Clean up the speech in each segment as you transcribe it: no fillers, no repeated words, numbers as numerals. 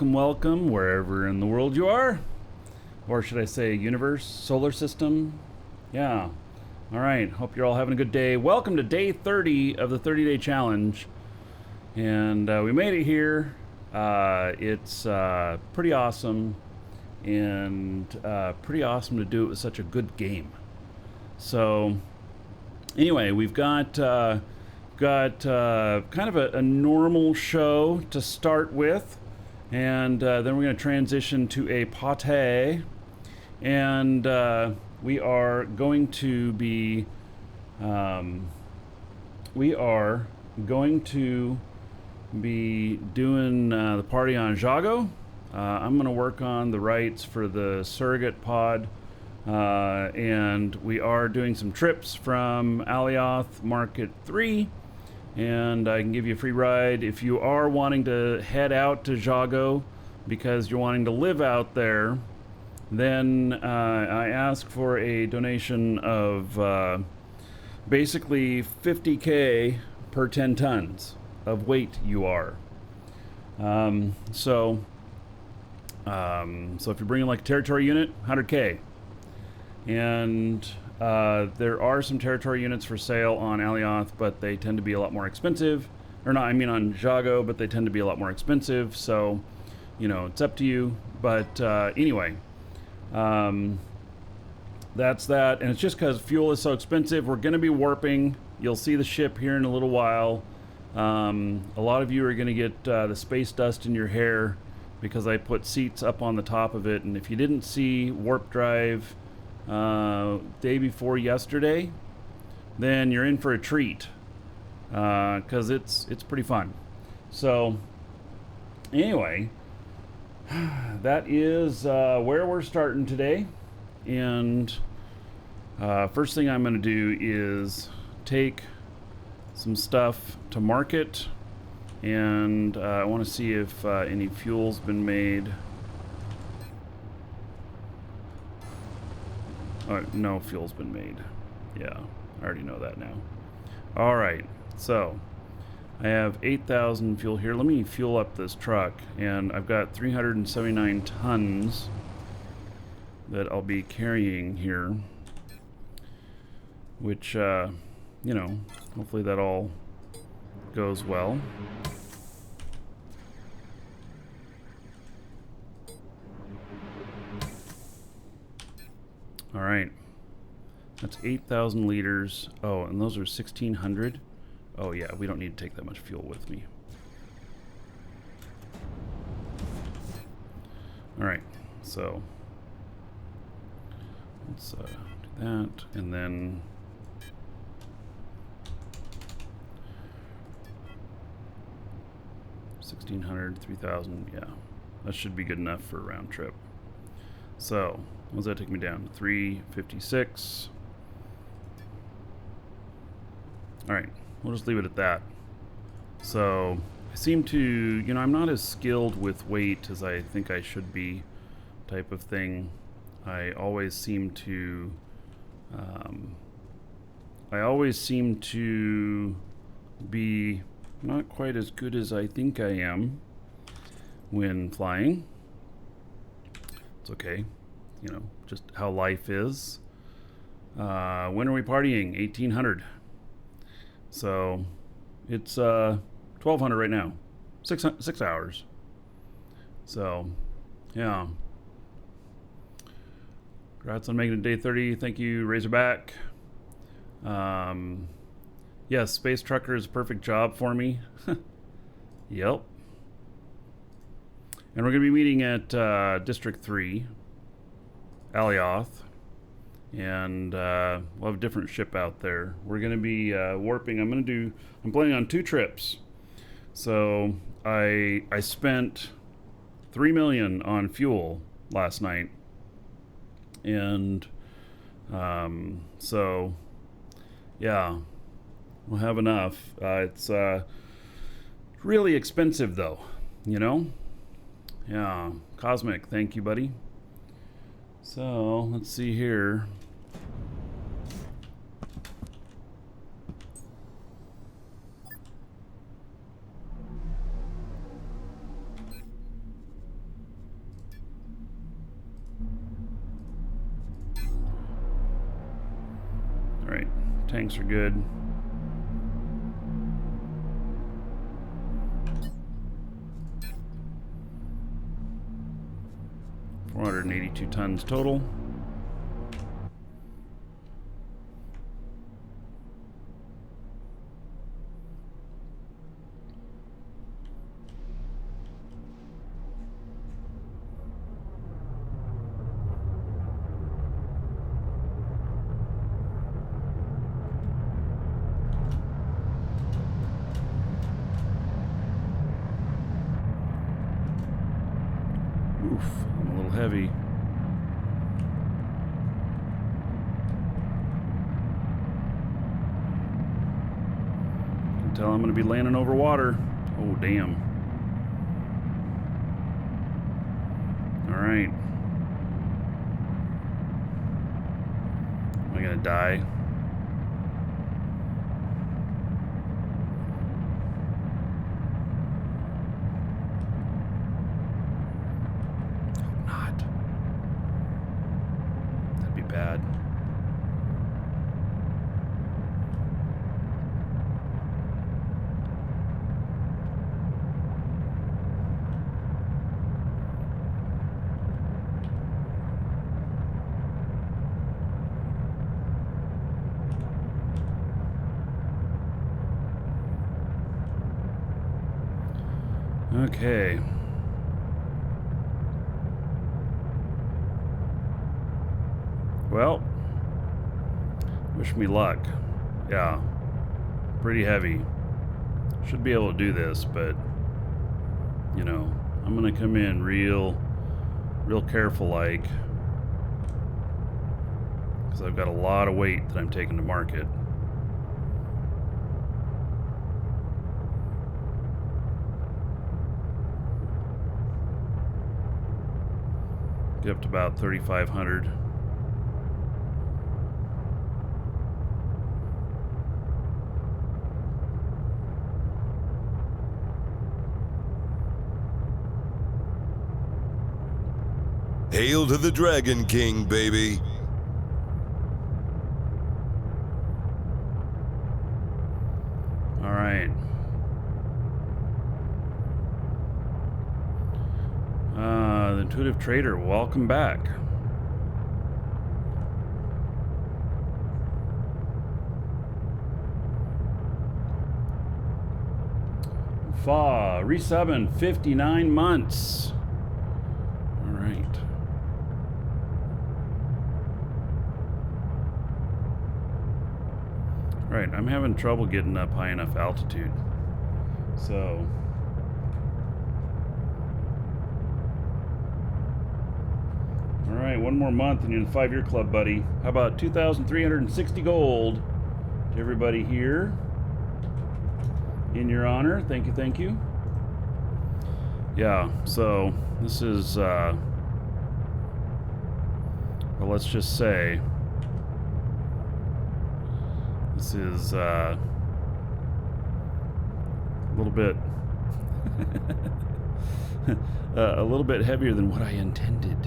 Welcome, wherever in the world you are. Or should I say universe, solar system? Yeah. All right. Hope you're all having a good day. Welcome to day 30 of the 30-day challenge. And we made it here. It's pretty awesome. And pretty awesome to do it with such a good game. So, anyway, we've got kind of a normal show to start with. And then we're going to transition to a pate. And we are going to be doing the party on Jago. I'm going to work on the rights for the surrogate pod. And we are doing some trips from Alioth Market 3. And I can give you a free ride if you are wanting to head out to Jago because you're wanting to live out there. Then I ask for a donation of basically 50K per 10 tons of weight you are. So if you're bringing like a territory unit, 100K. And there are some territory units for sale on Alioth, but they tend to be a lot more expensive. Or not, I mean on Jago, but they tend to be a lot more expensive. So, it's up to you. But anyway, that's that. And it's just because fuel is so expensive. We're going to be warping. You'll see the ship here in a little while. A lot of you are going to get the space dust in your hair because I put seats up on the top of it. And if you didn't see Warp Drive day before yesterday, then you're in for a treat because it's pretty fun. So anyway, that is where we're starting today. And first thing I'm going to do is take some stuff to market, and I want to see if any fuel's been made. No fuel's been made. Yeah, I already know that now. All right, so I have 8,000 fuel here. Let me fuel up this truck, and I've got 379 tons that I'll be carrying here, which, hopefully that all goes well. All right, that's 8,000 liters. Oh, and those are 1,600. Oh yeah, we don't need to take that much fuel with me. All right, so let's do that, and then $1,600, 3,000. Yeah, that should be good enough for a round trip. So, what does that take me down? 356. All right, we'll just leave it at that. So, I seem to, I'm not as skilled with weight as I think I should be, type of thing. I always seem to be not quite as good as I think I am when flying. It's okay, just how life is. When are we partying? 1800. So it's 1200 right now. 6 hours. So yeah. Congrats on making it day 30. Thank you, Razorback. Yes, Space Trucker is a perfect job for me. Yep. And we're going to be meeting at District 3, Alioth, and we'll have a different ship out there. We're going to be warping. I'm planning on 2 trips. So I spent $3 million on fuel last night, and so yeah, we'll have enough. It's really expensive though, Yeah, Cosmic, thank you, buddy. So, let's see here. Tanks are good. $482 tons total. Oof, I'm a little heavy. I can tell I'm going to be landing over water. Oh, damn. All right. Am I going to die? Bad. Okay. Well, wish me luck. Yeah, pretty heavy. Should be able to do this, but you know, I'm gonna come in real careful like, because I've got a lot of weight that I'm taking to market. Get up to about 3,500. Hail to the Dragon King, baby. All right. The Intuitive Trader, welcome back. Fa, resubbing 59 months. All right. Right, I'm having trouble getting up high enough altitude. So all right, one more month and you're in the 5-year club, buddy. How about 2,360 gold to everybody here? In your honor. Thank you, thank you. Yeah, so this is well, let's just say this is a little bit a little bit heavier than what I intended.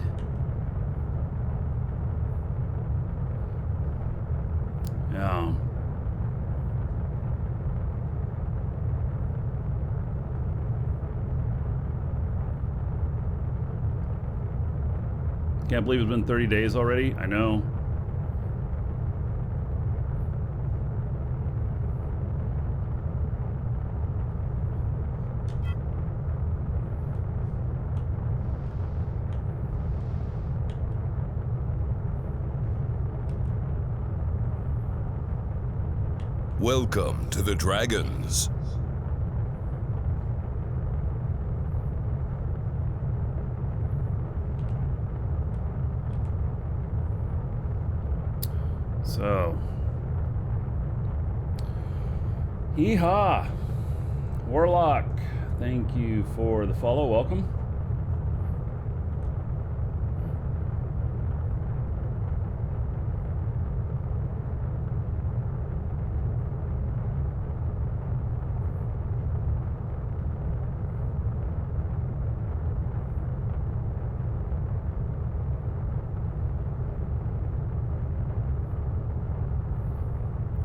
Yeah. Can't believe it's been 30 days already. I know. Welcome to the Dragons. So, yeehaw, Warlock, thank you for the follow. Welcome.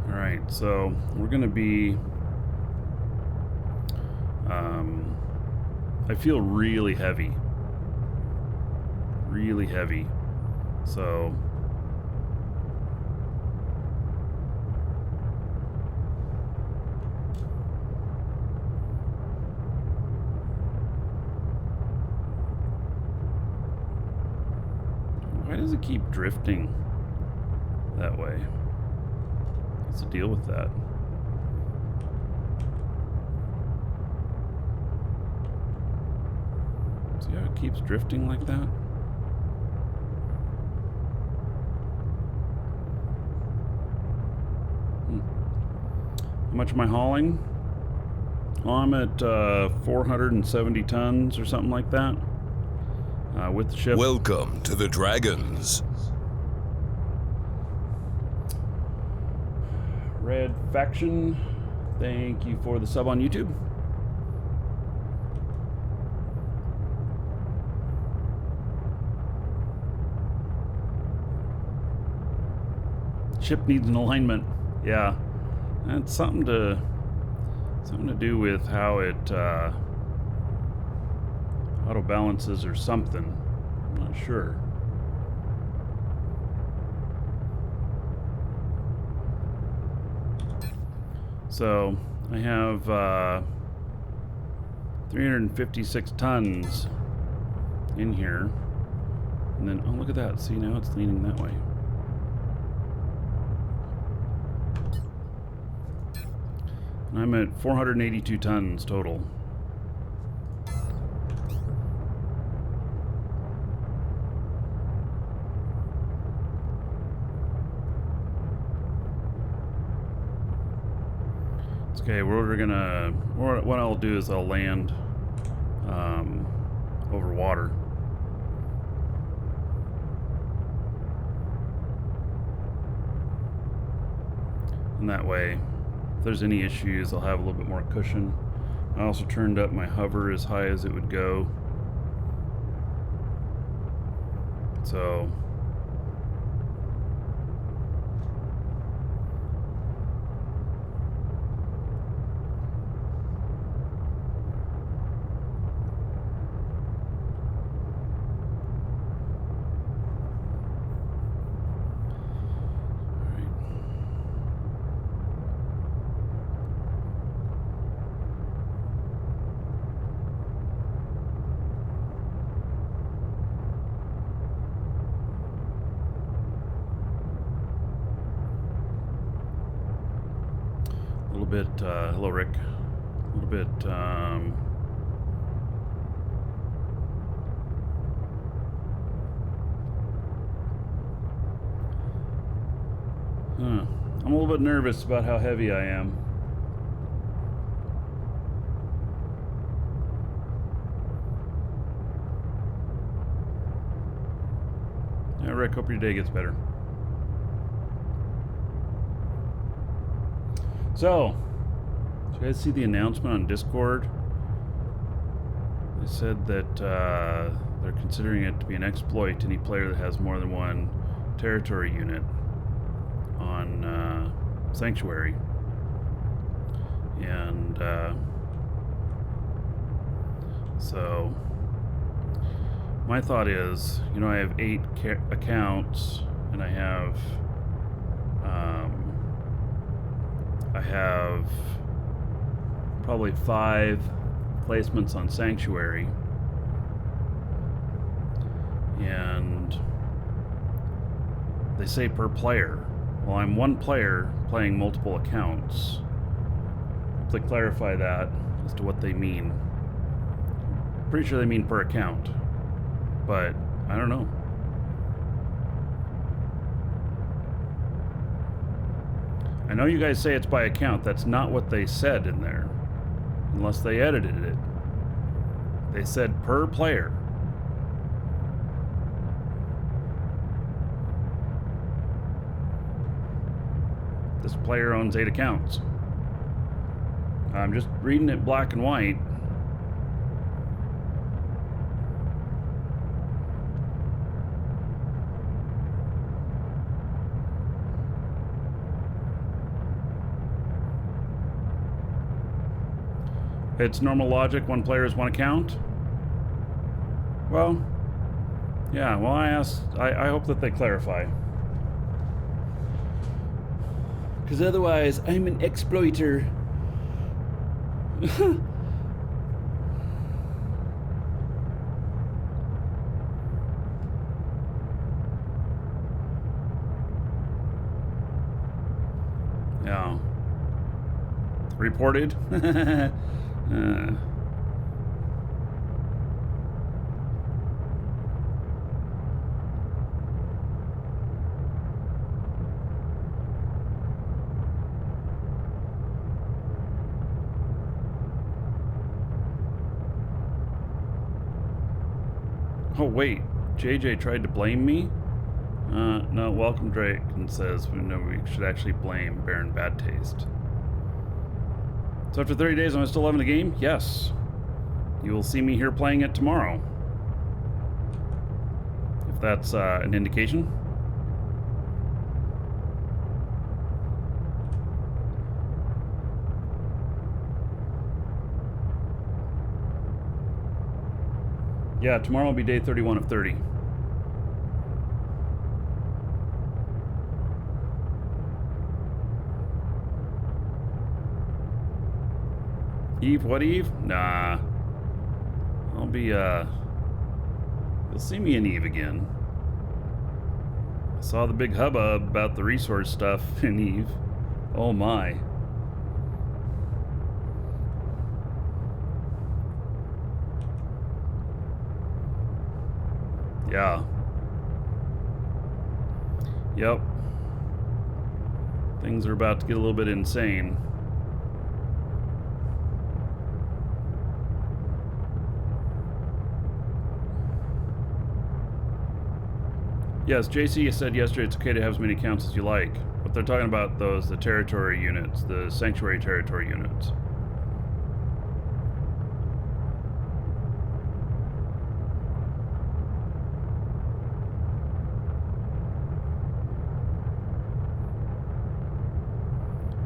All Alright, so we're going to be... I feel really heavy. Really heavy. So... why does it keep drifting that way? What's the deal with that? See how it keeps drifting like that? How much am I hauling? Oh, I'm at 470 tons or something like that. With the ship. Welcome to the Dragons. Red Faction, thank you for the sub on YouTube. Ship needs an alignment. Yeah, that's something to do with how it auto balances or something. I'm not sure. So I have 356 tons in here, and then oh, look at that! See, now it's leaning that way. And I'm at 482 tons total. Okay, what I'll do is I'll land over water. And that way, if there's any issues, I'll have a little bit more cushion. I also turned up my hover as high as it would go. So... hello Rick. A little bit, I'm a little bit nervous about how heavy I am. Yeah, Rick, hope your day gets better. So, did you guys see the announcement on Discord? They said that they're considering it to be an exploit to any player that has more than one territory unit on Sanctuary. And so, my thought is, you know, I have 8 accounts, and I have probably 5 placements on Sanctuary, and they say per player. Well, I'm one player playing multiple accounts. Hope they clarify that as to what they mean. Pretty sure they mean per account, but I don't know. I know you guys say it's by account. That's not what they said in there, unless they edited it. They said per player. This player owns 8 accounts. I'm just reading it black and white. It's normal logic, one player is one account. Well, yeah, well, I hope that they clarify. Because otherwise, I'm an exploiter. Yeah. Reported? Oh, wait. JJ tried to blame me? No, welcome Drake and says we should actually blame Baron Bad Taste. So after 30 days, am I still loving the game? Yes. You will see me here playing it tomorrow. If that's an indication. Yeah, tomorrow will be day 31 of 30. Eve, what Eve? Nah. I'll be, you'll see me in Eve again. I saw the big hubbub about the resource stuff in Eve. Oh my. Yeah. Yep. Things are about to get a little bit insane. Yes, JC said yesterday it's okay to have as many accounts as you like. But they're talking about the territory units, the sanctuary territory units.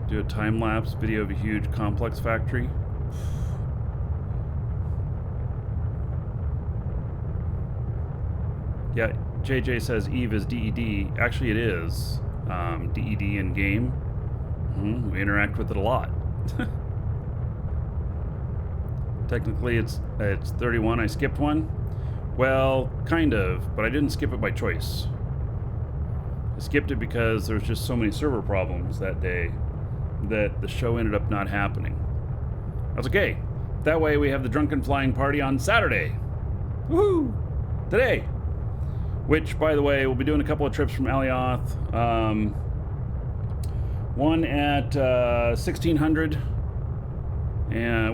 Do a time-lapse video of a huge complex factory. Yeah, JJ says Eve is DED. Actually, it is DED in game. We interact with it a lot. Technically, it's 31. I skipped one. Well, kind of, but I didn't skip it by choice. I skipped it because there was just so many server problems that day that the show ended up not happening. That's okay. That way we have the drunken flying party on Saturday. Woohoo! Today. Which, by the way, we'll be doing a couple of trips from Alioth. One at 1600,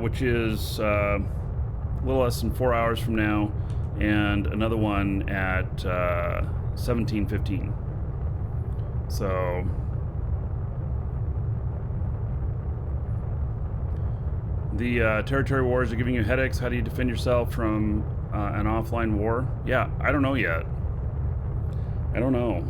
which is a little less than 4 hours from now, and another one at 1715. So the territory wars are giving you headaches. How do you defend yourself from an offline war? Yeah, I don't know yet. I don't know.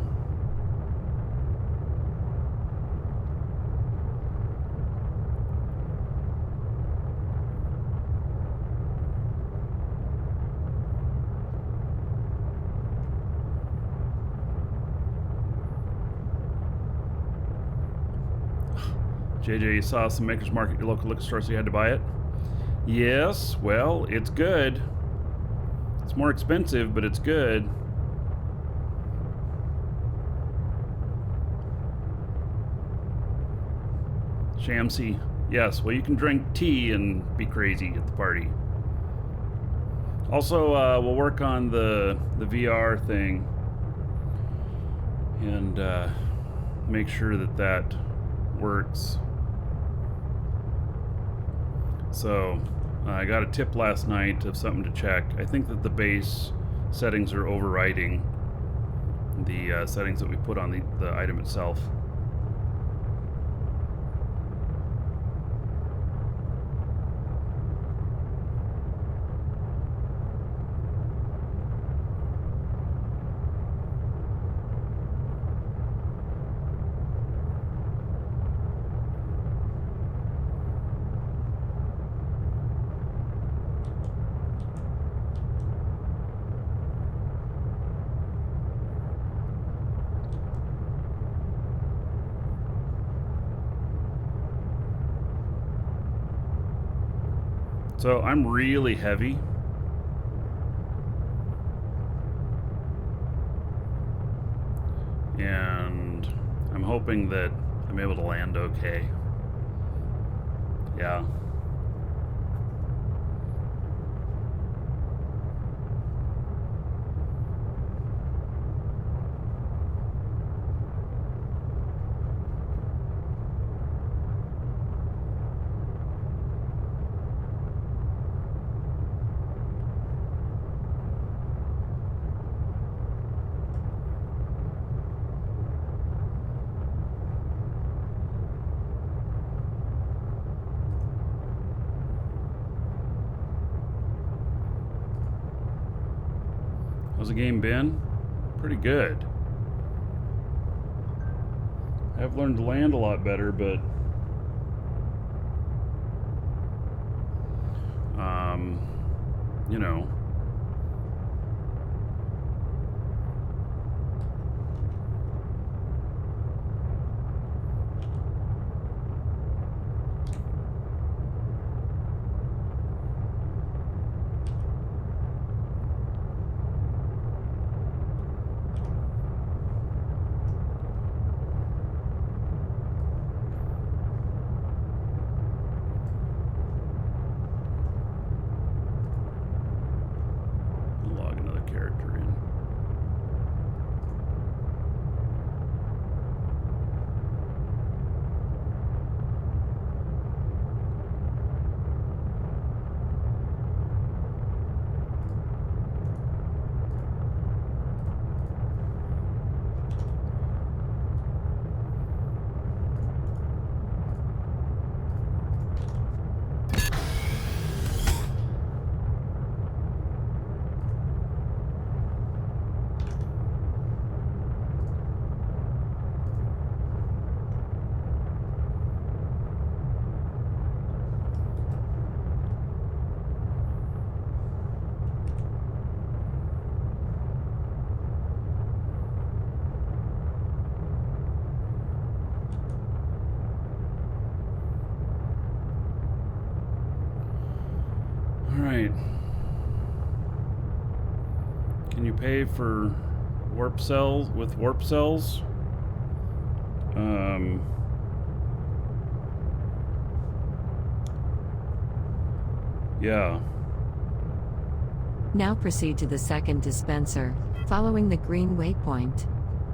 JJ, you saw some Maker's Market at your local liquor store, so you had to buy it? Yes, well, it's good. It's more expensive, but it's good. Shamsi, yes, well, you can drink tea and be crazy at the party. Also, we'll work on the VR thing and make sure that works. So, I got a tip last night of something to check. I think that the base settings are overriding the settings that we put on the item itself. So I'm really heavy. And I'm hoping that I'm able to land okay. Yeah. How's the game been? Pretty good. I've learned to land a lot better, but you know. Log another character in. Alright. Can you pay for warp cells with warp cells? Yeah. Now proceed to the second dispenser, following the green waypoint.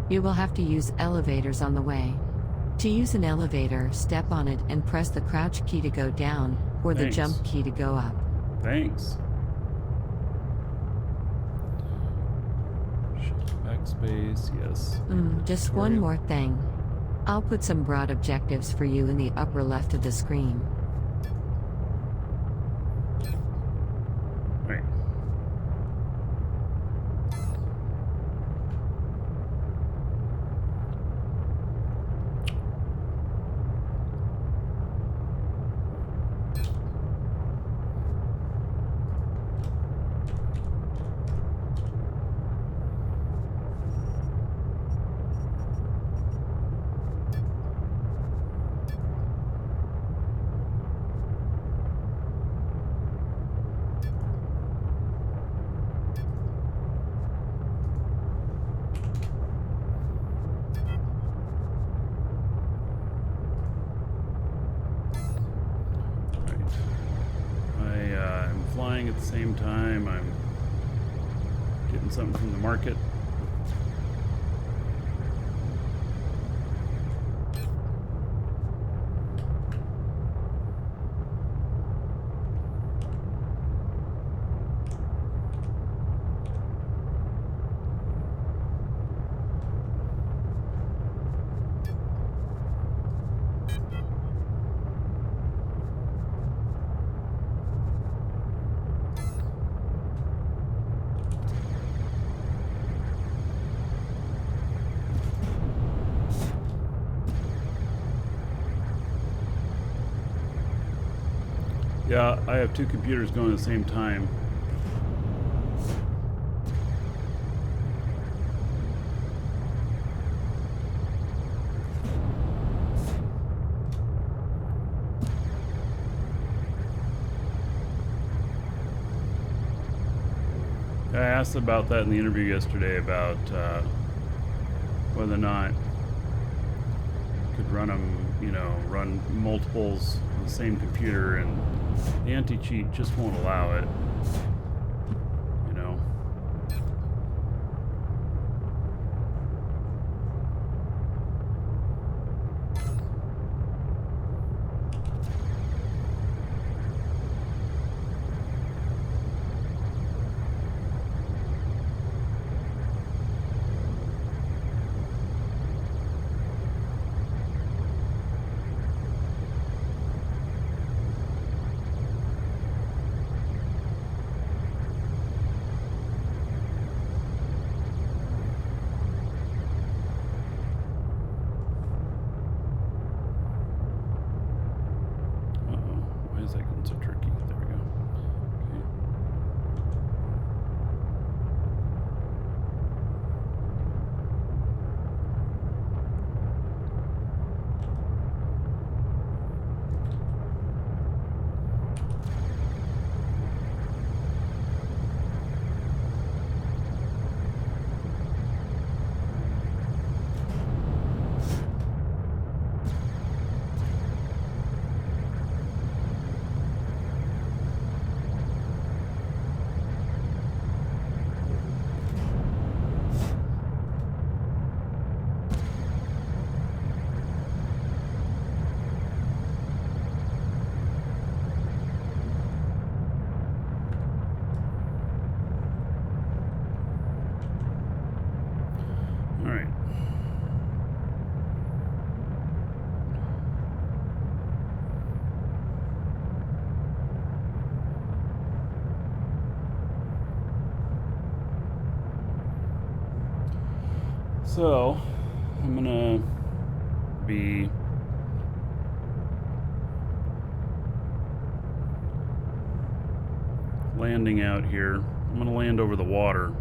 You will have to use elevators on the way. To use an elevator, step on it and press the crouch key to go down, or the Thanks. jump key to go up. Thanks. Shift backspace, yes. Just one more thing. I'll put some broad objectives for you in the upper left of the screen. Right. I'm flying at the same time. I'm getting something from the market. Yeah, I have two computers going at the same time. asked about that in the interview yesterday about whether or not could run them, you know, run multiples on the same computer, and the anti-cheat just won't allow it. You know. Why is that getting so tricky? There we go. Okay. All right. So, I'm gonna be landing out here. I'm gonna land over the water.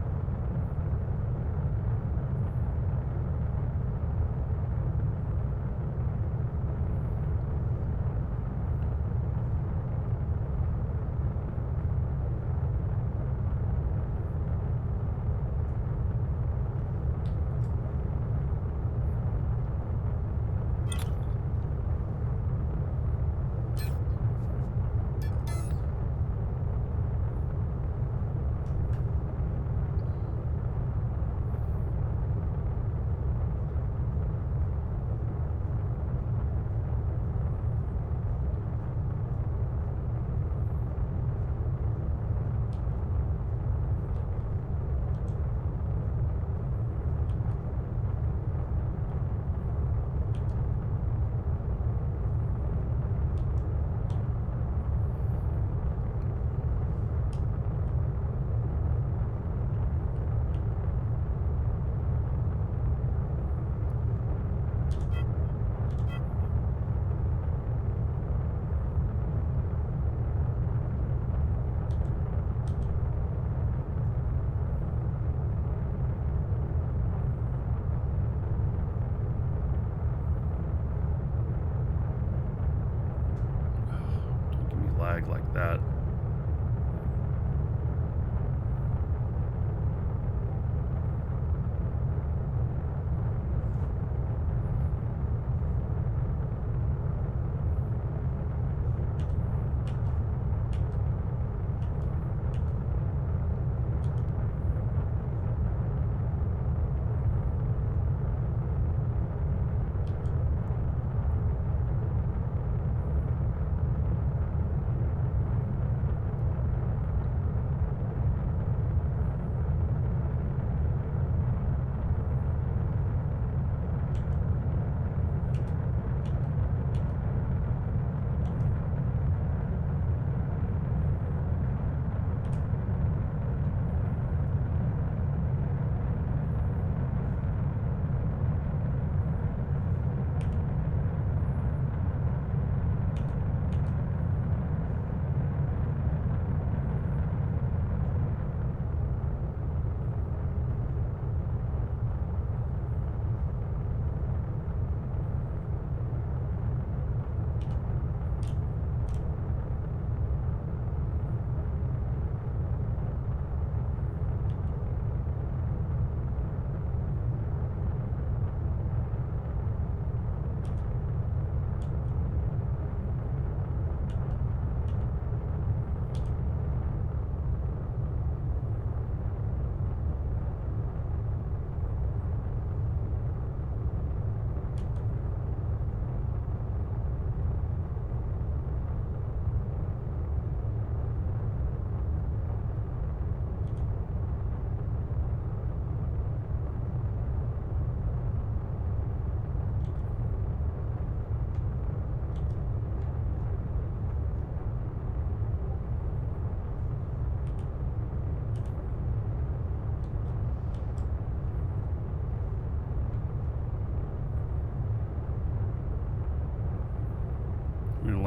Don't give me lag like that.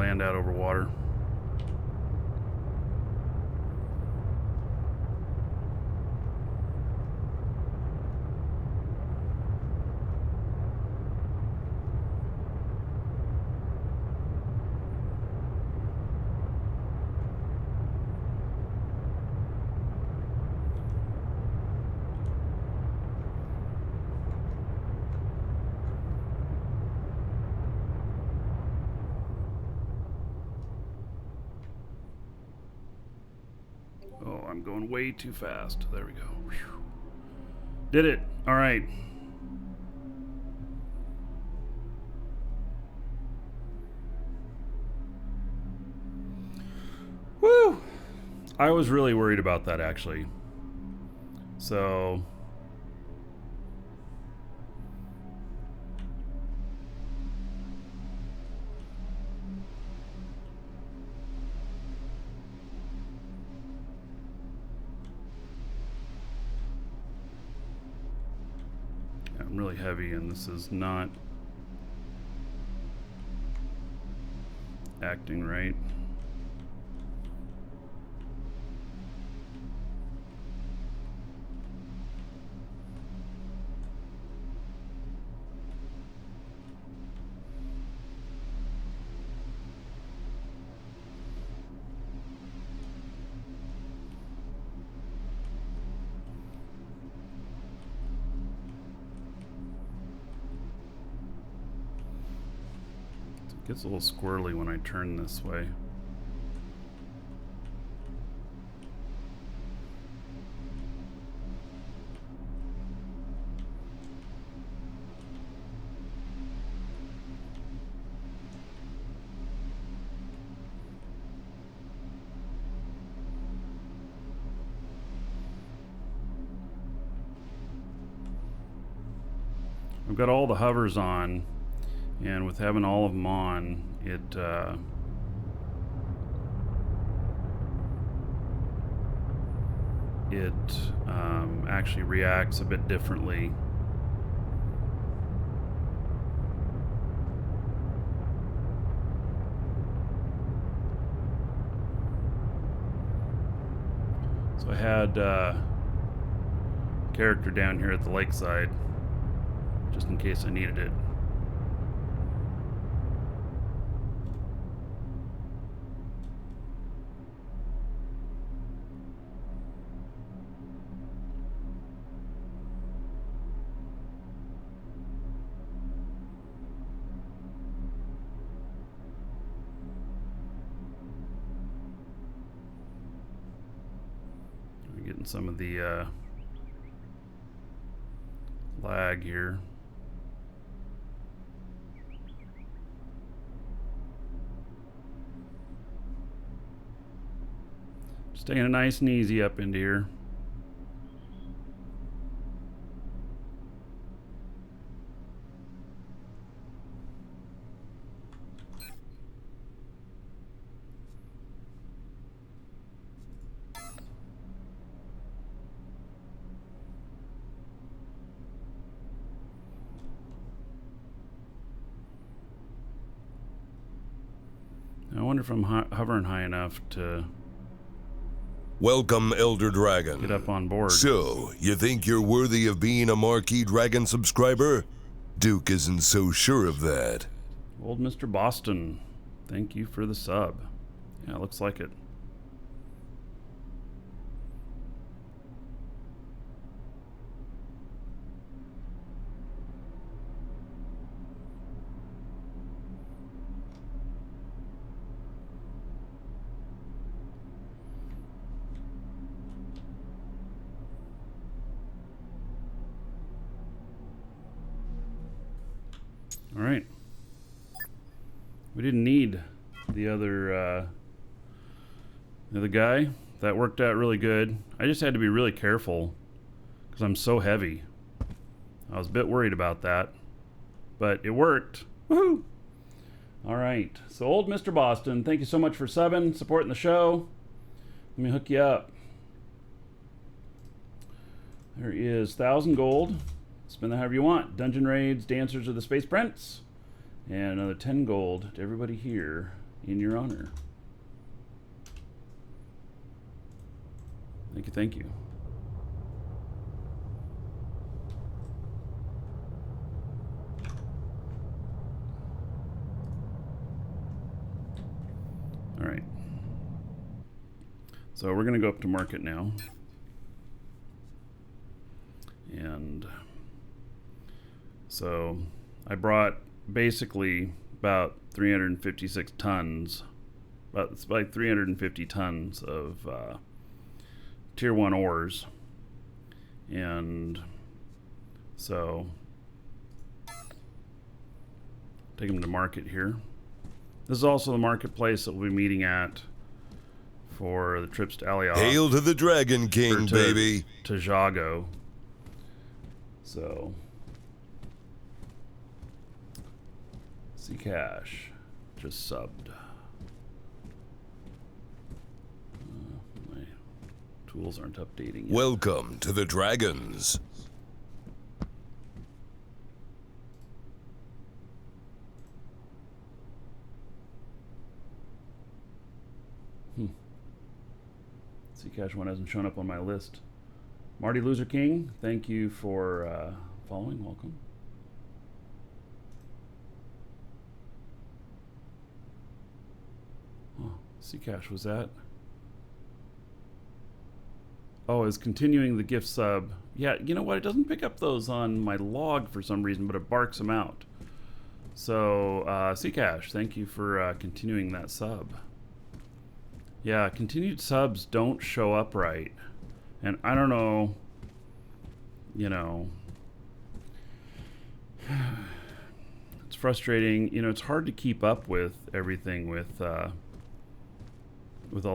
land out over water. Oh, I'm going way too fast. There we go. Whew. Did it. All right. Woo! I was really worried about that, actually. So... I'm really heavy, and this is not acting right. It gets a little squirrely when I turn this way. I've got all the hovers on, and with having all of them on, it actually reacts a bit differently. So I had a character down here at the lakeside, just in case I needed it. We're getting some of the lag here. Just taking it nice and easy up into here. I wonder if I'm hovering high enough to Welcome, Elder Dragon. get up on board. So, you think you're worthy of being a Marquee Dragon subscriber? Duke isn't so sure of that. Old Mr. Boston, thank you for the sub. Yeah, looks like it. All right. We didn't need the other guy. That worked out really good. I just had to be really careful because I'm so heavy. I was a bit worried about that, but it worked. Woohoo! All right. So, old Mr. Boston, thank you so much for subbing, supporting the show. Let me hook you up. There is 1,000 gold. Spend that however you want. Dungeon raids, Dancers of the Space Prince, and another 10 gold to everybody here. in your honor. Thank you, thank you. All right. So we're going to go up to market now. And so I brought basically about 356 tons, it's like 350 tons of tier 1 ores. And so take them to market here. This is also the marketplace that we'll be meeting at for the trips to Alioth. Hail to the Dragon King, baby. To Jago. So, Cash just subbed. My tools aren't updating yet. Welcome to the Dragons. Cash one hasn't shown up on my list. Marty Loser King, thank you for following. Welcome. Oh, Cash, was that? Oh, it's continuing the gift sub. Yeah, you know what? It doesn't pick up those on my log for some reason, but it barks them out. So, Cash, thank you for continuing that sub. Yeah, continued subs don't show up right. And I don't know, you know, it's frustrating. You know, it's hard to keep up with everything with all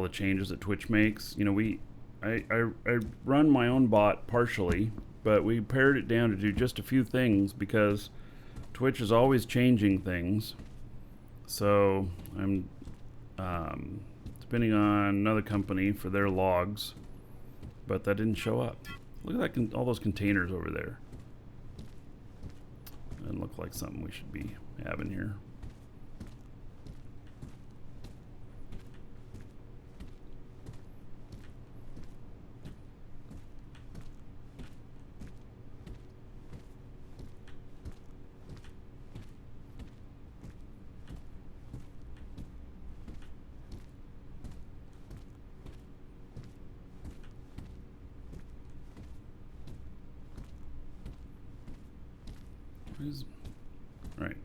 the changes that Twitch makes. You know, I run my own bot partially, but we pared it down to do just a few things because Twitch is always changing things. So I'm depending on another company for their logs, but that didn't show up. Look at that, all those containers over there. Doesn't look like something we should be having here. Right.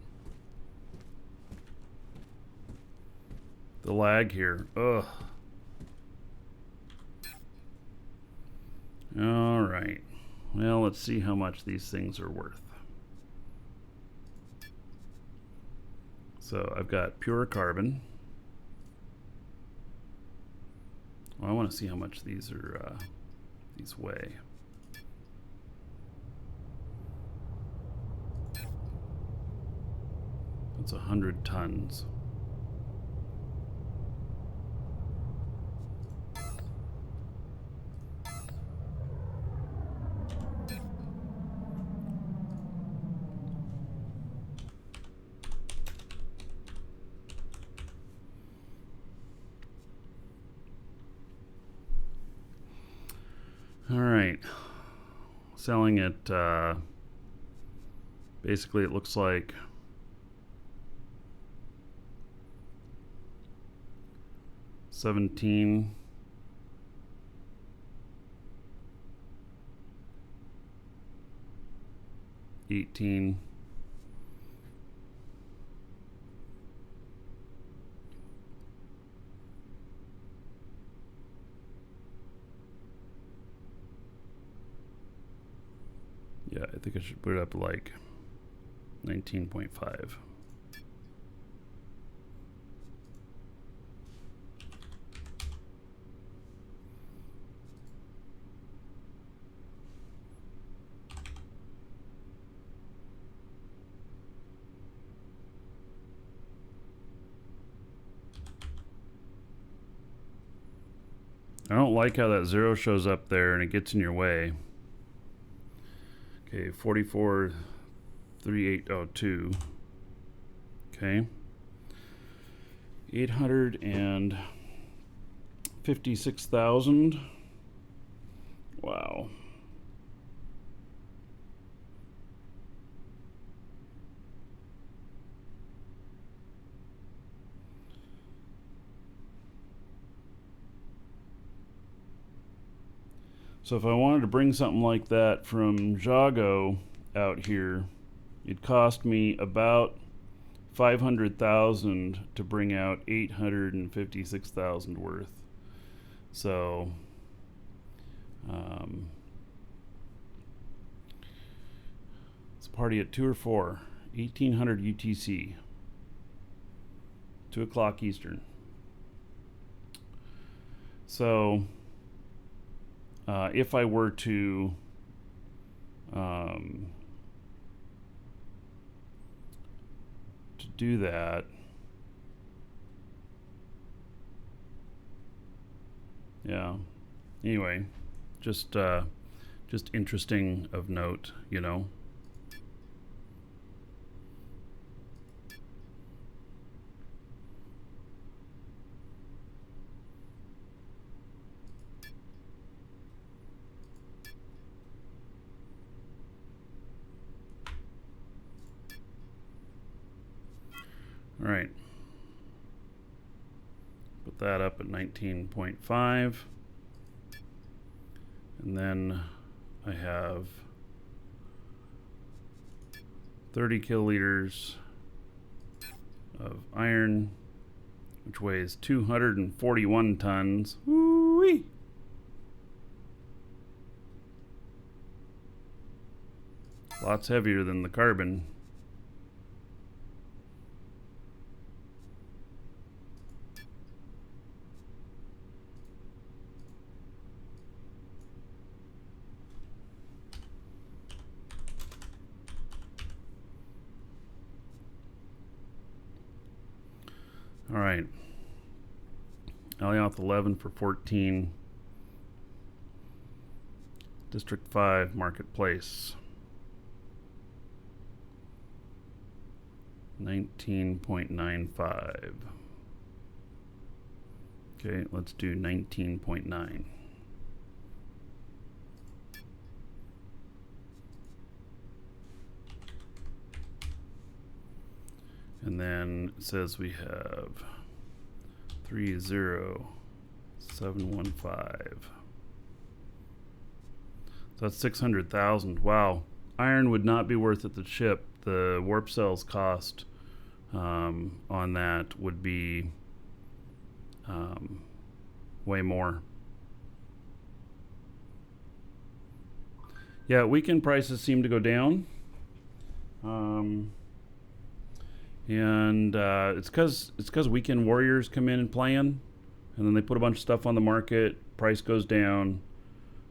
The lag here. Ugh. All right. Well, let's see how much these things are worth. So I've got pure carbon. Well, I want to see how much these are. These weigh. That's 100 tons. All right. Selling it, basically it looks like $17. $18. Yeah, I think I should put it up to like 19.5. I don't like how that 0 shows up there and it gets in your way. Okay, 44,3802. Okay. 856,000. Wow. So if I wanted to bring something like that from Jago out here, it'd cost me about 500,000 to bring out 856,000 worth. So it's a party at 2 or 4, 1800 UTC, 2 o'clock Eastern. So if I were to do that, yeah. Anyway, just interesting of note, you know. All right. Put that up at 19.5. And then I have 30 kiloliters of iron, which weighs 241 tons. Woo-wee! Lots heavier than the carbon. All right. Alioth 11 for 14. District 5 Marketplace. 19.95. Okay, let's do 19.9. And then it says we have 30715. So that's 600,000. Wow. Iron would not be worth it to ship. The warp cells cost on that would be way more. Yeah, weekend prices seem to go down. And it's because weekend warriors come in and plan, and then they put a bunch of stuff on the market. Price goes down.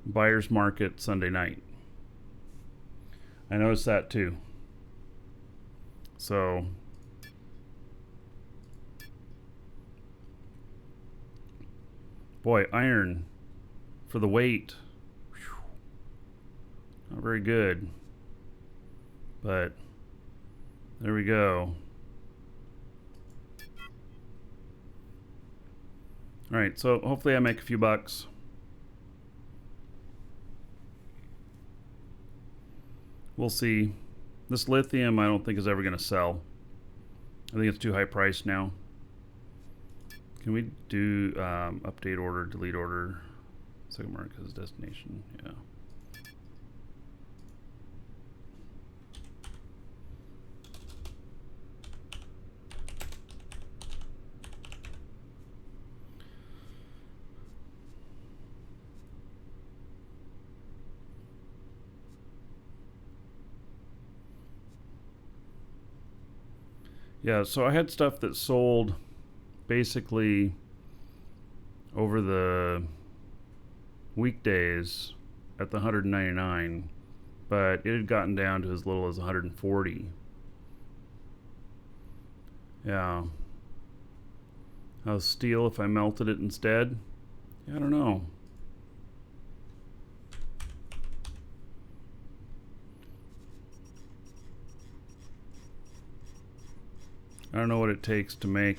Buyer's market Sunday night. I noticed that too. So boy, iron for the weight, whew, not very good. But there we go. All right, so hopefully I make a few bucks. We'll see. This lithium I don't think is ever going to sell. I think it's too high priced now. Can we do update order, delete order, second mark as destination? Yeah. Yeah, so I had stuff that sold basically over the weekdays at the 199, but it had gotten down to as little as 140. Yeah. How's steel if I melted it instead? Yeah, I don't know. I don't know what it takes to make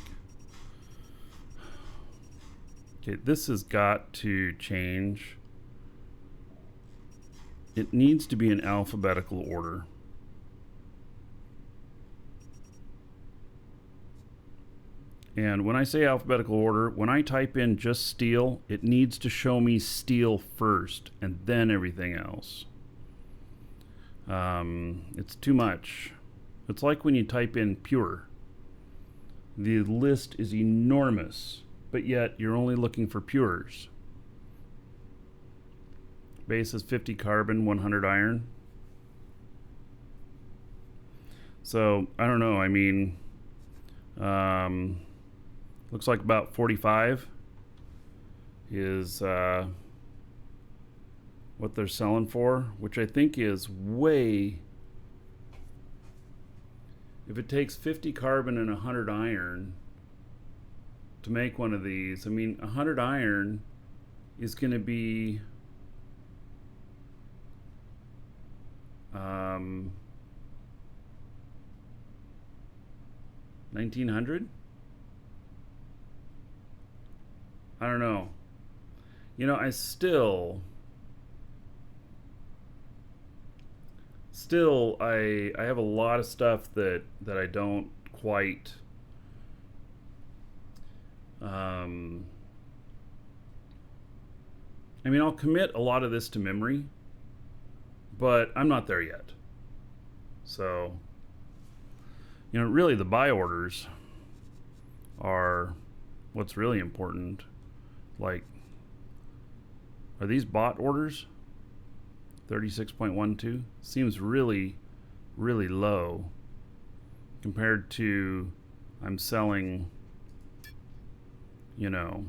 Okay, this has got to change. It needs to be in alphabetical order. And when I say alphabetical order, when I type in just steel, it needs to show me steel first and then everything else. It's too much. It's like when you type in pure. The list is enormous, but yet you're only looking for pures. Base is 50 carbon, 100 iron. So, I don't know. I mean, looks like about 45 is what they're selling for, which I think is way... If it takes 50 carbon and 100 iron to make one of these, I mean, 100 iron is going to be 1900. I don't know. You know, I still I have a lot of stuff that I don't quite I mean, I'll commit a lot of this to memory, but I'm not there yet. So, you know, really the buy orders are what's really important. Like, are these bot orders? 36.12 seems really, really low compared to I'm selling, you know,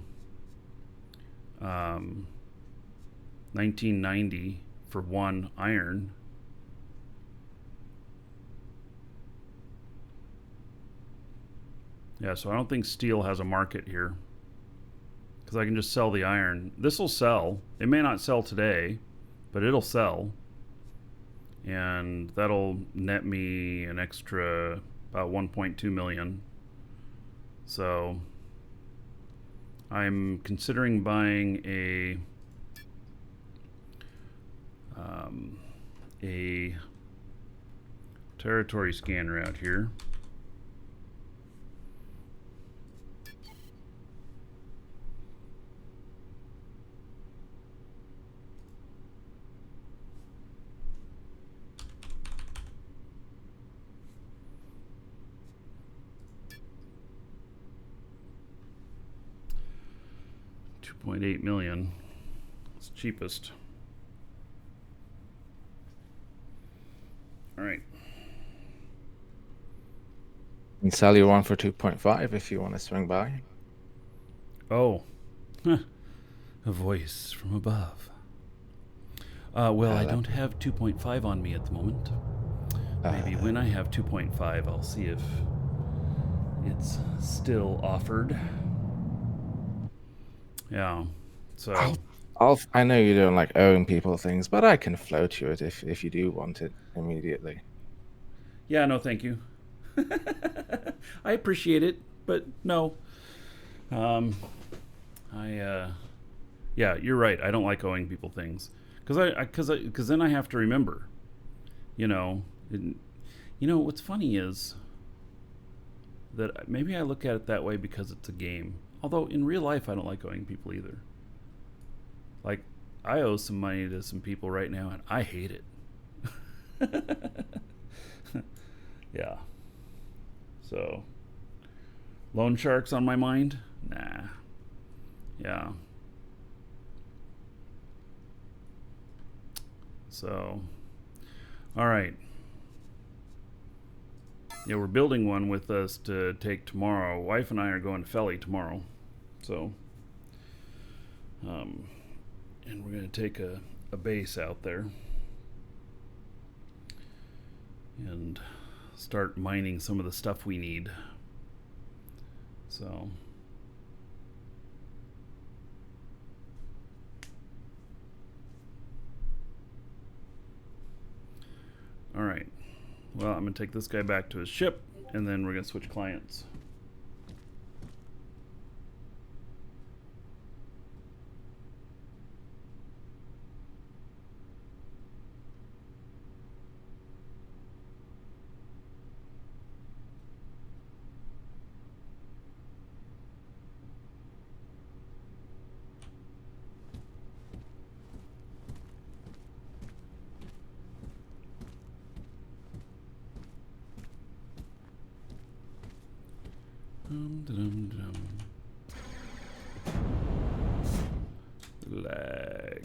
1990 for one iron. Yeah, so I don't think steel has a market here because I can just sell the iron. This will sell. It may not sell today, but it'll sell, and that'll net me an extra about 1.2 million. So I'm considering buying a territory scanner out here. $2.8 million. It's cheapest. All right. I can sell you one for 2.5 if you want to swing by. Oh, a voice from above. Well, I don't have 2.5 on me at the moment. Maybe when I have 2.5, I'll see if it's still offered. Yeah. So I know you don't like owing people things, but I can float you it if you do want it immediately. Yeah, no, thank you. I appreciate it, but no. Yeah, you're right. I don't like owing people things because then I have to remember. You know, what's funny is that maybe I look at it that way because it's a game. Although in real life, I don't like owing people either. Like, I owe some money to some people right now, and I hate it. Yeah. So, loan sharks on my mind? Nah. Yeah. So, all right. Yeah, we're building one with us to take tomorrow. Wife and I are going to Felly tomorrow. So, and we're going to take a base out there and start mining some of the stuff we need. So, all right. Well, I'm going to take this guy back to his ship, and then we're going to switch clients. Dum. Lag.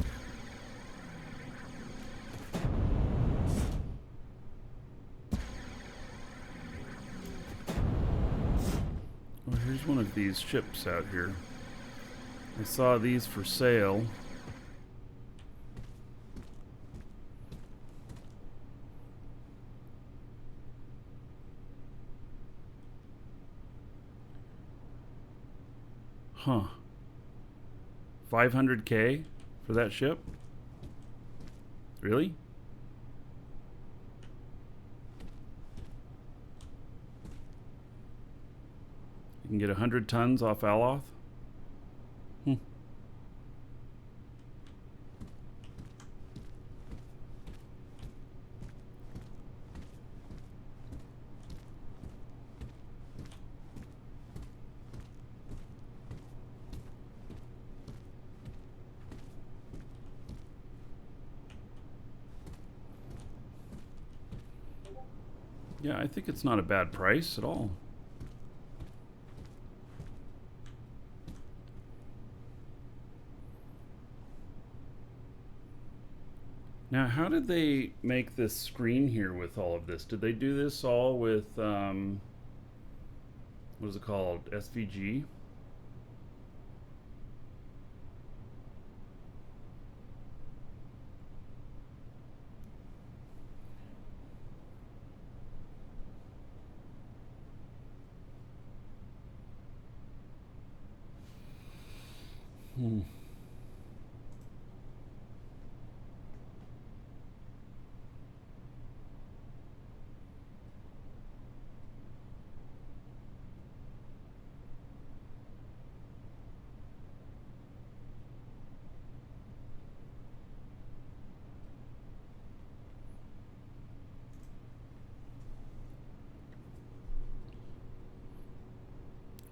Oh, here's one of these ships out here. I saw these for sale. Huh. 500K for that ship? Really? You can get 100 tons off Aloth? Yeah, I think it's not a bad price at all. Now, how did they make this screen here with all of this? Did they do this all with, what is it called? SVG?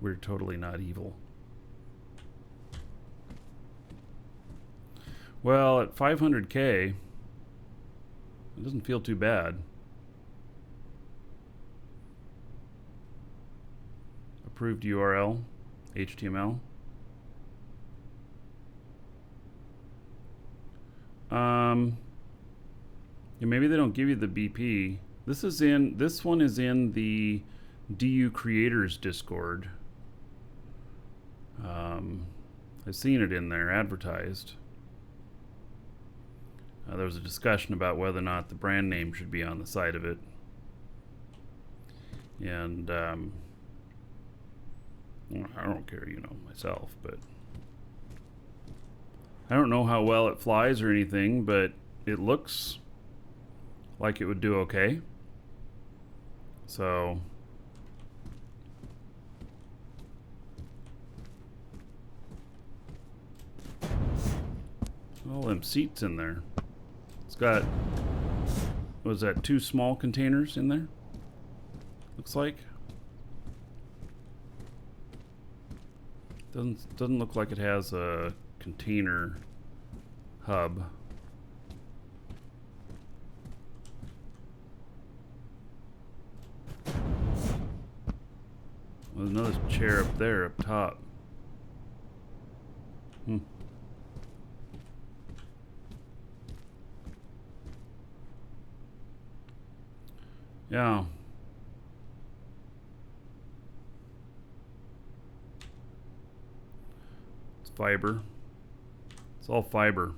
We're totally not evil. Well, at 500K, it doesn't feel too bad. Approved URL, HTML. Yeah, maybe they don't give you the BP. This one is in the DU Creators Discord. I've seen it in there advertised. There was a discussion about whether or not the brand name should be on the side of it. And I don't care, myself, but I don't know how well it flies or anything, but it looks like it would do okay. So all them seats in there. It's got, what was that, 2 small containers in there? Looks like. Doesn't look like it has a container hub. There's another chair up there, up top. Yeah. It's fiber. It's all fiber.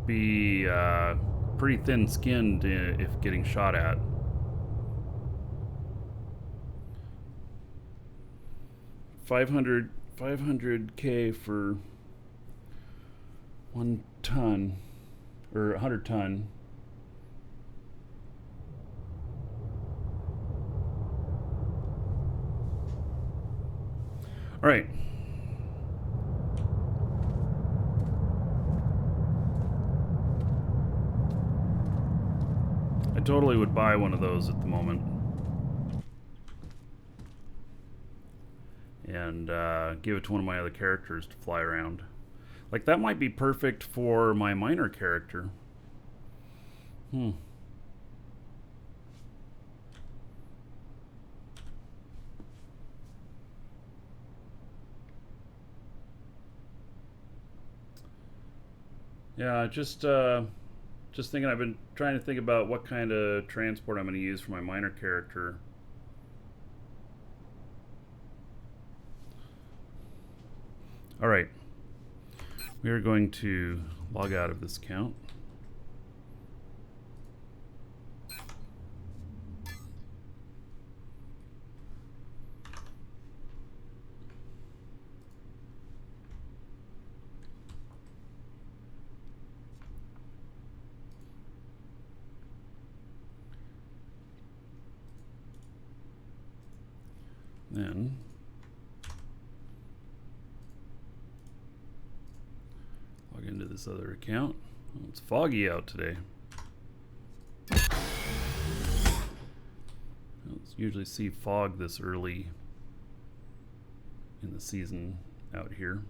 Be pretty thin-skinned if getting shot at. $500K for 1 ton or 100 ton. All right. I totally would buy one of those at the moment. And give it to one of my other characters to fly around. Like, that might be perfect for my minor character. Yeah, just thinking. I've been trying to think about what kind of transport I'm going to use for my minor character. All right, we are going to log out of this account. Then log into this other account. Oh, it's foggy out today. I don't usually see fog this early in the season out here.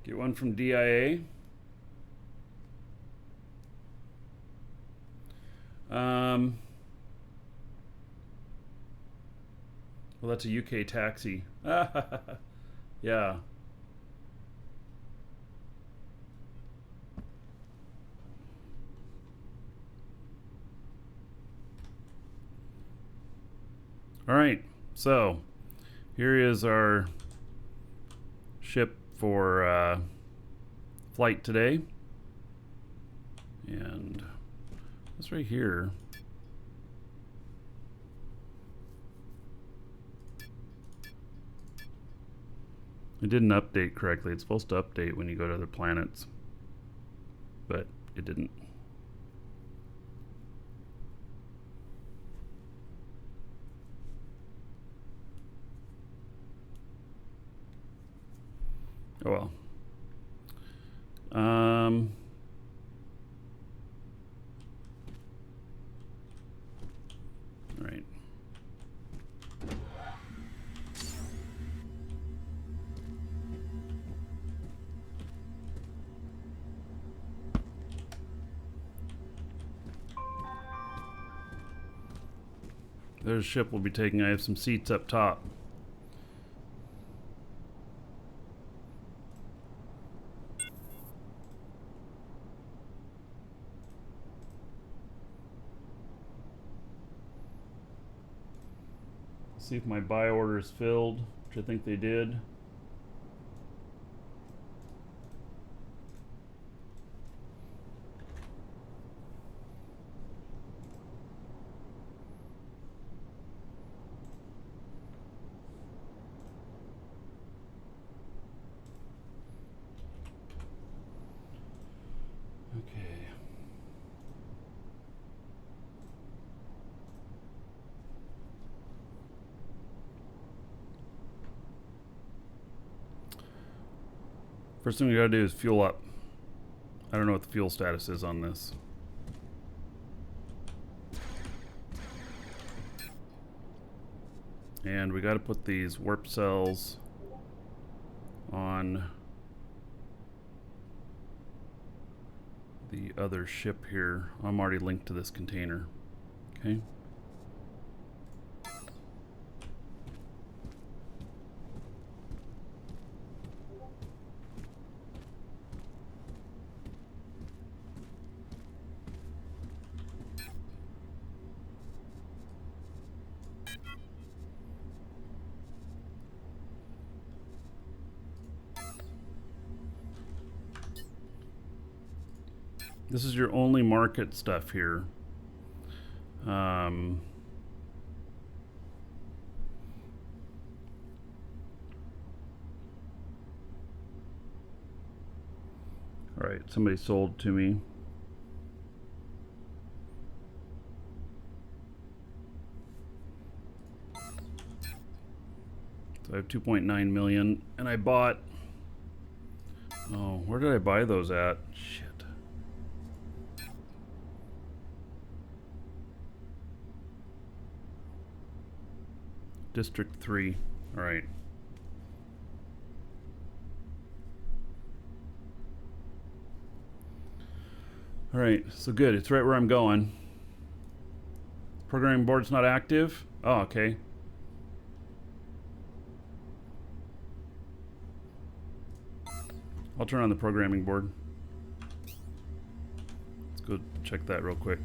Get one from DIA. Well, that's a UK taxi. Yeah. All right. So here is our ship for flight today. And this right here. It didn't update correctly. It's supposed to update when you go to other planets, but it didn't. Oh well. All right. There's a ship we'll be taking. I have some seats up top. See if my buy order is filled, which I think they did. Okay. First thing we gotta do is fuel up. I don't know what the fuel status is on this. And we gotta put these warp cells on the other ship here. I'm already linked to this container. Okay. This is your only market stuff here. All right, somebody sold to me. So I have 2.9 million, and I bought. Oh, where did I buy those at? Shit. District 3. All right. All right, so good. It's right where I'm going. Programming board's not active. Oh, okay. I'll turn on the programming board. Let's go check that real quick.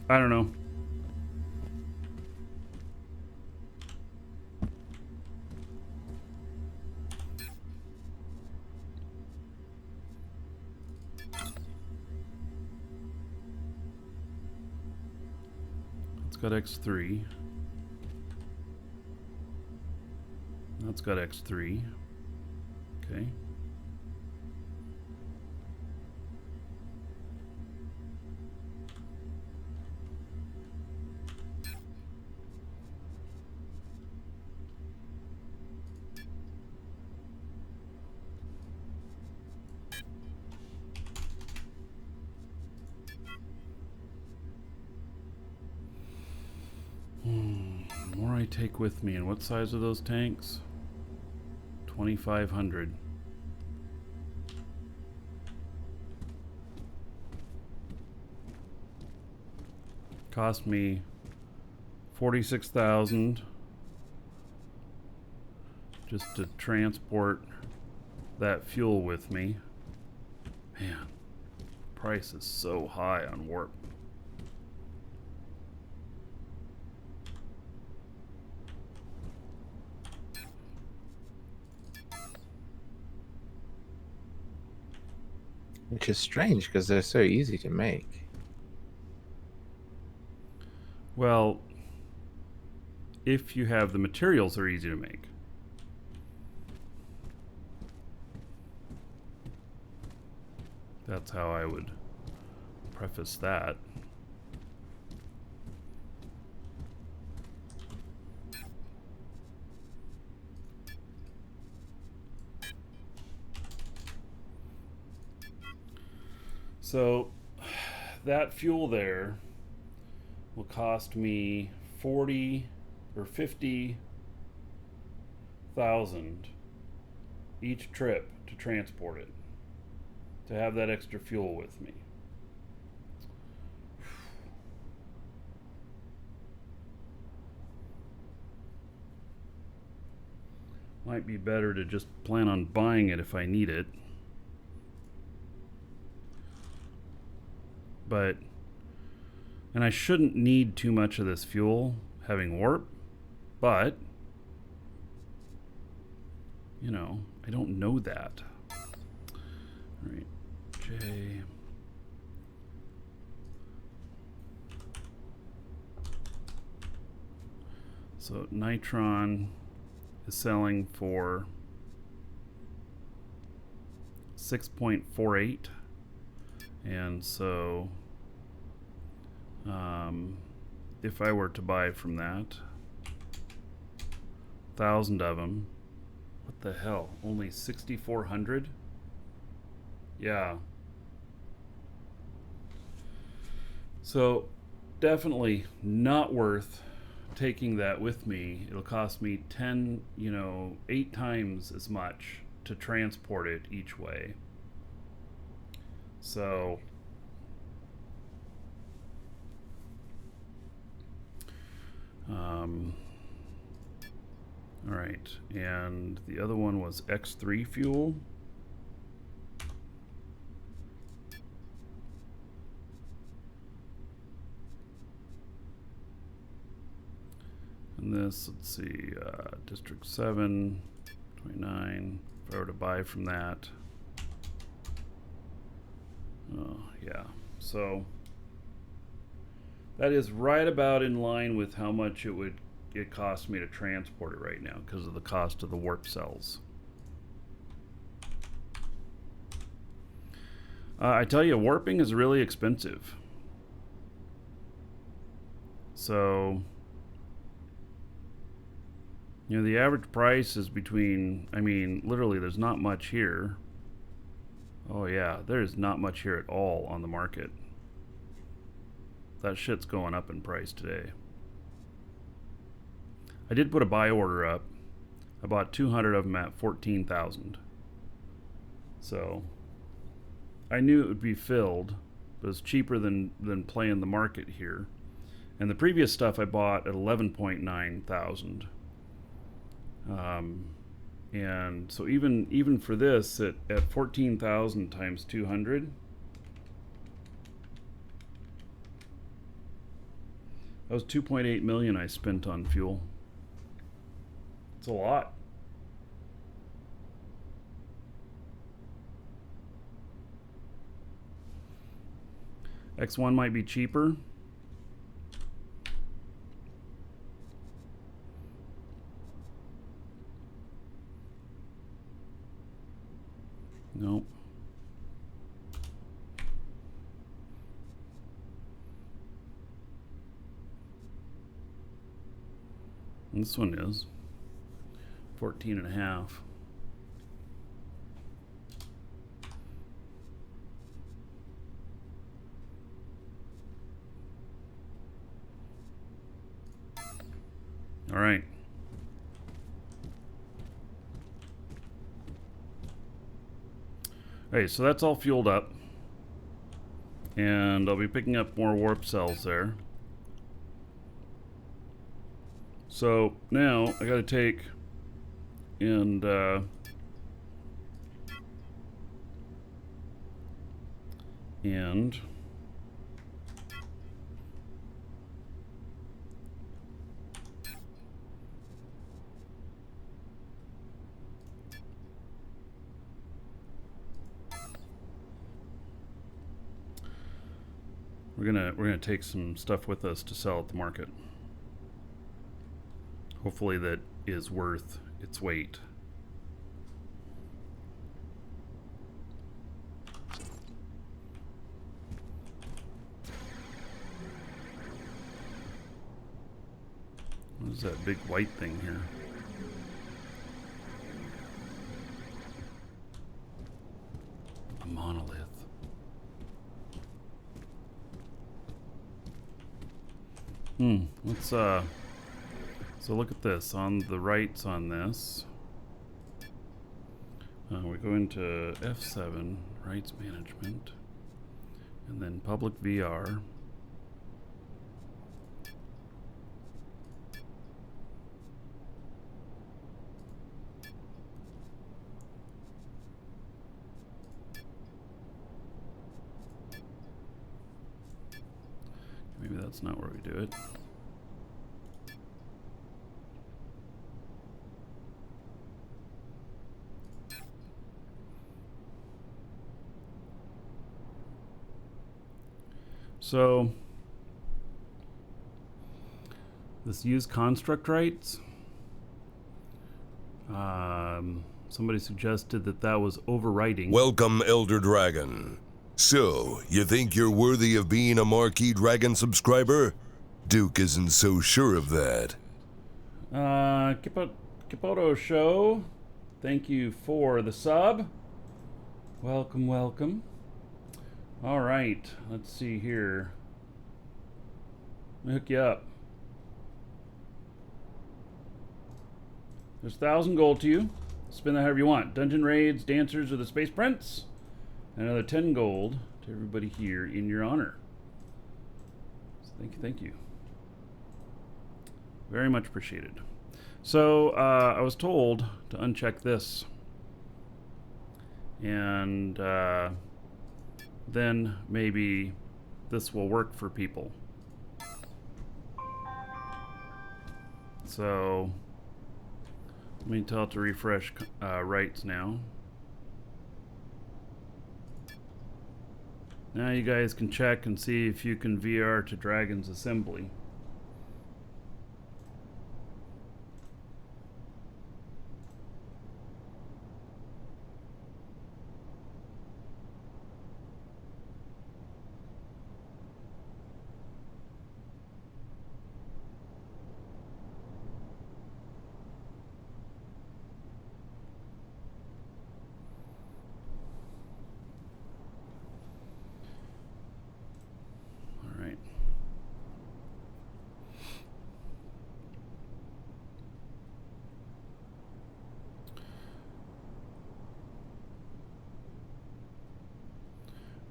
I don't know. It's got X3. That's got X3. Okay. More I take with me. And what size are those tanks? 2,500. Cost me 46,000 just to transport that fuel with me. Man, price is so high on warp. Which is strange because they're so easy to make. Well, if you have the materials, they're easy to make. That's how I would preface that. So that fuel there will cost me 40 or 50,000 each trip to transport it, to have that extra fuel with me. Might be better to just plan on buying it if I need it. But, and I shouldn't need too much of this fuel having warp, but, you know, I don't know that. All right, J. So Nitron is selling for 6.48, and so if I were to buy from that 1,000 of them, what the hell, only 6,400? Yeah, so definitely not worth taking that with me. It'll cost me 8 times as much to transport it each way. So all right, and the other one was X3 fuel. And this, let's see, District 7, 29, if I were to buy from that. Oh, yeah, so that is right about in line with how much it would it costs me to transport it right now because of the cost of the warp cells. I tell you, warping is really expensive. So, you know, the average price is between, I mean, literally there's not much here. Oh yeah, there's not much here at all on the market. That shit's going up in price today. I did put a buy order up. I bought 200 of them at 14,000. So I knew it would be filled, but it's cheaper than playing the market here. And the previous stuff I bought at 11.9 thousand. And so even for this at 14,000 times 200, that was 2.8 million I spent on fuel. It's a lot. X1 might be cheaper. Nope. And this one is 14 and a half. All right. Okay, so that's all fueled up. And I'll be picking up more warp cells there. So now I gotta take and we're gonna take some stuff with us to sell at the market. Hopefully that is worth its weight. What is that big white thing here? A monolith. Let's so look at this. On the rights on this, we go into F7, rights management, and then public VR. Maybe that's not where we do it. So this use construct rights. Somebody suggested that was overwriting. Welcome, Elder Dragon. So, you think you're worthy of being a Marquee Dragon subscriber? Duke isn't so sure of that. Kipoto Show, thank you for the sub. Welcome, welcome. All right, let's see here. Let me hook you up. There's 1,000 gold to you. Spend that however you want. Dungeon raids, dancers, or the Space Prince. Another 10 gold to everybody here in your honor. So thank you. Very much appreciated. So I was told to uncheck this. And then maybe this will work for people. So let me tell it to refresh rights now. Now you guys can check and see if you can VR to Dragon's Assembly.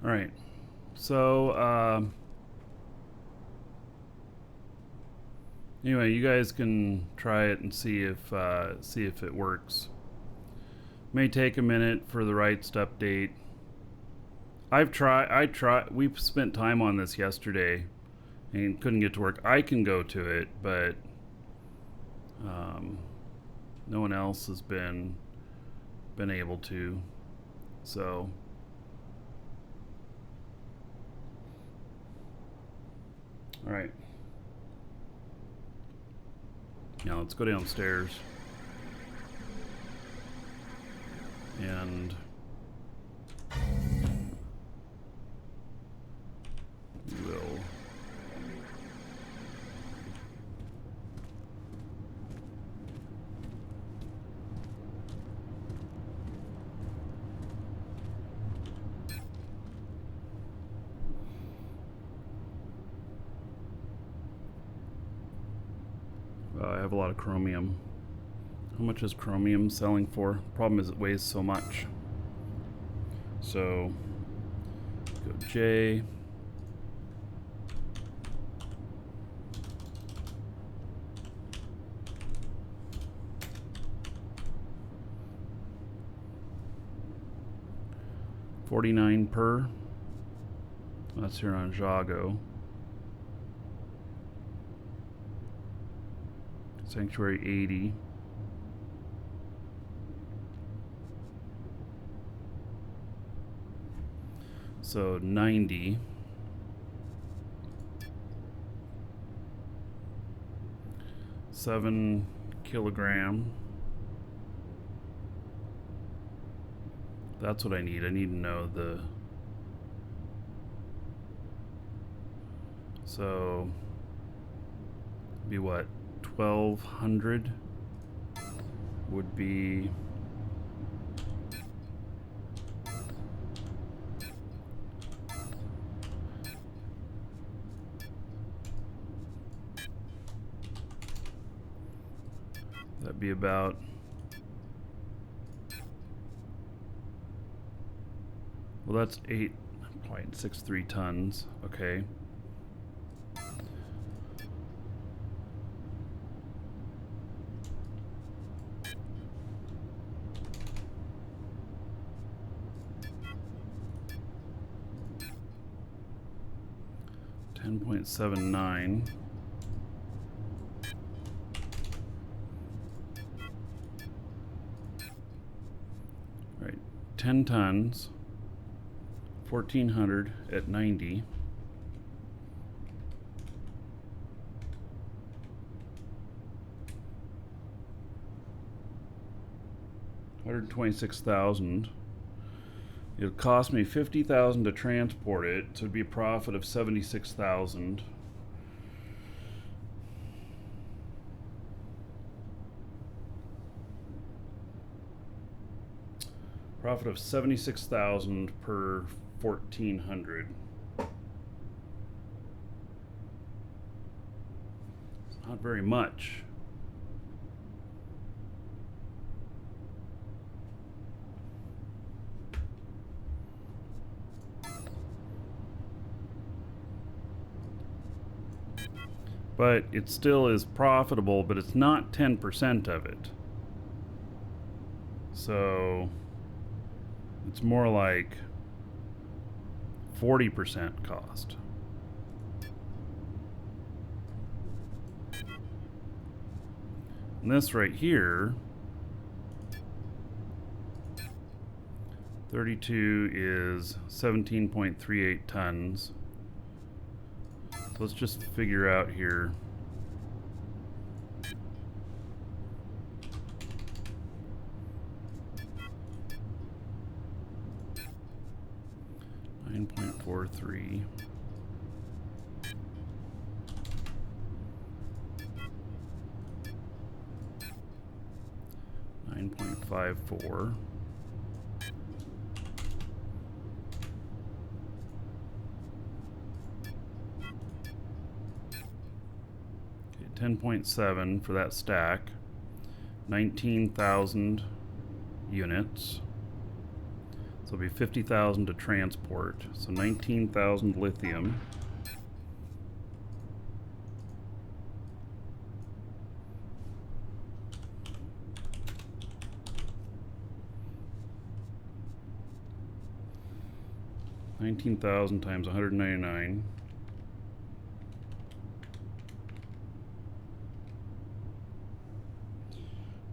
All right. So, anyway, you guys can try it and see if it works. May take a minute for the rights to update. We spent time on this yesterday and couldn't get to work. I can go to it, but no one else has been able to. So all right. Now let's go downstairs and we'll I have a lot of chromium. How much is chromium selling for? Problem is it weighs so much. So go J. $49 per. That's here on Jago. Sanctuary 80. So 90. $7 kilogram. That's what I need. I need to know the. So be what? 1200 would be that'd be about well that's 8.63 tons. Okay. $10.79. Right, 10 tons, 1,400 at 90. $126,000. It'll cost me $50,000 to transport it, so it'd be a profit of $76,000. Profit of $76,000 per 1,400. It's not very much. But it still is profitable, but it's not 10% of it. So it's more like 40% cost. And this right here, 32 is 17.38 tons. Let's just figure out here. $9.43. $9.54. 10.7 for that stack, 19,000 units. it'll be 50,000 to transport. So 19,000 lithium. $19,000 times 199.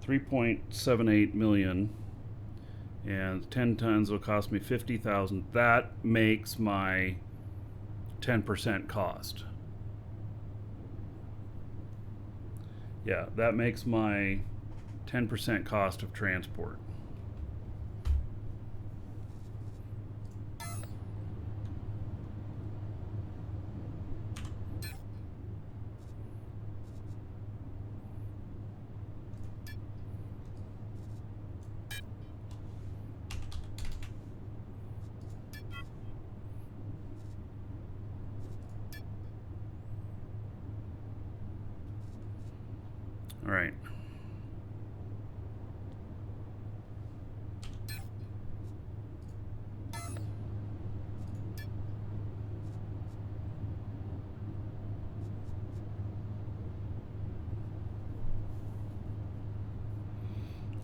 $3.78 million, and 10 tons will cost me 50,000. That makes my 10% cost. Yeah, that makes my 10% cost of transport. All right.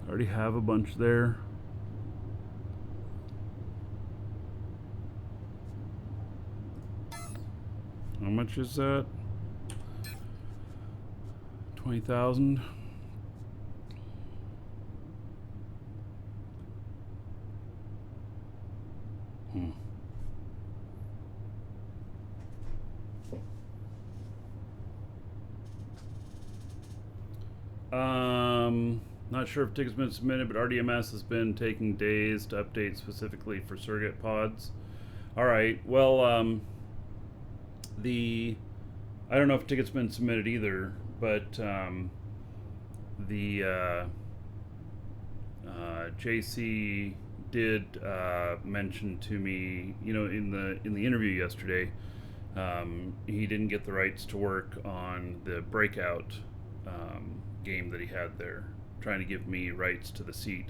I already have a bunch there. How much is that? 20,000. Not sure if tickets been submitted, but RDMS has been taking days to update specifically for surrogate pods. All right. Well, I don't know if tickets been submitted either, but JC did mention to me, in the interview yesterday, he didn't get the rights to work on the Breakout game that he had there, trying to give me rights to the seat,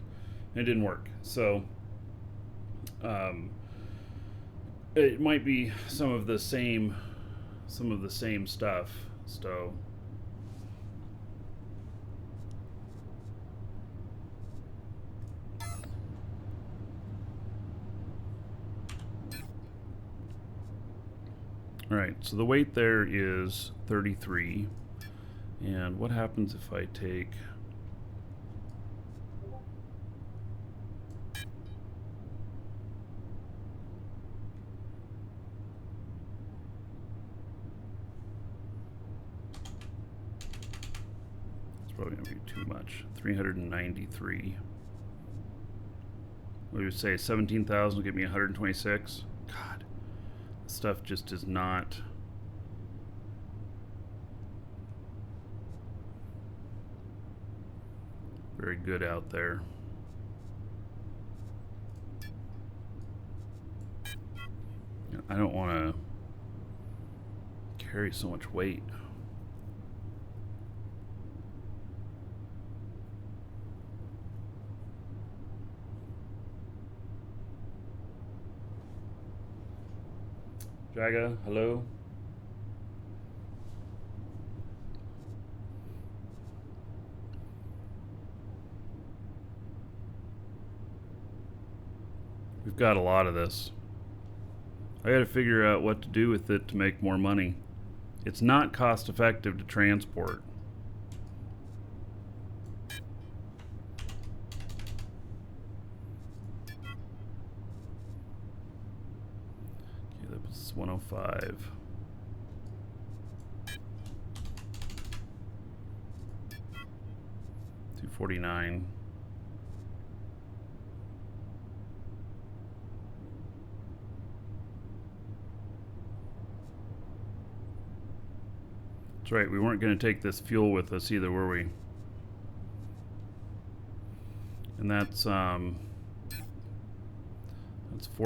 and it didn't work. So it might be some of the same stuff. So all right, so the weight there is 33. And what happens if I take it's probably gonna be too much. 393. What do you say? 17,000 will get me 126. God, this stuff just is not. Very good out there. I don't want to carry so much weight. Jaga, hello. We've got a lot of this. I got to figure out what to do with it to make more money. It's not cost effective to transport. Okay, that was 105. $249. That's right, we weren't going to take this fuel with us either, were we? And that's 4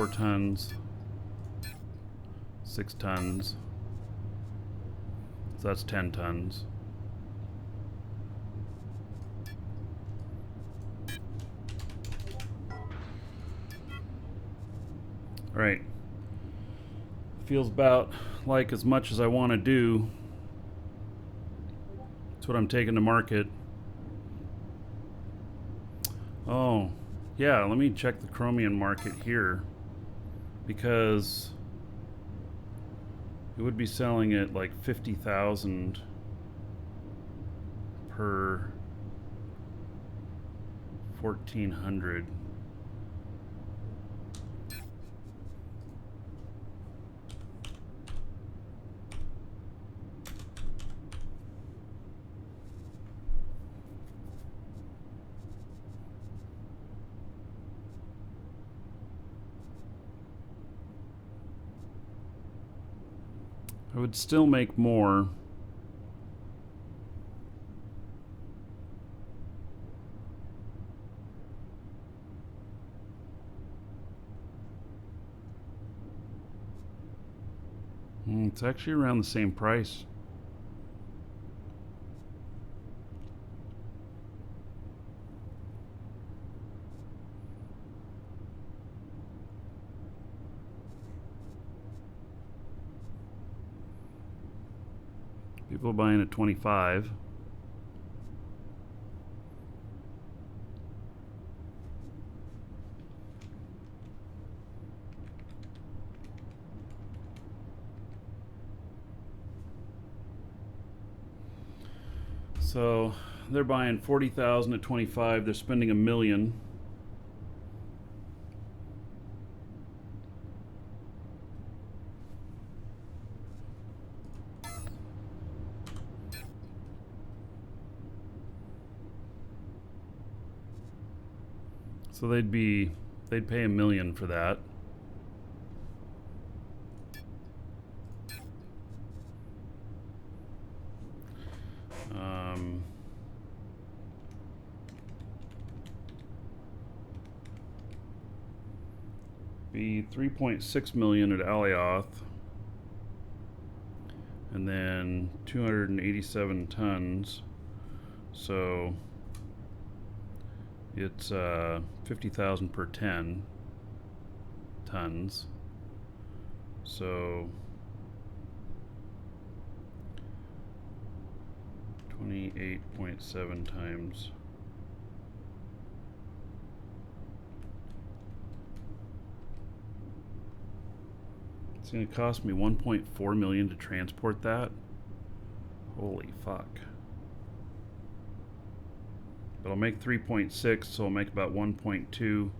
tons, 6 tons, so that's 10 tons. All right. Feels about like as much as I want to do. That's what I'm taking to market. Oh, yeah, let me check the Chromium market here, because it would be selling at like 50,000 per 1,400. I would still make more. It's actually around the same price. People buying at 25. So they're buying 40,000 at 25. They're spending $1 million. So they'd pay $1 million for that. Be 3.6 million at Alioth, and then 287 tons. So it's 50,000 per 10 tons. So 28.7 times. It's going to cost me 1.4 million to transport that. Holy fuck. But I'll make 3.6, so I'll make about 1.2.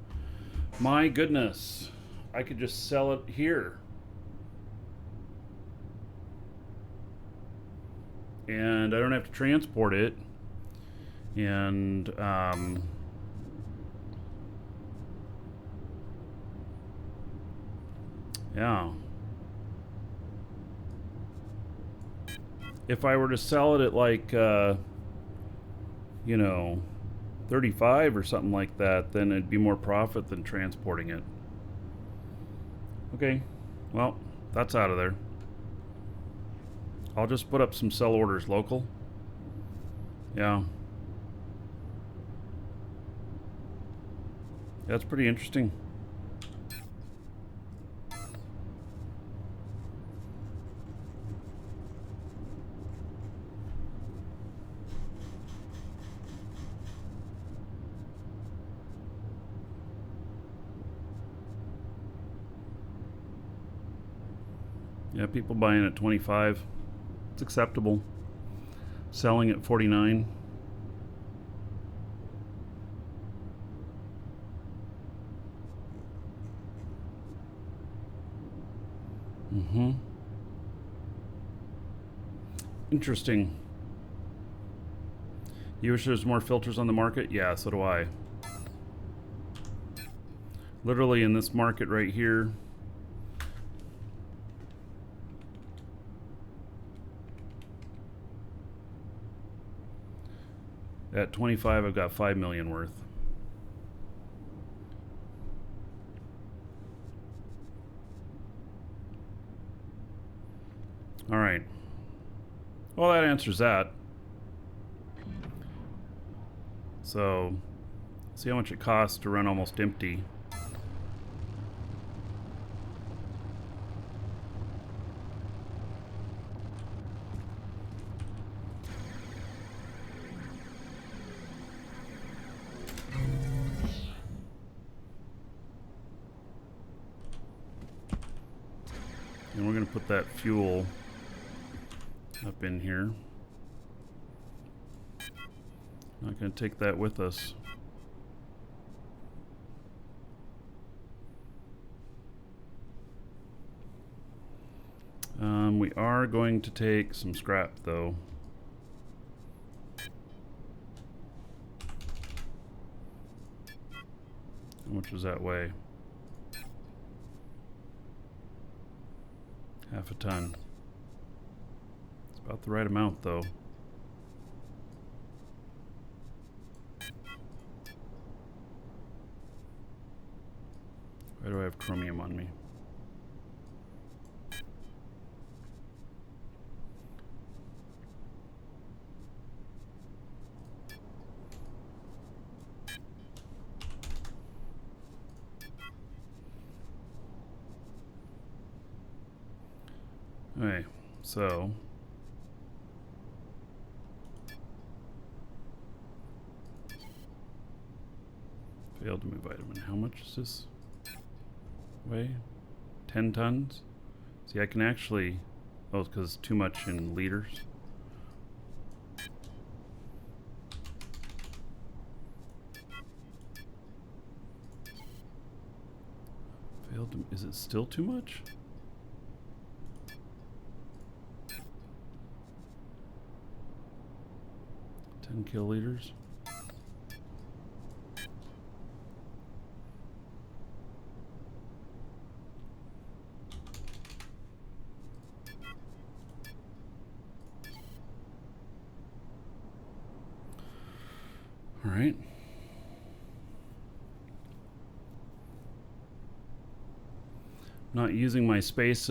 My goodness. I could just sell it here. And I don't have to transport it. And yeah. If I were to sell it at like, you know, 35 or something like that, then it'd be more profit than transporting it. Okay, well, that's out of there. I'll just put up some sell orders local. Yeah. That's pretty interesting. Yeah, people buying at 25. It's acceptable. Selling at 49. Interesting. You wish there's more filters on the market? Yeah, so do I. Literally in this market right here, at 25, I've got 5 million worth. All right. Well, that answers that. So, see how much it costs to run almost empty. And we're going to put that fuel up in here. Not going to take that with us. We are going to take some scrap, though. How much does that weigh? Half a ton. It's about the right amount, though. Why do I have chromium on me? Okay, so failed to move vitamin. How much is this weigh? 10 tons? See, I can actually, oh, it's because it's too much in liters. Failed to, is it still too much? Kiloliters. All right. Not using my space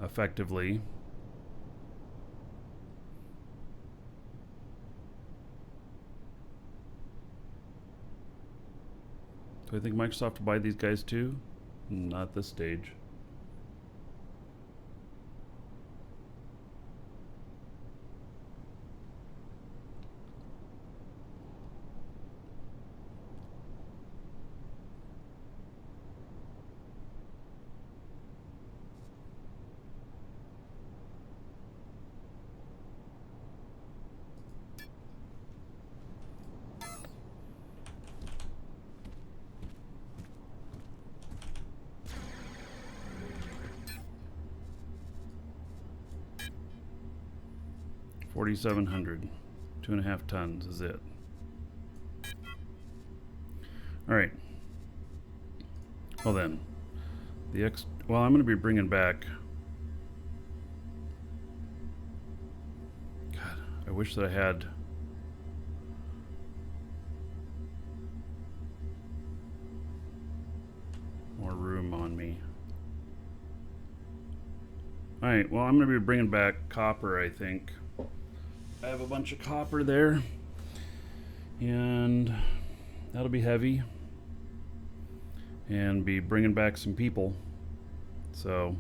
effectively. Do I think Microsoft will buy these guys too? Not at this stage. $4,700. 2.5 tons is it. All right. Well then, well, I'm going to be bringing back. God, I wish that I had. More room on me. All right. Well, I'm going to be bringing back copper, I think. I have a bunch of copper there, and that'll be heavy, and be bringing back some people. So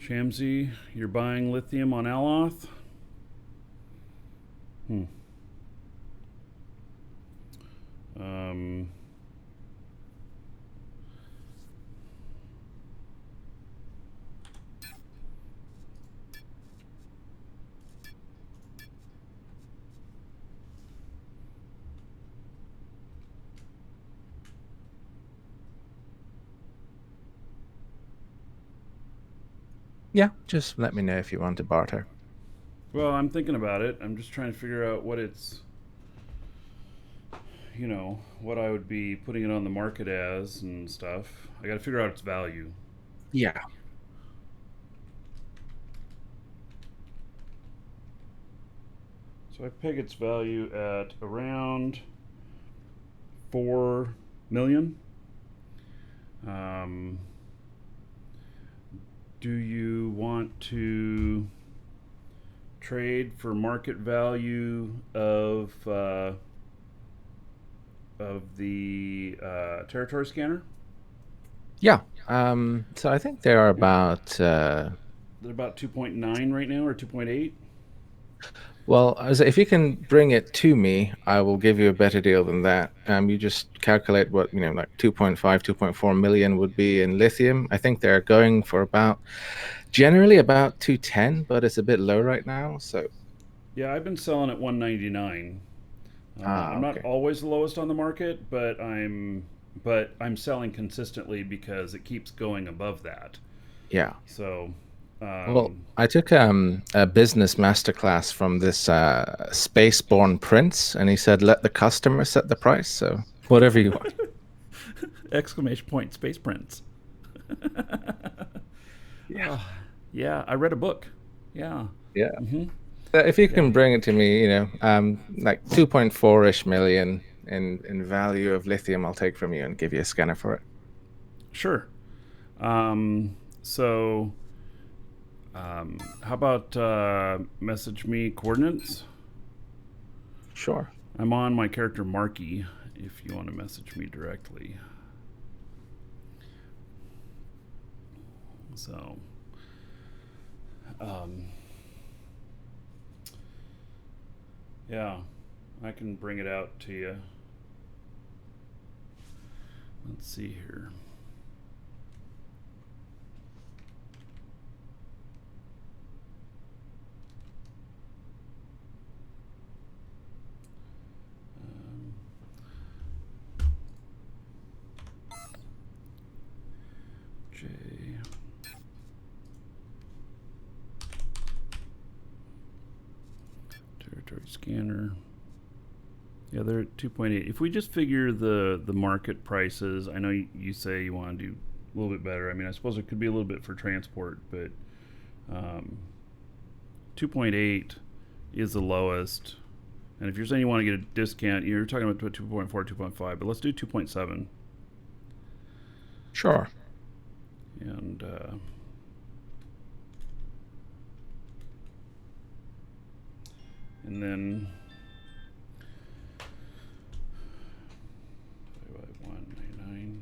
Shamsi, you're buying lithium on Aloth? Yeah, just let me know if you want to barter. Well, I'm thinking about it. I'm just trying to figure out what it's, you know, what I would be putting it on the market as and stuff. I got to figure out its value. Yeah. So I peg its value at around 4 million. Do you want to trade for market value of of the territory scanner? Yeah. So I think they are about. They're about 2.9 right now, or 2.8. Well, if you can bring it to me, I will give you a better deal than that. You just calculate what, like 2.5, 2.4 million would be in lithium. I think they're going for generally about 210, but it's a bit low right now. So, Yeah, I've been selling at 199. I'm not okay. always the lowest on the market, but I'm selling consistently because it keeps going above that. Yeah. So, Well, I took a business masterclass from this spaceborn prince, and he said, let the customer set the price. So, whatever you want. exclamation point space prints. Yeah. Yeah, I read a book. Yeah. Yeah. Hmm. If you can bring it to me, like 2.4-ish million in value of lithium, I'll take from you and give you a scanner for it. Sure. So, how about message me coordinates? Sure. I'm on my character Marky if you want to message me directly. So, yeah, I can bring it out to you. Let's see here. J. Territory scanner. Yeah, they're at 2.8. If we just figure the market prices, I know you say you want to do a little bit better. I mean, I suppose it could be a little bit for transport, but 2.8 is the lowest. And if you're saying you want to get a discount, you're talking about 2.4, 2.5, but let's do 2.7. Sure. And then 199.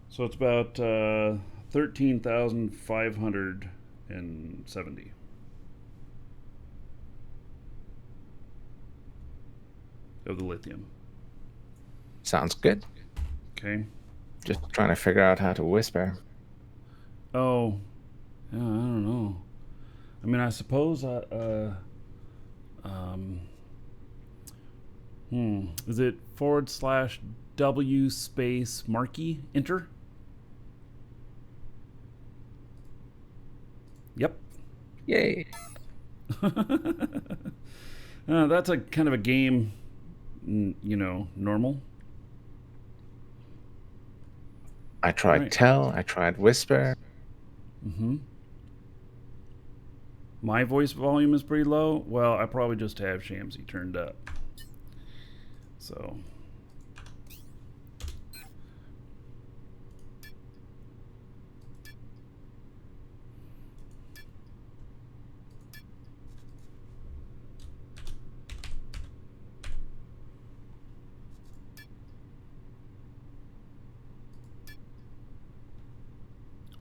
So it's about 13,570 of the lithium. Sounds good. Okay. Just trying to figure out how to whisper. Oh, yeah, I don't know. I mean, I suppose is it /W space Marky enter? Yep. Yay. That's a kind of a game, normal. I tried Right. tell, I tried whisper. Mm-hmm. My voice volume is pretty low. Well, I probably just have Shamsy turned up. So.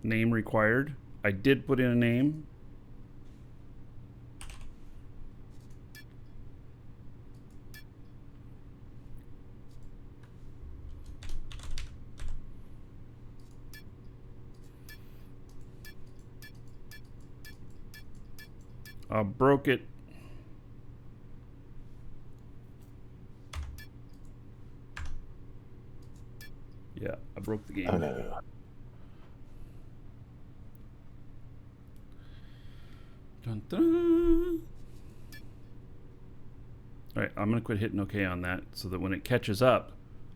Name required. I did put in a name. Broke it. Yeah, I broke the game. Oh no. Dun, dun. All right, I'm going to quit hitting OK on that so that when it catches up,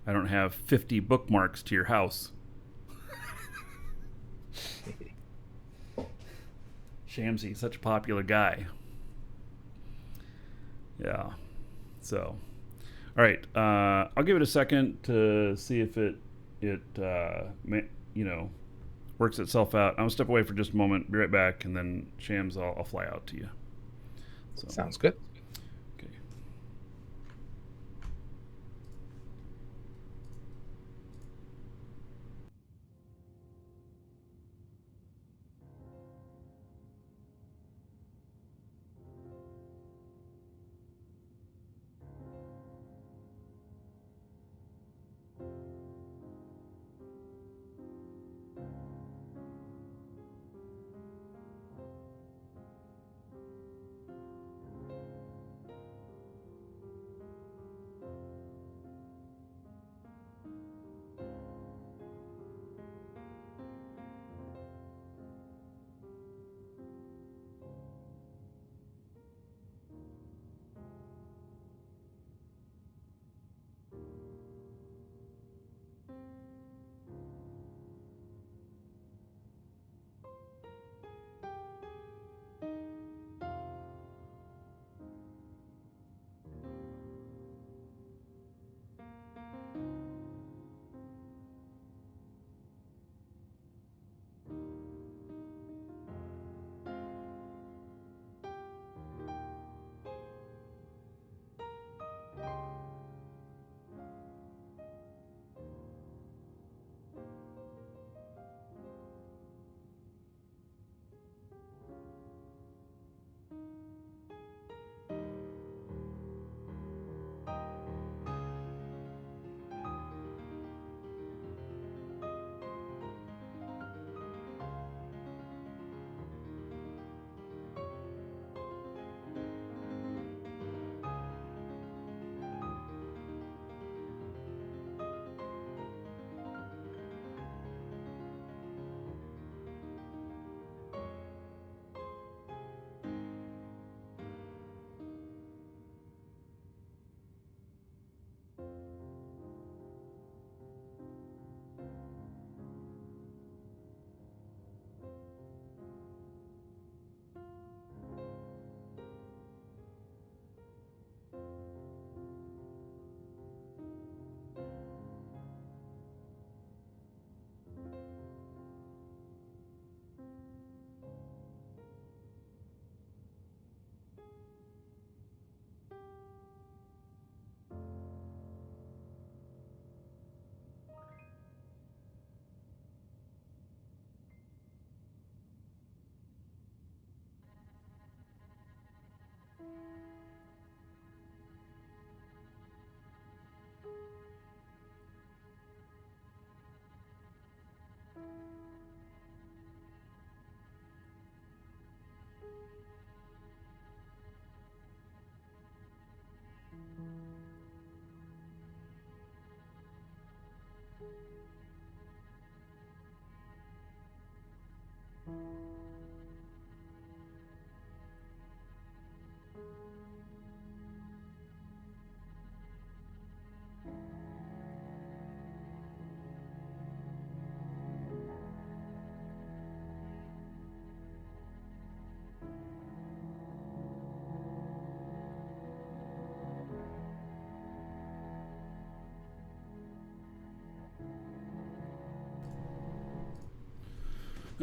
I don't have 50 bookmarks to your house. Shamsy, such a popular guy. Yeah. So, all right. I'll give it a second to see if it works itself out. I'm gonna step away for just a moment. Be right back, and then Shams, I'll fly out to you. So. Sounds good. Okay.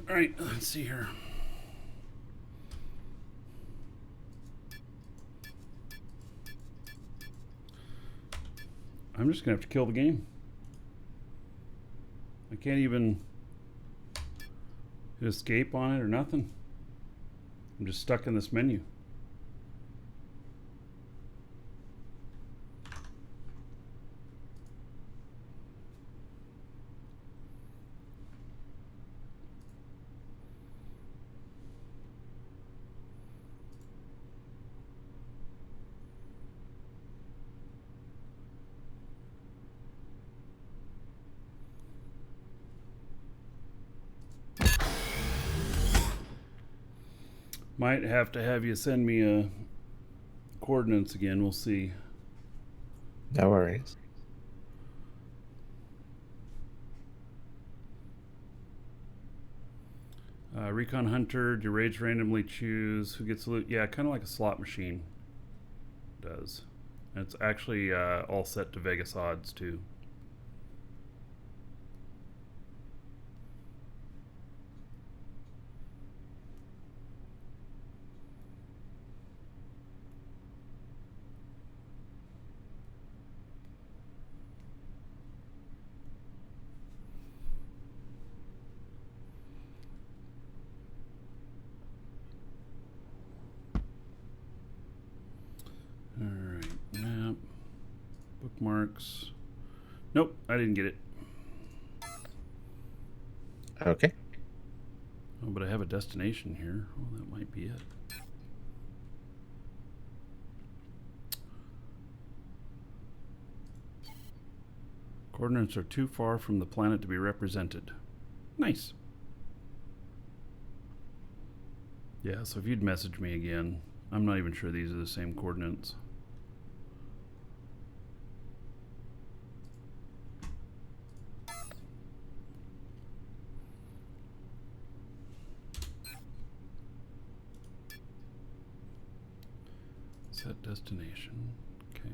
All right, let's see here. I'm just gonna have to kill the game. I can't even hit escape on it or nothing. I'm just stuck in this menu. Might have to have you send me coordinates again. We'll see. No worries. Recon Hunter, do raids randomly choose who gets loot? Yeah, kind of like a slot machine does. And it's actually all set to Vegas odds too. Alright, map. Bookmarks. Nope, I didn't get it. Okay. Oh, but I have a destination here. Oh, that might be it. Coordinates are too far from the planet to be represented. Nice. Yeah, so if you'd message me again, I'm not even sure these are the same coordinates. Set destination, okay.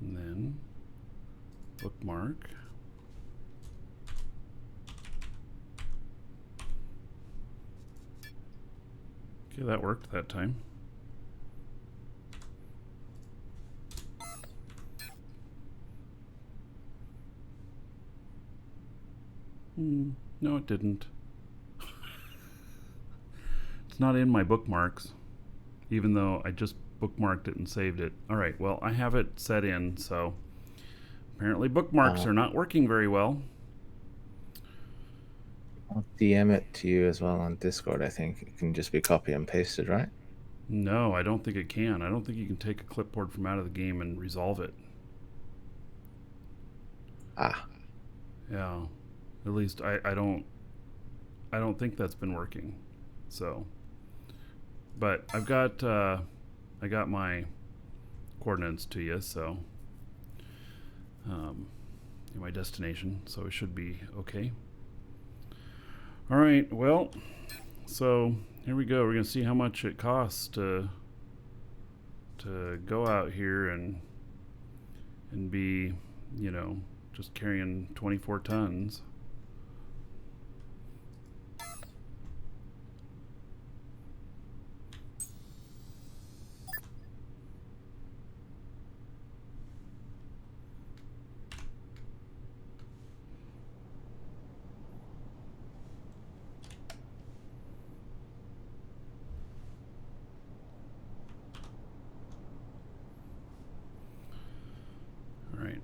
And then bookmark. Okay, that worked that time. No, it didn't. It's not in my bookmarks, even though I just bookmarked it and saved it. All right, well, I have it set in, so apparently bookmarks are not working very well. I'll DM it to you as well on Discord. I think it can just be copy and pasted, right? No, I don't think it can. I don't think you can take a clipboard from out of the game and resolve it. Ah. Yeah. At least I don't think that's been working. So, but I got my coordinates to you, so my destination, so it should be okay. All right, well, so here we go. We're gonna see how much it costs to go out here and be, you know, just carrying 24 tons. All right.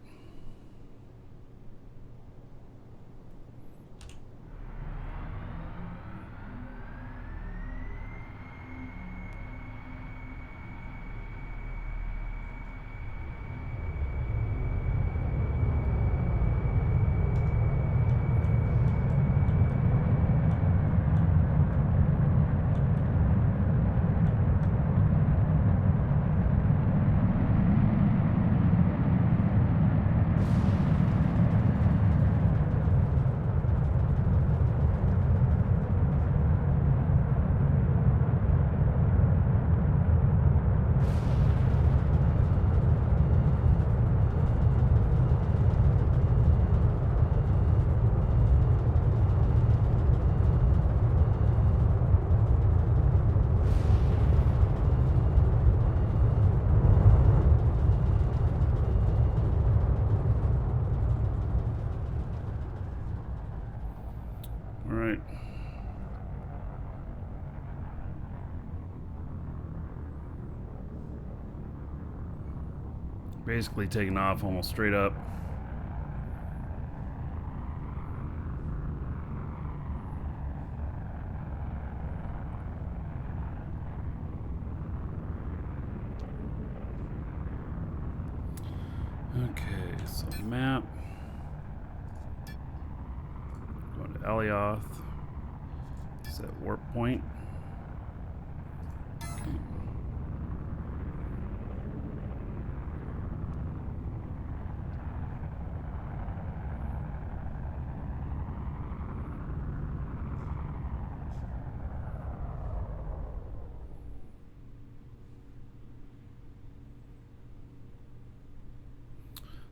right. Basically taking off almost straight up. Okay, so map. Going to Alioth. Set warp point. Okay.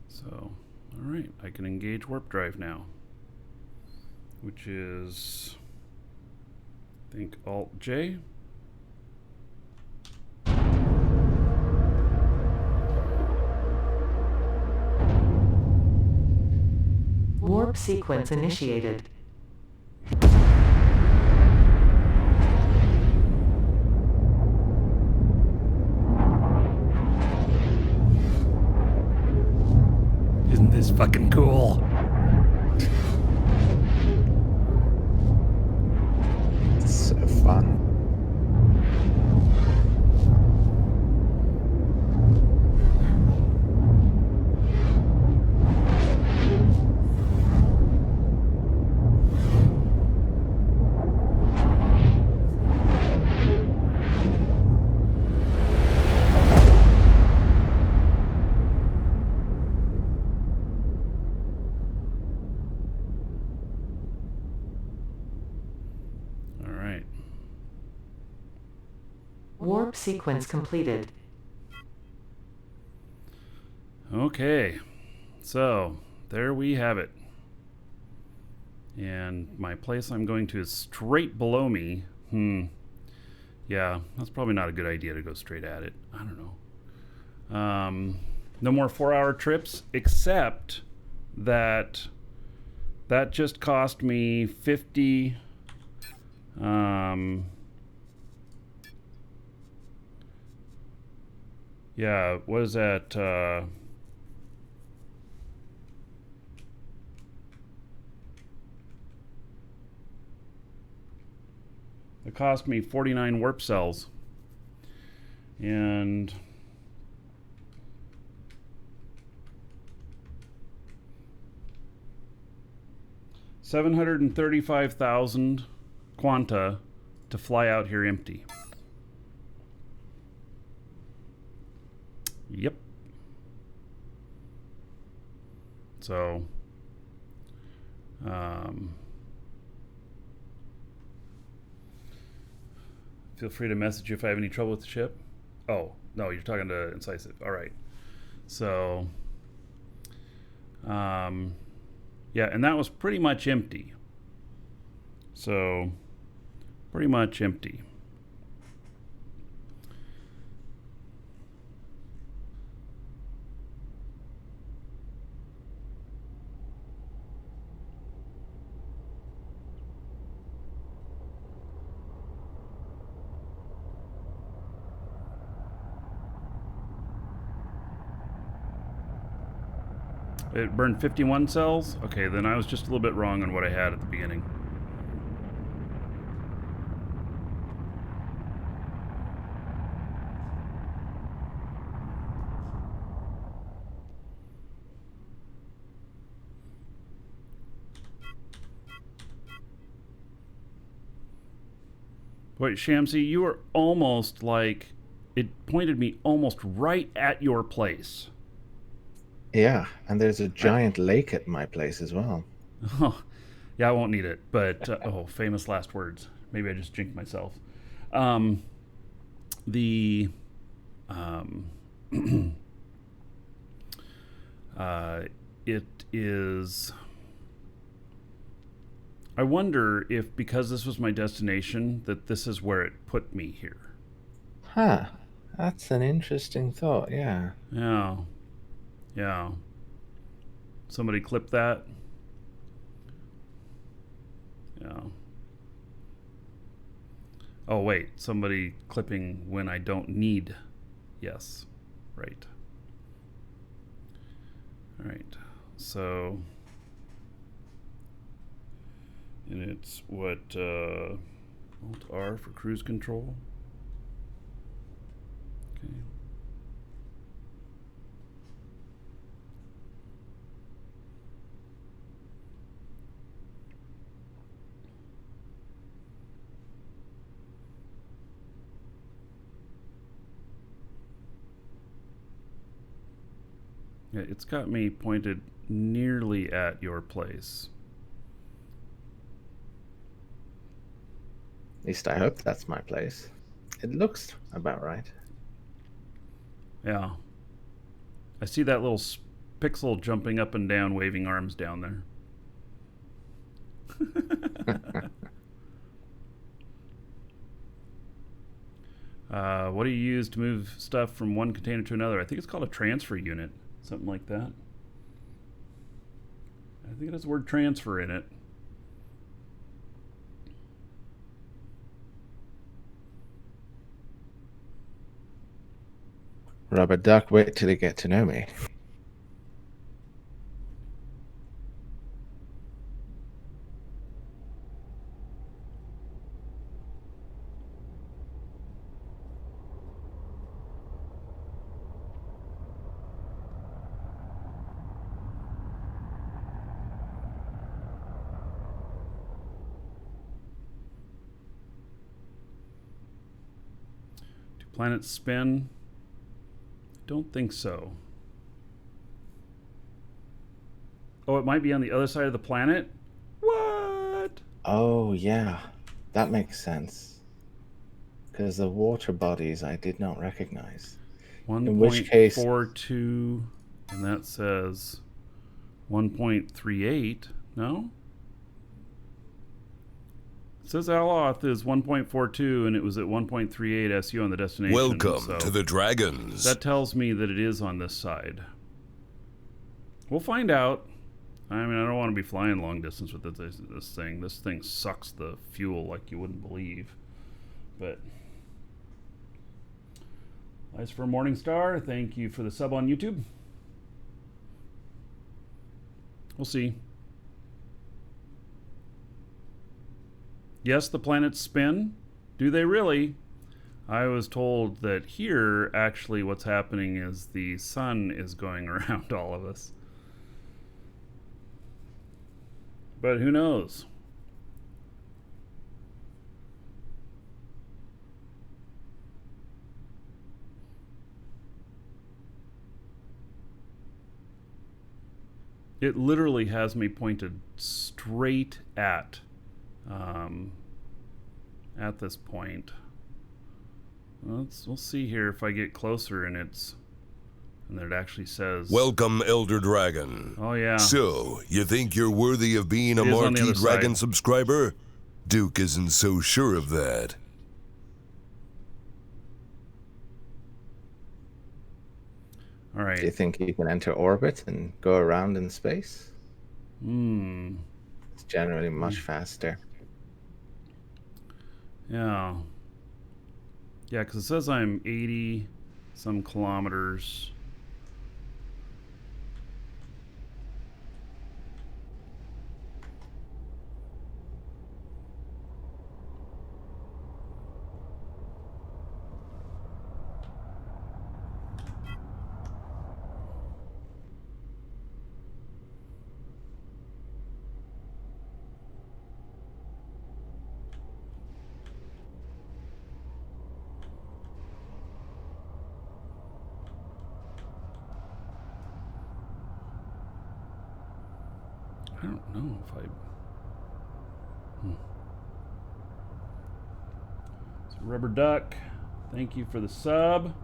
So, alright, I can engage warp drive now. Which is, I think, Alt-J. Warp sequence initiated. Isn't this fucking cool? It's so fun. Alright. Warp sequence completed. Okay. So, there we have it. And my place I'm going to is straight below me. Yeah, that's probably not a good idea to go straight at it. I don't know. No more 4-hour trips, except that that just cost me 50. Yeah, what is that? It cost me 49 warp cells. And $735,000 quanta to fly out here empty. Yep. So, feel free to message if I have any trouble with the ship. Oh, no, you're talking to Incisive. All right. So, yeah, and that was pretty much empty. So, pretty much empty. It burned 51 cells? Okay, then I was just a little bit wrong on what I had at the beginning. Wait, Shamsi, you were almost like, it pointed me almost right at your place. Yeah, and there's a giant lake at my place as well. Oh, yeah, I won't need it. But oh, famous last words. Maybe I just jinxed myself. The it is. I wonder if because this was my destination, that this is where it put me here. Huh. That's an interesting thought, yeah. Yeah. Yeah. Somebody clip that. Yeah. Oh, wait. Somebody clipping when I don't need. Yes. Right. All right. So... And it's what, Alt R for cruise control. Okay. Yeah, it's got me pointed nearly at your place. At least I hope that's my place. It looks about right. Yeah. I see that little pixel jumping up and down, waving arms down there. What do you use to move stuff from one container to another? I think it's called a transfer unit. Something like that. I think it has the word transfer in it. Rubber duck, wait till you get to know me. Do planets spin? Don't think so. Oh, it might be on the other side of the planet? What? Oh, yeah. That makes sense. Because the water bodies I did not recognize. In which case... 1.42, and that says 1.38. No? It says Aloth is 1.42, and it was at 1.38 SU on the destination. Welcome so to the Dragons. that tells me that it is on this side. We'll find out. I mean, I don't want to be flying long distance with this thing. This thing sucks the fuel like you wouldn't believe. But as for Morningstar, thank you for the sub on YouTube. We'll see. Yes, the planets spin. Do they really? I was told that here, actually, what's happening is the sun is going around all of us. But who knows? It literally has me pointed straight at this point. We'll see here if I get closer and it actually says... Welcome, Elder Dragon. Oh, yeah. So, you think you're worthy of being a It is on the Marquee other Dragon side. subscriber? Duke isn't so sure of that. All right. Do you think you can enter orbit and go around in space? It's generally much faster. Yeah. Yeah, because it says I'm 80 some kilometers. I don't know if I... So Rubber Duck, thank you for the sub.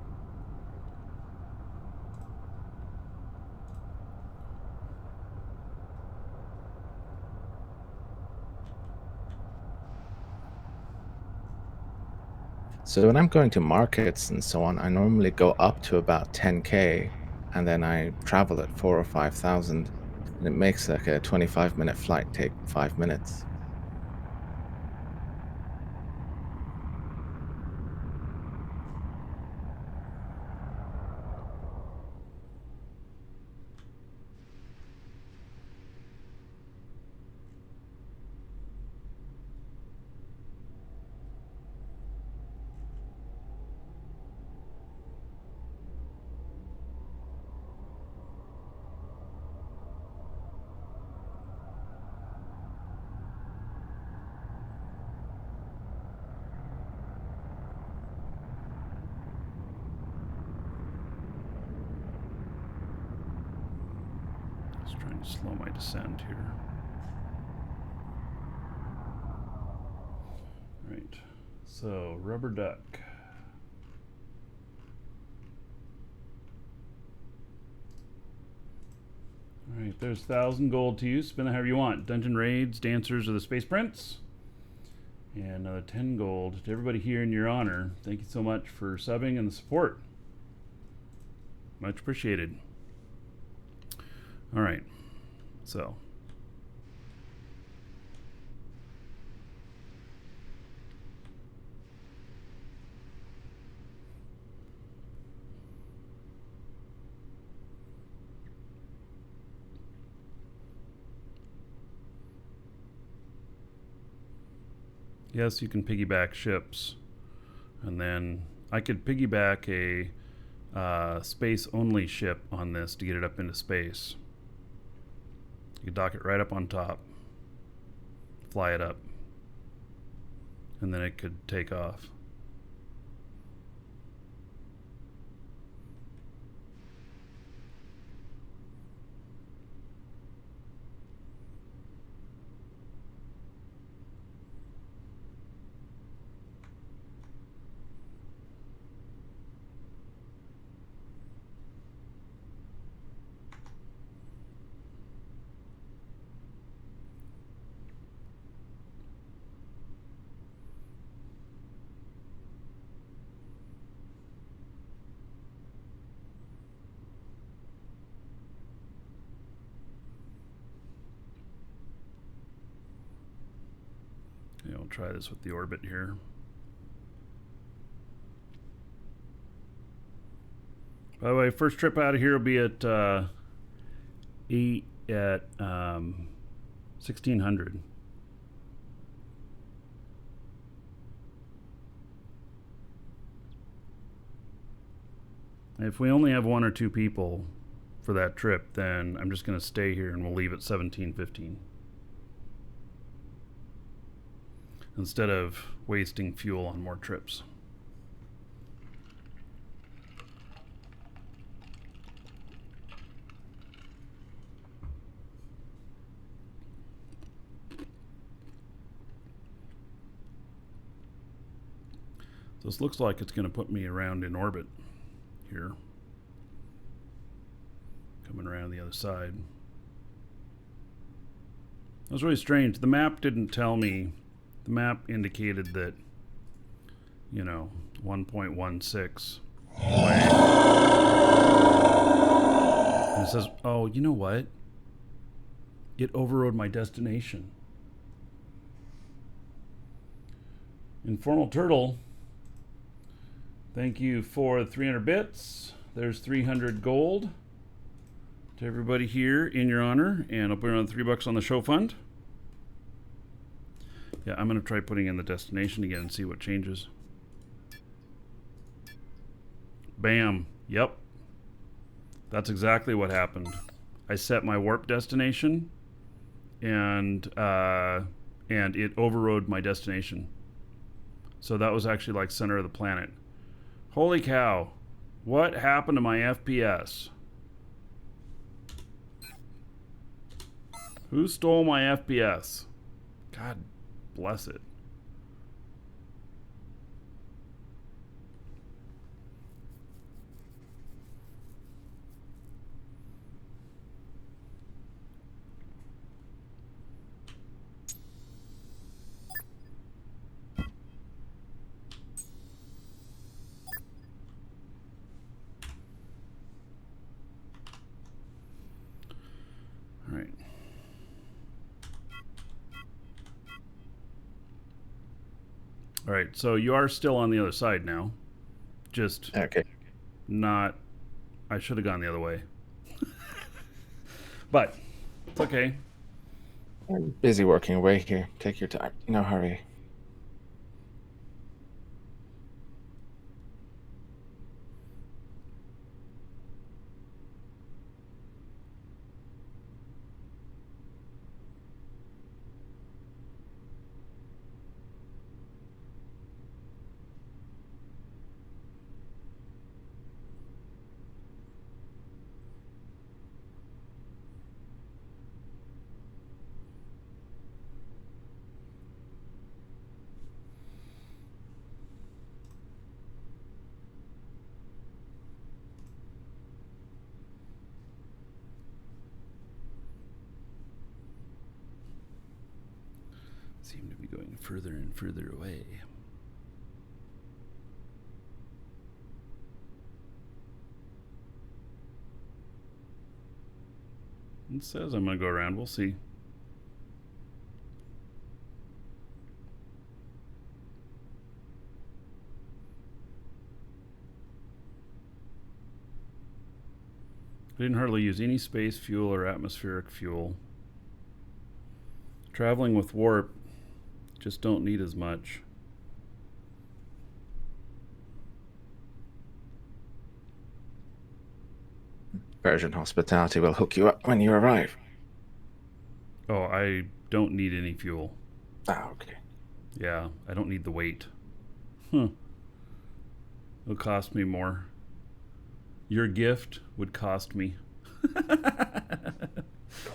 So when I'm going to markets and so on, I normally go up to about 10K, and then I travel at 4,000 or 5,000, and it makes like a 25-minute flight take 5 minutes. Trying to slow my descent here. Right. So, rubber duck. Alright, there's 1,000 gold to you. Spend it however you want. Dungeon raids, dancers, or the Space Prince. And 10 gold to everybody here in your honor. Thank you so much for subbing and the support. Much appreciated. Alright, so. Yes, you can piggyback ships. And then I could piggyback a space-only ship on this to get it up into space. You could dock it right up on top. Fly it up. And then it could take off. Yeah, I'll try this with the orbit here. By the way, first trip out of here will be at 1600. If we only have 1 or 2 people for that trip, then I'm just going to stay here and we'll leave at 1715. Instead of wasting fuel on more trips. So this looks like it's going to put me around in orbit here. Coming around the other side. That was really strange. The map didn't tell me. The map indicated that, you know, 1.16 away. And it says, oh, you know what? It overrode my destination. Informal Turtle, thank you for the 300 bits. There's 300 gold to everybody here in your honor, and I'll put around $3 on the show fund. Yeah, I'm going to try putting in the destination again and see what changes. Bam. Yep. That's exactly what happened. I set my warp destination, and it overrode my destination. So that was actually like center of the planet. Holy cow. What happened to my FPS? Who stole my FPS? God bless it. All right. All right, so you are still on the other side now. Just Okay. not... I should have gone the other way. But it's okay. I'm busy working away here. Take your time. No hurry. seem to be going further and further away. It says I'm going to go around. We'll see. I didn't hardly use any space fuel or atmospheric fuel. Traveling with warp, just don't need as much. Persian hospitality will hook you up when you arrive. Oh, I don't need any fuel. Ah, okay. Yeah, I don't need the weight. It'll cost me more. Your gift would cost me.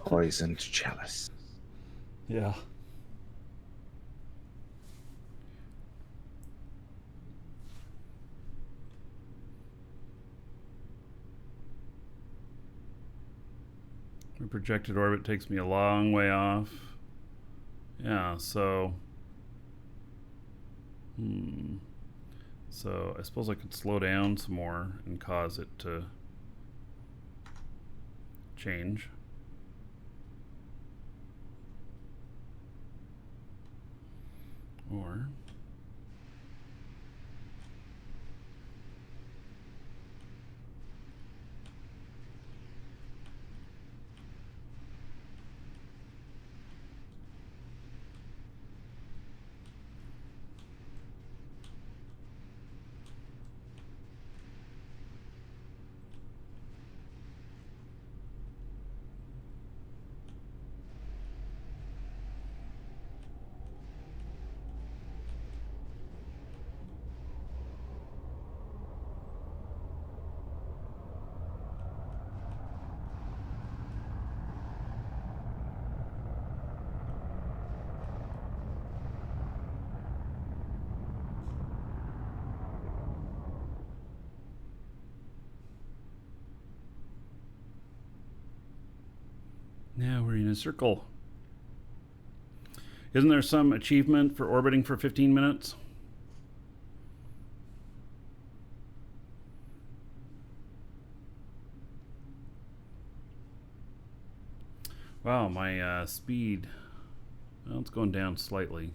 Poisoned chalice. Yeah. My projected orbit takes me a long way off. Yeah, so... So I suppose I could slow down some more and cause it to change. Or... Now we're in a circle. Isn't there some achievement for orbiting for 15 minutes? Wow, my speed, well, it's going down slightly.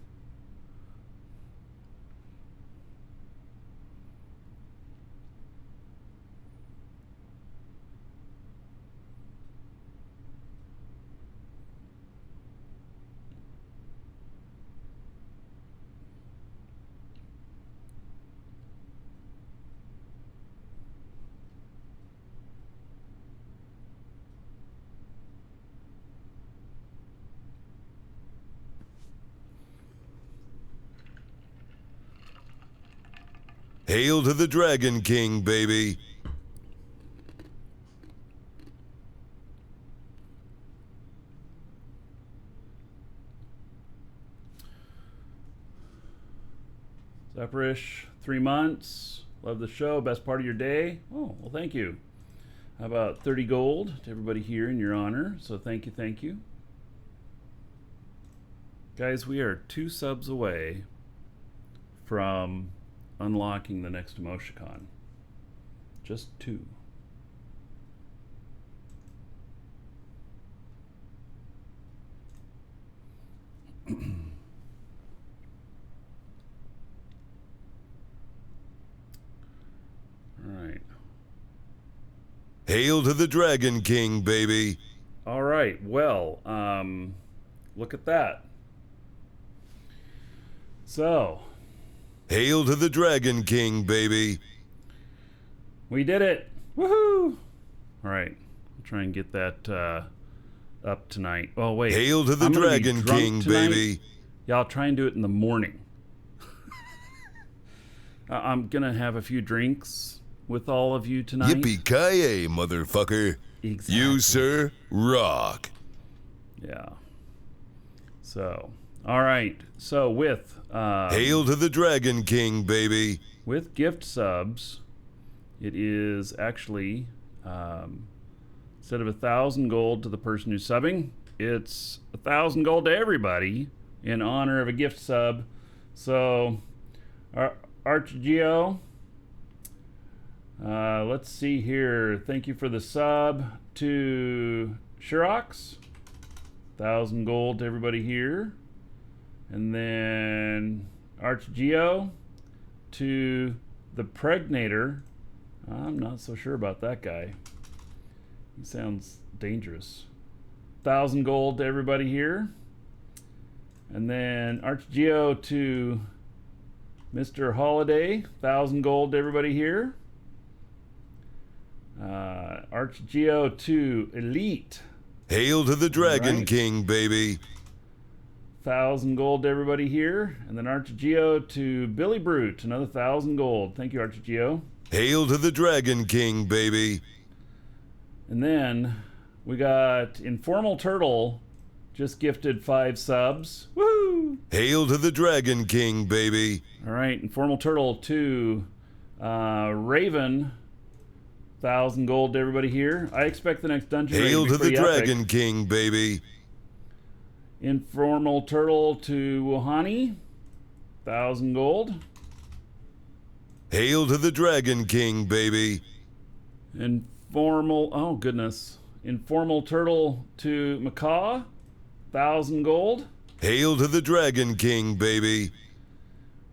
Hail to the Dragon King, baby. Zephyrus, 3 months. Love the show. Best part of your day. Oh, well, thank you. How about 30 gold to everybody here in your honor? So thank you, thank you. Guys, we are 2 subs away from unlocking the next Emoticon. Just 2. All right. Hail to the Dragon King, baby. All right. Well, look at that. So, Hail to the Dragon King, baby. we did it. Woohoo! All right. I'll try and get that up tonight. Oh, wait. Hail to the I'm gonna be Dragon drunk King, tonight. baby. Yeah, I'll try and do it in the morning. I'm going to have a few drinks with all of you tonight. Yippee-ki-yay, motherfucker. Exactly. You, sir, rock. Yeah. So, all right. So with Hail to the Dragon King, baby. with gift subs, it is actually instead of 1,000 gold to the person who's subbing, it's 1,000 gold to everybody in honor of a gift sub. So, Archgeo, let's see here. Thank you for the sub to Shirox. 1,000 gold to everybody here. And then Archgeo to the Pregnator. I'm not so sure about that guy. He sounds dangerous. 1,000 gold to everybody here. And then Archgeo to Mr. Holiday. 1,000 gold to everybody here. Archgeo to Elite. Hail to the Dragon Right. King, baby. 1,000 gold to everybody here. And then Archgeo to Billy Brute. Another 1,000 gold. Thank you, Archgeo. Hail to the Dragon King, baby. And then we got Informal Turtle just gifted 5 subs. Woo! Hail to the Dragon King, baby. All right, Informal Turtle to Raven. 1,000 gold to everybody here. I expect the next dungeon raid Hail be to the pretty epic. Dragon King, baby. Informal Turtle to Wuhani. 1,000 gold. Hail to the Dragon King, baby. Informal, oh goodness. Informal Turtle to Macaw. 1,000 gold. Hail to the Dragon King, baby.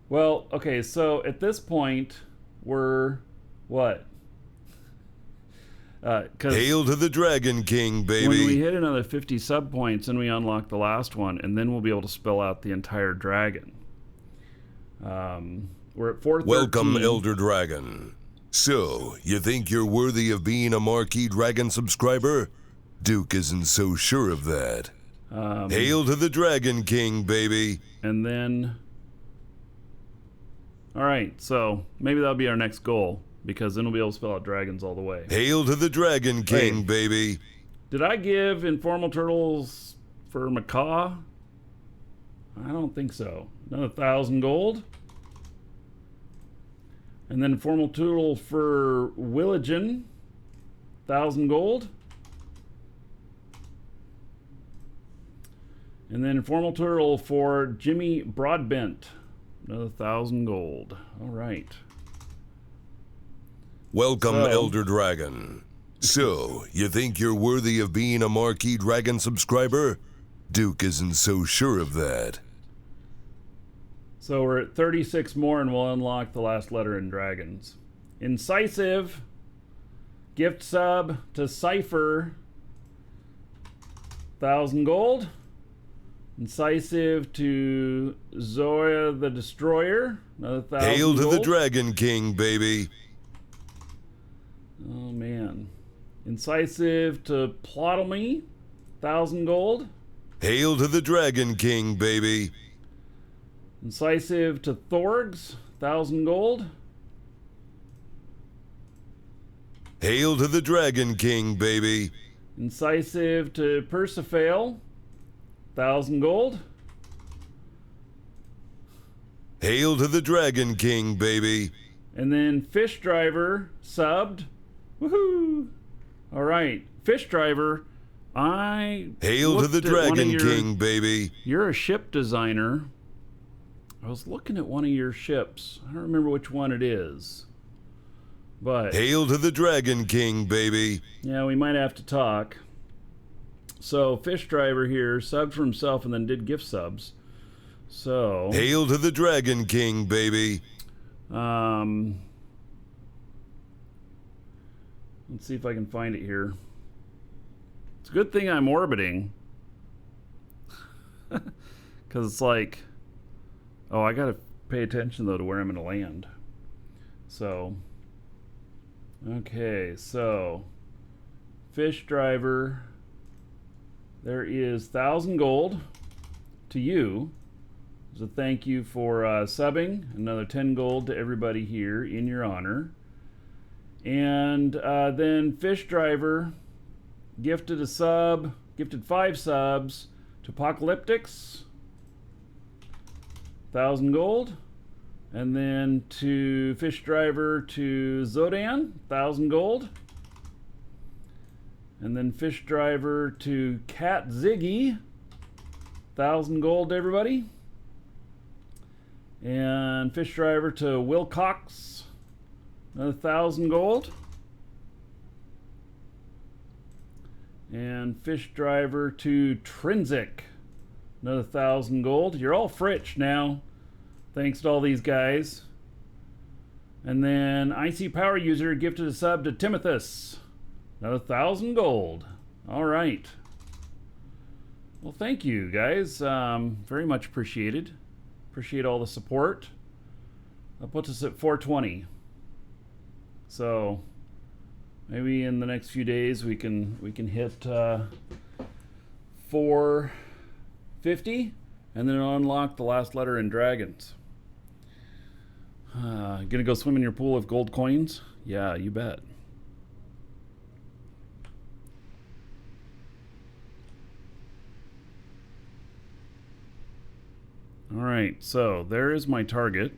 Well, okay, so at this point, we're what? 'Cause Hail to the Dragon King, when we baby. hit another 50 sub points and we unlock the last one, and then we'll be able to spell out the entire dragon. We're at 413. Welcome, Elder Dragon. So, you think you're worthy of being a Marquee Dragon subscriber? Duke isn't so sure of that. Hail to the Dragon King, baby. And then, all right, so maybe that'll be our next goal, because then we'll be able to spell out dragons all the way. Hail to the Dragon King, Wait. baby. Did I give Informal Turtles for Macaw? I don't think so. Another 1,000 gold. And then Informal Turtle for Willigen. 1,000 gold. And then Informal Turtle for Jimmy Broadbent. Another 1,000 gold. All right. Welcome, So- Elder Dragon. So, you think you're worthy of being a Marquee Dragon subscriber? Duke isn't so sure of that. So we're at 36 more and we'll unlock the last letter in dragons. Incisive. Gift sub to Cypher. 1,000 gold. Incisive to Zoya the Destroyer. Another 1,000 Hail to gold. the Dragon King, baby. Oh man. Incisive to Plotomy. 1,000 gold. Hail to the Dragon King, baby. Incisive to Thorgs. 1,000 gold. Hail to the Dragon King, baby. Incisive to Persephale. 1,000 gold. Hail to the Dragon King, baby. And then Fish Driver subbed. Woohoo! All right, Fish Driver. I Hail to looked the at one of Dragon your- King, baby. You're a ship designer. I was looking at one of your ships. I don't remember which one it is. But Hail to the Dragon King, baby. yeah, we might have to talk. So Fish Driver here subbed for himself and then did gift subs. So Hail to the Dragon King, baby. Let's see if I can find it here. It's a good thing I'm orbiting. Because it's like, oh, I got to pay attention, though, to where I'm going to land. So, okay, so, Fish Driver, there is 1,000 gold to you. So thank you for subbing. Another 10 gold to everybody here in your honor. And then Fish Driver gifted a sub, gifted 5 subs to Apocalyptics. 1,000 gold. And then to Fish Driver to Zodan, 1,000 gold. And then Fish Driver to Cat Ziggy, 1,000 gold to everybody. And fish driver to Wilcox, another 1,000 gold. And fish driver to Trinsic, another 1,000 gold. You're all Fritch now, thanks to all these guys. And then IC Power User gifted a sub to Timothus, another 1,000 gold. All right. Well, thank you guys. Very much appreciated. Appreciate all the support. That puts us at 420. So maybe in the next few days we can hit 450, and then unlock the last letter in Dragons. Gonna go swim in your pool of gold coins? Yeah, you bet. All right, so there is my target.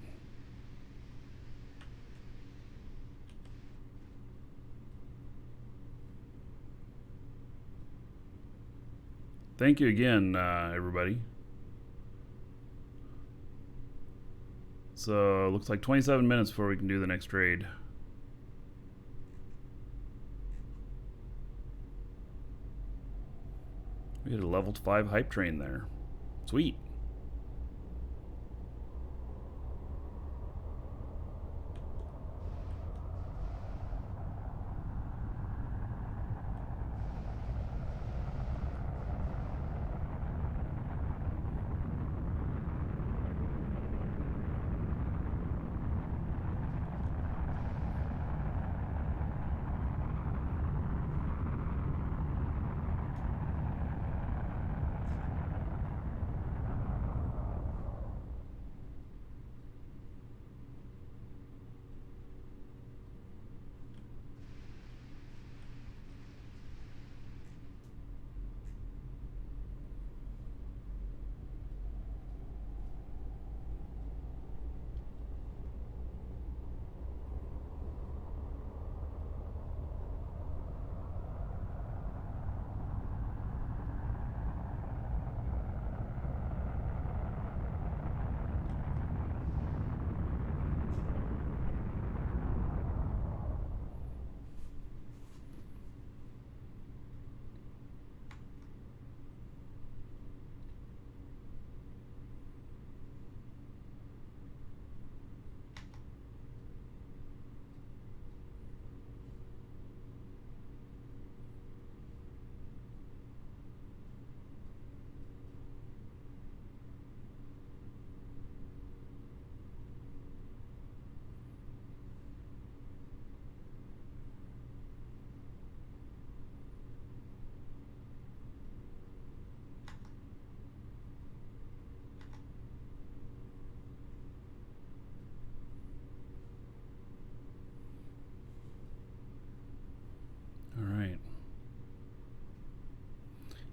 Thank you again, everybody. So, looks like 27 minutes before we can do the next raid. We had a level 5 hype train there. Sweet.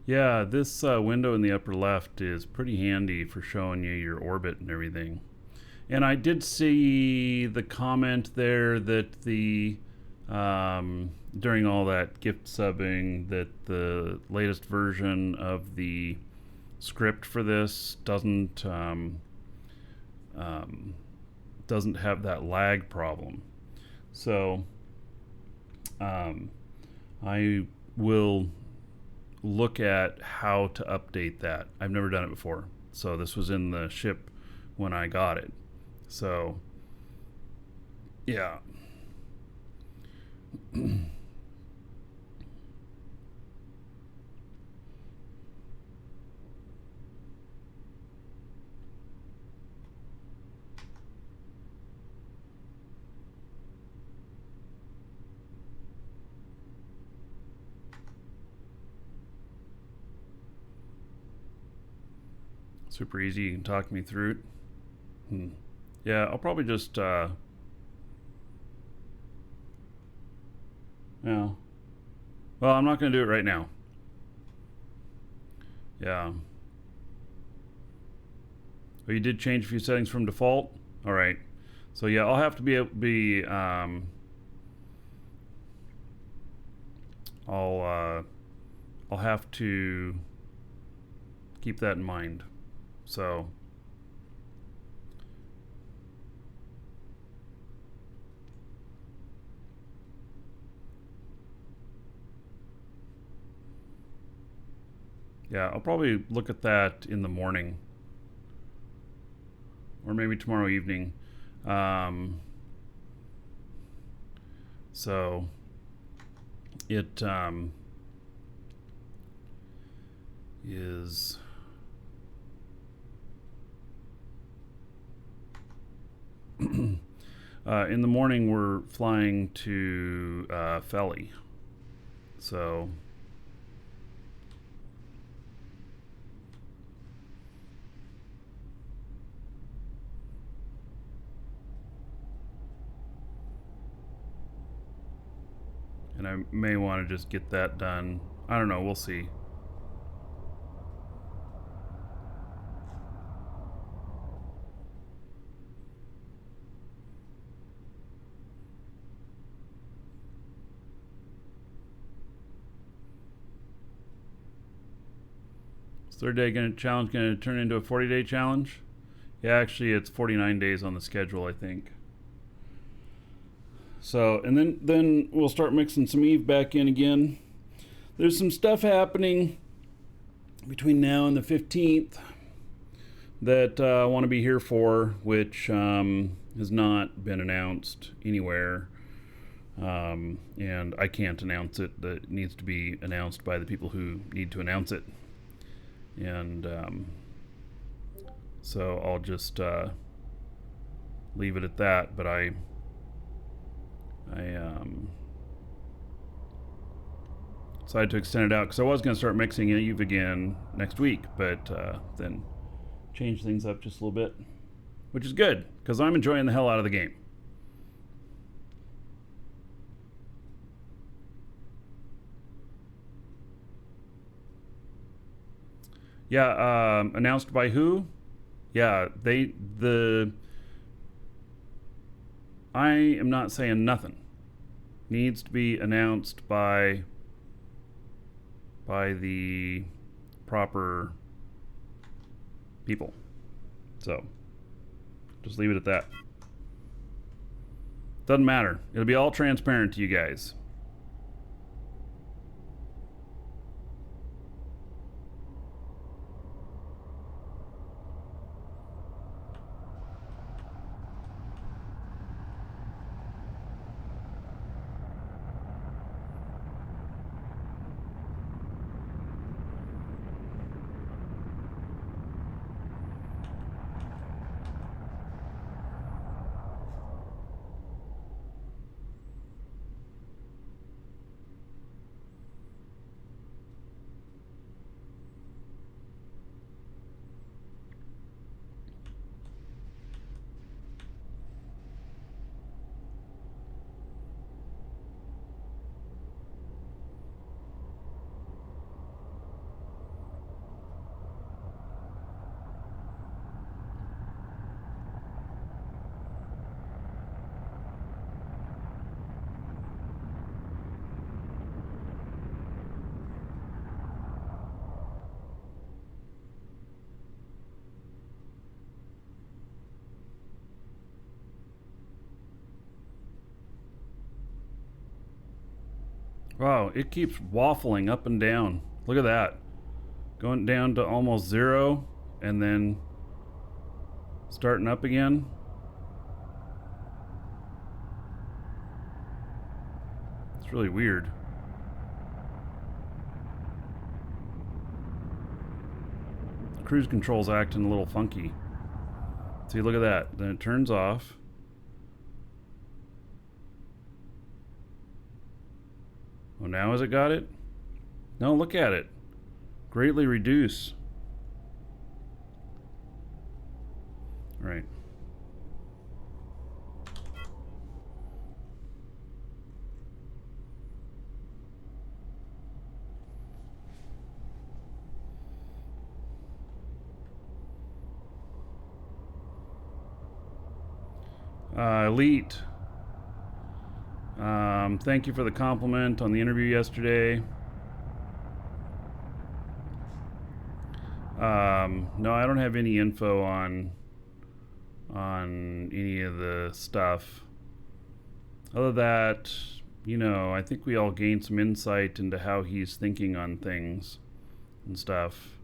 Yeah, this window in the upper left is pretty handy for showing you your orbit and everything. And I did see the comment there that the during all that gift subbing that the latest version of the script for this doesn't have that lag problem. So I will look at how to update that. I've never done it before, so this was in the ship when I got it. So yeah. Super easy. You can talk me through it. Yeah, I'll probably just yeah. Well, I'm not going to do it right now. Yeah. Oh, you did change a few settings from default? All right. So yeah, I'll have to be I'll have to keep that in mind. So yeah, I'll probably look at that in the morning, or maybe tomorrow evening. So it is in the morning we're flying to Felly. So and I may want to just get that done. I don't know, we'll see. Third day challenge going to turn into a 40-day challenge? Yeah, actually it's 49 days on the schedule, I think. So, and then we'll start mixing some Eve back in again. There's some stuff happening between now and the 15th that I want to be here for, which has not been announced anywhere. And I can't announce it. That needs to be announced by the people who need to announce it. And so I'll just leave it at that. But I decided to extend it out because I was going to start mixing Eve again next week, but then change things up just a little bit, which is good because I'm enjoying the hell out of the game. Yeah, announced by who? Yeah, I am not saying nothing. Needs to be announced by the proper people. So, just leave it at that. Doesn't matter. It'll be all transparent to you guys. Wow, it keeps waffling up and down. Look at that. Going down to almost 0 and then starting up again. It's really weird. Cruise control's acting a little funky. See, look at that. Then it turns off. Oh, now has it got it? No, look at it. Greatly reduce. All right. Elite. Thank you for the compliment on the interview yesterday. No, I don't have any info on any of the stuff. Other that, you know, I think we all gained some insight into how he's thinking on things and stuff.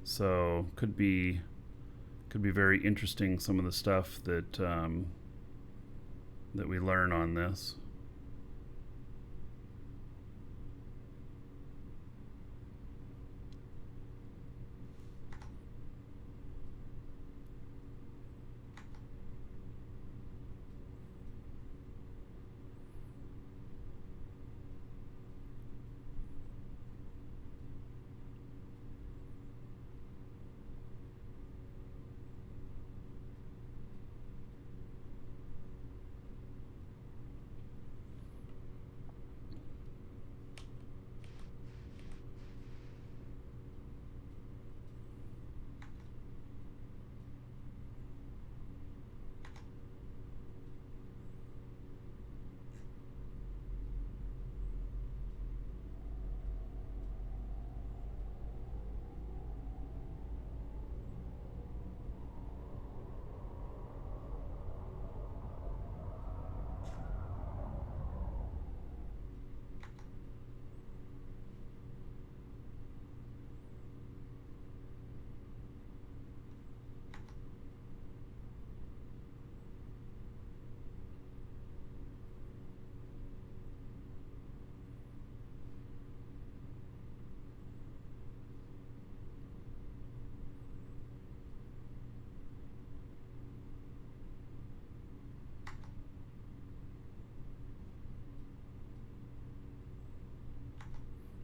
So could be very interesting, some of the stuff that that we learn on this.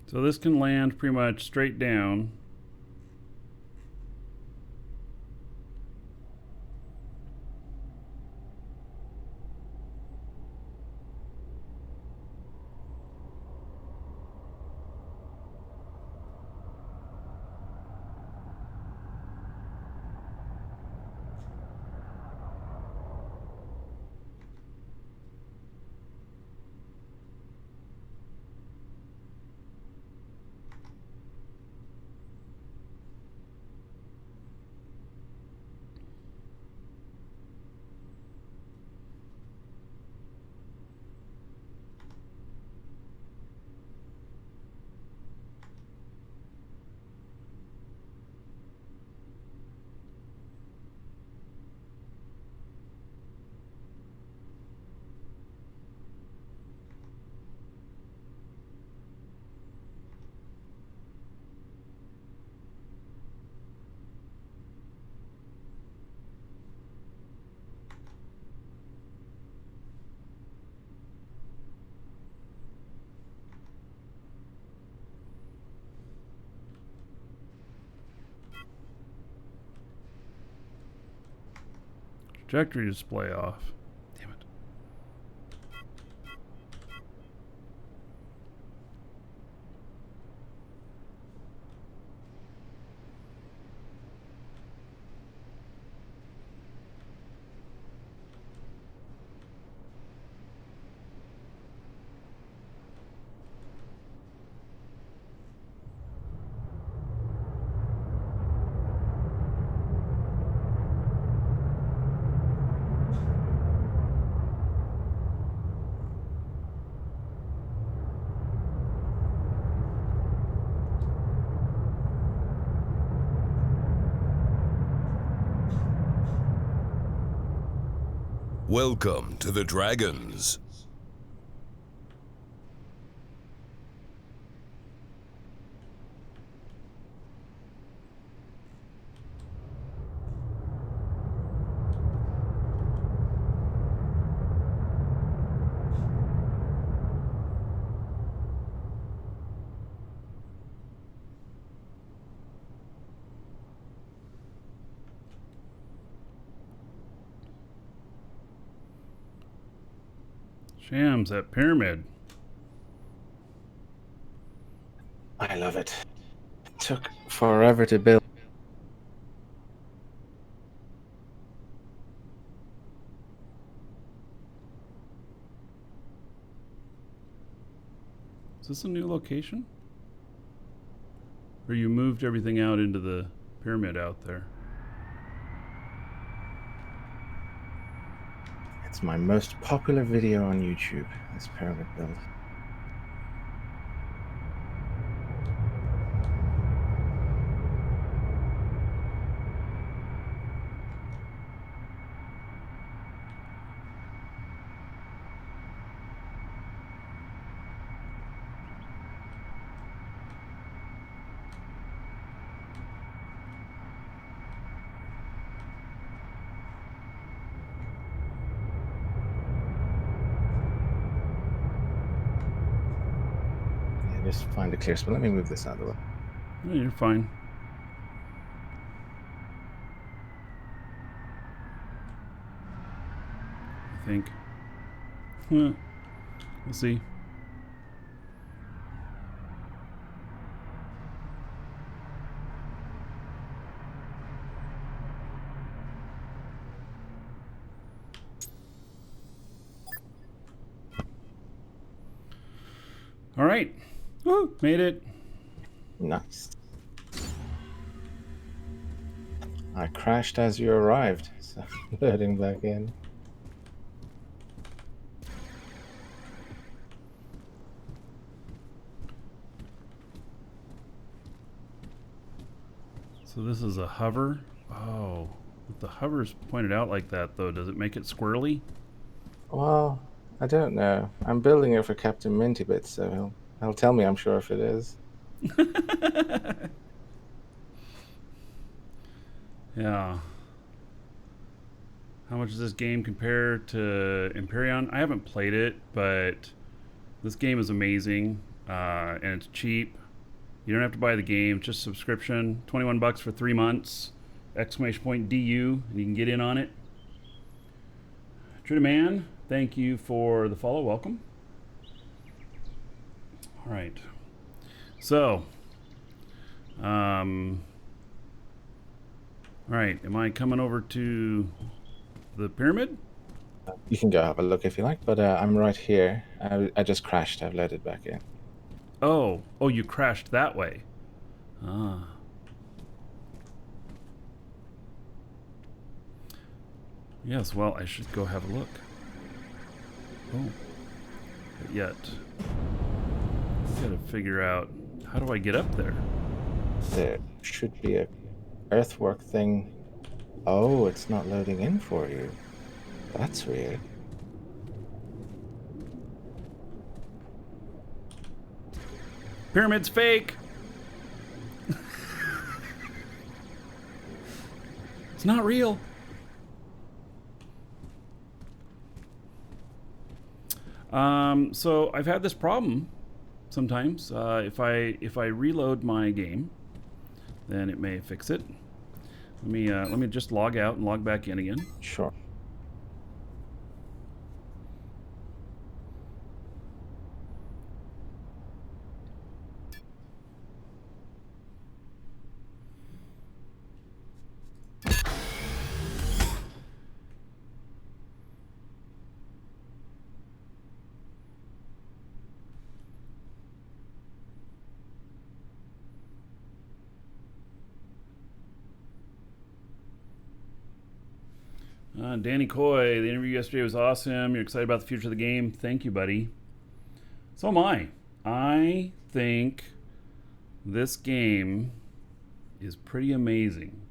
So this can land pretty much straight down. Trajectory display off. Damn it. Welcome to the Dragons. Shams, that pyramid. I love it. It took forever to build. Is this a new location? Or you moved everything out into the pyramid out there. It's my most popular video on YouTube, this pyramid build. Just find a clear spot. Let me move this out of the way. Yeah, you're fine. I think. We'll see. All right. Woo, made it. Nice. I crashed as you arrived, so loading back in. So this is a hover. Oh, if the hover's pointed out like that, though, does it make it squirrely? Well, I don't know. I'm building it for Captain Mintybits, so he'll tell me, I'm sure, if it is. Yeah. How much does this game compare to Empyrean? I haven't played it, but this game is amazing, and it's cheap. You don't have to buy the game, just subscription. 21 bucks for 3 months. !DU, and you can get in on it. True to Man, thank you for the follow. Welcome. All right. So, all right. Am I coming over to the pyramid? You can go have a look if you like, but I'm right here. I just crashed. I've loaded back in. Oh, you crashed that way. Ah. Yes, well, I should go have a look. Oh. But yet, I gotta figure out, how do I get up there? There should be a earthwork thing. Oh, it's not loading in for you. That's weird. Pyramid's fake! It's not real. So I've had this problem sometimes. If I reload my game, then it may fix it. Let me just log out and log back in again. Sure. Danny Coy, the interview yesterday was awesome. You're excited about the future of the game. Thank you, buddy. So am I. I think this game is pretty amazing.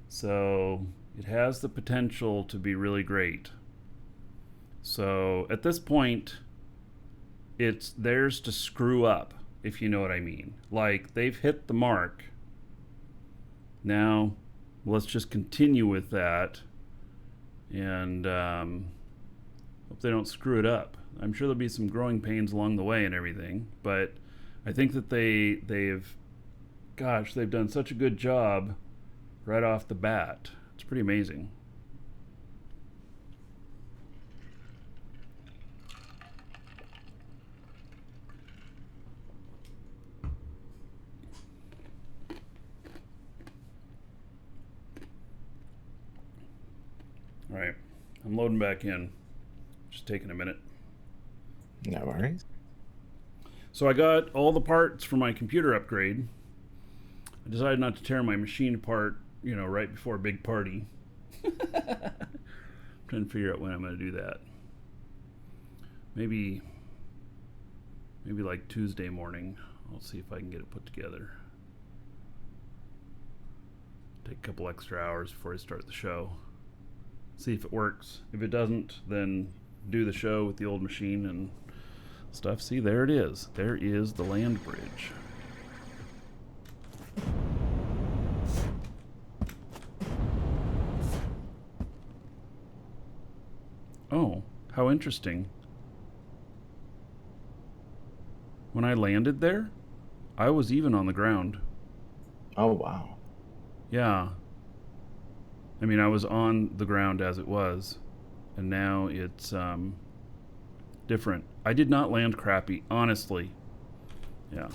So it has the potential to be really great. So at this point, it's theirs to screw up, if you know what I mean. Like, they've hit the mark. Now, let's just continue with that. And hope they don't screw it up. I'm sure there'll be some growing pains along the way and everything, but I think that they've done such a good job right off the bat. It's pretty amazing. All right, I'm loading back in. Just taking a minute. No worries. So I got all the parts for my computer upgrade. I decided not to tear my machine apart, you know, right before a big party. I'm trying to figure out when I'm going to do that. Maybe like Tuesday morning. I'll see if I can get it put together. Take a couple extra hours before I start the show. See if it works. If it doesn't, then do the show with the old machine and stuff. See, there it is. There is the land bridge. Oh, how interesting. When I landed there, I was even on the ground. Oh, wow. Yeah. I mean, I was on the ground as it was, and now it's different. I did not land crappy, honestly. Yeah.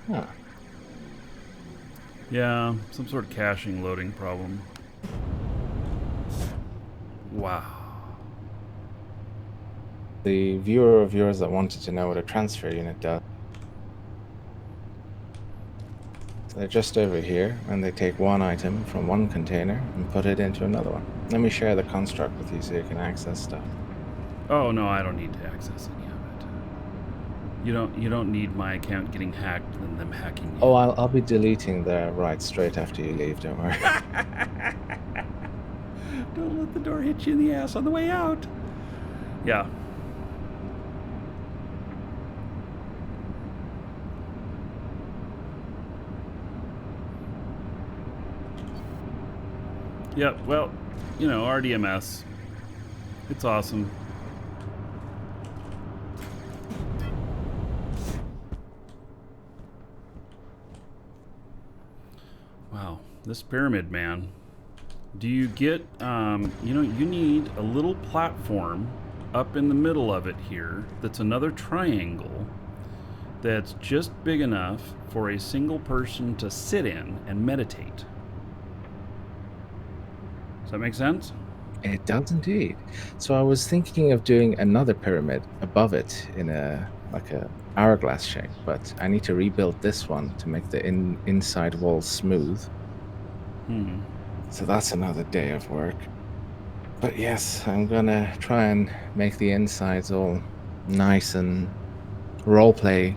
Huh. Yeah, some sort of caching loading problem. Wow. The viewer of yours that wanted to know what a transfer unit does. So they're just over here, and they take one item from one container and put it into another one. Let me share the construct with you so you can access stuff. Oh no, I don't need to access any of it. You don't need my account getting hacked and them hacking you. Oh, I'll be deleting the right straight after you leave, don't worry. Don't let the door hit you in the ass on the way out. Yeah. Yep, well, you know, RDMS. It's awesome. Wow, this pyramid, man. Do you get, you know, you need a little platform up in the middle of it here that's another triangle that's just big enough for a single person to sit in and meditate. Does that make sense? It does indeed. So I was thinking of doing another pyramid above it in a hourglass shape, but I need to rebuild this one to make the inside walls smooth. So that's another day of work. But yes, I'm gonna try and make the insides all nice and roleplay.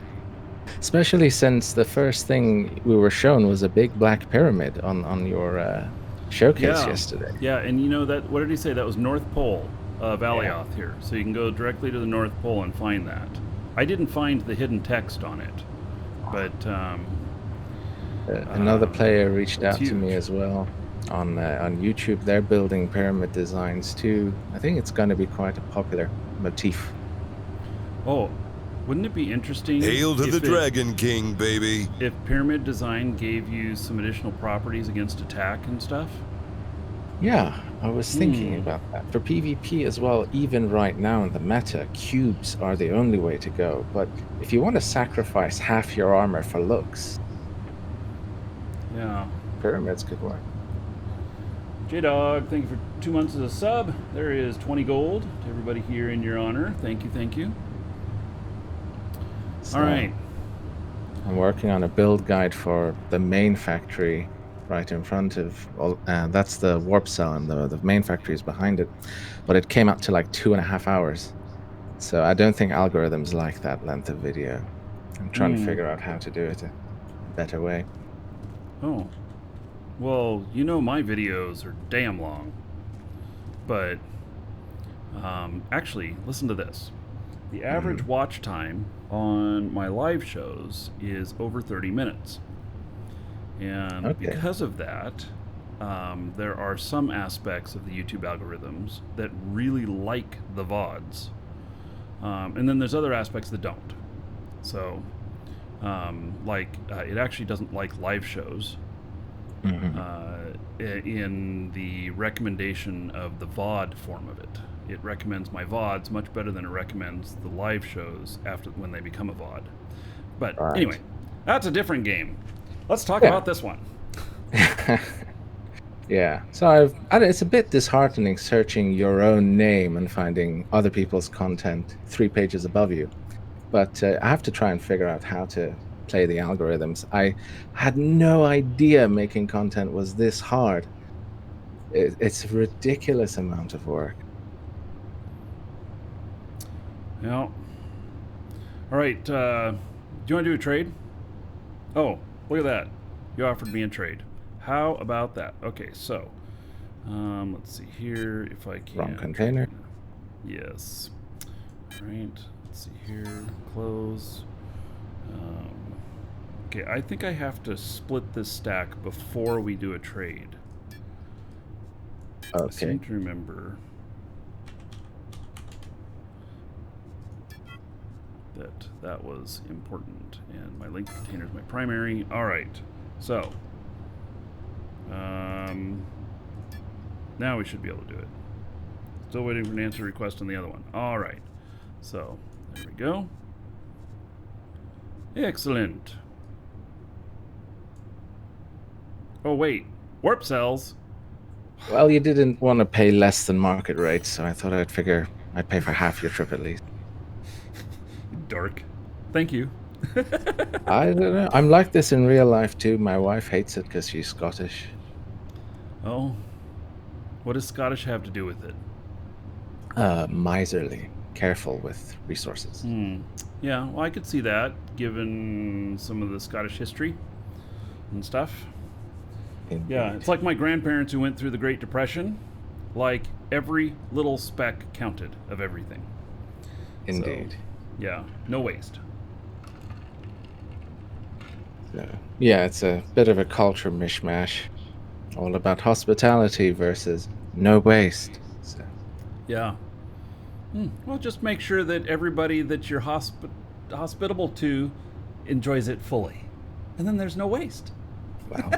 Especially since the first thing we were shown was a big black pyramid on your showcase yesterday. Yeah, and you know that, what did he say? That was North Pole of Alioth here. So you can go directly to the North Pole and find that. I didn't find the hidden text on it, but another player reached out huge. to me as well on YouTube. They're building pyramid designs too. I think it's going to be quite a popular motif. Oh, wouldn't it be interesting? Hail to the if Dragon King, baby. If pyramid design gave you some additional properties against attack and stuff? Yeah, I was thinking about that. For PvP as well, even right now in the meta, cubes are the only way to go. But if you want to sacrifice half your armor for looks, Yeah. pyramids could work. J-Dog, thank you for 2 months as a sub. There is 20 gold to everybody here in your honor. Thank you, thank you. So All right. I'm working on a build guide for the main factory right in front of that's the warp cell, and the main factory is behind it, but it came up to like 2.5 hours, so I don't think algorithms like that length of video. I'm trying to figure out how to do it a better way. Oh. Well, you know my videos are damn long. But, actually, listen to this. The average watch time on my live shows is over 30 minutes. And because of that, there are some aspects of the YouTube algorithms that really like the VODs. And then there's other aspects that don't. So, it actually doesn't like live shows in the recommendation of the VOD form of it. It recommends my VODs much better than it recommends the live shows after when they become a VOD. But anyway, that's a different game. Let's talk about this one. Yeah, so it's a bit disheartening searching your own name and finding other people's content 3 pages above you. But I have to try and figure out how to play the algorithms. I had no idea making content was this hard. It's a ridiculous amount of work. Yeah. All right. Do you want to do a trade? Oh, look at that. You offered me a trade. How about that? Okay, so let's see here if I can. Wrong container. Yes. All right. Let's see here. Close. Okay, I think I have to split this stack before we do a trade. I Okay. seem to remember that was important, and my link container is my primary. All right, so now we should be able to do it. Still waiting for an answer request on the other one. All right, so there we go. Excellent. Oh wait, warp cells. Well, you didn't want to pay less than market rate, so I thought I'd figure I'd pay for half your trip at least. Dark. Thank you. I don't know. I'm like this in real life too. My wife hates it because she's Scottish. Oh, what does Scottish have to do with it? Miserly, careful with resources. Yeah, well, I could see that, given some of the Scottish history and stuff. Yeah, it's like my grandparents who went through the Great Depression. Like, every little speck counted of everything. Indeed. So, yeah, no waste. So, yeah, it's a bit of a culture mishmash. All about hospitality versus no waste. So, Yeah. Well, just make sure that everybody that you're hospitable to enjoys it fully. And then there's no waste. well,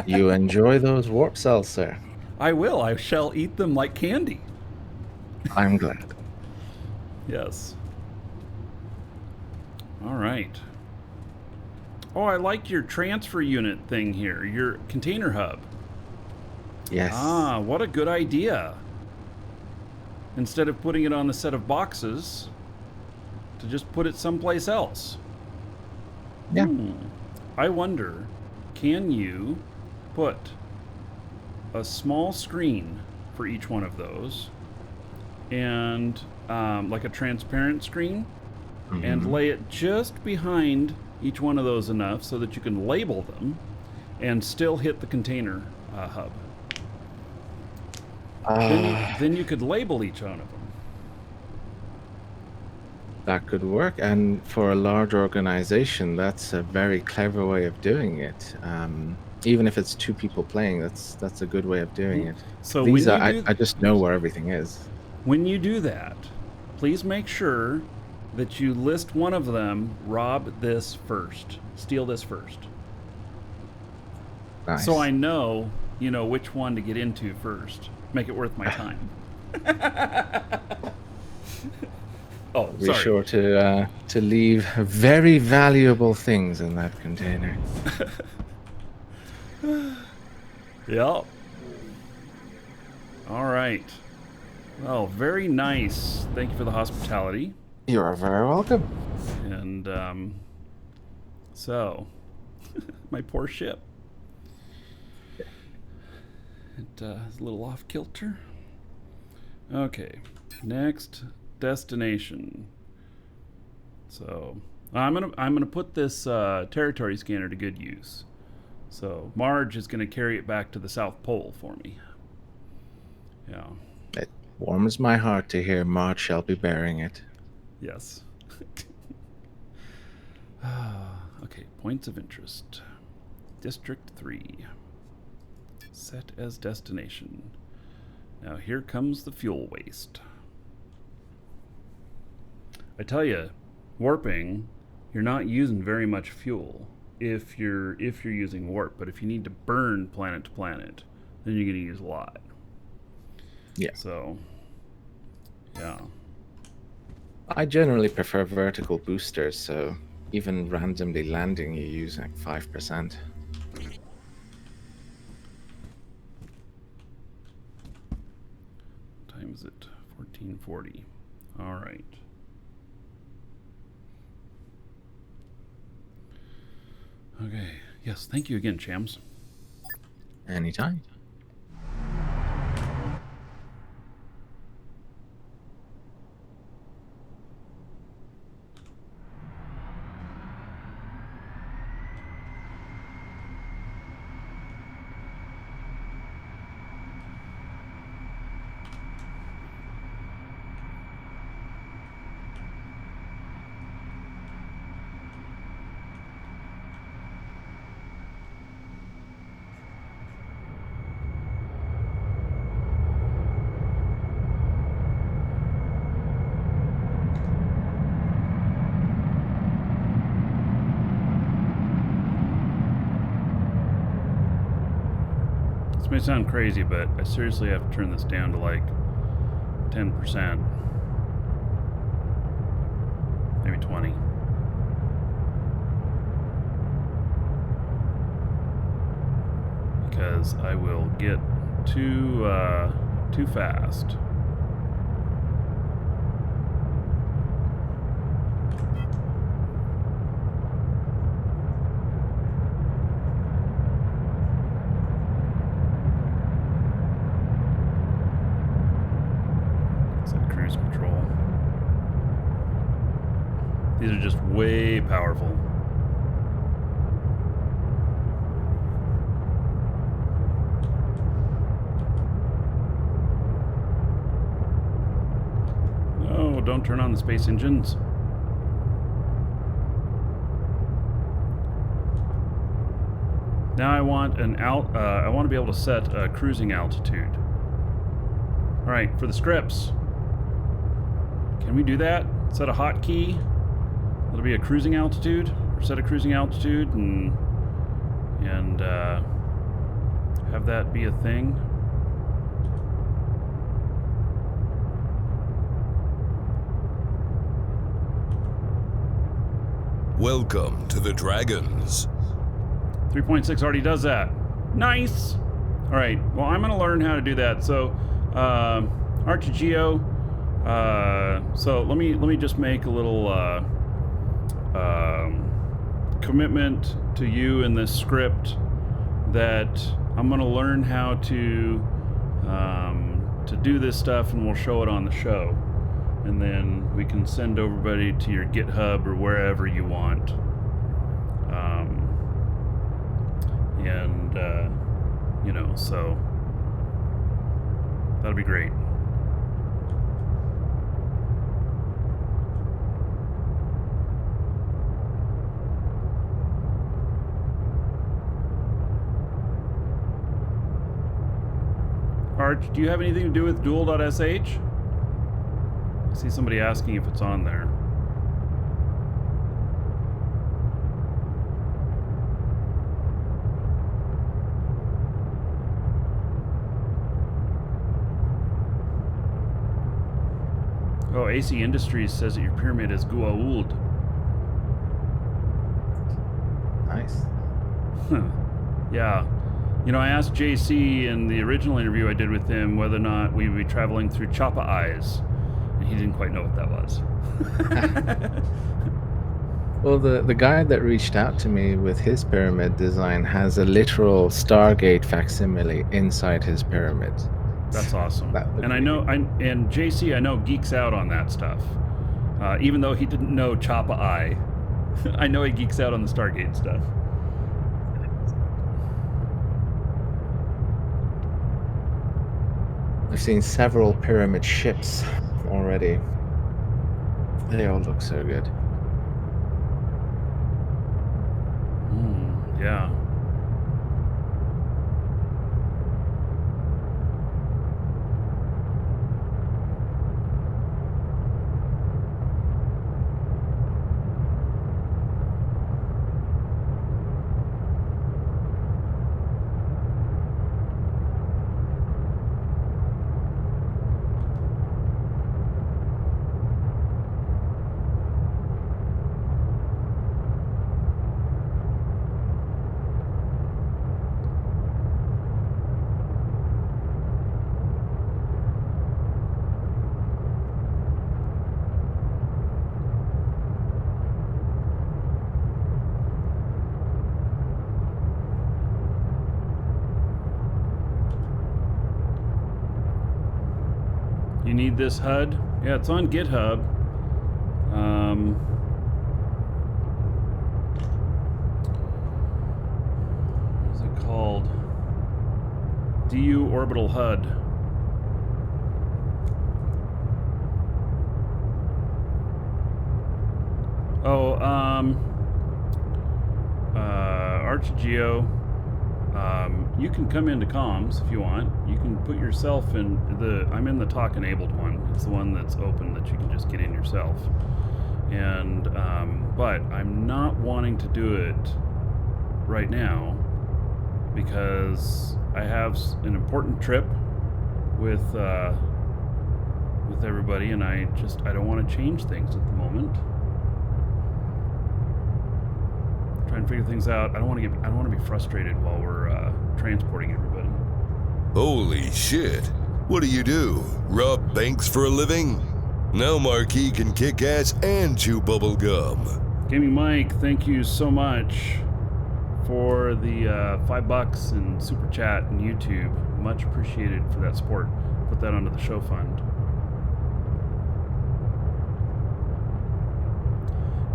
you enjoy those warp cells, sir. I will. I shall eat them like candy. I'm glad. Yes. All right. Oh, I like your transfer unit thing here, your container hub. Yes. Ah, what a good idea. Instead of putting it on the set of boxes, to just put it someplace else. Yeah. I wonder, can you put a small screen for each one of those and like a transparent screen and lay it just behind each one of those enough so that you can label them and still hit the container hub. Then you could label each one of them. That could work, and for a large organization, that's a very clever way of doing it. Even if it's two people playing, that's a good way of doing it. So These when are, you do I just know where everything is. When you do that, please make sure that you list one of them, rob this first, steal this first. Nice. So I know, which one to get into first. Make it worth my time. Oh, Be sorry. sure to leave very valuable things in that container. Yep. All right. Well, very nice. Thank you for the hospitality. You are very welcome. And so, my poor ship. It is a little off kilter. Okay, next destination. So I'm gonna put this territory scanner to good use. So Marge is gonna carry it back to the South Pole for me. Yeah. It warms my heart to hear Marge shall be bearing it. Yes. Okay, points of interest. District 3. Set as destination. Now here comes the fuel waste. I tell you, warping, you're not using very much fuel if you're using warp, but if you need to burn planet to planet, then you're going to use a lot. Yeah. So, yeah. I generally prefer vertical boosters, so even randomly landing, you use like 5%. What time is it? 1440. All right. Okay. Yes. Thank you again, Chams. Anytime. This may sound crazy, but I seriously have to turn this down to like 10%. Maybe 20. Because I will get too fast. Cruise control. These are just way powerful. No, don't turn on the space engines. Now I want I want to be able to set a cruising altitude. All right, for the scripts. Can we do that? Set a hotkey. It'll be a cruising altitude, or set a cruising altitude, and have that be a thing. Welcome to the Dragons. 3.6 already does that. Nice. All right. Well, I'm gonna learn how to do that. So, ArchGeo. So let me just make a little commitment to you in this script that I'm gonna learn how to do this stuff, and we'll show it on the show, and then we can send everybody to your GitHub or wherever you want. You know, so that'll be great. Arch, do you have anything to do with duel.sh? I see somebody asking if it's on there. Oh, AC Industries says that your pyramid is Gua'uld. Nice. Huh. Yeah. You know, I asked JC in the original interview I did with him whether or not we would be traveling through Chapa Eyes, and he didn't quite know what that was. Well, the guy that reached out to me with his pyramid design has a literal Stargate facsimile inside his pyramid. That's awesome. That And I know, and JC, I know, geeks out on that stuff. Even though he didn't know Chapa Eye, I know he geeks out on the Stargate stuff. I've seen several pyramid ships already. They all look so good. Yeah. You need this HUD? Yeah, it's on GitHub. What is it called? DU Orbital HUD. Oh, ArchGeo. You can come into comms if you want. You can put yourself in I'm in the talk enabled one. It's the one that's open that you can just get in yourself. And, but I'm not wanting to do it right now because I have an important trip with everybody, and I don't want to change things at the moment. Trying to figure things out. I don't want to be frustrated while we're transporting everybody. Holy shit. What do? Rob banks for a living? Now Marquis can kick ass and chew bubble gum. Gaming Mike, thank you so much for the $5 in Super Chat and YouTube. Much appreciated for that support. Put that onto the show fund.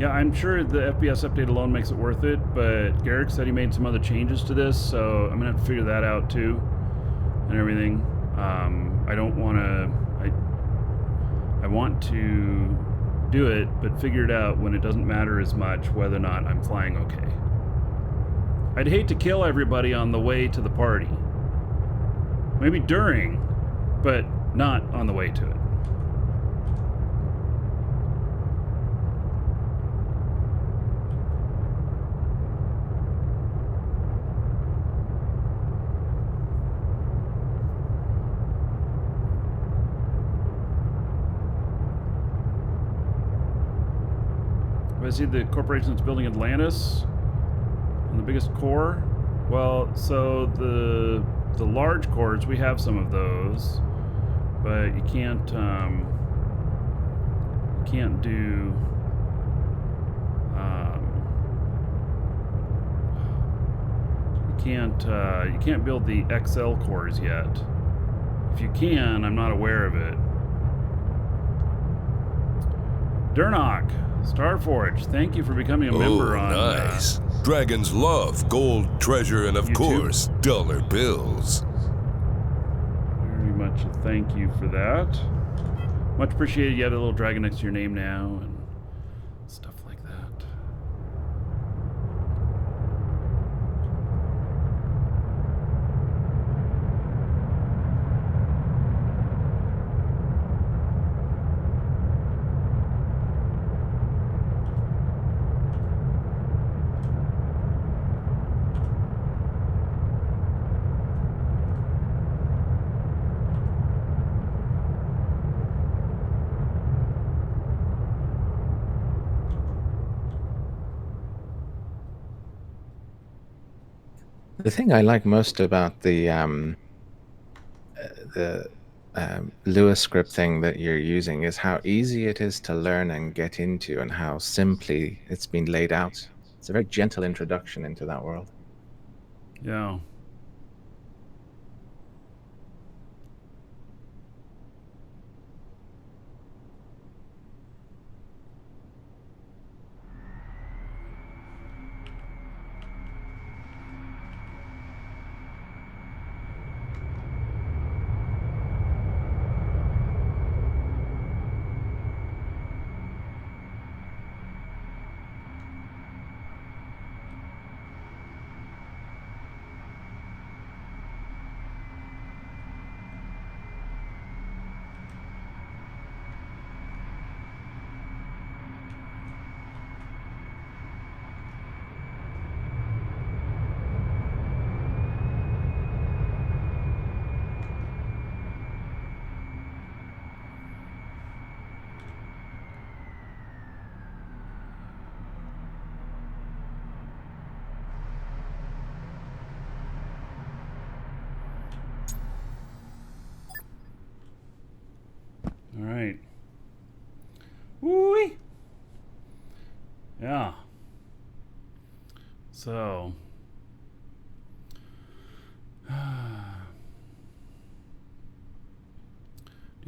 Yeah, I'm sure the FPS update alone makes it worth it, but Garrick said he made some other changes to this, so I'm gonna have to figure that out too, and everything. I don't want to. I want to do it, but figure it out when it doesn't matter as much whether or not I'm flying okay. I'd hate to kill everybody on the way to the party. Maybe during, but not on the way to it. I see the corporation that's building Atlantis and the biggest core. Well, so the large cores, we have some of those, but you can't do you can't build the XL cores yet. If you can, I'm not aware of it. Durnock, Starforge, thank you for becoming a member on. Nice. Dragons love gold, treasure, and of YouTube. course, dollar bills. Very much a thank you for that. Much appreciated. You have a little dragon next to your name now and stuff like that. The thing I like most about the Lua script thing that you're using is how easy it is to learn and get into, and how simply it's been laid out. It's a very gentle introduction into that world. Yeah. All right. Woo-wee. Yeah. So. Do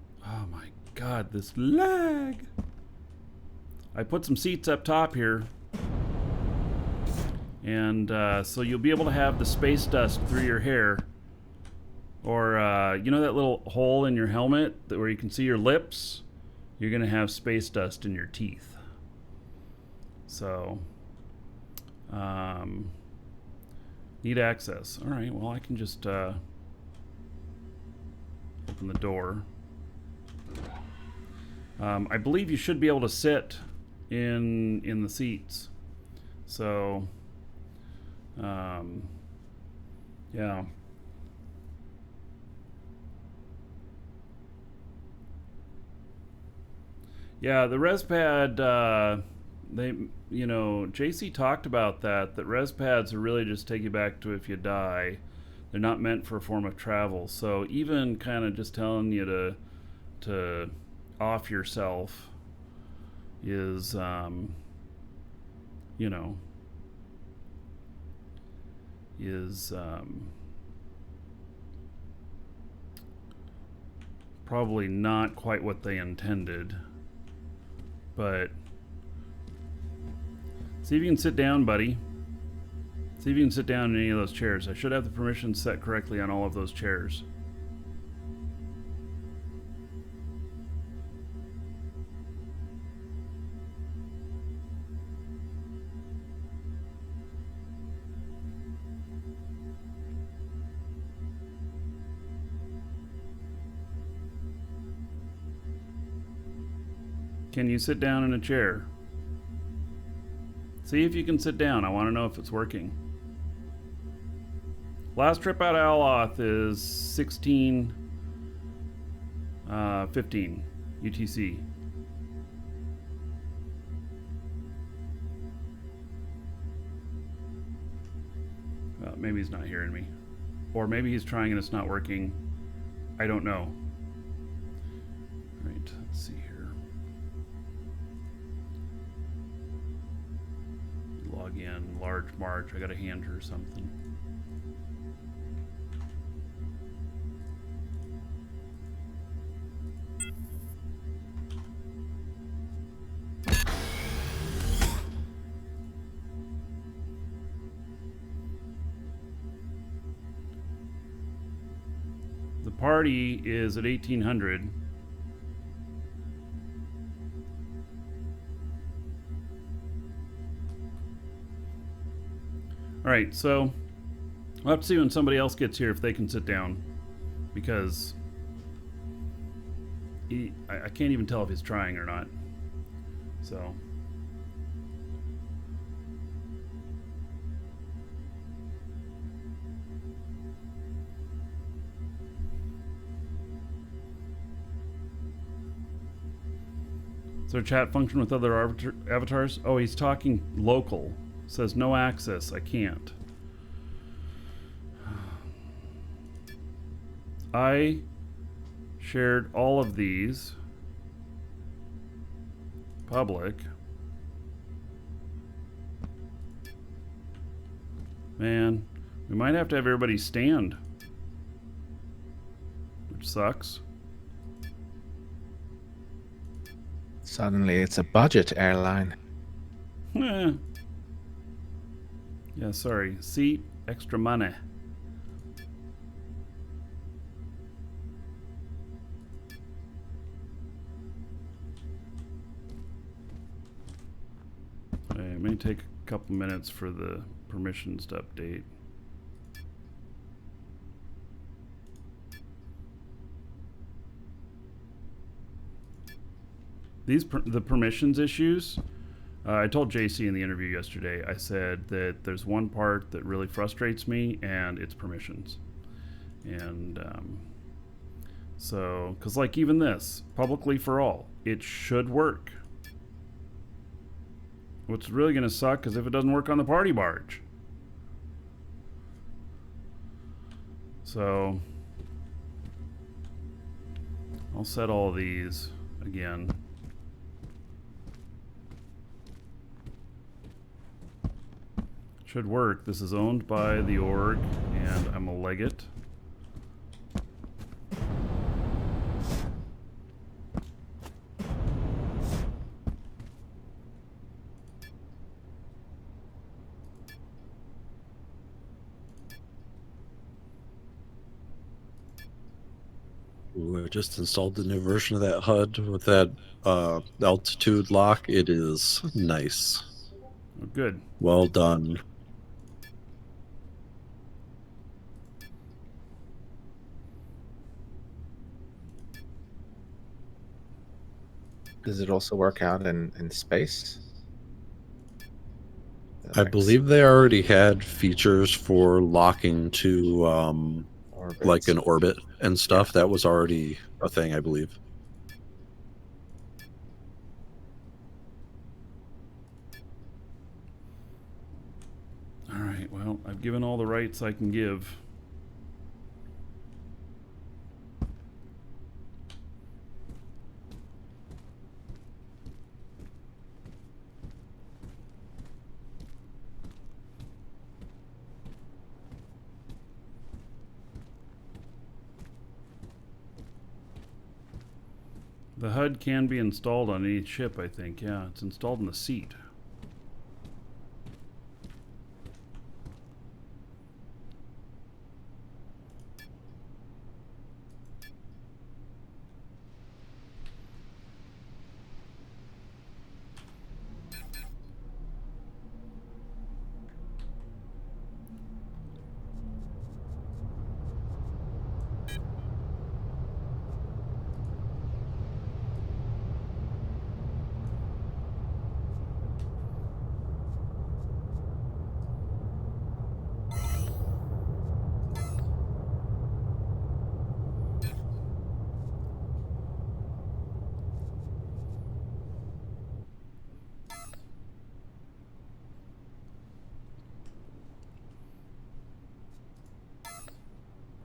God, this lag. I put some seats up top here. And so you'll be able to have the space dust through your hair. Or, you know that little hole in your helmet where you can see your lips? You're going to have space dust in your teeth. So, need access. All right, well, I can just open the door. I believe you should be able to sit in the seats. So, yeah. Yeah, the ResPad, they, you know, JC talked about that ResPads are really just take you back to if you die. They're not meant for a form of travel. So even kind of just telling you to off yourself is, you know, is probably not quite what they intended. But see if you can sit down, buddy. See if you can sit down in any of those chairs. I should have the permissions set correctly on all of those chairs. Can you sit down in a chair? See if you can sit down. I want to know if it's working. Last trip out of Aloth is 16:15 UTC. Well, maybe he's not hearing me. Or maybe he's trying and it's not working. I don't know. All right, let's see here. Log in, large March. I gotta hand her something. The party is at 1800. Alright, so we'll have to see when somebody else gets here if they can sit down. Because I can't even tell if he's trying or not. So is there a chat function with other avatars? Oh, he's talking local. Says no access. I can't. I shared all of these public. Man, we might have to have everybody stand, which sucks. Suddenly it's a budget airline. Yeah, sorry. Seat, extra money. It may take a couple minutes for the permissions to update. The permissions issues, I told JC in the interview yesterday, I said that there's one part that really frustrates me, and it's permissions. And so, because like even this, publicly for all, it should work. What's really going to suck is if it doesn't work on the party barge. So, I'll set all these again. Should work. This is owned by the org, and I'm a legate. Ooh, I just installed the new version of that HUD with that altitude lock. It is nice. Oh, good. Well done. Does it also work out in space? I believe they already had features for locking to like Orbits. an orbit and stuff. That was already a thing, I believe. All right, well, I've given all the rights I can give. The HUD can be installed on any ship, I think. Yeah, it's installed in the seat.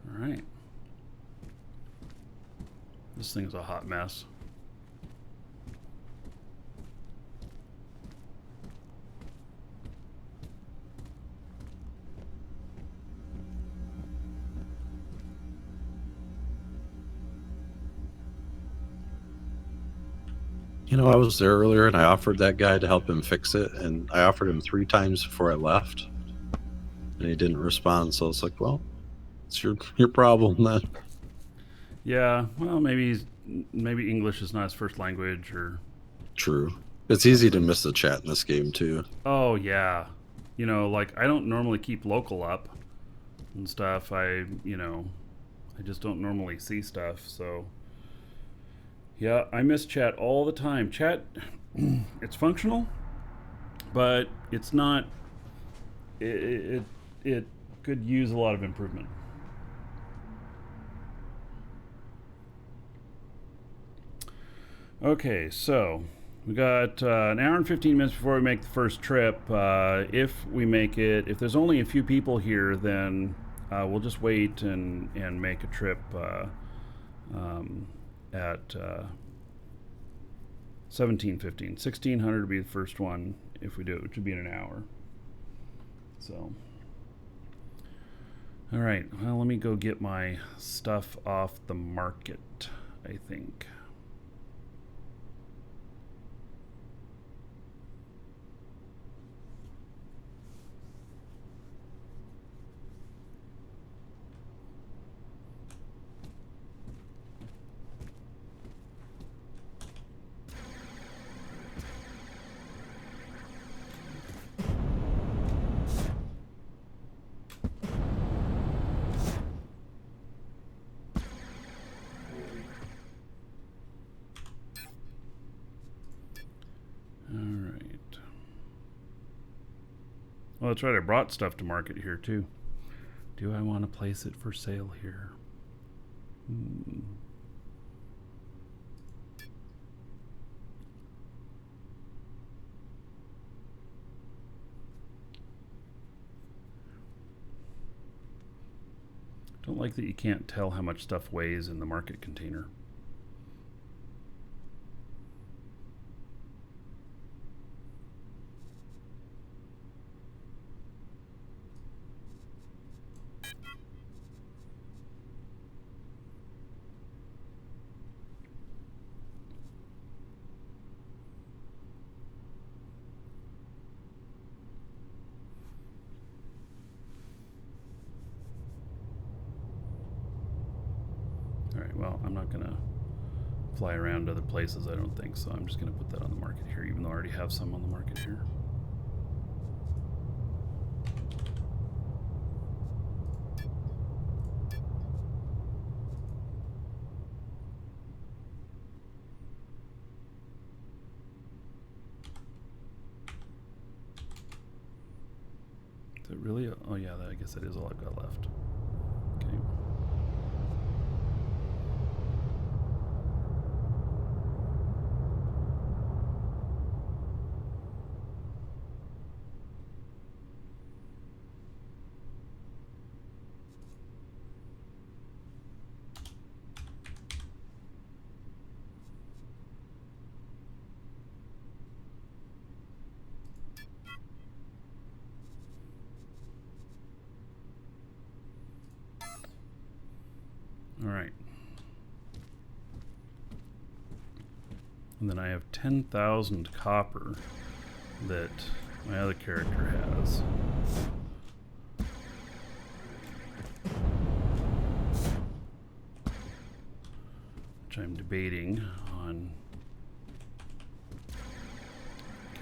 All right. This thing's a hot mess. You know, I was there earlier and I offered that guy to help him fix it, and I offered him 3 times before I left, and he didn't respond. So it's like, well, it's your problem then. Yeah, well, maybe English is not his first language, or True. It's easy to miss the chat in this game too. oh yeah, you know, like I don't normally keep local up and stuff. I just don't normally see stuff. So yeah, I miss chat all the time. Chat, it's functional, but it's not. It could use a lot of improvement. Okay, so we got an hour and 15 minutes before we make the first trip. If we make it, if there's only a few people here, then we'll just wait and make a trip at 17:15. 1600 to be the first one if we do it, which would be in an hour. So, all right. Well, let me go get my stuff off the market, I think. Well, that's right. I brought stuff to market here too. Do I want to place it for sale here? Don't like that you can't tell how much stuff weighs in the market container. All right, well, I'm not gonna fly around to other places, I don't think, so I'm just gonna put that on the market here, even though I already have some on the market here. Is it really? Oh yeah, I guess that is all I've got left. Okay. All right. And then I have 10,000 copper that my other character has. Which I'm debating on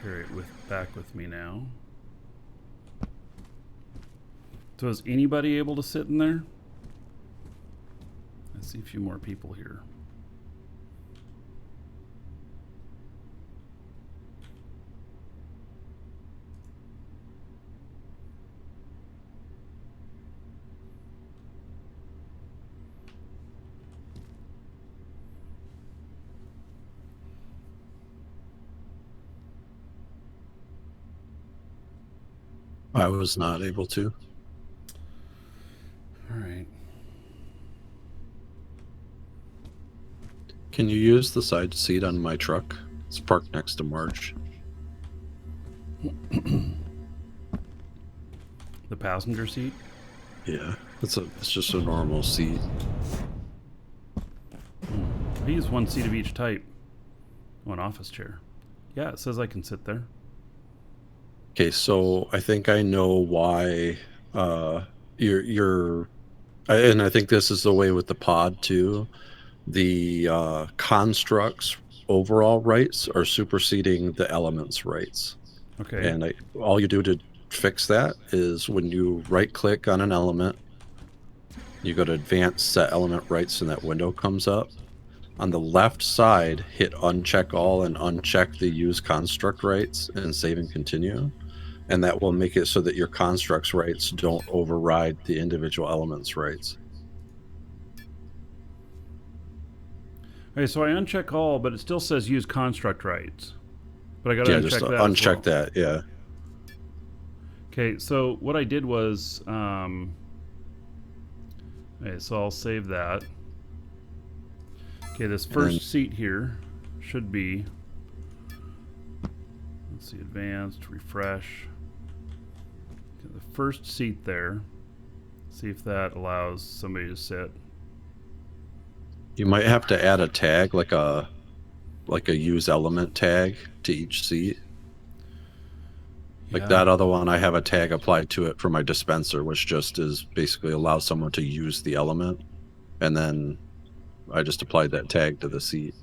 carry it back with me now. So is anybody able to sit in there? I see a few more people here. I was not able to. All right. Can you use the side seat on my truck? It's parked next to Marge. The passenger seat? Yeah, it's just a normal seat. I use one seat of each type. One office chair. Yeah, it says I can sit there. Okay, so I think I know why you're and I think this is the way with the pod too. The constructs overall rights are superseding the elements rights. Okay. And all you do to fix that is when you right click on an element, you go to advanced set element rights and that window comes up. On the left side, hit uncheck all and uncheck the use construct rights and save and continue. And that will make it so that your constructs rights don't override the individual elements rights. Okay, so I uncheck all, but it still says use construct rights. But I gotta Yeah, uncheck just that. uncheck as well. that, yeah. Okay, so what I did was, okay, so I'll save that. Okay, this first seat here should be, let's see, advanced, refresh. Okay, the first seat there, see if that allows somebody to sit. You might have to add a tag, like a use element tag to each seat. Like Yeah. that other one, I have a tag applied to it for my dispenser, which just is basically allows someone to use the element. And then I just applied that tag to the seat.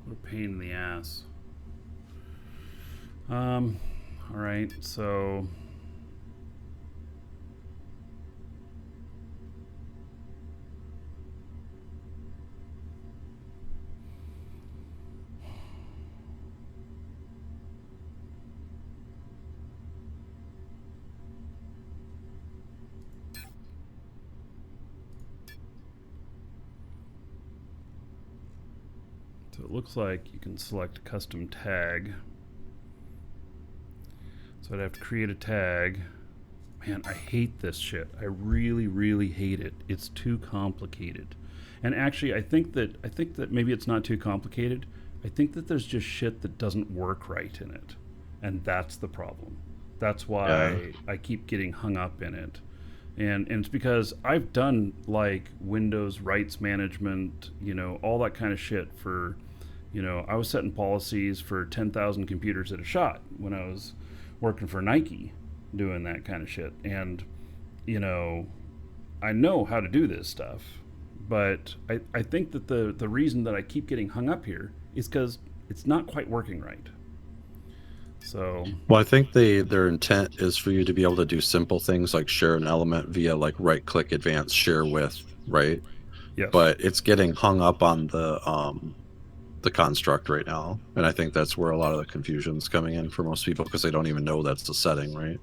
What a pain in the ass. All right, so it looks like you can select custom tag. So I'd have to create a tag. Man, I hate this shit. I really, really hate it. It's too complicated. And actually, I think that maybe it's not too complicated. I think that there's just shit that doesn't work right in it. And that's the problem. That's why I keep getting hung up in it. And it's because I've done like Windows rights management, all that kind of shit for, I was setting policies for 10,000 computers at a shot when I was working for Nike doing that kind of shit. And, I know how to do this stuff, But I think that the reason that I keep getting hung up here is because it's not quite working right. So, Well, I think their intent is for you to be able to do simple things like share an element via like right click advance share with, right? yes. But it's getting hung up on the construct right now. And I think that's where a lot of the confusion's coming in for most people because they don't even know that's the setting, right?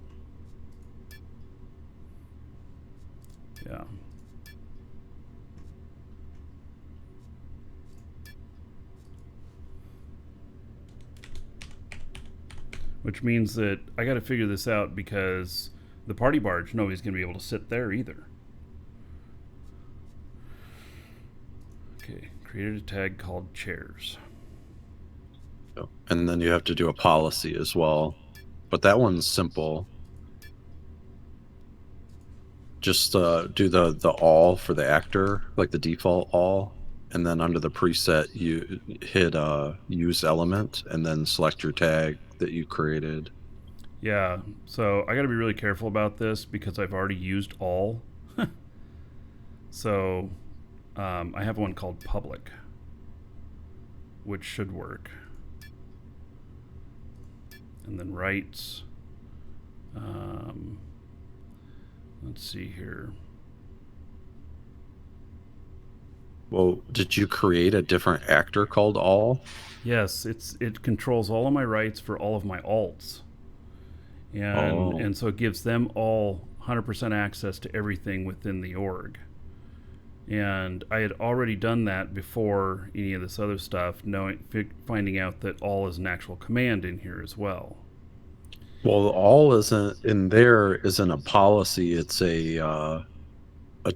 Yeah. Which means that I got to figure this out because the party barge, nobody's going to be able to sit there either. Okay, created a tag called chairs. And then you have to do a policy as well. But that one's simple. Just do the all for the actor, like the default all. And then under the preset, you hit use element and then select your tag that you created. Yeah, so I got to be really careful about this because I've already used all. So I have one called public, which should work. And then rights. Let's see here. Well, did you create a different actor called all? Yes, it controls all of my rights for all of my alts. And so it gives them all 100% access to everything within the org. And I had already done that before any of this other stuff, finding out that all is an actual command in here as well. Well, all isn't in there isn't a policy, it's a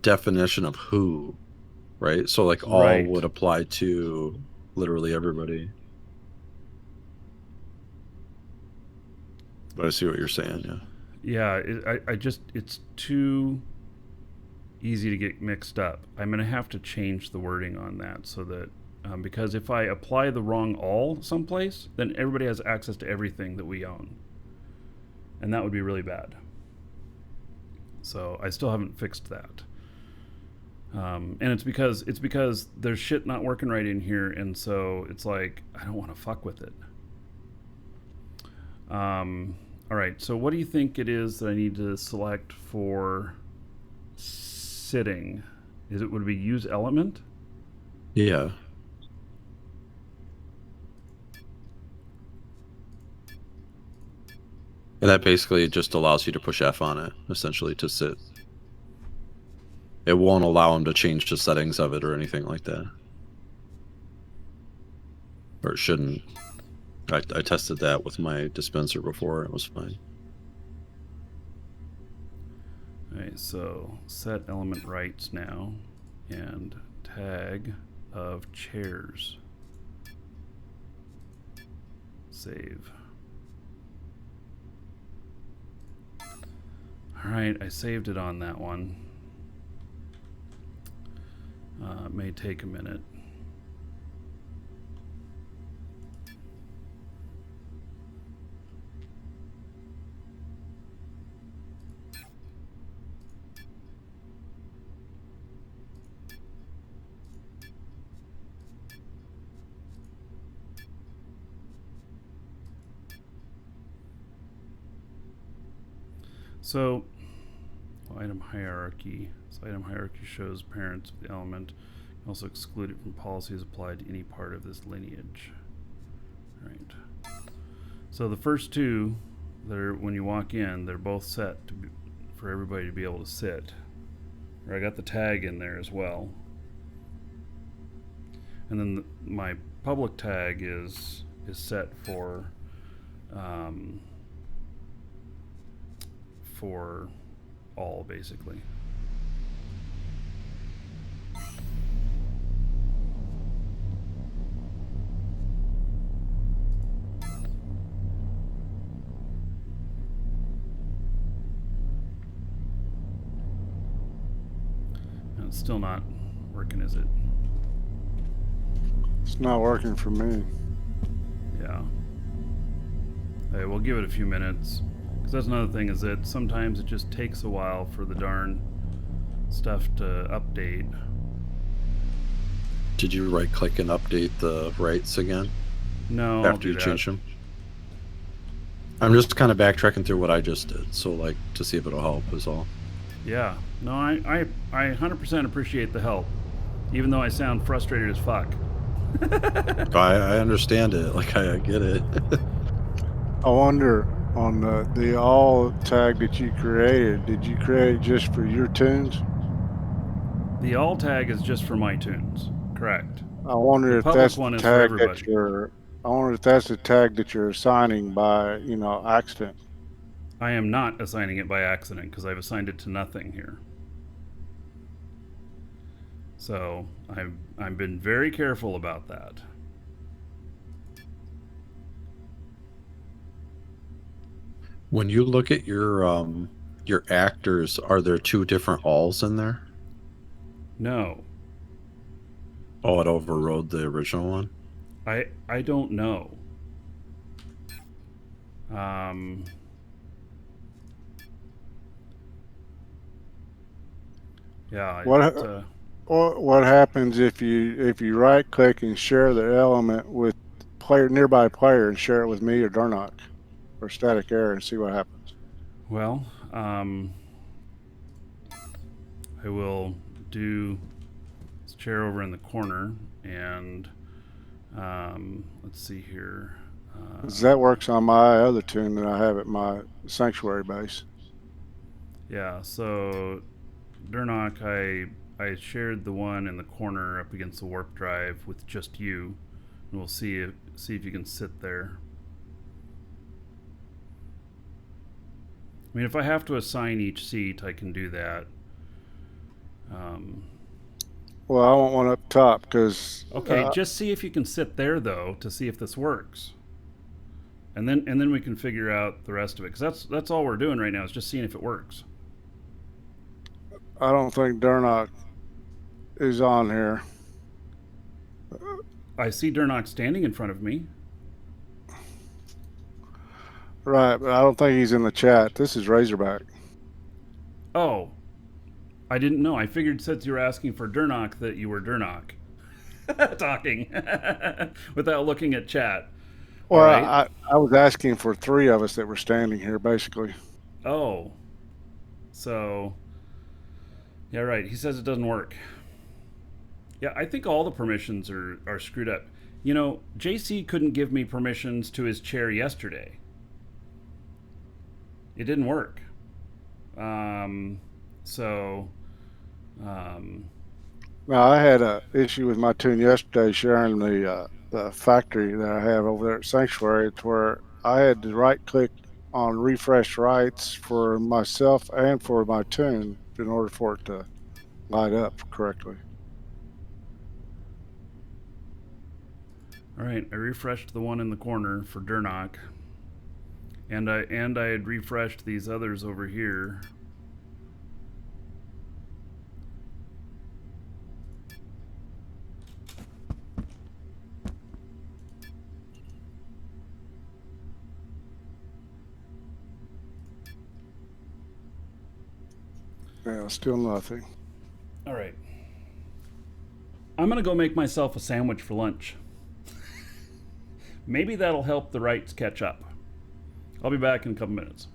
definition of who, right? So like all Right. would apply to literally everybody. But I see what you're saying, yeah. Yeah, it's too easy to get mixed up. I'm going to have to change the wording on that so that, because if I apply the wrong all someplace, then everybody has access to everything that we own. And that would be really bad. So I still haven't fixed that. And it's because there's shit not working right in here, and so it's like I don't want to fuck with it. All right, so what do you think it is that I need to select for sitting? Would it be use element? Yeah. And that basically just allows you to push F on it, essentially, to sit. It won't allow him to change the settings of it or anything like that. Or it shouldn't. I tested that with my dispenser before. It was fine. All right, so set element rights now, and tag of chairs. Save. All right, I saved it on that one. It may take a minute. So, item hierarchy. So item hierarchy shows parents of the element. Also exclude it from policies applied to any part of this lineage. All right. So the first two, when you walk in, they're both set for everybody to be able to sit. Or I got the tag in there as well. And then my public tag is set for all, basically. And it's still not working, is it? It's not working for me. Yeah. Hey, we'll give it a few minutes. Because that's another thing, is that sometimes it just takes a while for the darn stuff to update. Did you right click and update the rights again No, I'll after do you that. changed them? I'm just kind of backtracking through what I just did, so like to see if it'll help is all. Yeah. No, I 100% appreciate the help, even though I sound frustrated as fuck. I understand it. Like I get it. I wonder on the all tag that you created, did you create it just for your tunes? The all tag is just for my tunes. Correct. I wonder The if public that's one the is for tag that everybody. I wonder if that's the tag that you're assigning by, accident. I am not assigning it by accident because I've assigned it to nothing here. So I've been very careful about that. When you look at your actors, are there two different alls in there? No, Oh, it overrode the original one. I don't know. Yeah. What happens if you right click and share the element with nearby player and share it with me or Darnock or Static Air and see what happens? Well, I will do this chair over in the corner, and let's see here. 'Cause that works on my other tune that I have at my sanctuary base. Yeah, so Durnock, I shared the one in the corner up against the warp drive with just you, and we'll see if you can sit there. I mean, if I have to assign each seat, I can do that. Well, I want one up top because Okay, just see if you can sit there though to see if this works, and then we can figure out the rest of it because that's all we're doing right now is just seeing if it works. I don't think Durnock is on here. I see Durnock standing in front of me. Right, but I don't think he's in the chat. This is Razorback. Oh, I didn't know. I figured since you were asking for Durnock that you were Durnock talking without looking at chat. Well, right. I was asking for three of us that were standing here, basically. Oh, so yeah, right. He says it doesn't work. Yeah, I think all the permissions are screwed up. You know, JC couldn't give me permissions to his chair yesterday. It didn't work. Now, I had a issue with my tune yesterday sharing the factory that I have over there at Sanctuary, to where I had to right click on refresh rights for myself and for my tune in order for it to light up correctly. All right, I refreshed the one in the corner for Durnock, and I had refreshed these others over here. Yeah, still nothing. All right. I'm going to go make myself a sandwich for lunch. Maybe that'll help the rights catch up. I'll be back in a couple minutes.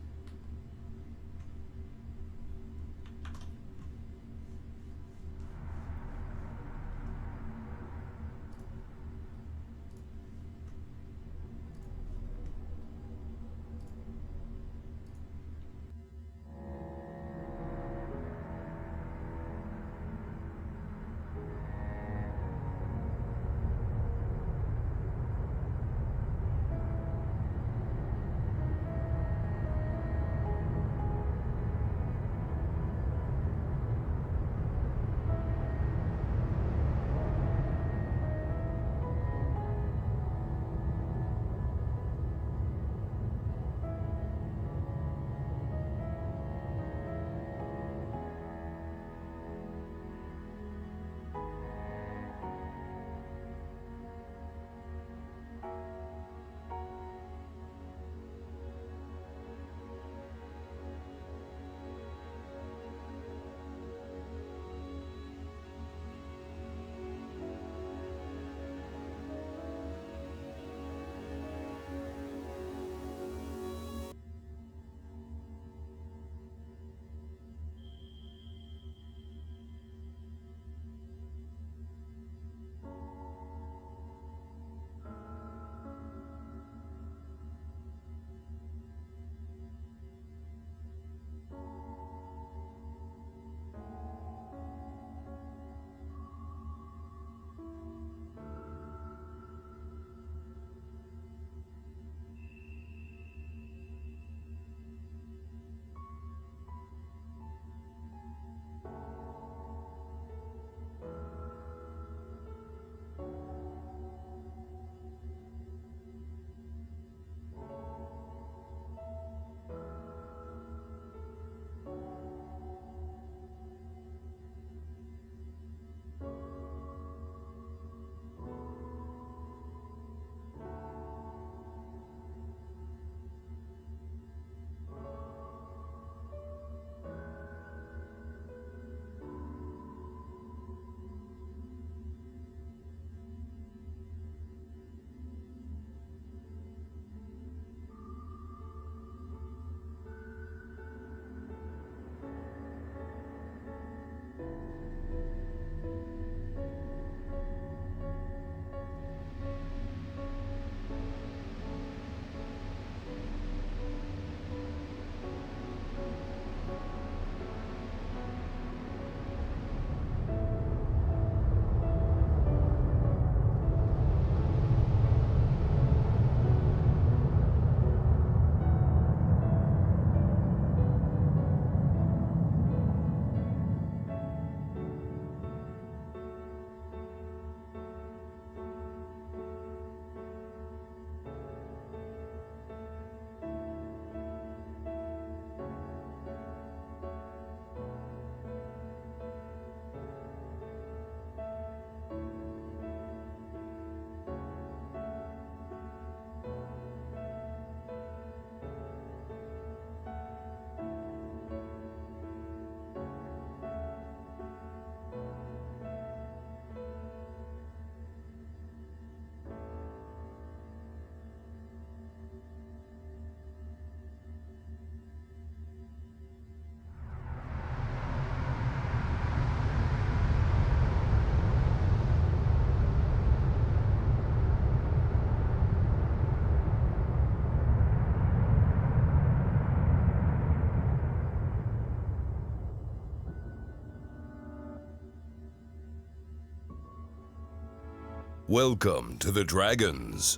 Welcome to the Dragons.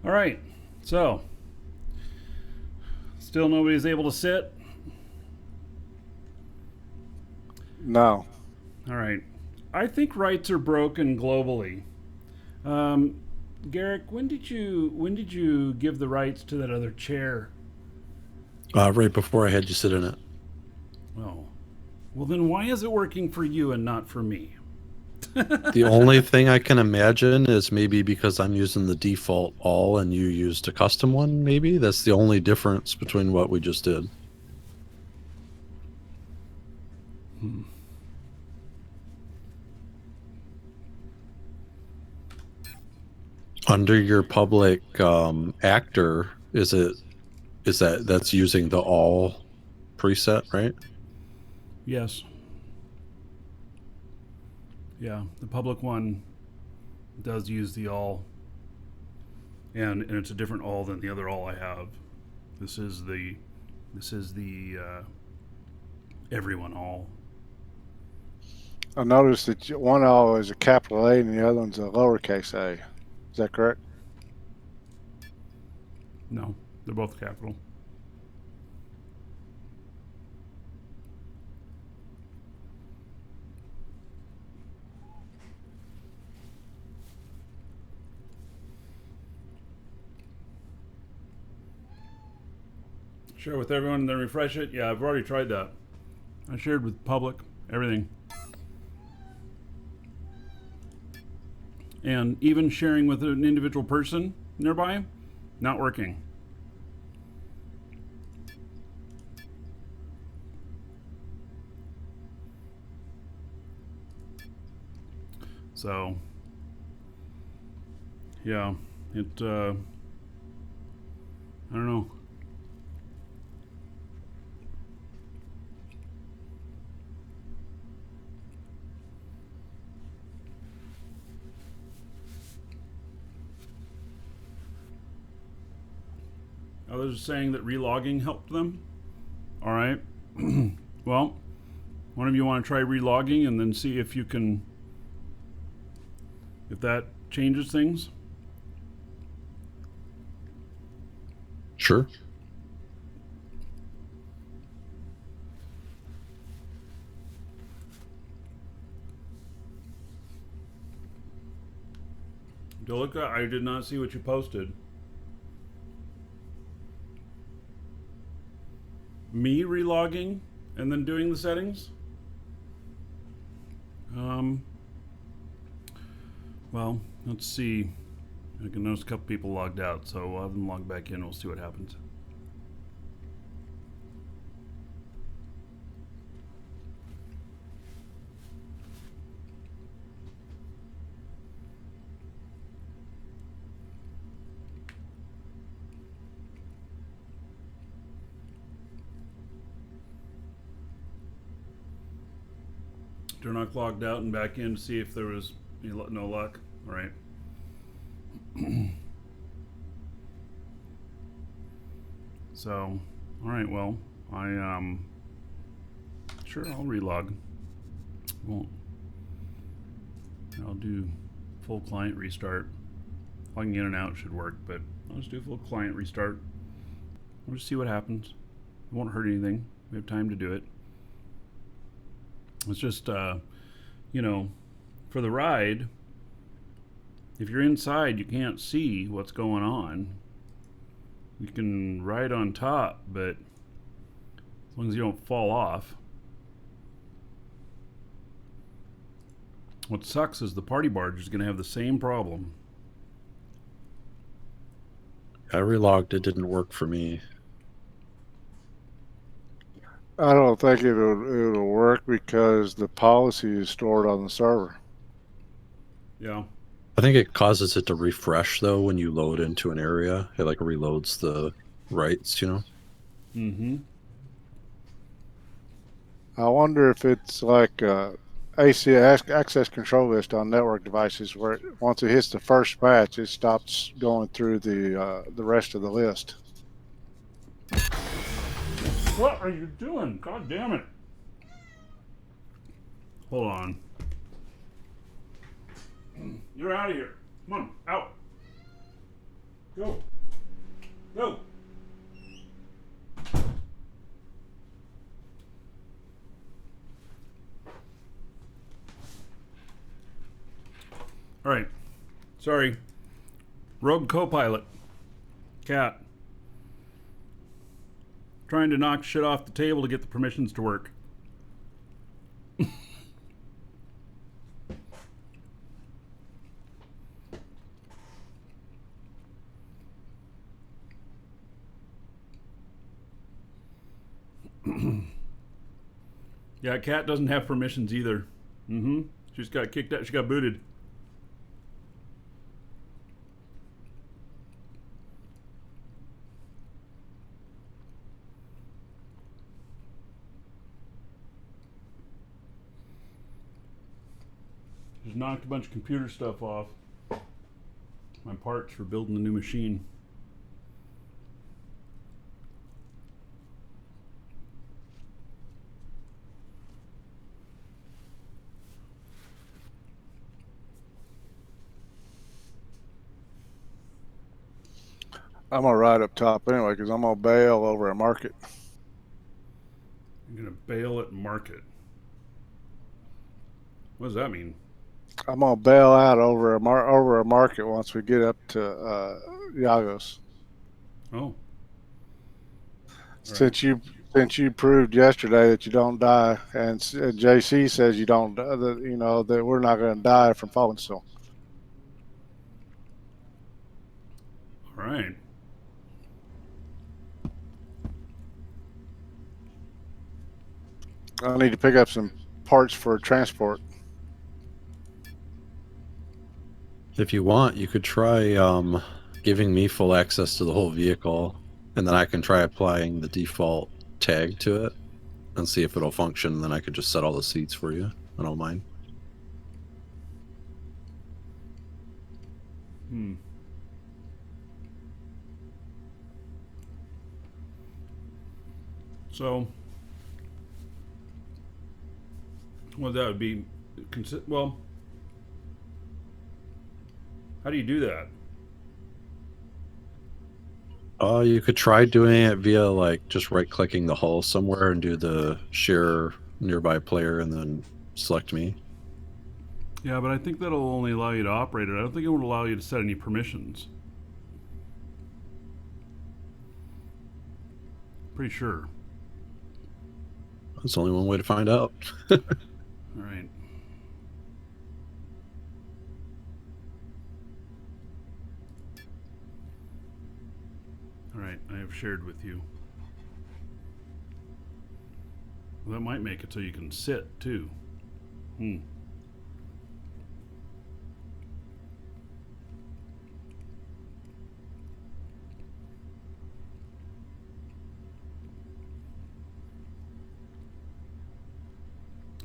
All right, so still nobody's able to sit. No. All right, I think rights are broken globally. Garrick, when did you give the rights to that other chair? Right before I had you sit in it. Oh, well then why is it working for you and not for me? The only thing I can imagine is maybe because I'm using the default all and you used a custom one, maybe? That's the only difference between what we just did. Under your public actor, that's using the all preset, right? Yes. Yeah, the public one does use the all, and it's a different all than the other all I have. This is the everyone all. I noticed that one all is a capital A and the other one's a lowercase a. Is that correct? No, they're both capital. Share with everyone and then refresh it. Yeah, I've already tried that. I shared with public, everything. And even sharing with an individual person nearby, not working. So, yeah, I don't know. Others are saying that relogging helped them. All right. Well, one of you want to try relogging and then see if you can, if that changes things? Sure. Dolica, I did not see what you posted. Me relogging and then doing the settings? Well, let's see. I can notice a couple people logged out, so we'll have them log back in. We'll see what happens. Durnock logged out and back in to see if there was no luck. All right. So, all right. Well, sure, I'll relog. Won't. I'll do full client restart. Logging in and out should work, but I'll just do full client restart. We'll just see what happens. It won't hurt anything. We have time to do it. It's just, you know, for the ride, if you're inside, you can't see what's going on. You can ride on top, but as long as you don't fall off. What sucks is the party barge is going to have the same problem. I relogged. It didn't work for me. I don't think it'll work because the policy is stored on the server. Yeah. I think it causes it to refresh though when you load into an area. It like reloads the rights, you know. Mm-hmm. I wonder if it's like AC access control list on network devices, where once it hits the first patch, it stops going through the rest of the list. What are you doing? God damn it. Hold on. You're out of here. Come on, out. Go. Go. All right. Sorry. Rogue Copilot. Cat. Trying to knock shit off the table to get the permissions to work. Yeah, Cat doesn't have permissions either. Mm-hmm. She just got kicked out. She got booted. Just knocked a bunch of computer stuff off. My parts for building the new machine. I'm gonna ride up top anyway because I'm gonna bail over at Market. You're gonna bail at Market. What does that mean? I'm gonna bail out over a Market once we get up to Yagos. Oh. Since you proved yesterday that you don't die, and JC says you don't, that that we're not going to die from falling stone. All right. I need to pick up some parts for transport. If you want, you could try giving me full access to the whole vehicle, and then I can try applying the default tag to it and see if it'll function. And then I could just set all the seats for you. I don't mind. So, well, that would be, well, how do you do that? You could try doing it via like just right-clicking the hull somewhere and do the share nearby player and then select me. Yeah, but I think that'll only allow you to operate it. I don't think it would allow you to set any permissions. Pretty sure. That's only one way to find out. All right. All right, I have shared with you. Well, that might make it so you can sit too.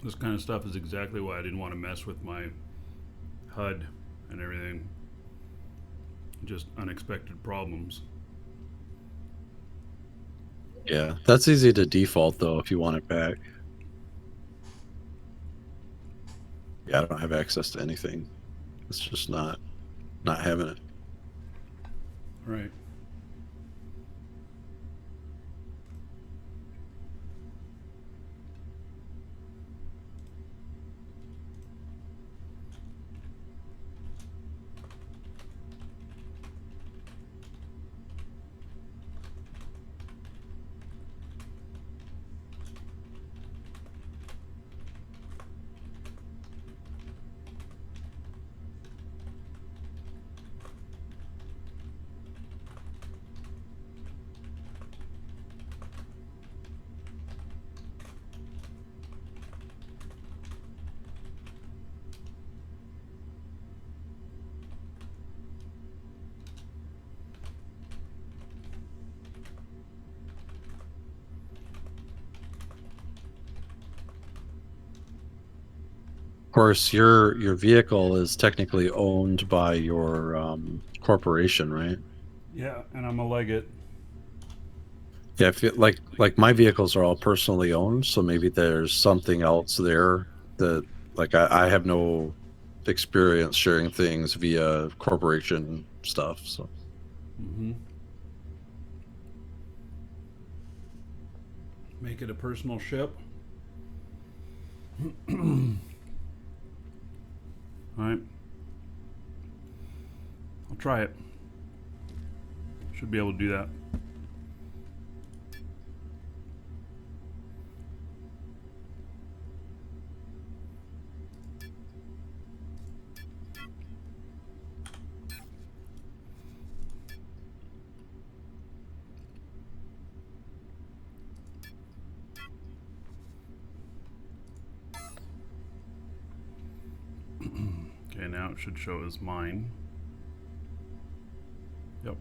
This kind of stuff is exactly why I didn't want to mess with my HUD and everything. Just unexpected problems. Yeah, that's easy to default though if you want it back. Yeah, I don't have access to anything. It's just not having it. Right. Of course, your vehicle is technically owned by your corporation, right? Yeah, and I'm a legate. Yeah, if you, like my vehicles are all personally owned, so maybe there's something else there that like I have no experience sharing things via corporation stuff. So Make it a personal ship. All right. I'll try it. Should be able to do that. Okay, now it should show as mine. Yep.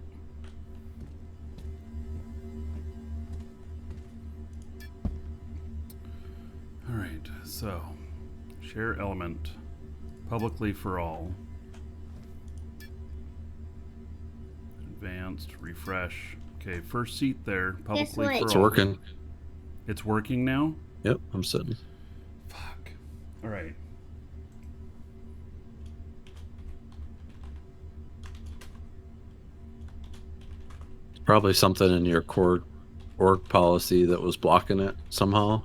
All right, so share element publicly for all. Advanced, refresh. Okay, first seat there, publicly for all. it's working. It's working now? Yep, I'm sitting. Fuck. All right. Probably something in your core org policy that was blocking it somehow.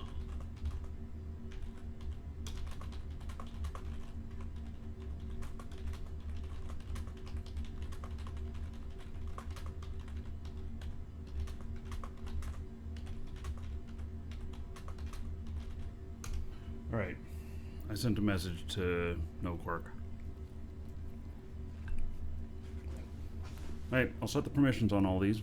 All right. I sent a message to No Quark. All right, I'll set the permissions on all these.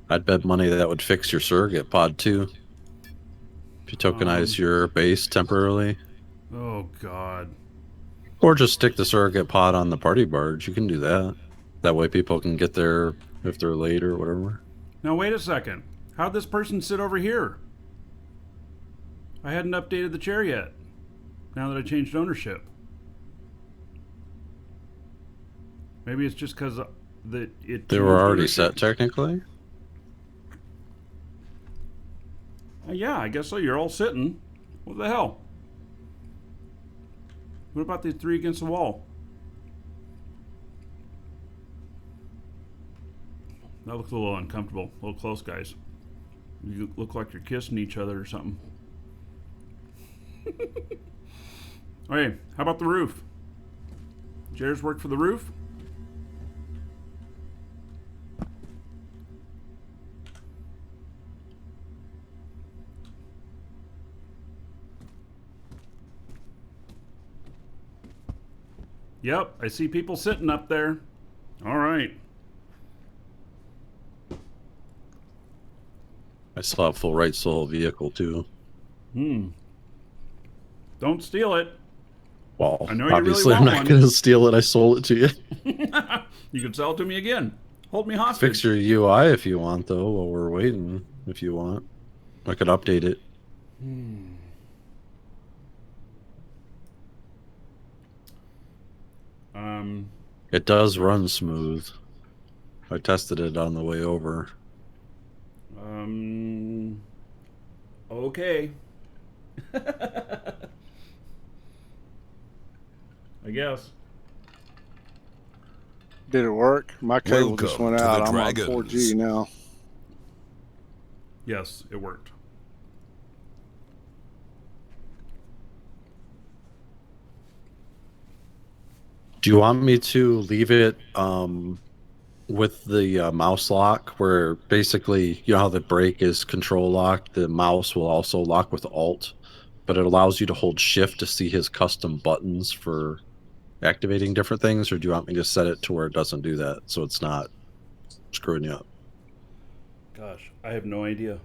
I'd bet money that would fix your surrogate pod too. If you tokenize your base temporarily. Oh, God. Or just stick the surrogate pod on the party barge. You can do that. That way people can get there if they're late or whatever. Now, wait a second. How'd this person sit over here? I hadn't updated the chair yet. Now that I changed ownership. Maybe it's just because they were already set technically. Yeah, I guess so. You're all sitting. What the hell? What about the three against the wall? That looks a little uncomfortable. A little close, guys. You look like you're kissing each other or something. Okay, how about the roof? Chairs work for the roof? Yep, I see people sitting up there. All right. I still have full rights to the whole vehicle too. Don't steal it. Well, I know you obviously really I'm want not one. going to steal it. I sold it to you. You can sell it to me again. Hold me hostage. Fix your UI if you want, though, while we're waiting. If you want, I could update it. It does run smooth. I tested it on the way over. Okay. I guess. Did it work? My cable just Welcome went to the out. I'm on Dragons. 4G now. Yes, it worked. Do you want me to leave it with the mouse lock, where basically, you know how the brake is control lock, the mouse will also lock with Alt, but it allows you to hold Shift to see his custom buttons for activating different things, or do you want me to set it to where it doesn't do that, so it's not screwing you up? Gosh, I have no idea.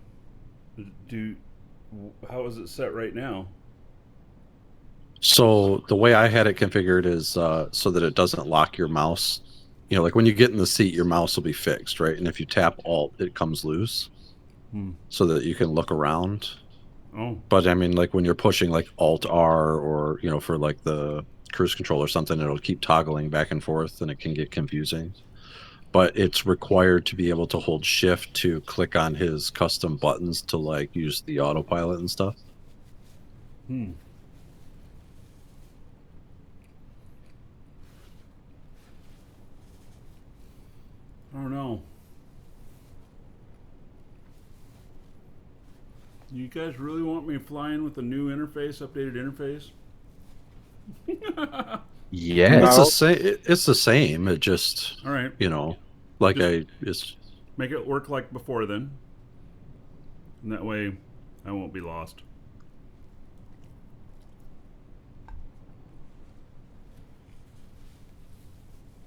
How is it set right now? So the way I had it configured is so that it doesn't lock your mouse. You know, like when you get in the seat, your mouse will be fixed, right? And if you tap Alt, it comes loose so that you can look around. Oh, But I mean, like when you're pushing like Alt R or, you know, for like the cruise control or something, it'll keep toggling back and forth and it can get confusing. But it's required to be able to hold Shift to click on his custom buttons to like use the autopilot and stuff. I don't know. You guys really want me flying with a new interface, updated interface? Yeah. It's No. the same. It's the same. It just, All right. you know, like Just- it's Make it work like before then. And that way I won't be lost.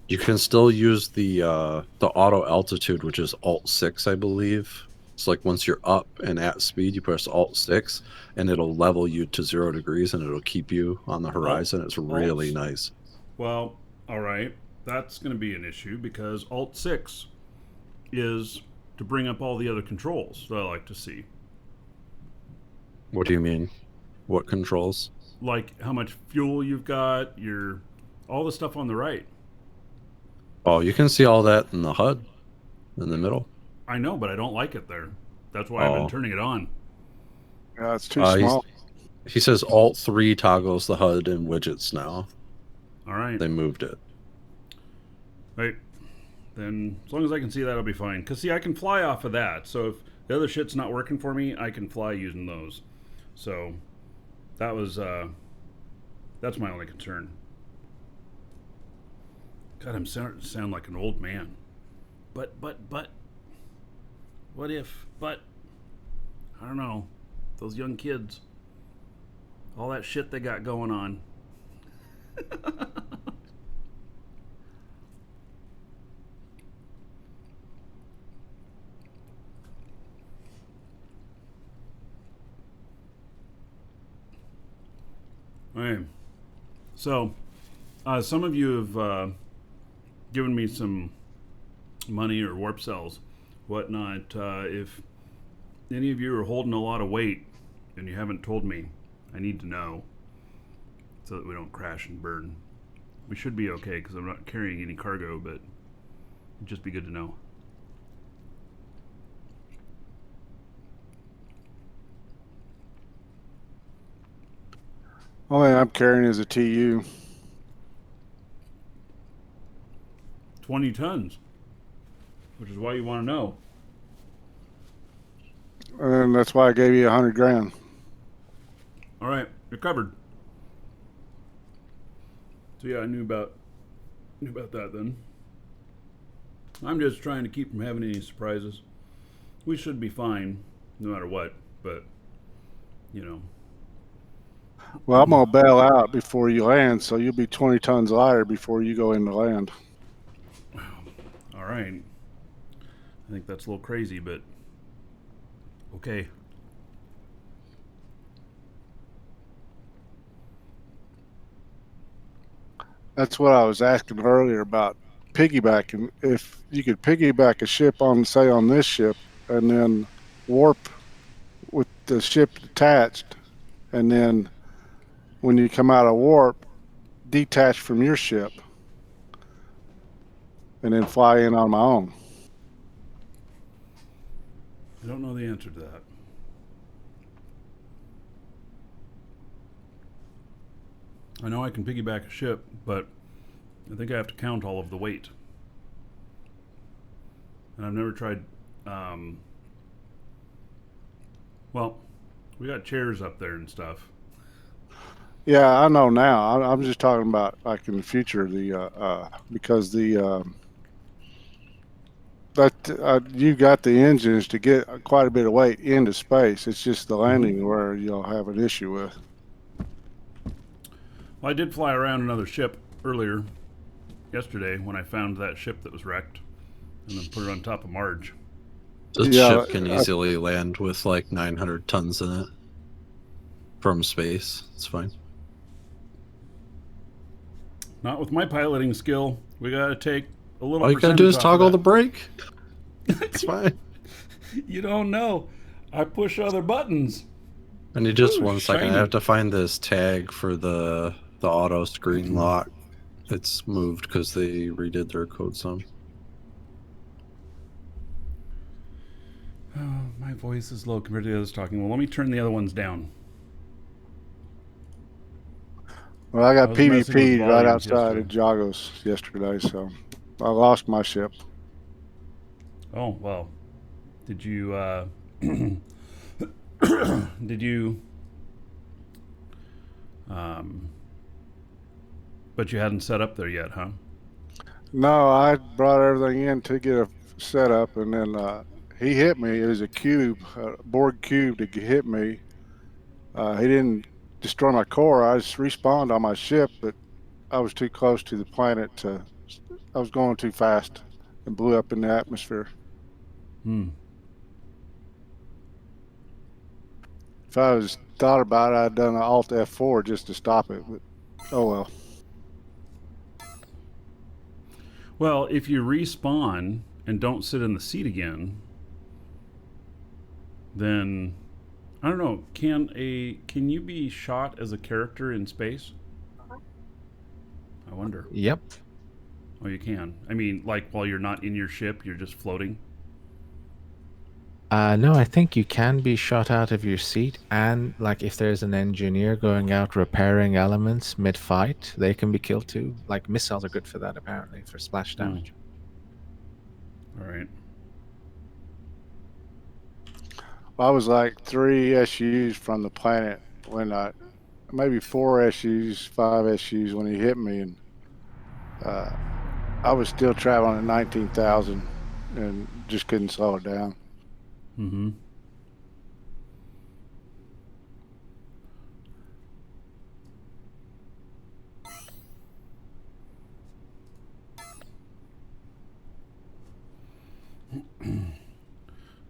you can still use the auto altitude, which is Alt 6, I believe. It's like once you're up and at speed, you press Alt 6, and it'll level you to 0 degrees, and it'll keep you on the horizon. It's really nice. Well, all right. That's going to be an issue because Alt 6 is to bring up all the other controls that I like to see. What do you mean? What controls? Like how much fuel you've got, all the stuff on the right. Oh, you can see all that in the HUD in the middle. I know, but I don't like it there. That's why I've been Oh. turning it on. Yeah, it's too He's- small. He says Alt 3 toggles the HUD and widgets now. All right. They moved it. Right. Then as long as I can see that, I'll be fine. Because, see, I can fly off of that. So if the other shit's not working for me, I can fly using those. So that's my only concern. God, I'm sound like an old man. But. What if? But. I don't know. Those young kids. All that shit they got going on. Okay. So, some of you have given me some money or warp cells, whatnot. If any of you are holding a lot of weight and you haven't told me, I need to know so that we don't crash and burn. We should be okay because I'm not carrying any cargo, but it'd just be good to know. Only I'm carrying is a TU. 20 tons, which is why you want to know. And that's why I gave you 100 grand. All right, you're covered. So yeah, I knew about that then. I'm just trying to keep from having any surprises. We should be fine, no matter what. But you know. Well, I'm gonna bail out before you land, so you'll be 20 tons lighter before you go into land. All right. I think that's a little crazy, but okay. That's what I was asking earlier about piggybacking. If you could piggyback a ship on, say, on this ship, and then warp with the ship attached, and then when you come out of warp, detach from your ship, and then fly in on my own. I don't know the answer to that. I know I can piggyback a ship, but I think I have to count all of the weight. And I've never tried, well, we got chairs up there and stuff. Yeah, I know now. I'm just talking about like in the future, because you got the engines to get quite a bit of weight into space. It's just the landing where you'll have an issue with. Well, I did fly around another ship earlier, yesterday, when I found that ship that was wrecked, and then put it on top of Marge. This ship can easily land with like 900 tons in it from space. It's fine. Not with my piloting skill. We gotta take a little. All you gotta do is toggle the brake. It's fine. You don't know. I push other buttons. I need just 1 second. I have to find this tag for the auto screen lock. It's moved because they redid their code some. Oh, my voice is low compared to the others talking. Well, let me turn the other ones down. Well, I got PvP right outside of Jagos yesterday, so I lost my ship. Oh, well. Did you, but you hadn't set up there yet, huh? No, I brought everything in to get a setup, and then he hit me. It was a cube, a Borg cube that hit me. He didn't destroy my core. I just respawned on my ship, but I was too close to the planet I was going too fast and blew up in the atmosphere. If I was thought about it, I'd done an Alt F4 just to stop it, but oh well. Well, if you respawn and don't sit in the seat again, then I don't know. Can you be shot as a character in space? I wonder. Yep. Oh, you can. I mean, like while you're not in your ship, you're just floating. No, I think you can be shot out of your seat, and like if there's an engineer going out repairing elements mid-fight, they can be killed too. Like missiles are good for that, apparently, for splash damage. All right. I was like 3 SUs from the planet when maybe 4 SUs, 5 SUs when he hit me, and I was still traveling at 19,000 and just couldn't slow it down. Mm-hmm.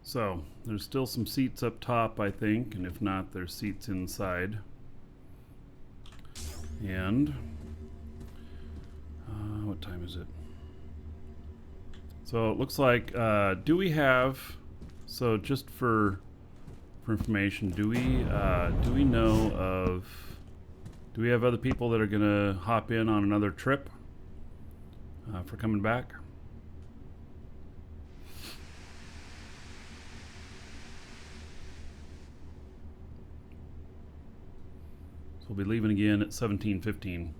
So, there's still some seats up top, I think, and if not, there's seats inside. And, what time is it? So, it looks like, do we have, so just for information, do we know of, do we have other people that are going to hop in on another trip for coming back? So we'll be leaving again at 17:15.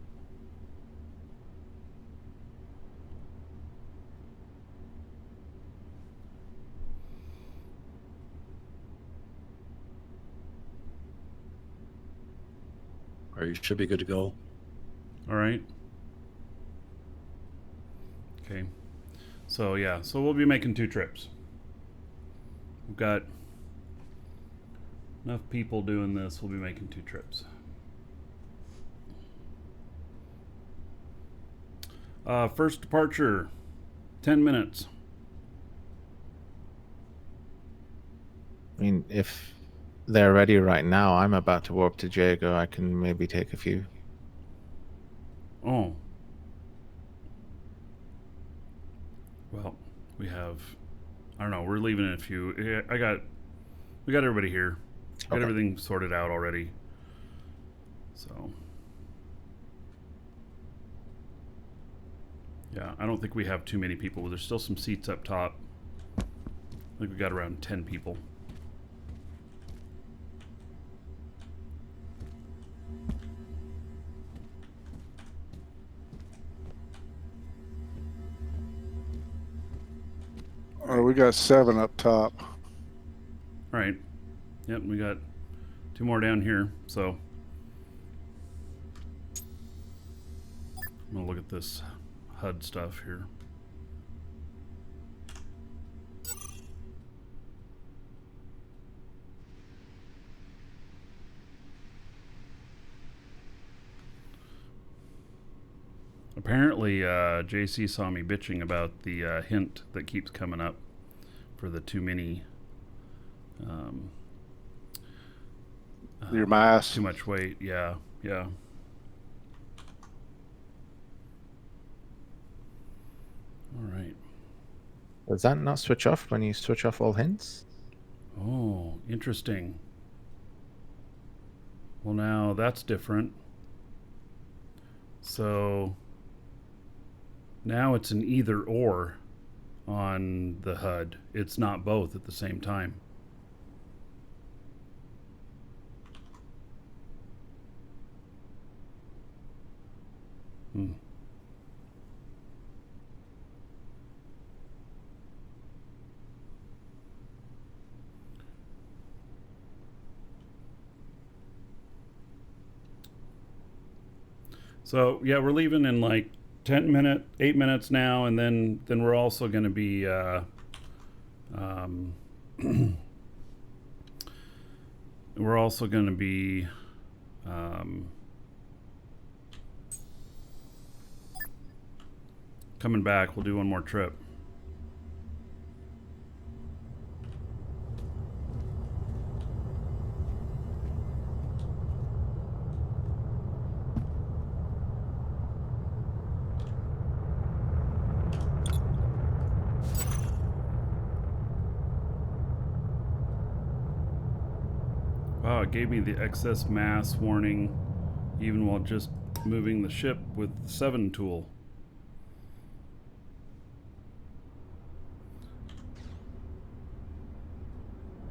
Or you should be good to go. All right. Okay. So yeah, so we'll be making 2 trips. We've got enough people doing this. We'll be making 2 trips. First departure, 10 minutes. I mean, if they're ready right now, I'm about to warp to Jago. I can maybe take a few. Oh. Well, we have, I don't know, we're leaving in a few. We got everybody here. Got Okay. everything sorted out already. So. Yeah, I don't think we have too many people. There's still some seats up top. I think we got around 10 people. We got 7 up top. All right. Yep, we got 2 more down here. So I'm gonna look at this HUD stuff here. Apparently, JC saw me bitching about the hint that keeps coming up for the too many. Your mass. Too much weight. Yeah, yeah. All right. Does that not switch off when you switch off all hints? Oh, interesting. Well, now that's different. So now it's an either or on the HUD. It's not both at the same time. Hmm. So yeah, we're leaving in like 8 minutes now, and then we're also going to be we're also going to be coming back. We'll do one more trip. Wow, it gave me the excess mass warning even while just moving the ship with the 7 tool.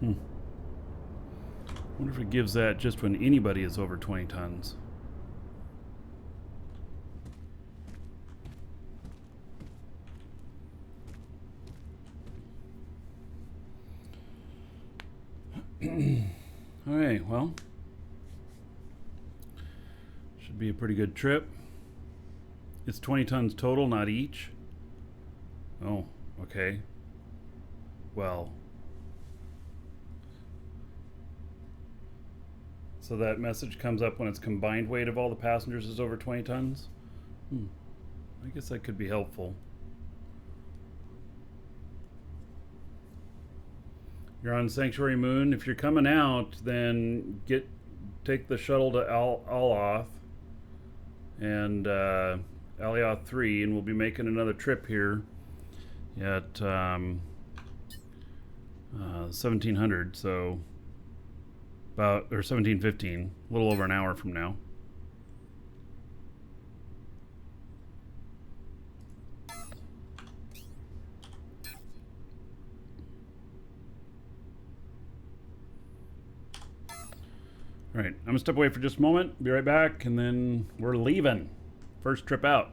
Wonder if it gives that just when anybody is over 20 tons. Okay, well, should be a pretty good trip. It's 20 tons total, not each. Oh, okay. Well. So that message comes up when its combined weight of all the passengers is over 20 tons? I guess that could be helpful. You're on Sanctuary Moon. If you're coming out, then take the shuttle to Alioth and Alioth 3, and we'll be making another trip here at 1700, so about, or 1715, a little over an hour from now. All right, I'm gonna step away for just a moment, be right back, and then we're leaving. First trip out.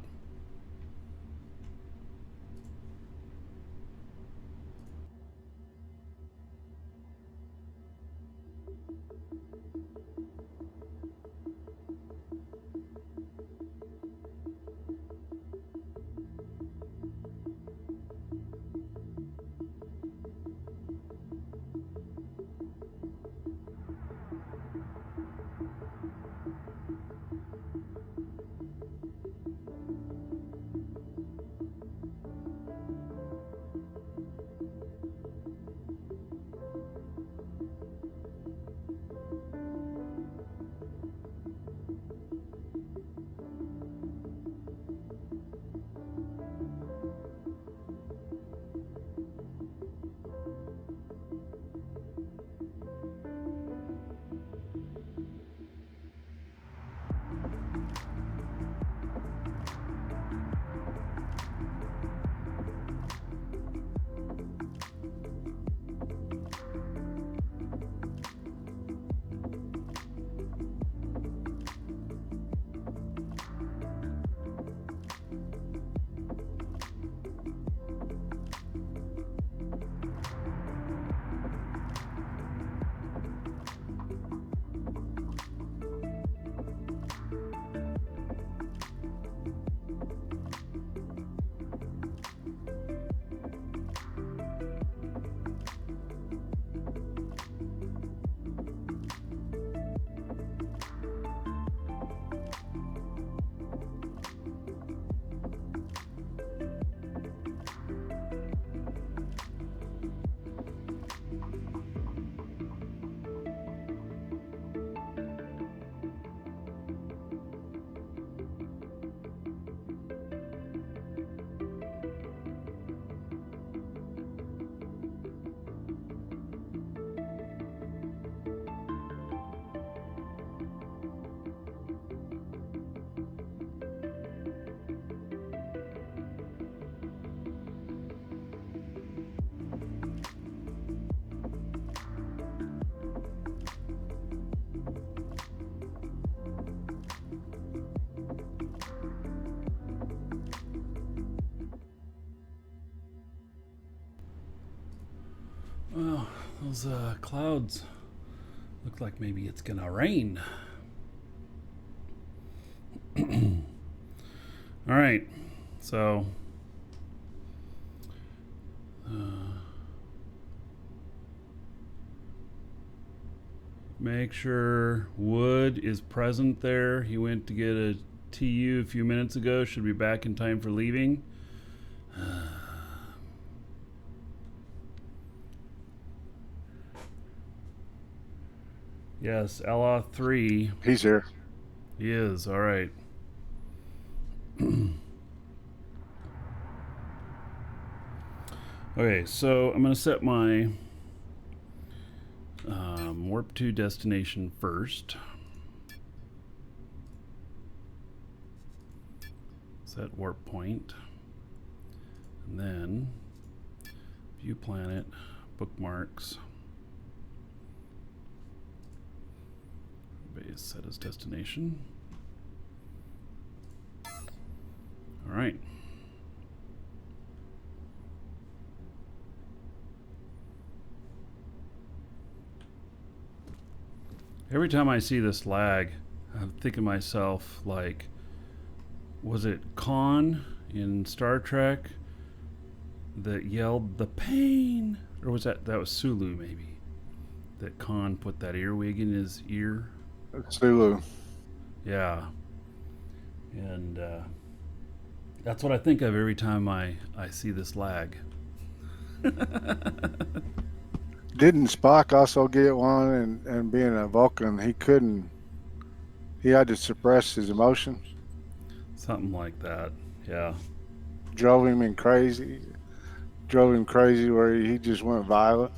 Well, those clouds look like maybe it's gonna rain. All right, so make sure Wood is present there. He went to get a TU a few minutes ago. Should be back in time for leaving. Yes, Alioth 3. He's here. He is, all right. Okay, so I'm going to set my Warp 2 destination first. Set warp point. And then view planet, bookmarks. Base set as destination. All right. Every time I see this lag, I'm thinking to myself, like, was it Khan in Star Trek that yelled the pain, or was that was Sulu maybe? That Khan put that earwig in his ear. Sulu. Yeah, and that's what I think of every time I see this lag. Didn't Spock also get one? And being a Vulcan, he had to suppress his emotions. Something like that. Yeah. Drove him crazy where he just went violent.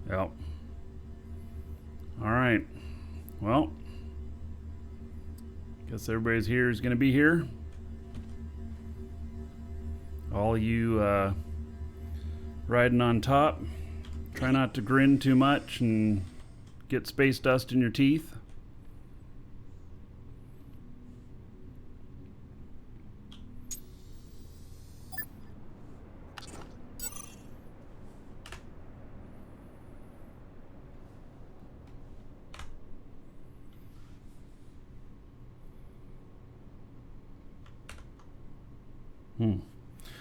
Yep. All right. Well, guess everybody's here is going to be here. All you riding on top, try not to grin too much and get space dust in your teeth.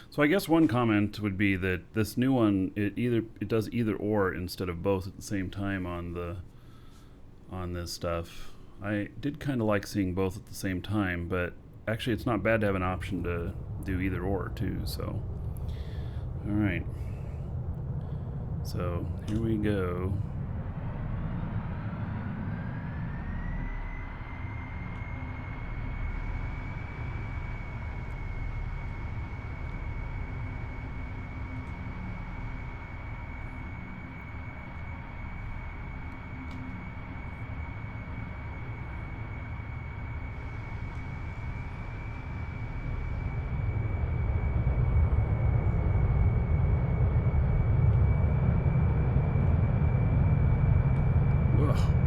So I guess one comment would be that this new one, it does either or instead of both at the same time on this stuff. I did kind of like seeing both at the same time, but actually it's not bad to have an option to do either or too. So, all right. So here we go.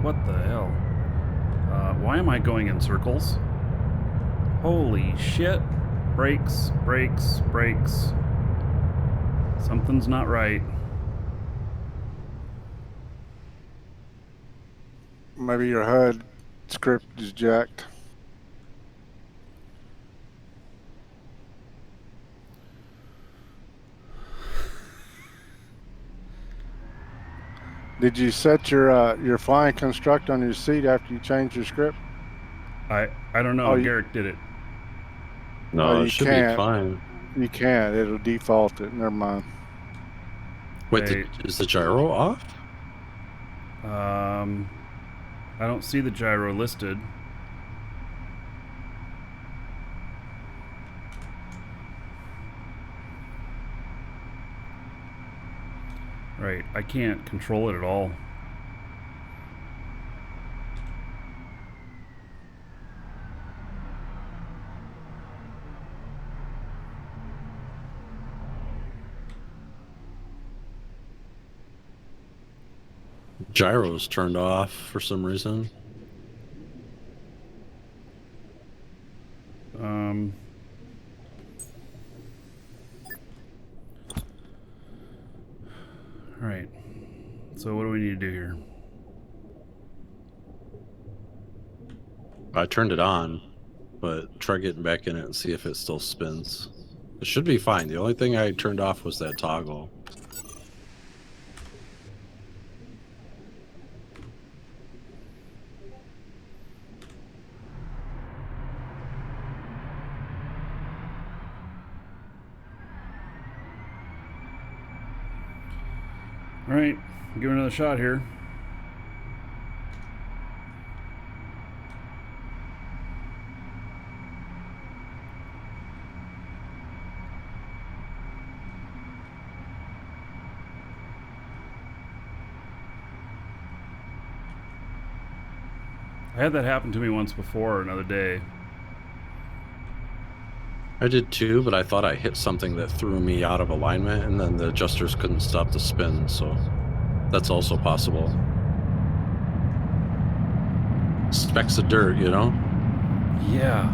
What the hell? Why am I going in circles? Holy shit. Brakes, brakes, brakes. Something's not right. Maybe your HUD script is jacked. Did you set your flying construct on your seat after you changed your script? I don't know. Garrick did it. No, you it should can't. be fine. You can't. It'll default it. Never mind. Wait, Hey. is the gyro off? I don't see the gyro listed. Right, I can't control it at all. Gyro's turned off for some reason. All right. So what do we need to do here? I turned it on, but try getting back in it and see if it still spins. It should be fine. The only thing I turned off was that toggle. All right, give it another shot here. I had that happen to me once before, another day. I did too, but I thought I hit something that threw me out of alignment, and then the adjusters couldn't stop the spin, so that's also possible. Specks of dirt, you know? Yeah.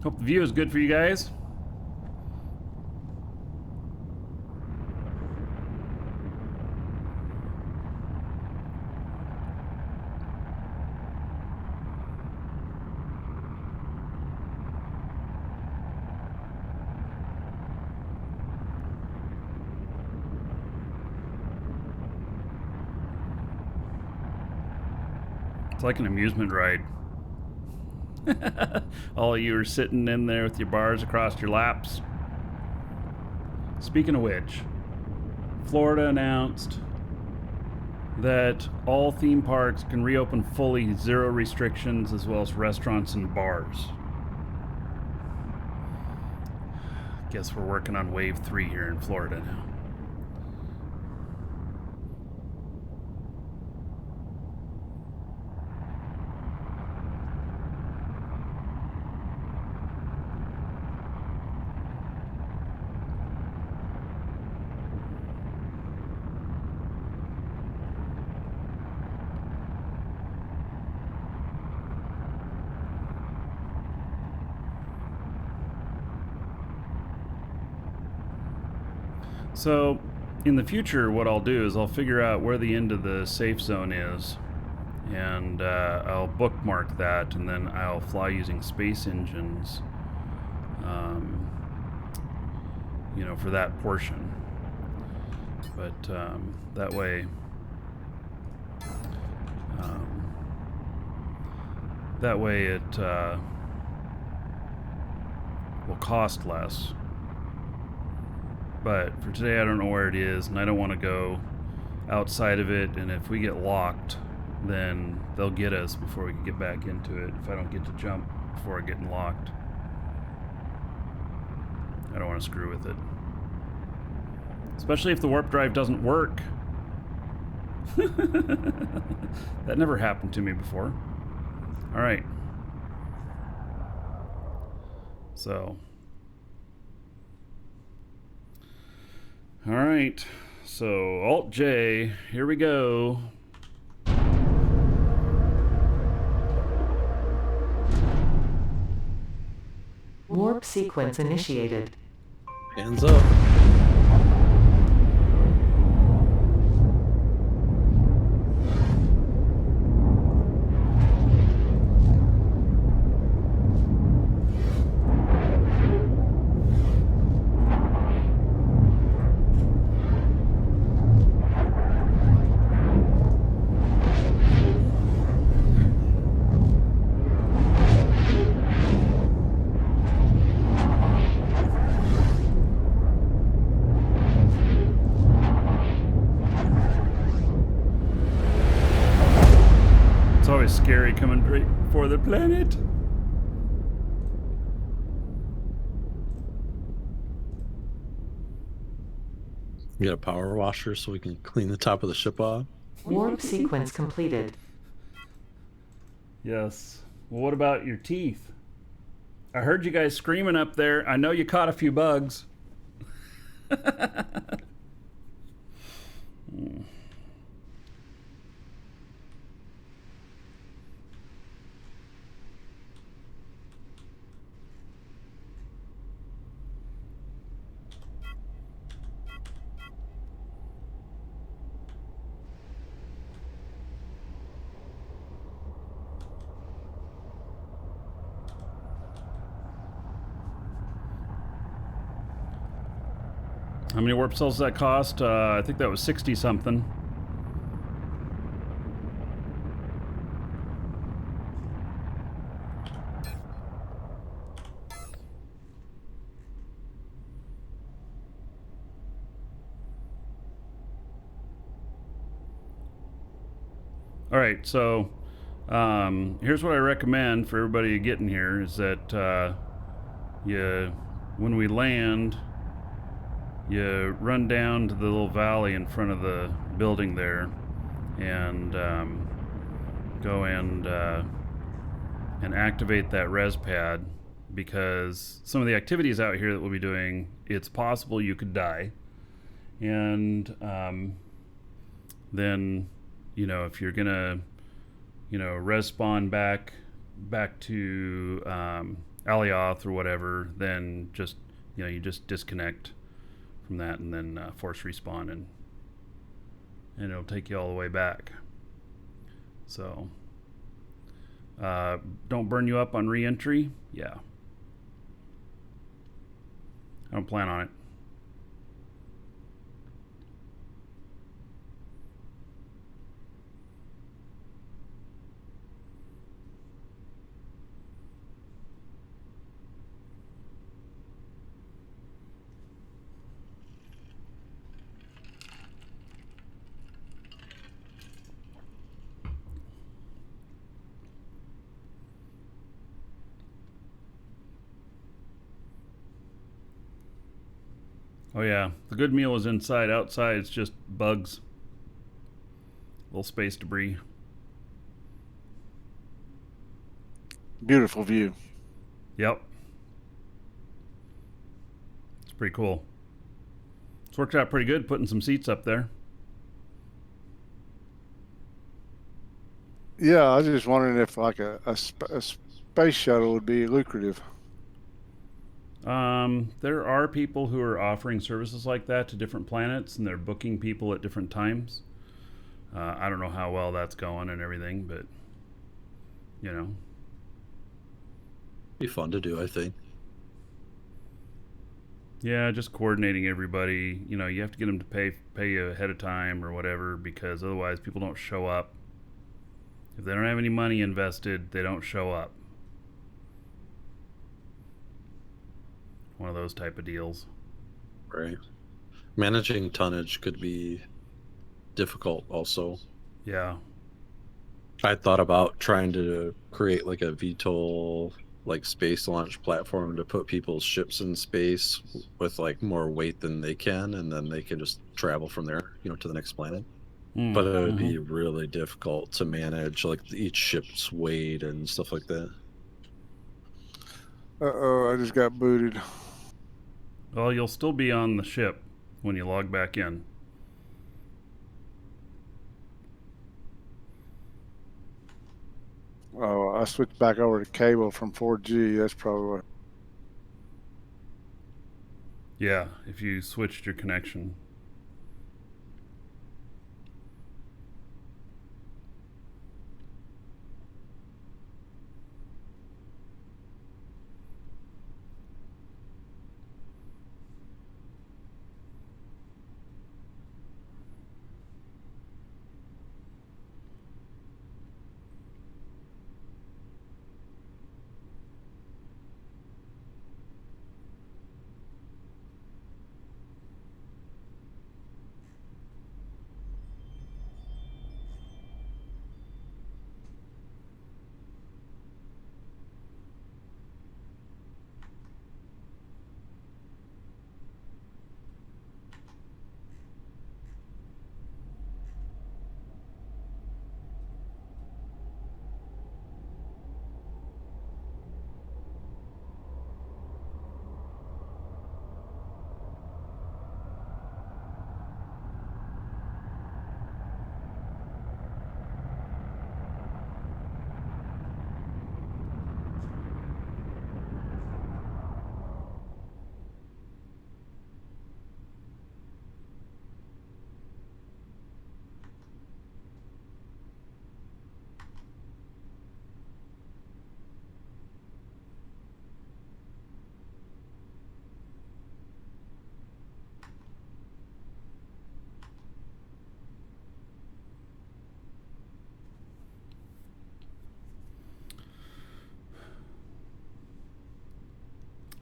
Hope the view is good for you guys. It's like an amusement ride. All of you are sitting in there with your bars across your laps. Speaking of which, Florida announced that all theme parks can reopen fully, 0 restrictions, as well as restaurants and bars. Guess we're working on wave 3 here in Florida now. So, in the future, what I'll do is I'll figure out where the end of the safe zone is, and I'll bookmark that, and then I'll fly using space engines, you know, for that portion. But that way, it will cost less. But for today, I don't know where it is, and I don't want to go outside of it, and if we get locked, then they'll get us before we can get back into it if I don't get to jump before getting locked. I don't want to screw with it. Especially if the warp drive doesn't work. That never happened to me before. Alright. So... Alright, so Alt-J, here we go. Warp sequence initiated. Hands up. It's always scary coming right for the planet. Get a power washer so we can clean the top of the ship off. Warp sequence completed. Yes. Well, what about your teeth? I heard you guys screaming up there. I know you caught a few bugs. How many warp cells does that cost? I think that was 60 something. All right, so here's what I recommend for everybody getting here is that when we land, you run down to the little valley in front of the building there and go and activate that res pad, because some of the activities out here that we'll be doing, it's possible you could die. And then, you know, if you're gonna, you know, res spawn back to Alioth or whatever, then just, you just disconnect from that and then force respawn, and it'll take you all the way back. So don't burn you up on re-entry. Yeah, I don't plan on it. Oh yeah, the good meal is inside. Outside it's just bugs, little space debris. Beautiful view. Yep, it's pretty cool. It's worked out pretty good putting some seats up there. Yeah, I was just wondering if like a space shuttle would be lucrative. There are people who are offering services like that to different planets, and they're booking people at different times. I don't know how well that's going and everything, but Be fun to do, I think. yeah, just coordinating everybody. You have to get them to pay you ahead of time or whatever, because otherwise people don't show up. If they don't have any money invested, they don't show up. One of those type of deals. Right. Managing tonnage could be difficult also. Yeah. I thought about trying to create like a VTOL like space launch platform to put people's ships in space with like more weight than they can, and then they can just travel from there, to the next planet. But it would be really difficult to manage like each ship's weight and stuff like that. Uh-oh, I just got booted. Well, you'll still be on the ship when you log back in. Oh, I switched back over to cable from 4G. That's probably what. Yeah, if you switched your connection.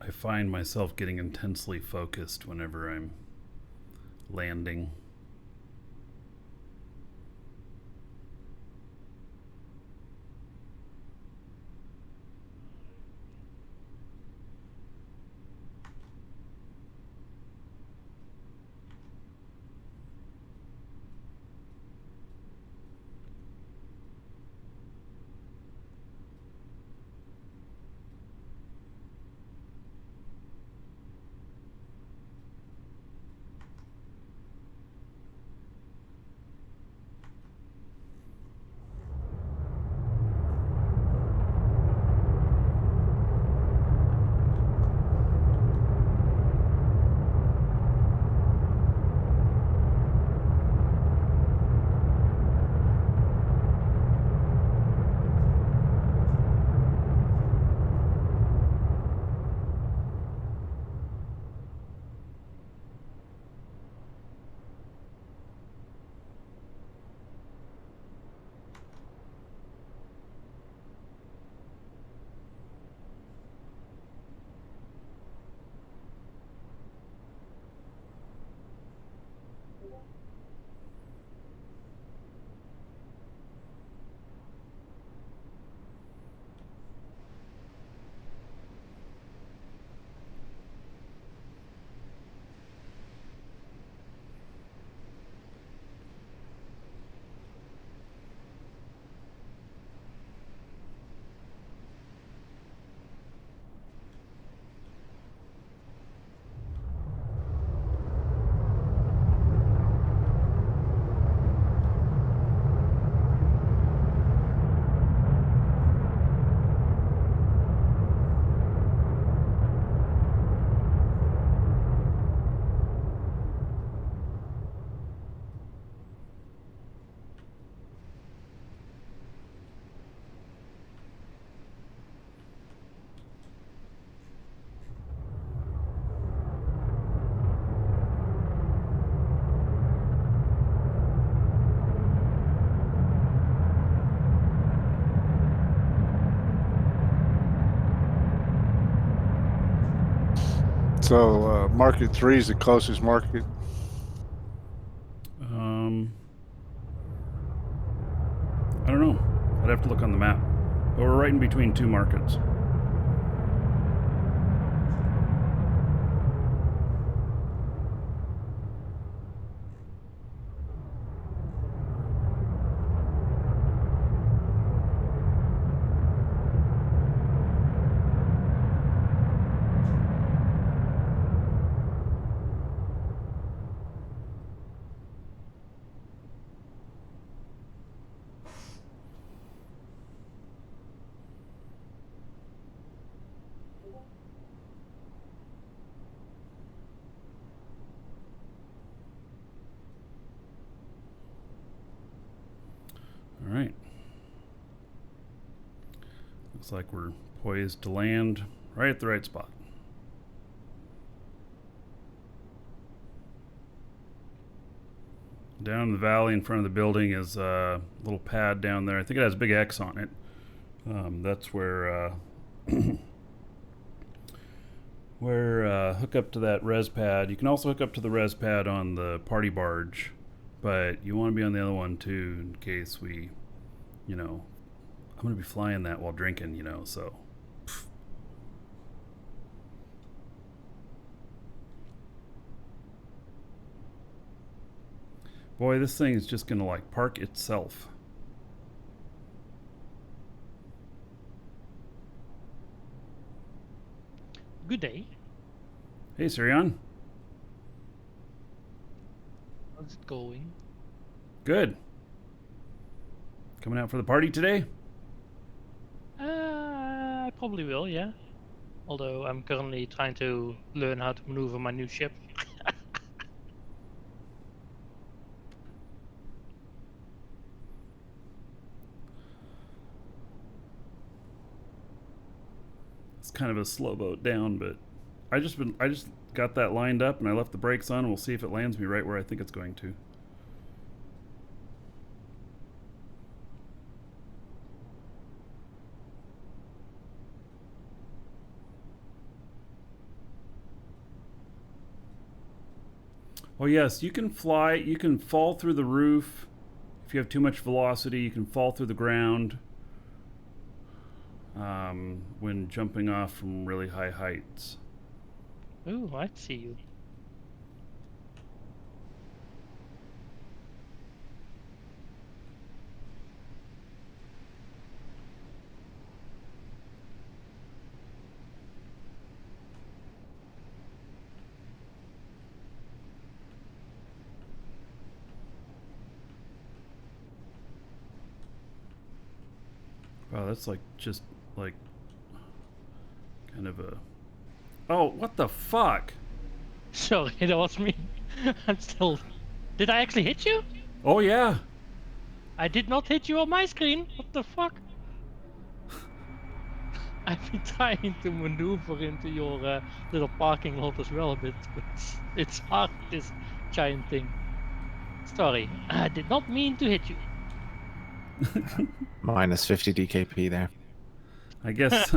I find myself getting intensely focused whenever I'm landing. So market 3 is the closest market. I don't know. I'd have to look on the map. But we're right in between two markets. All right. Looks like we're poised to land right at the right spot. Down in the valley in front of the building is a little pad down there. I think it has a big X on it. That's where hook up to that res pad. You can also hook up to the res pad on the party barge, but you want to be on the other one too in case we, I'm going to be flying that while drinking, so. Boy, this thing is just going to like park itself. Good day. Hey, Sirion. How's it going? Good. Coming out for the party today? I probably will, yeah. Although I'm currently trying to learn how to maneuver my new ship. It's kind of a slow boat down, but I just got that lined up and I left the brakes on. We'll see if it lands me right where I think it's going to. Oh yes, you can fly, you can fall through the roof. If you have too much velocity, you can fall through the ground when jumping off from really high heights. Ooh, I see you. Wow, that's like just like kind of a... Oh, what the fuck? Sorry, that was me. I'm still... Did I actually hit you? Oh yeah. I did not hit you on my screen. What the fuck? I've been trying to maneuver into your little parking lot as well, but it's hard, this giant thing. Sorry, I did not mean to hit you. Minus 50 DKP there. I guess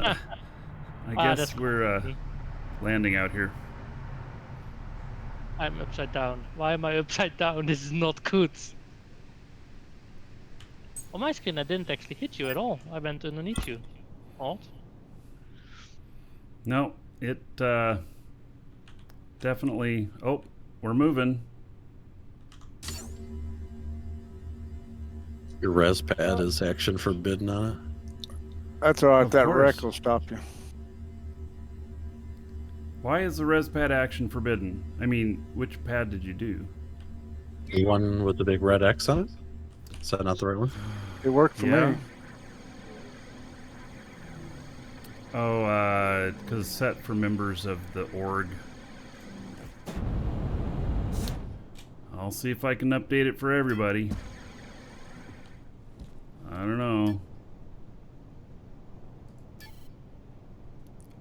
That's we're landing out here. I'm upside down. Why am I upside down? This is not good. On my screen I didn't actually hit you at all. I went underneath you. Odd. No, it definitely... Oh, we're moving. Your res pad is action forbidden on it. That's all right. Of That course. wreck will stop you. Why is the res pad action forbidden? I mean, which pad did you do? The one with the big red X on it? Is that not the right one? It worked for Yeah. me. Oh, because it's set for members of the org. I'll see if I can update it for everybody. I don't know.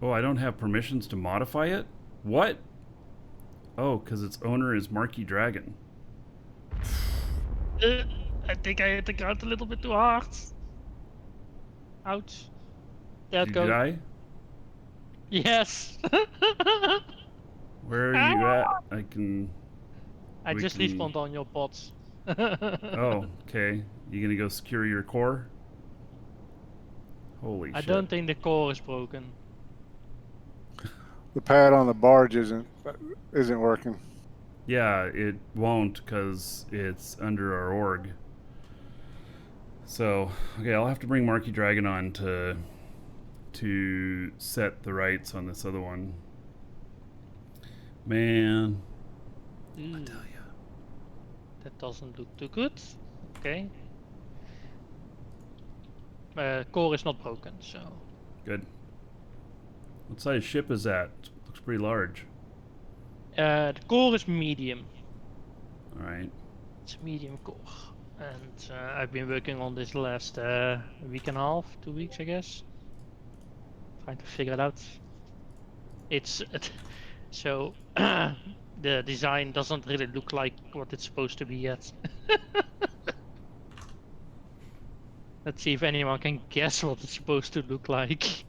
Oh, I don't have permissions to modify it? What? Oh, because its owner is Marquis Dragon. I think I hit the ground a little bit too hard. Ouch. There it Did you goes. die? Yes. Where are you at? I can. I we just can- respawned on your bots. Oh, okay. You gonna go secure your core? Holy I shit. don't think the core is broken. The pad on the barge isn't working. Yeah, it won't because it's under our org. So, okay, I'll have to bring Marky Dragon on to set the rights on this other one. Man, I tell ya. That doesn't look too good. Okay. Core is not broken, so. good. What size ship is that? Looks pretty large. The core is medium. All right. It's a medium core. And I've been working on this the last week and a half, 2 weeks, I guess. Trying to figure it out. So the design doesn't really look like what it's supposed to be yet. Let's see if anyone can guess what it's supposed to look like.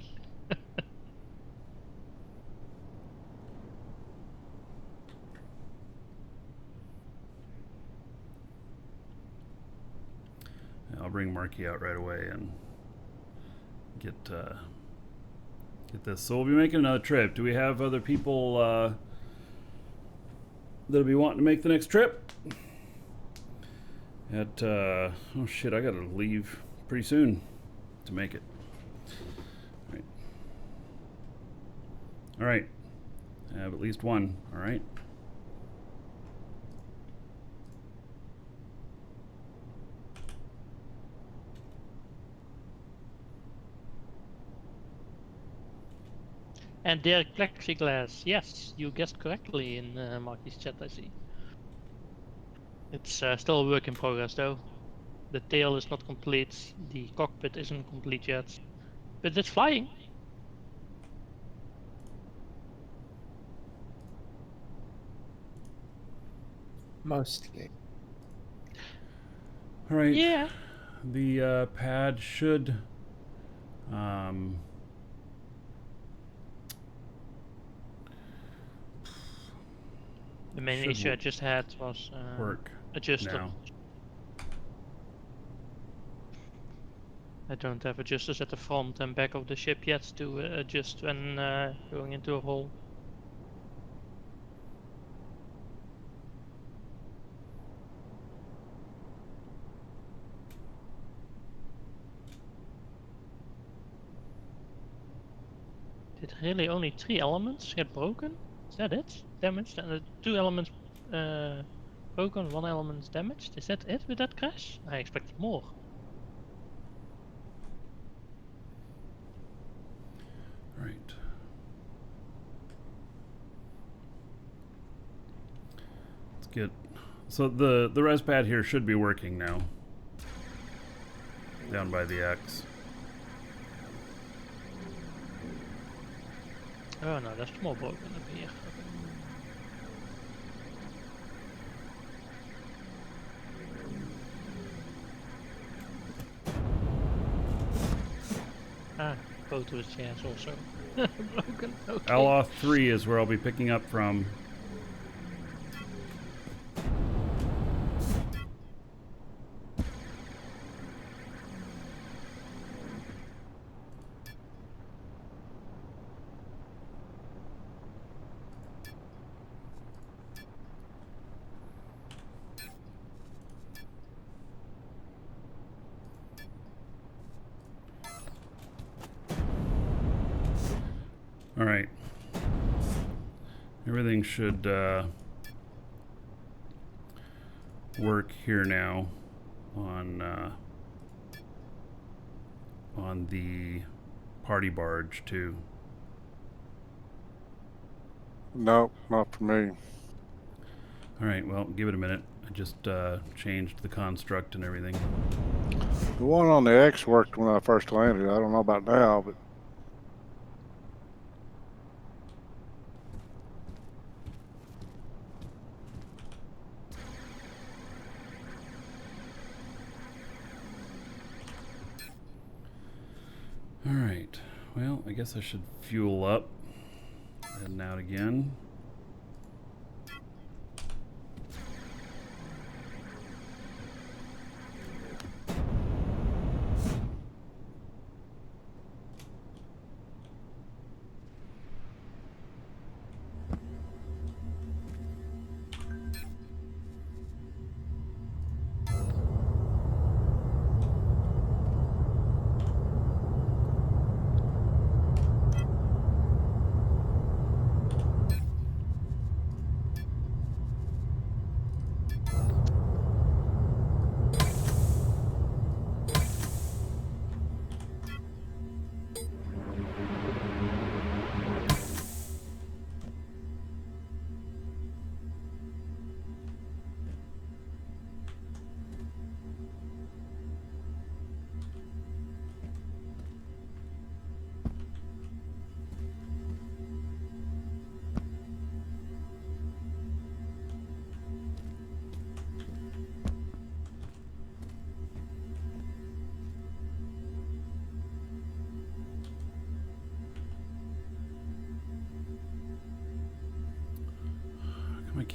I'll bring Marky out right away and get this. So we'll be making another trip. Do we have other people that'll be wanting to make the next trip? Oh shit, I gotta leave pretty soon to make it. All right. I have at least one. All right. And Derek Plexiglass, yes, you guessed correctly in Marky's chat, I see. It's still a work in progress though. The tail is not complete, the cockpit isn't complete yet, but it's flying. Mostly. All right. Yeah. The pad should The main should issue I just had was work adjuster. now. I don't have adjusters at the front and back of the ship yet to adjust when going into a hole. Did really only 3 elements get broken? Is that it? Damaged and 2 elements broken, 1 element damaged? Is that it with that crash? I expected more. Right. Let's get. So the res pad here should be working now. Down by the X. Oh no, that's more broken up here. Ah, both of his chairs also broken. Okay. Aloth 3 is where I'll be picking up from. All right. Everything should work here now on the party barge too. Nope, not for me. All right. Well, give it a minute. I just changed the construct and everything. The one on the X worked when I first landed. I don't know about now, but All right. Well, I guess I should fuel up. Heading out again.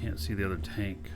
can't see the other tank.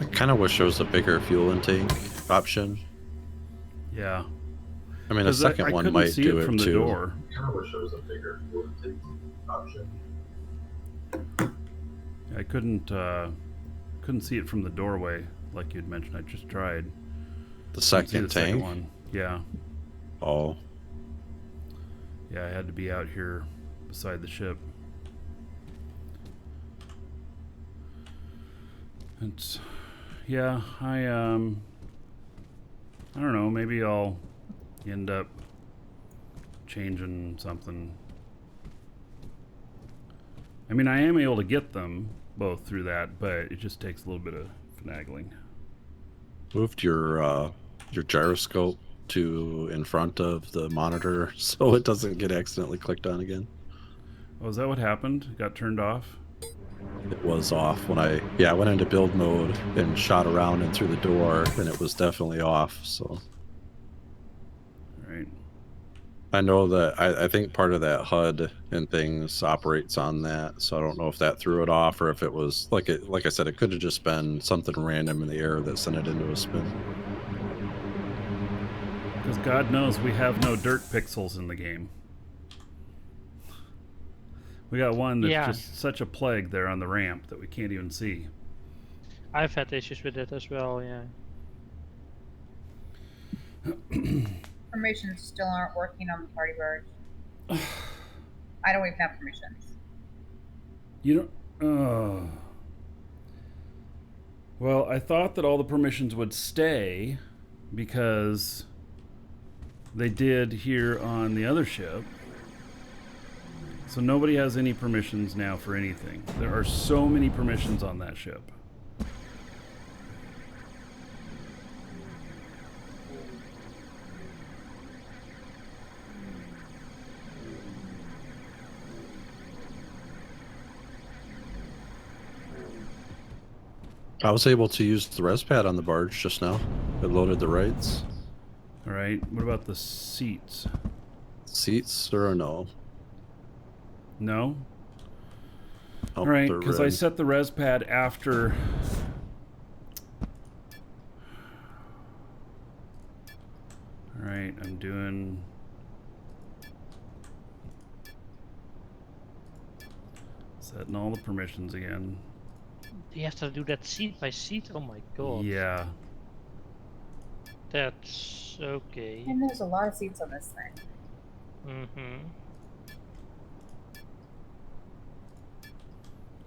I kind of wish there was a bigger fuel intake option. Yeah. I mean, a 'Cause second I one couldn't might see do it it from the too. door. Kind of wish there was a bigger fuel intake option. I couldn't see it from the doorway, like you'd mentioned. I just tried. The Couldn't see second the second tank. one. Yeah. Oh, Yeah, I had to be out here beside the ship. It's, yeah, I don't know, maybe I'll end up changing something. I mean, I am able to get them both through that, but it just takes a little bit of finagling. moved your gyroscope to in front of the monitor so it doesn't get accidentally clicked on again. Oh, is that what happened? It got turned off? It was off when I went into build mode and shot around and through the door, and it was definitely off. So Right. I know that I think part of that HUD and things operates on that. So I don't know if that threw it off or if it was like I said, it could have just been something random in the air that sent it into a spin. Because God knows we have no dirt pixels in the game. We got one that's Yeah. just such a plague there on the ramp that we can't even see. I've had issues with it as well, yeah. Permissions still aren't working on the party barge. I don't even have permissions. You don't. Well, I thought that all the permissions would stay because they did here on the other ship. So nobody has any permissions now for anything. There are so many permissions on that ship. I was able to use the res pad on the barge just now. It loaded the rights. All right. What about the seats? Seats or no? No? Oh, All right, they're because I red. set the res pad after. All right, I'm doing. Setting all the permissions again. You have to do that seat by seat? Oh my god. Yeah. That's okay. And there's a lot of seats on this thing. Mm-hmm.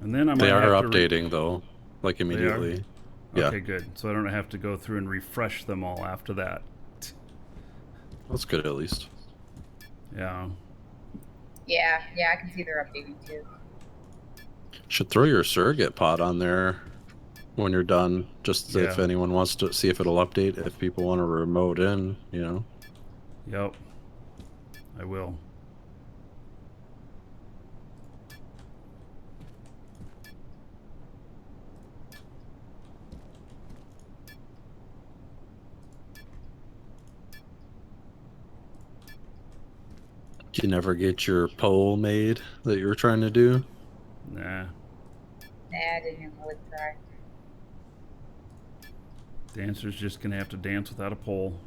And then I might They are have to updating though, like immediately. Yeah, Okay, good. So I don't have to go through and refresh them all after that. that's good at least. Yeah. Yeah, I can see they're updating too. Should throw your surrogate pod on there when you're done, just if Yeah. anyone wants to see if it'll update. If people want to remote in, you know. Yep. I will. Did you never get your pole made that you were trying to do? Nah. Nah, I didn't even really try. Dancer's just gonna have to dance without a pole.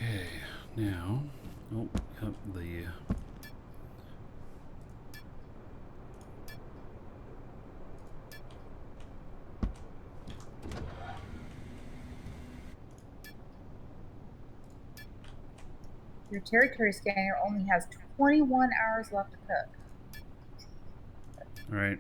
Okay, now, oh, yep, the Your territory scanner only has 21 hours left to cook. all right.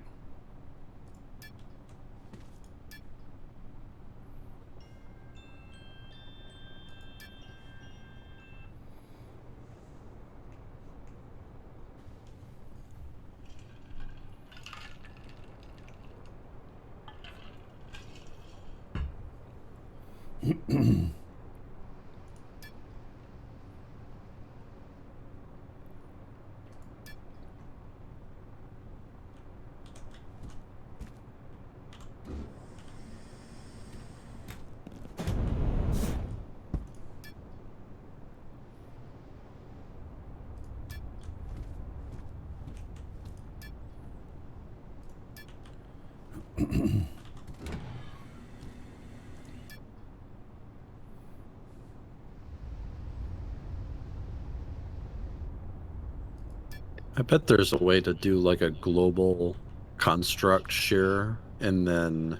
I bet there's a way to do like a global construct share and then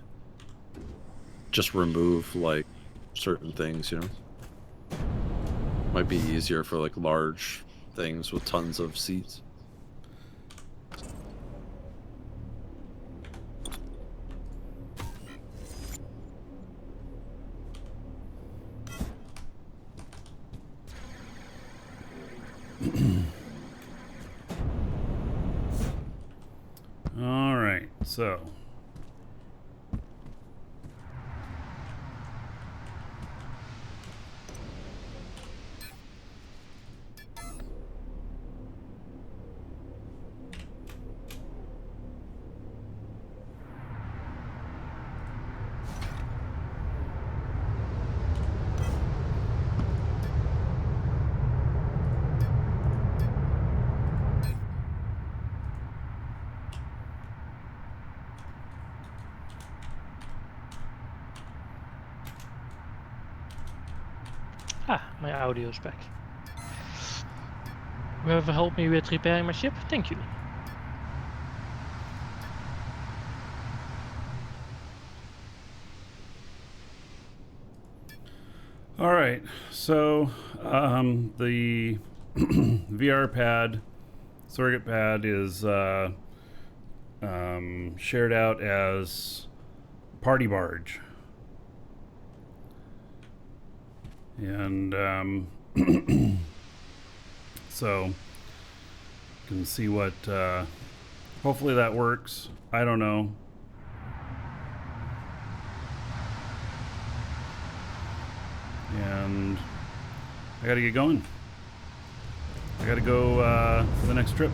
just remove like certain things, you know? Might be easier for like large things with tons of seats. All right, so My audio's back. Whoever helped me with repairing my ship, thank you. all right, so the VR pad, surrogate pad is shared out as party barge. And so you can see what hopefully that works. I don't know. And I gotta get going. I gotta go for the next trip.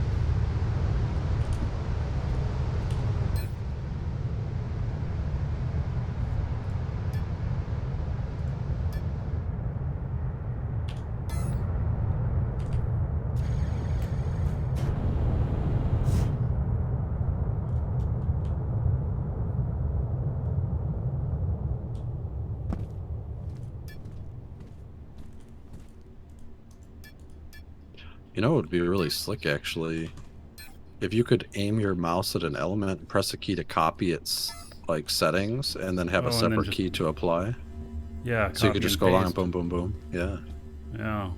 You know, it would be really slick actually. If you could aim your mouse at an element and press a key to copy its like settings and then have a separate key to apply. Yeah, so you could just go along and boom, boom, boom. Yeah. Yeah.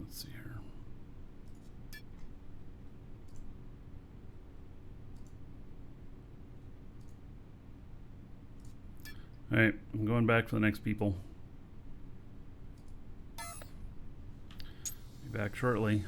Let's see here. All right, I'm going back for the next people. Be back shortly.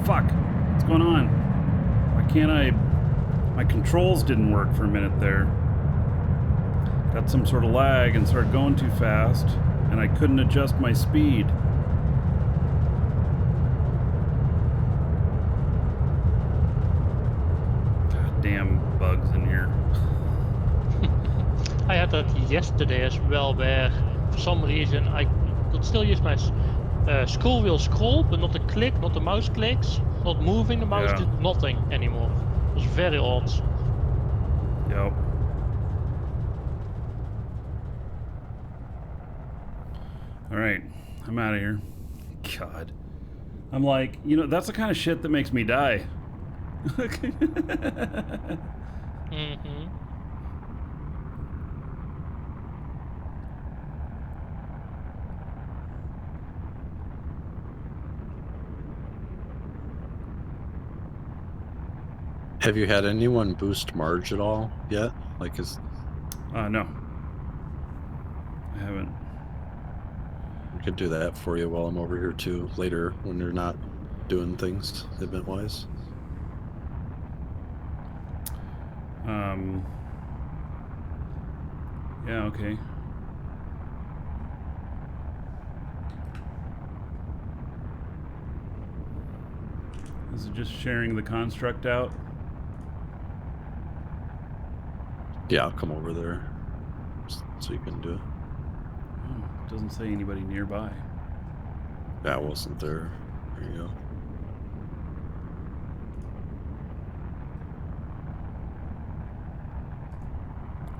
fuck. What's going on? Why can't I... My controls didn't work for a minute there. Got some sort of lag and started going too fast, and I couldn't adjust my speed. God damn bugs in here. I had that yesterday as well, where for some reason I could still use my scroll wheel scroll, but not the click, not the mouse clicks, not moving the mouse, Yeah. did nothing anymore. It was very odd. Yep. Alright, I'm out of here. God. I'm like, you know, that's the kind of shit that makes me die. Mm-hmm. Have you had anyone boost Marge at all yet? Like, is No. I haven't. I could do that for you while I'm over here too later when you're not doing things event-wise. Yeah, okay. Is it just sharing the construct out? Yeah, I'll come over there so you can do it. Oh, it doesn't say anybody nearby. That wasn't there. There you go.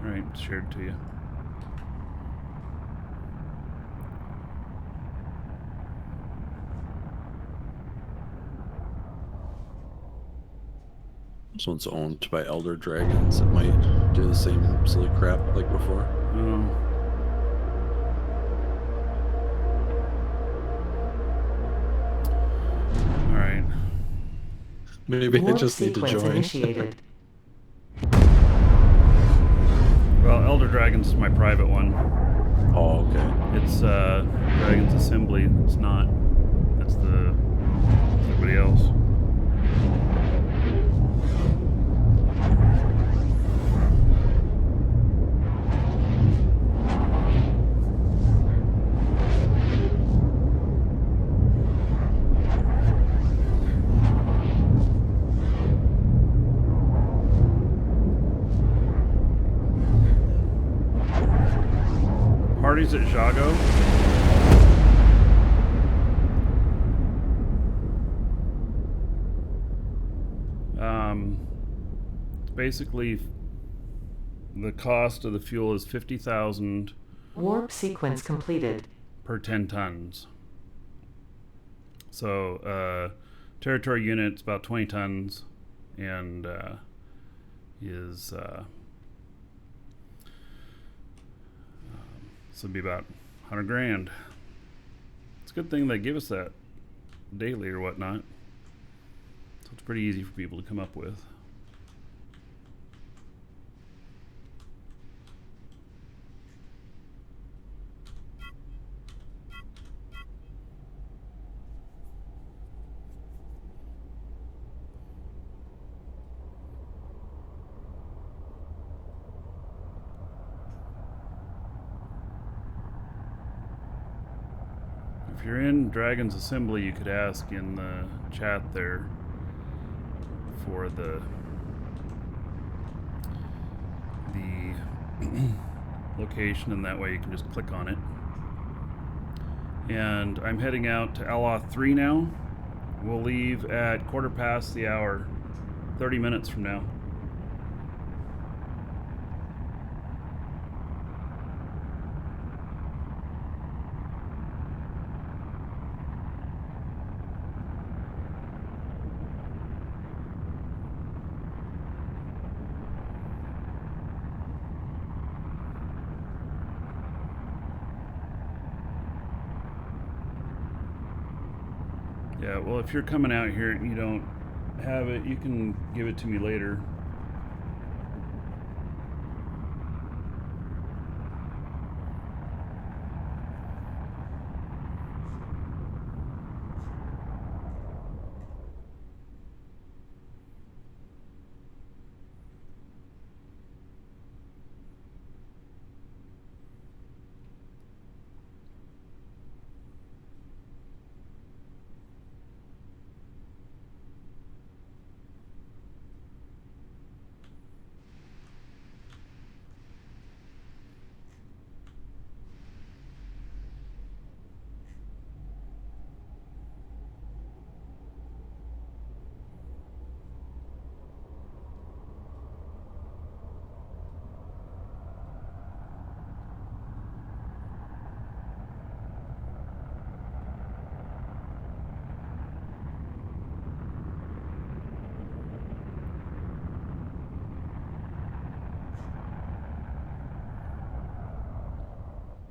Alright, shared to you. This one's owned by Elder Dragons. It might do the same silly crap like before. Oh. Alright. Maybe I Warp just need to sequence join. initiated. Well, Elder Dragons is my private one. Oh, okay. It's Dragon's Assembly. It's not. It's everybody else. Parties at Jago. Basically, the cost of the fuel is 50,000 Warp sequence completed. per 10 tons. So, territory unit's about 20 tons, and is this would be about 100 grand. It's a good thing they give us that daily or whatnot, so it's pretty easy for people to come up with. If you're in Dragon's Assembly, you could ask in the chat there for the location, and that way you can just click on it. And I'm heading out to Aloth 3 now. We'll leave at 1/4 the hour, 30 minutes from now. Yeah, well, if you're coming out here and you don't have it, you can give it to me later.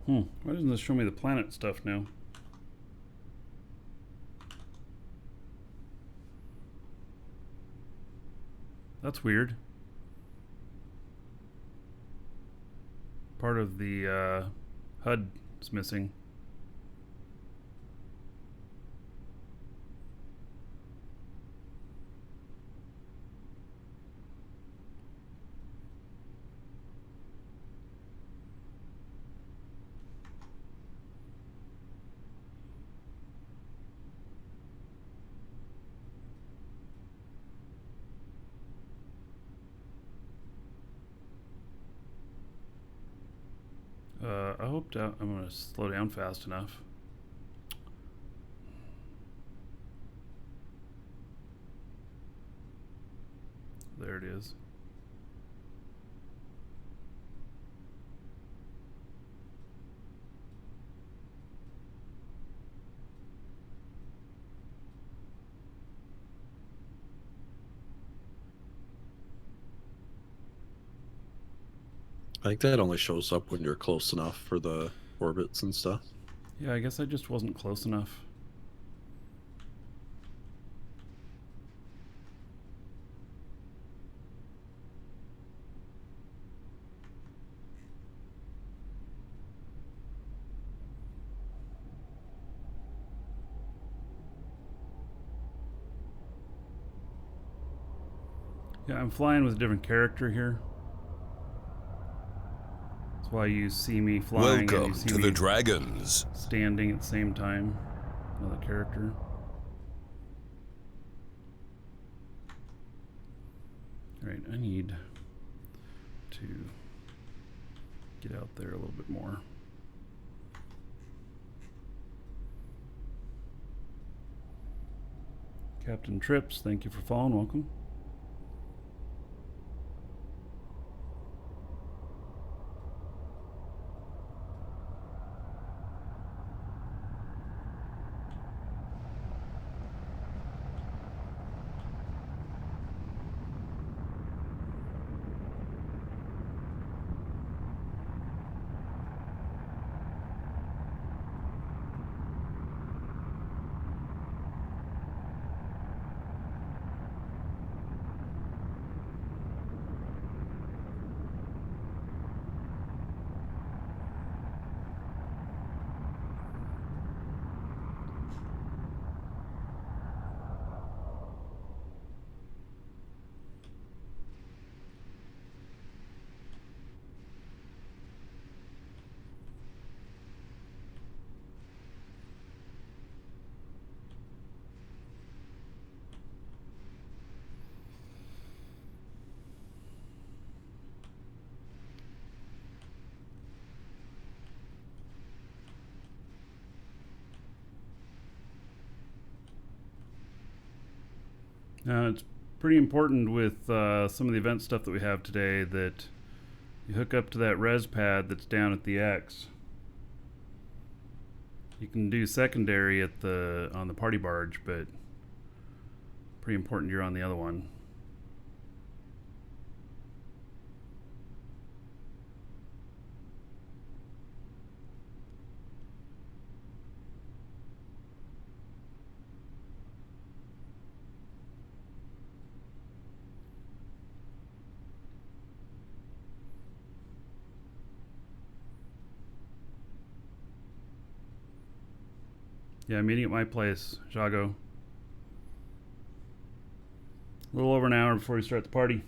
Why doesn't this show me the planet stuff now? That's weird. Part of the HUD is missing. I hope I'm going to slow down fast enough. There it is. I think that only shows up when you're close enough for the orbits and stuff. Yeah, I guess I just wasn't close enough. Yeah, I'm flying with a different character here. That's why you see me flying. Welcome and you see to me the Dragons. standing at the same time. Another character. Alright, I need to get out there a little bit more. Captain Trips, thank you for following. Welcome. Now, it's pretty important with some of the event stuff that we have today that you hook up to that res pad that's down at the X. You can do secondary at on the party barge, but pretty important you're on the other one. Yeah, meeting at my place, Jago. A little over an hour before we start the party.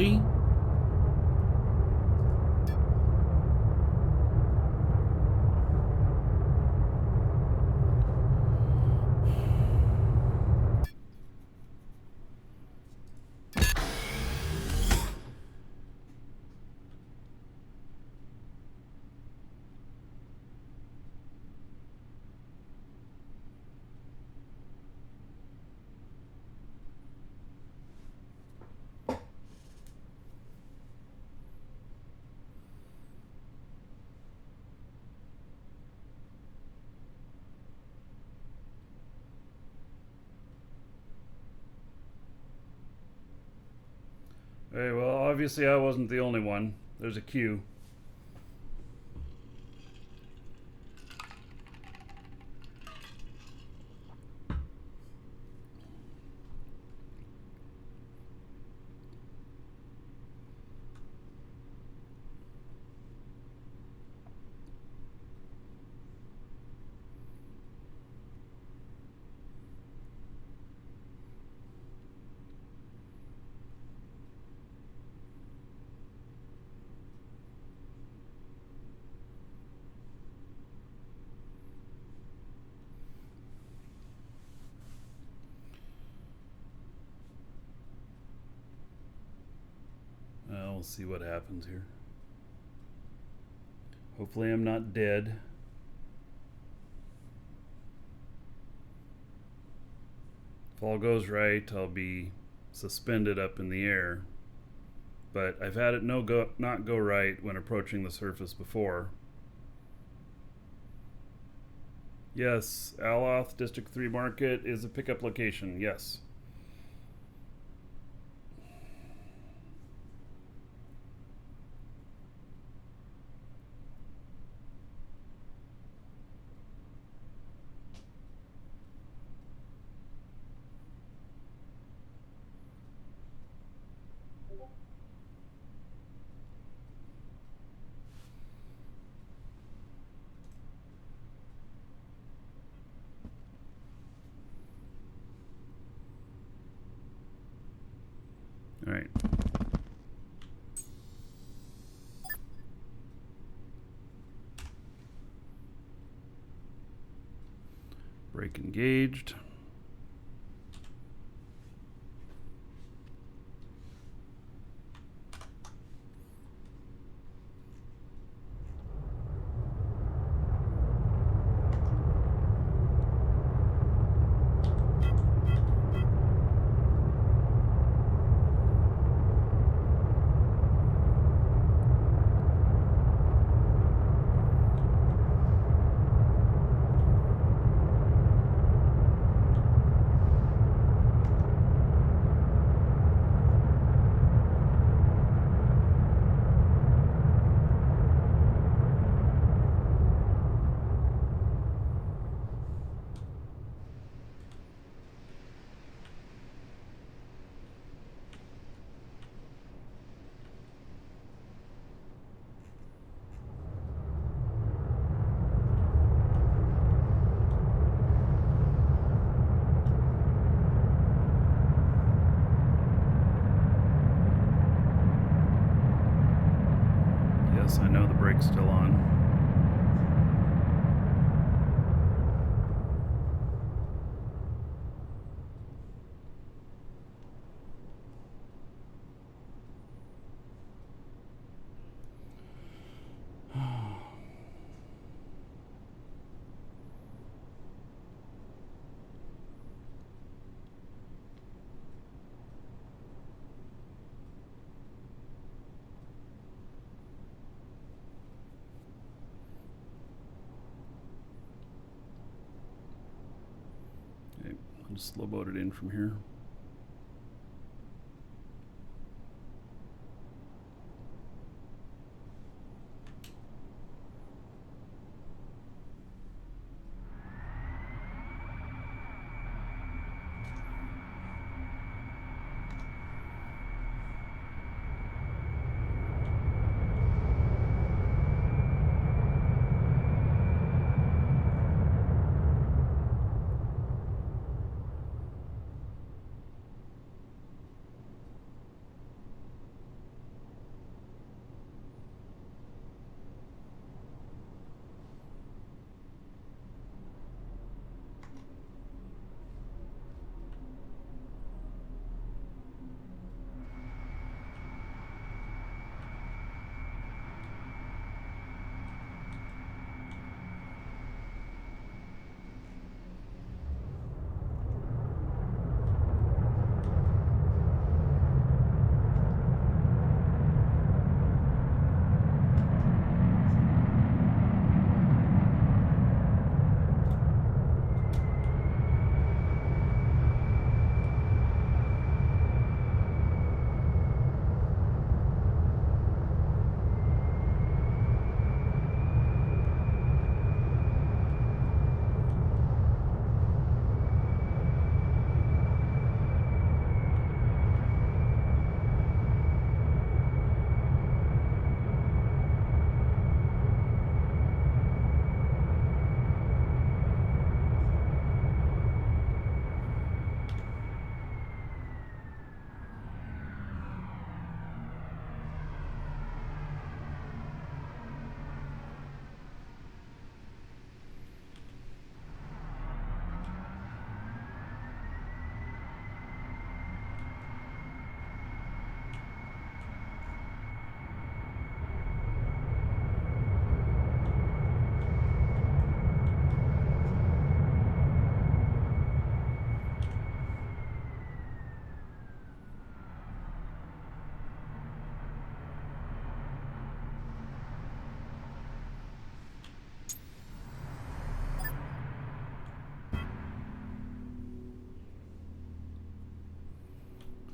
Really? Hey, well, obviously I wasn't the only one. There's a queue. We'll see what happens here. Hopefully I'm not dead. If all goes right, I'll be suspended up in the air. But I've had it not go right when approaching the surface before. Yes, Aloth District 3 Market is a pickup location, yes. All right. Brake engaged. Yes, I know the brake's still on. Okay, I'll just slow boat it in from here.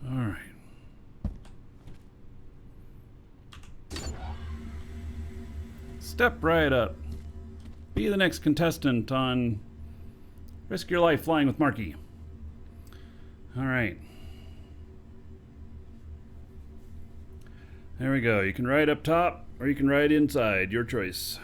All right. Step right up. Be the next contestant on Risk Your Life Flying with Marky. All right. There we go. You can ride up top or you can ride inside. Your choice.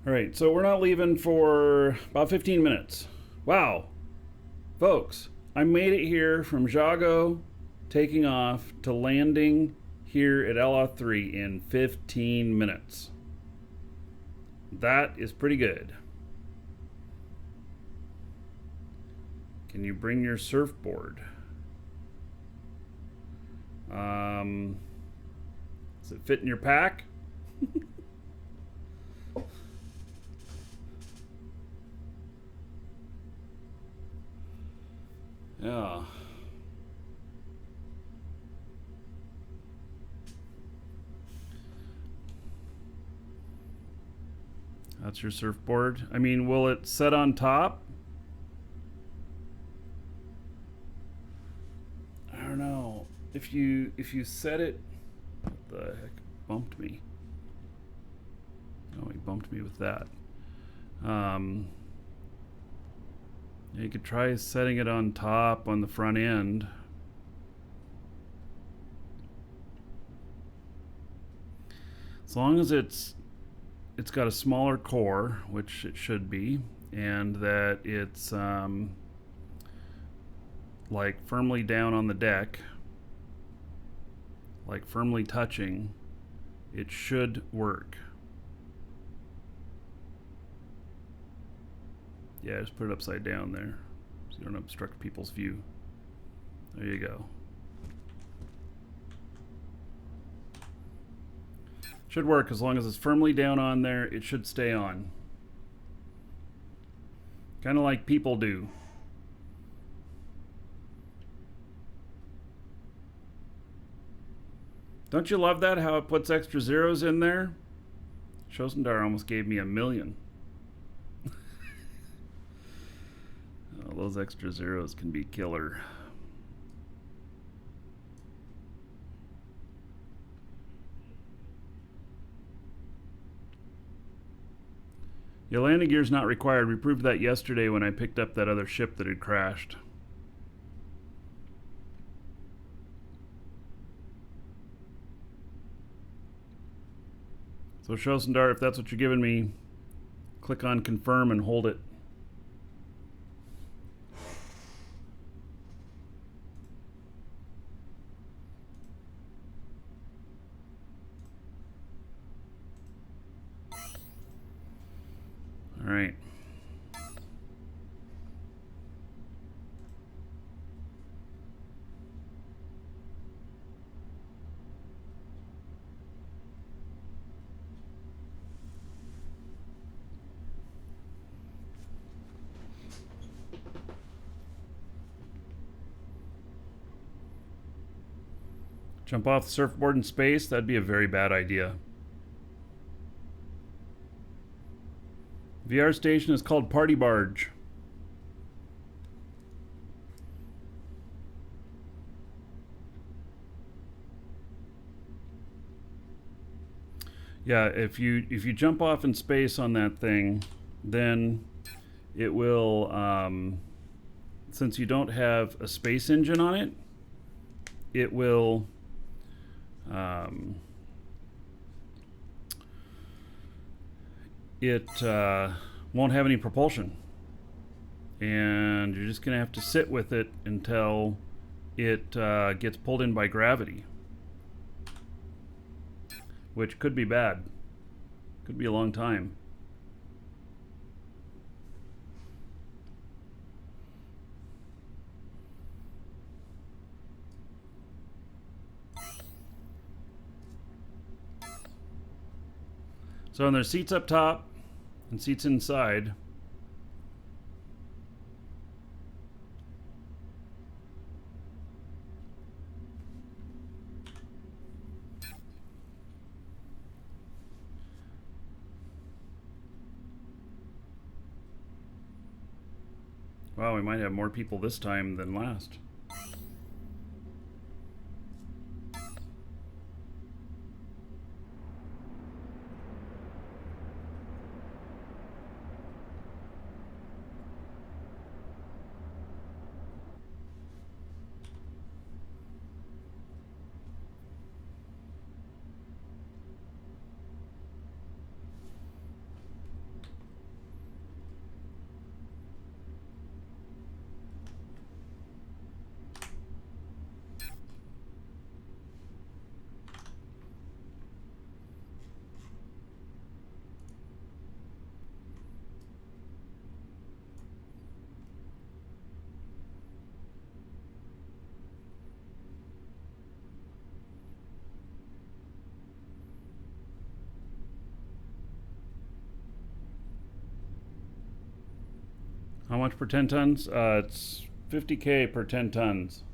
All right, so we're not leaving for about 15 minutes. Wow. Folks, I made it here from Jago, taking off, to landing here at LR3 in 15 minutes. That is pretty good. Can you bring your surfboard? Does it fit in your pack? Yeah. That's your surfboard. I mean, will it set on top? I don't know. If you set it, what the heck bumped me? Oh, he bumped me with that. You could try setting it on top on the front end. As long as it's got a smaller core, which it should be, and that it's like firmly down on the deck, like firmly touching, it should work. Yeah, just put it upside down there so you don't obstruct people's view. There you go. Should work as long as it's firmly down on there, it should stay on. Kind of like people do. Don't you love that, how it puts extra zeros in there? Shosendar almost gave me 1 million. Oh, those extra zeros can be killer. Your landing gear's not required. We proved that yesterday when I picked up that other ship that had crashed. So Shosendar, if that's what you're giving me, click on confirm and hold it. All right. Jump off the surfboard in space? That'd be a very bad idea. VR station is called Party Barge. Yeah, if you jump off in space on that thing, then it will, since you don't have a space engine on it, it will won't have any propulsion, and you're just gonna have to sit with it until it gets pulled in by gravity, which could be bad. Could be a long time. So, and there's seats up top and seats inside. Wow, we might have more people this time than last. How much per 10 tons? It's 50K per 10 tons.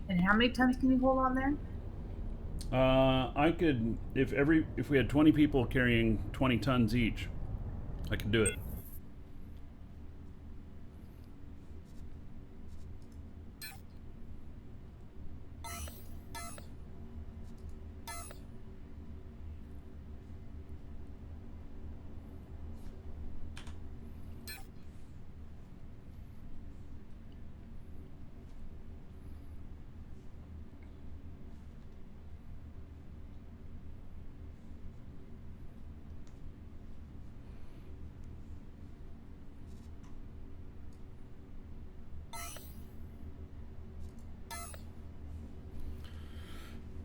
And how many tons can you hold on there? I could, if we had 20 people carrying 20 tons each, I could do it.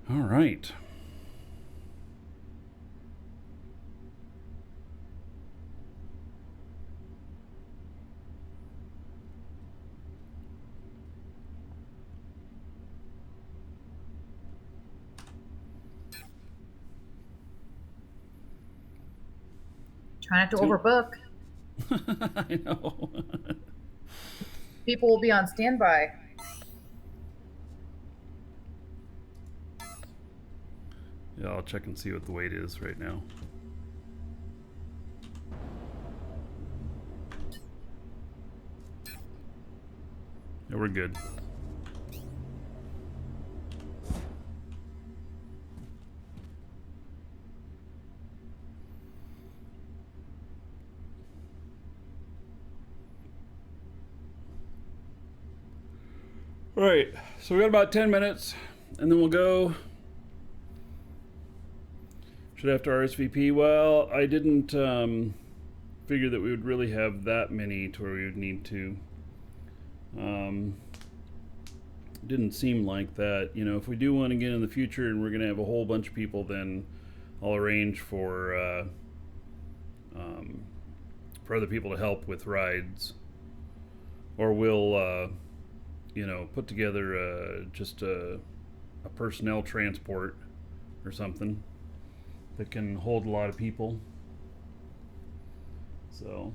All right. Try not to overbook. I know. People will be on standby. Yeah, I'll check and see what the weight is right now. Yeah, we're good. All right, so we got about 10 minutes, and then we'll go. Should I have to RSVP? Well, I didn't figure that we would really have that many to where we would need to. Didn't seem like that. You know, if we do one again in the future and we're going to have a whole bunch of people, then I'll arrange for other people to help with rides. Or we'll, you know, put together just a personnel transport or something that can hold a lot of people. So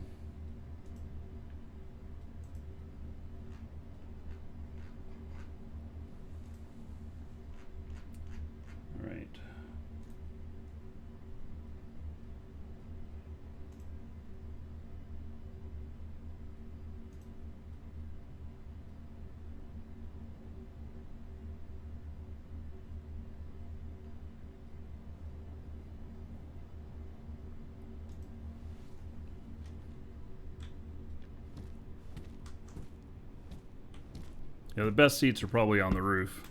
all right. Yeah, the best seats are probably on the roof.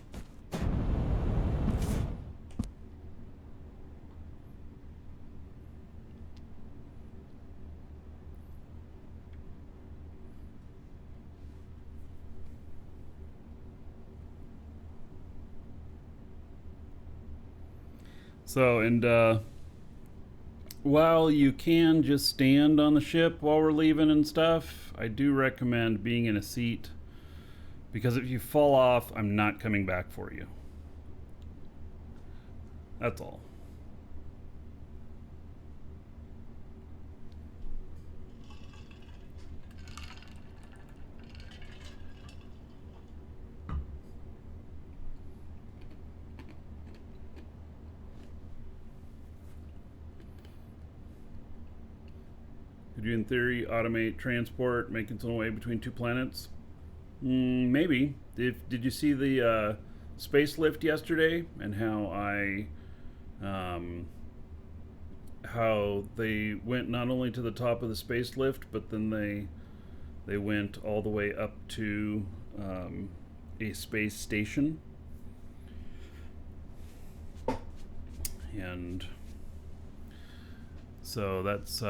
So, and while you can just stand on the ship while we're leaving and stuff, I do recommend being in a seat, because if you fall off, I'm not coming back for you. That's all. Could you, in theory, automate transport, making its own way between two planets? Maybe. Did you see the space lift yesterday and how they went not only to the top of the space lift, but then they went all the way up to a space station, and so that's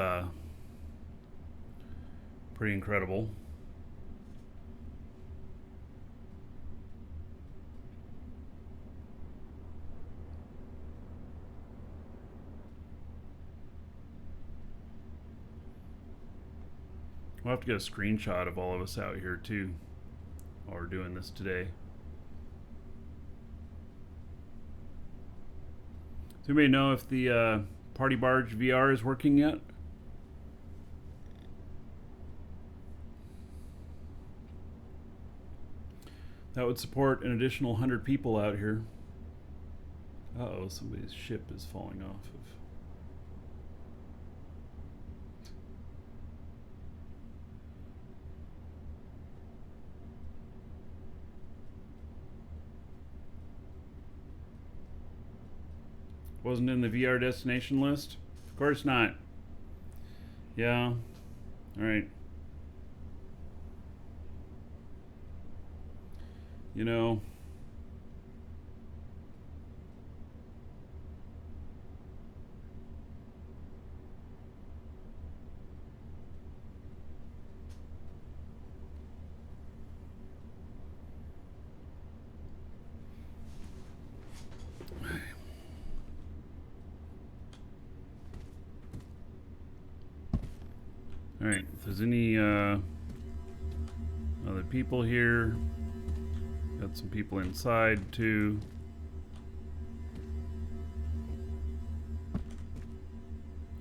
pretty incredible. We'll have to get a screenshot of all of us out here too while we're doing this today. Does anybody know if the Party Barge VR is working yet? That would support an additional 100 people out here. Uh-oh, somebody's ship is falling off of. Wasn't in the VR destination list? Of course not. Yeah. Alright. You know, alright, if there's any other people here. Got some people inside too.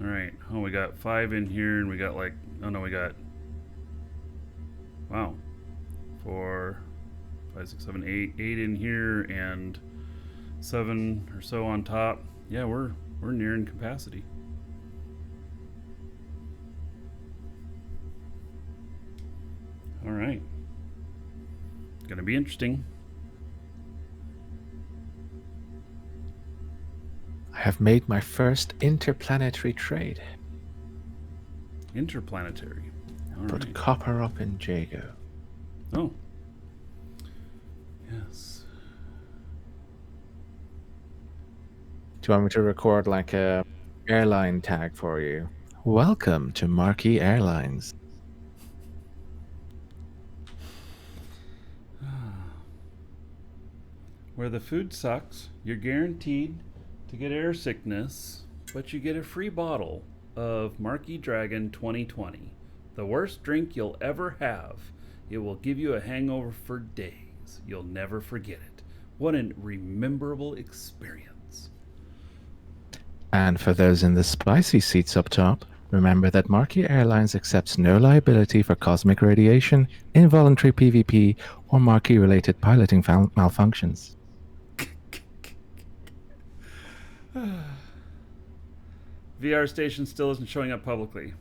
Alright, oh, we got 5 in here, and we got like, oh no, we got, wow, 4, 5, 6, 7, 8 in here, and 7 or so on top. Yeah, we're nearing capacity. Alright. Gonna be interesting. I have made my first interplanetary trade. Interplanetary. All Put right. copper up in Jago. Oh. Yes. Do you want me to record like a airline tag for you? Welcome to Marquee Airlines. Where the food sucks, you're guaranteed to get air sickness, but you get a free bottle of Marquee Dragon 2020. The worst drink you'll ever have. It will give you a hangover for days. You'll never forget it. What a rememberable experience. And for those in the spicy seats up top, remember that Marquee Airlines accepts no liability for cosmic radiation, involuntary PvP, or Marquee-related piloting malfunctions. VR station still isn't showing up publicly.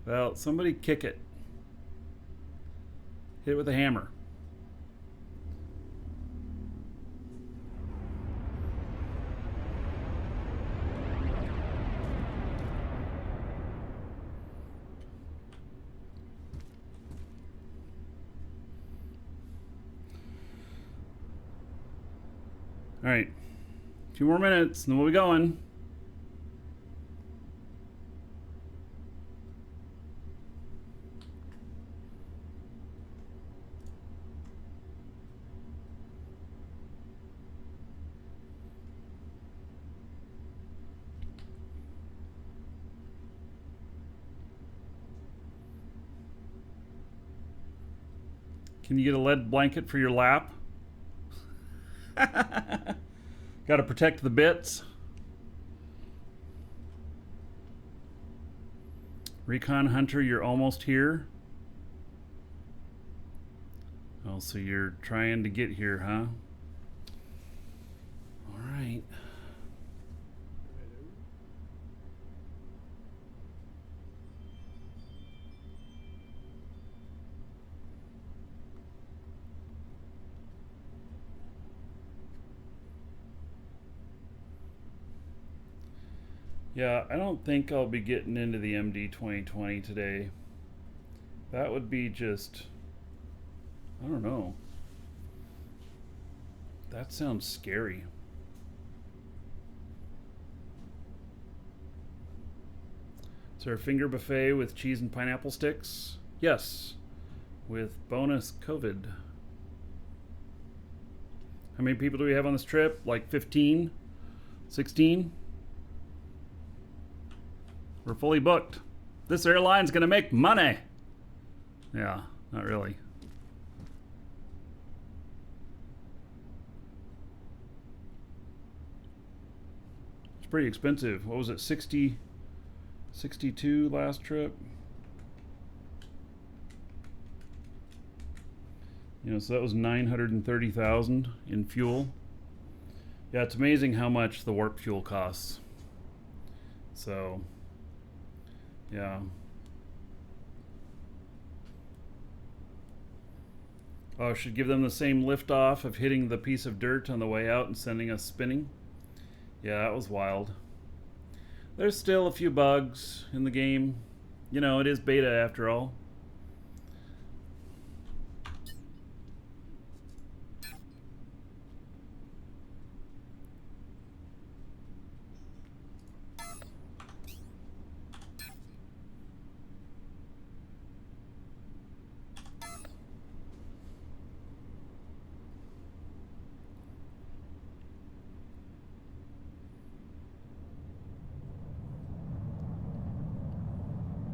Well, somebody kick it. Hit it with a hammer. All right. 2 more minutes, and then we'll be going. Can you get a lead blanket for your lap? Got to protect the bits. Recon Hunter, you're almost here. Oh, so you're trying to get here, huh? All right. Yeah, I don't think I'll be getting into the MD 2020 today. That would be just, I don't know. That sounds scary. Is there a finger buffet with cheese and pineapple sticks? Yes, with bonus COVID. How many people do we have on this trip? Like 15? 16? We're fully booked. This airline's gonna make money. Yeah, not really. It's pretty expensive. What was it, 62 last trip? You know, so that was 930,000 in fuel. Yeah, it's amazing how much the warp fuel costs. So, yeah. Oh, should give them the same liftoff of hitting the piece of dirt on the way out and sending us spinning. Yeah, that was wild. There's still a few bugs in the game. You know, it is beta after all.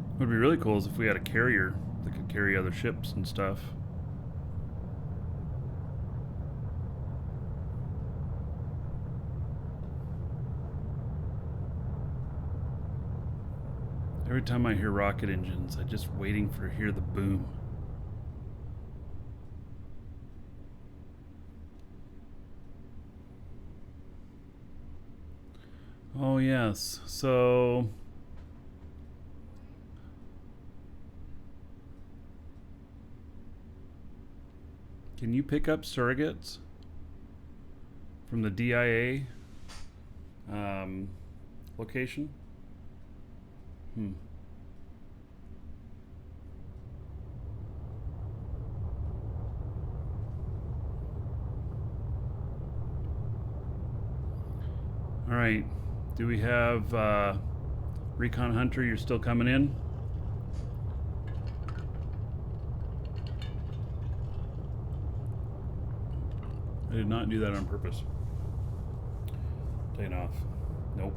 What would be really cool is if we had a carrier that could carry other ships and stuff. Every time I hear rocket engines, I'm just waiting for hear the boom. Oh yes, so can you pick up surrogates from the DIA location? All right. Do we have Recon Hunter? You're still coming in? I did not do that on purpose. Taking off. Nope.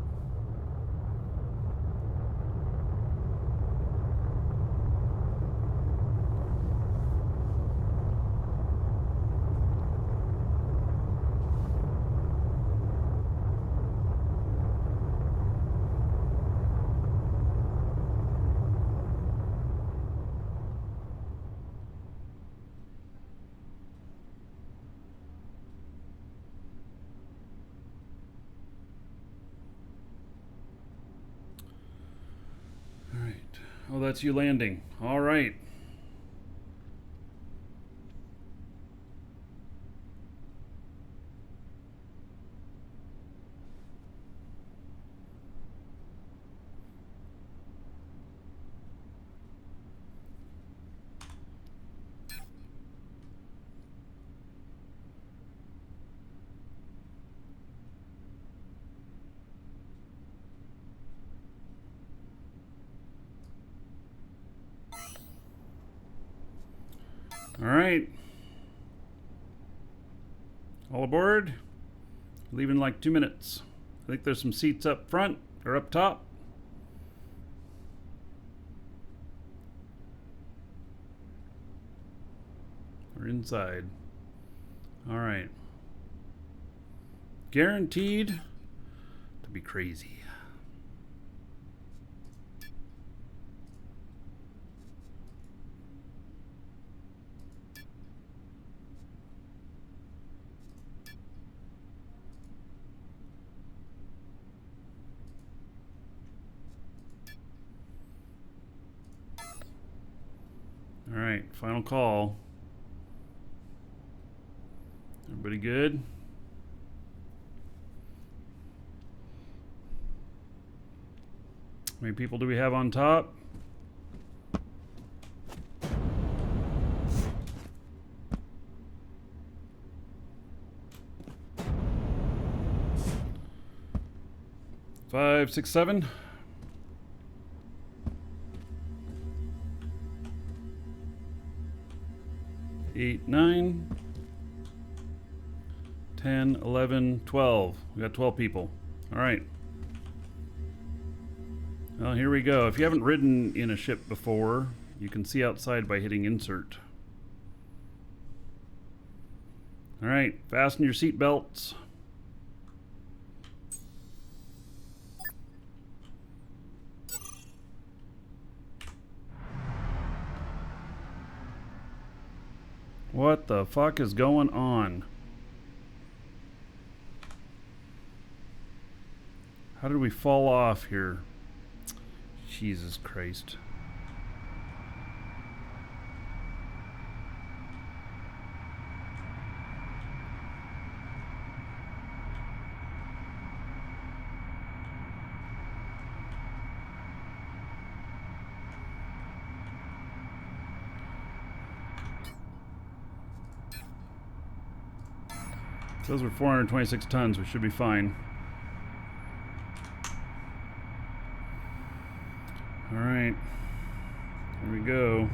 Oh, that's you landing. All right. All right. All aboard. Leaving in like 2 minutes. I think there's some seats up front or up top. Or inside. All right. Guaranteed to be crazy. All right, final call. Everybody good? How many people do we have on top? Five, six, seven. 8, 9, 10, 11, 12. We got 12 people. All right. Well, here we go. If you haven't ridden in a ship before, you can see outside by hitting insert. All right, fasten your seat belts. What the fuck is going on? How did we fall off here? Jesus Christ. Those were 426 tons. We should be fine. All right. Here we go.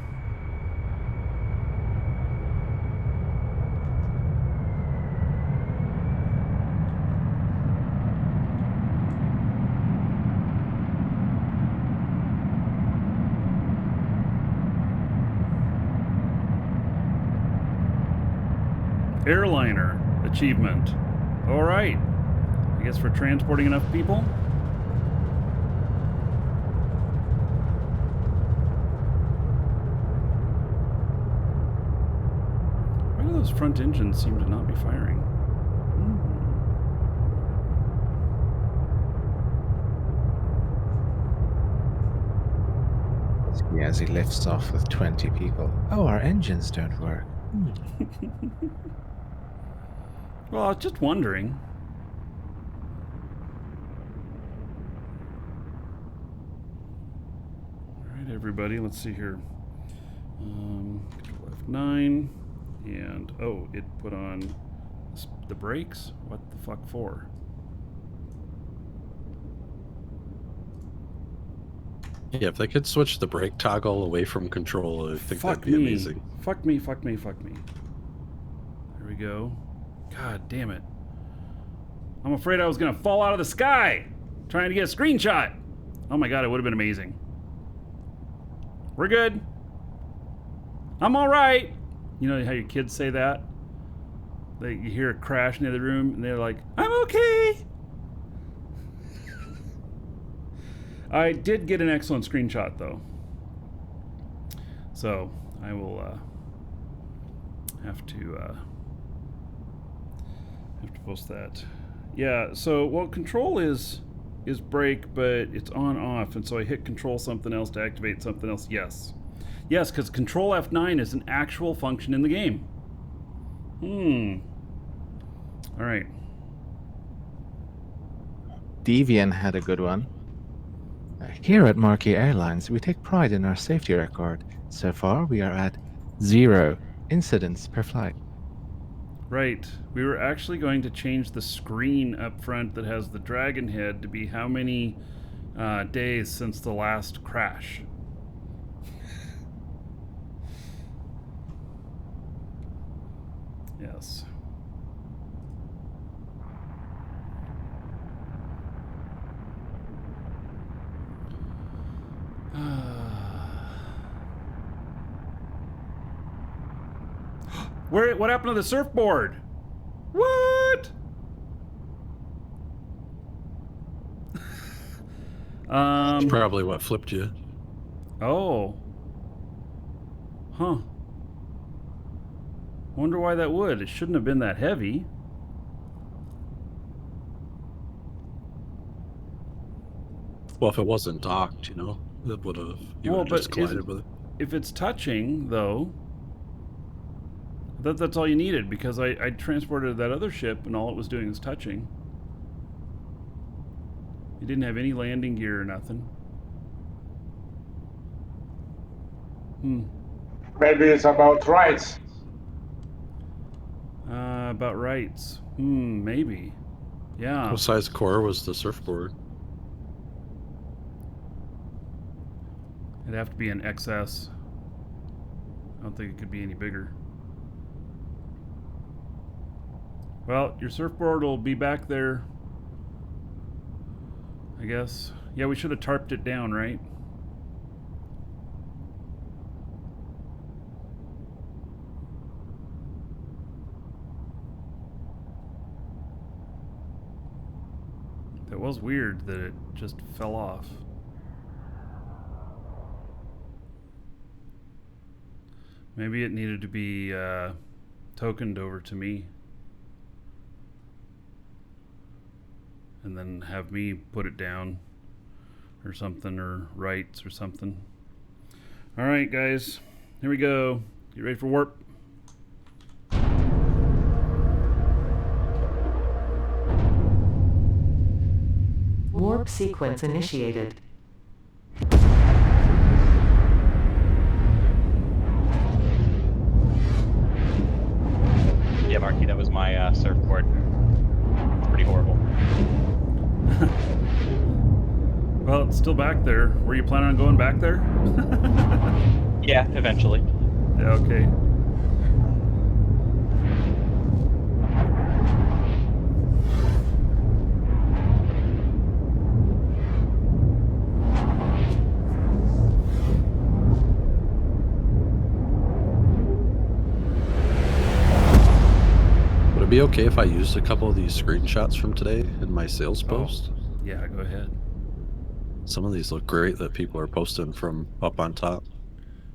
Airliner achievement. All right. I guess for transporting enough people. Why do those front engines seem to not be firing? Yeah, as he lifts off with 20 people. Oh, our engines don't work. Well, I was just wondering. All right, everybody, let's see here. Control F9, and oh, it put on the brakes. What the fuck for? Yeah, if they could switch the brake toggle away from control, I think Fuck that'd be me. amazing. Fuck me, fuck me, fuck me. There we go. God damn it. I'm afraid I was gonna fall out of the sky trying to get a screenshot. Oh my god, it would have been amazing. We're good. I'm alright. You know how your kids say that? You hear a crash in the other room and they're like, I'm okay. I did get an excellent screenshot though. So I will have to post that. Yeah, so well, control is brake, but it's on off, and so I hit control something else to activate something else. Yes, because control F9 is an actual function in the game. All right. Devian had a good one. Here at Marquee Airlines, we take pride in our safety record. So far, we are at 0 incidents per flight. Right. We were actually going to change the screen up front that has the dragon head to be how many days since the last crash. Yes. What happened to the surfboard? What? That's probably what flipped you. Oh. Huh. Wonder why that would. It shouldn't have been that heavy. Well, if it wasn't docked, you know, it would have. You Well, would have just but collided with it. if it's touching, though, that's all you needed, because I transported that other ship and all it was doing was touching. It didn't have any landing gear or nothing. Maybe it's about rights. About rights. Maybe. Yeah. What size core was the surfboard? It'd have to be an XS. I don't think it could be any bigger. Well, your surfboard will be back there, I guess. Yeah, we should have tarped it down, right? That was weird that it just fell off. Maybe it needed to be tokened over to me. And then have me put it down or something, or rights or something. All right, guys, here we go. Get ready for warp. Warp sequence initiated. Yeah, Marky, that was my surfboard. It's pretty horrible. Well, it's still back there. Were you planning on going back there? Yeah, eventually. Yeah, okay. Would it be okay if I used a couple of these screenshots from today in my sales post? Yeah, go ahead. Some of these look great that people are posting from up on top.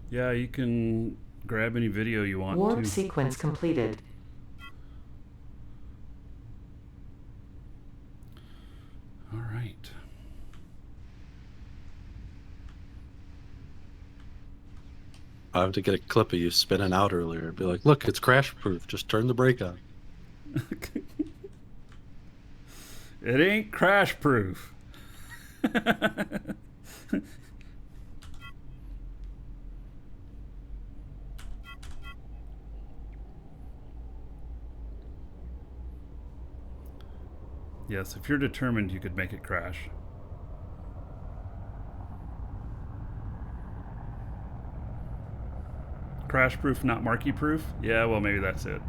Yeah, you can grab any video you want Warp to. sequence completed. All right. I have to get a clip of you spinning out earlier. Be like, look, it's crash proof. Just turn the brake on. It ain't crash proof. Yes, if you're determined, you could make it crash. Crash proof, not marquee proof? Yeah, well, maybe that's it.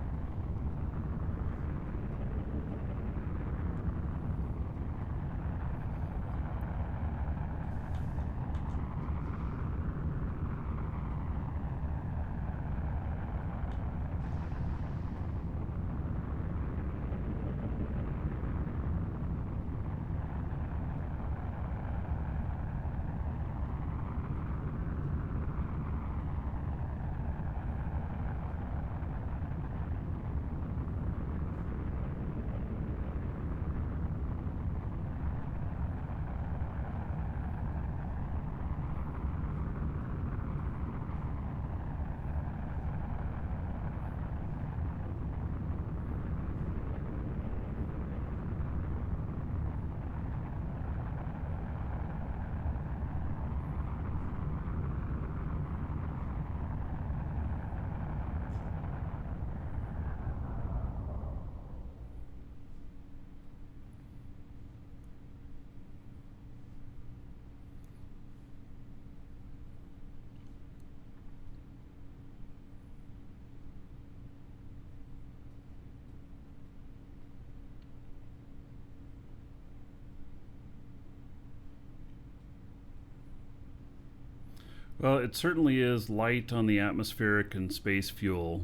Well, it certainly is light on the atmospheric and space fuel,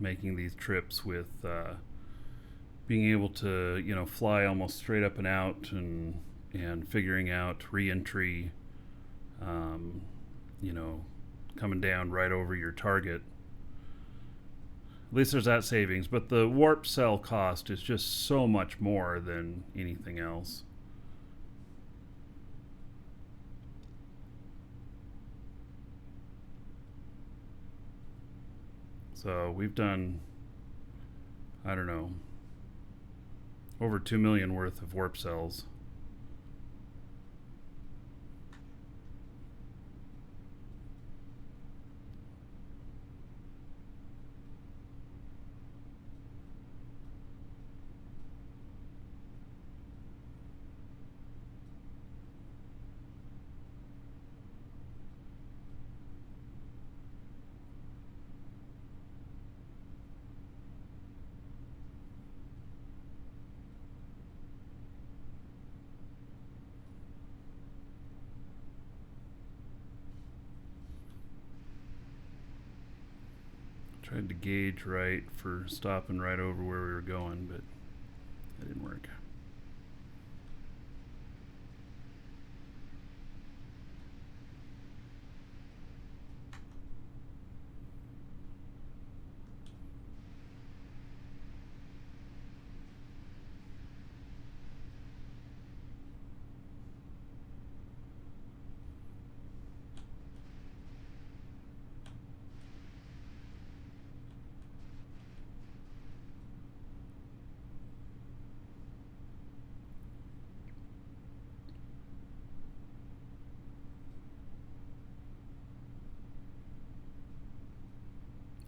making these trips with being able to, you know, fly almost straight up and out, and figuring out re-entry, you know, coming down right over your target. At least there's that savings, but the warp cell cost is just so much more than anything else. So we've done, I don't know, over 2 million worth of warp cells. Tried to gauge right for stopping right over where we were going, but that didn't work.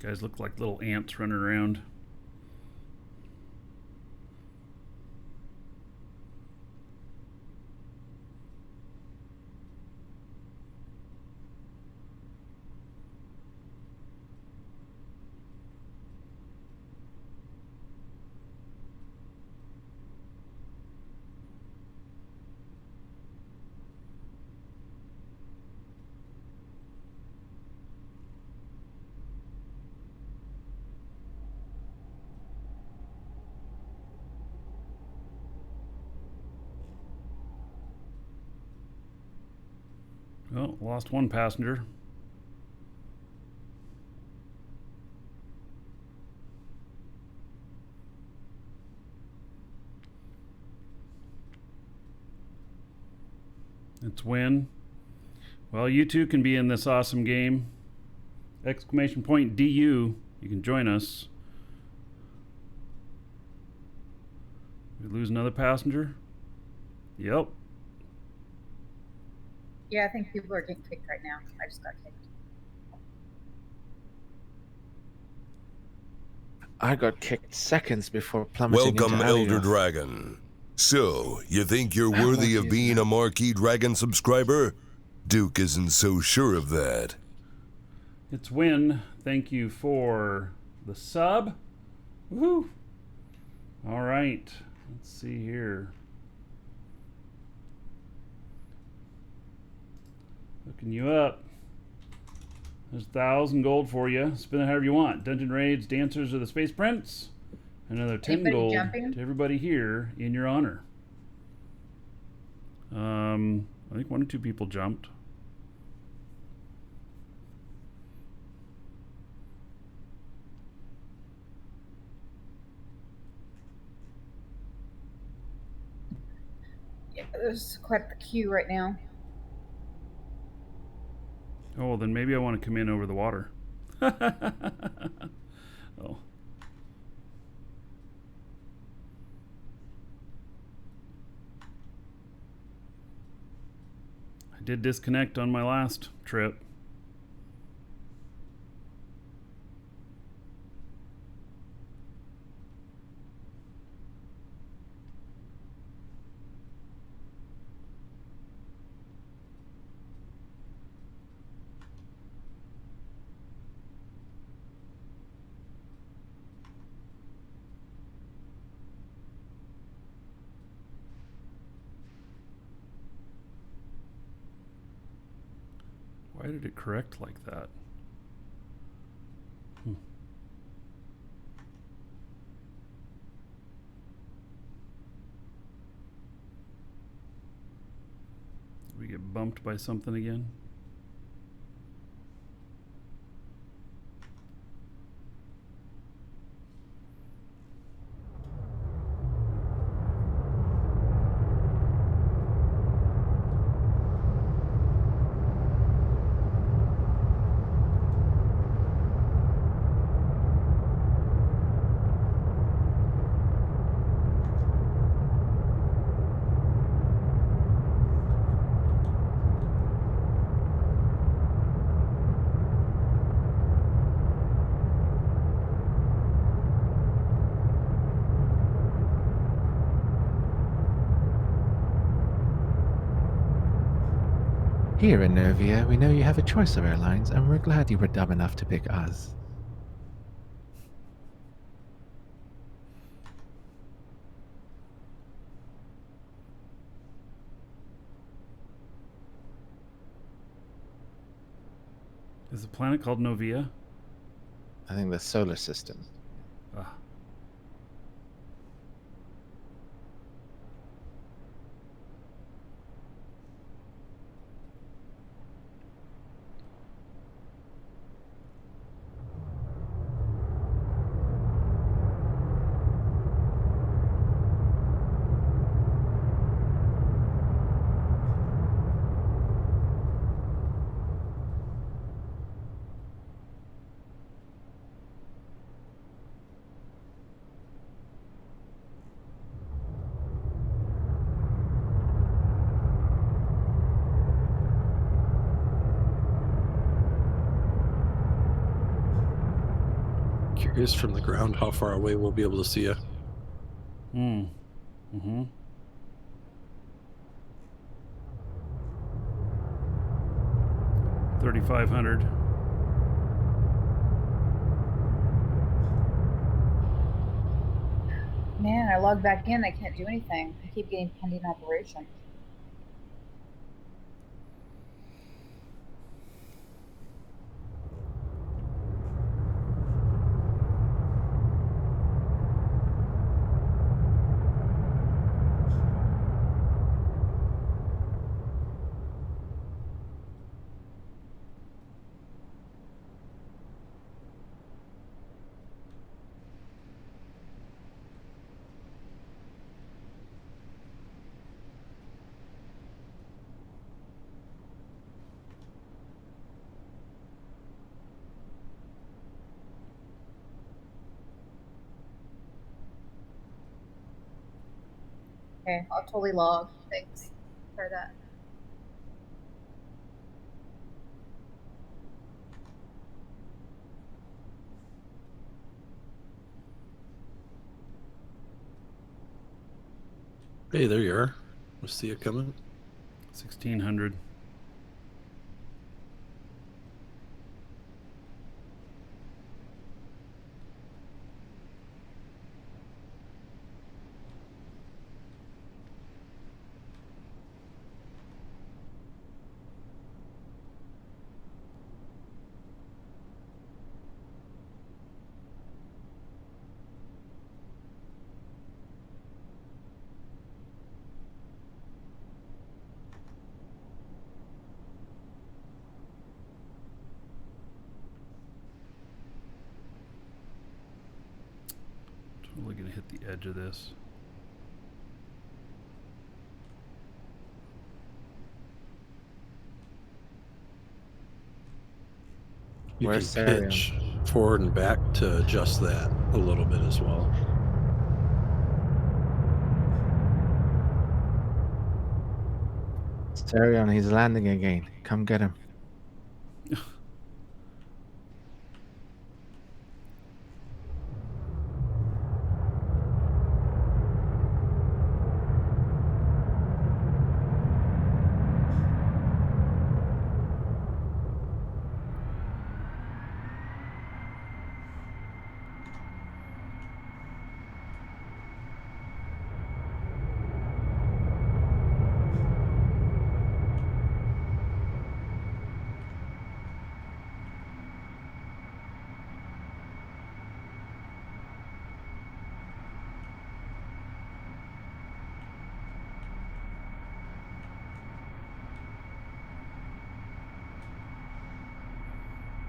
Guys look like little ants running around. Well, lost one passenger. It's win. Well, you too can be in this awesome game. Exclamation point DU. You can join us. We lose another passenger? Yep. Yeah, I think people are getting kicked right now. I just got kicked. I got kicked seconds before plummeting Welcome, into Elder Alioth. Dragon. So, you think you're worthy of being a Marquee Dragon subscriber? Duke isn't so sure of that. It's Win. Thank you for the sub. Woohoo! All right. Let's see here. Looking you up. There's 1,000 gold for you. Spend it however you want. Dungeon raids, dancers, or the Space Prince. Another 10 Anybody gold jumping? to everybody here in your honor. I think 1 or 2 people jumped. Yeah, there's quite the queue right now. Oh, well, then maybe I want to come in over the water. Oh. I did disconnect on my last trip. Why did it correct like that? get bumped by something again? Here in Nervia, we know you have a choice of airlines, and we're glad you were dumb enough to pick us. Is the planet called Novia? I think the solar system. Ah. Curious from the ground how far away we'll be able to see you. Hmm. Mm-hmm. 3,500. Man, I logged back in. I can't do anything. I keep getting pending operation. Okay, I'll totally log. Thanks for that. Hey, there you are. I see you coming. 1,600. Totally gonna hit the edge of this. You Where's can Sarian? pitch forward and back to adjust that a little bit as well. Sarion, he's landing again. Come get him.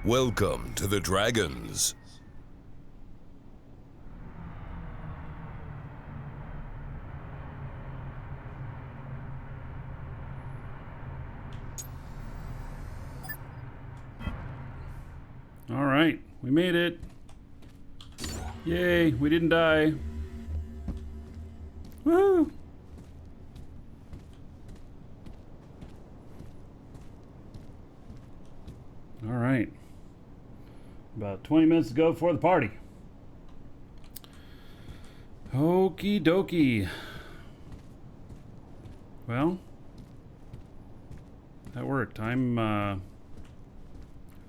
Welcome to the Dragons. All right, we made it. Yay, we didn't die. Woo! All right. About 20 minutes to go before the party. Okie dokie. Well, that worked. I'm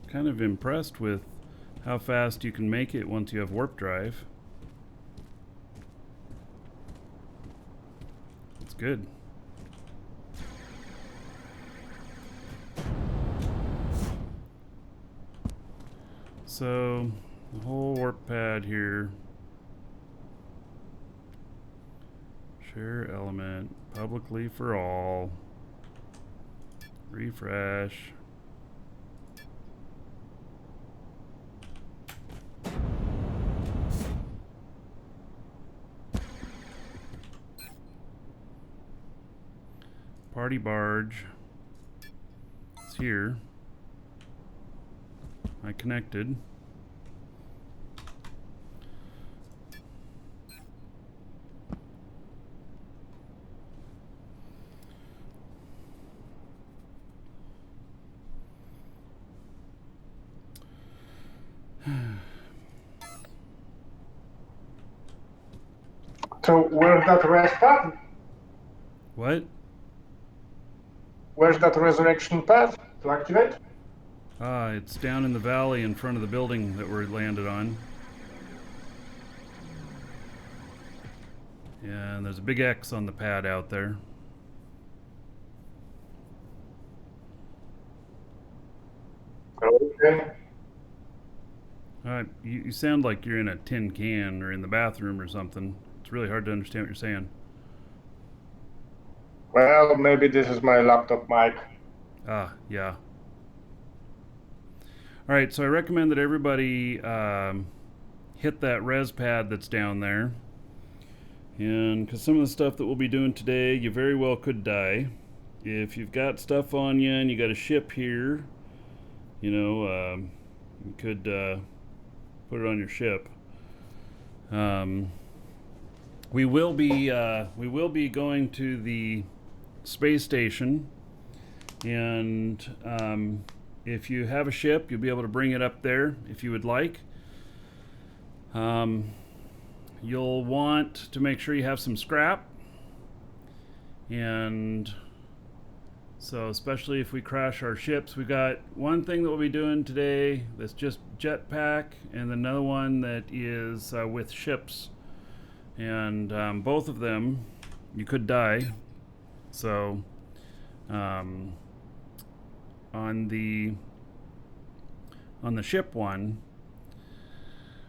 kind of impressed with how fast you can make it once you have warp drive. It's good. So, the whole warp pad here. Share element, publicly for all. Refresh. Party barge. It's here. I connected. So where's that rest pad? What? Where's that resurrection pad to activate? It's down in the valley in front of the building that we're landed on. Yeah, and there's a big X on the pad out there. Okay. You sound like you're in a tin can or in the bathroom or something. It's really hard to understand what you're saying. Well, maybe this is my laptop mic. Yeah. All right, so I recommend that everybody hit that res pad that's down there. And because some of the stuff that we'll be doing today, you very well could die. If you've got stuff on you and you got a ship here, you know, you could put it on your ship. We will be going to the space station, and if you have a ship, you'll be able to bring it up there if you would like. You'll want to make sure you have some scrap, and so especially if we crash our ships, we've got one thing that we'll be doing today that's just jetpack, and another one that is with ships, and both of them you could die. So on the ship one,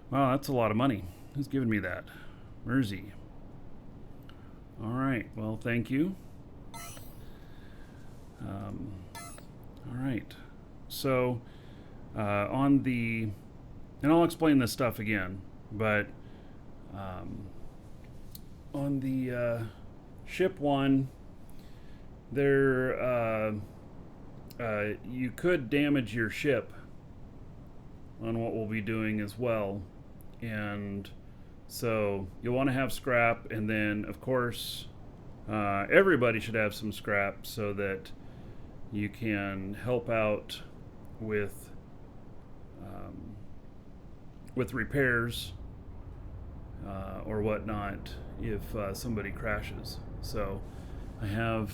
wow, that's a lot of money. Who's giving me that? Mersey. All right, well, thank you. All right, so on the, and I'll explain this stuff again, but on the ship one, there you could damage your ship on what we'll be doing as well, and so you'll want to have scrap, and then of course everybody should have some scrap so that you can help out with repairs or whatnot if somebody crashes. So I have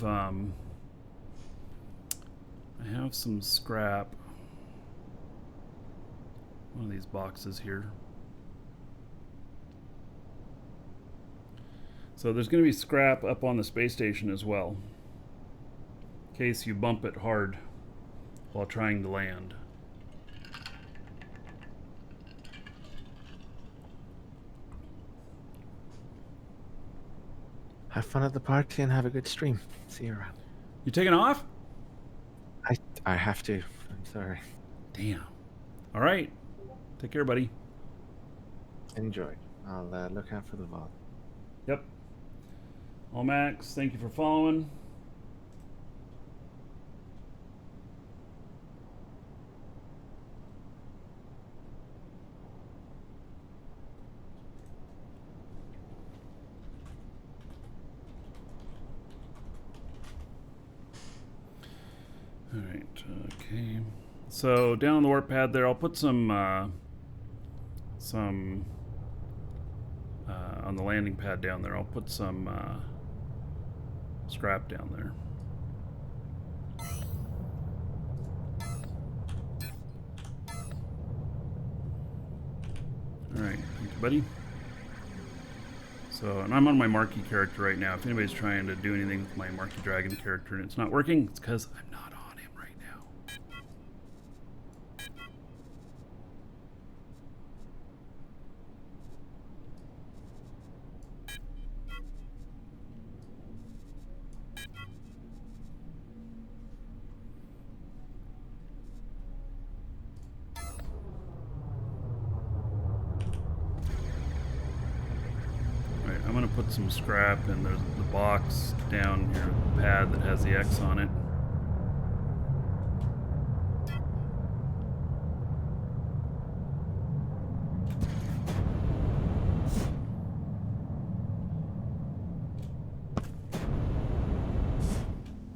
some scrap. One of these boxes here. So there's going to be scrap up on the space station as well, in case you bump it hard while trying to land. Have fun at the party and have a good stream. See you around. You taking off? I have to. I'm sorry. Damn. All right. Take care, buddy. Enjoy. I'll look out for the VOD. Yep. Max, thank you for following. All right. Okay. So down on the warp pad there, I'll put some on the landing pad down there. I'll put some scrap down there. All right, thank you, buddy. So, and I'm on my Marquee character right now. If anybody's trying to do anything with my Marquee Dragon character and it's not working, it's because I'm not on him right now. I'm gonna put some scrap and there's the box down here, the pad that has the X on it.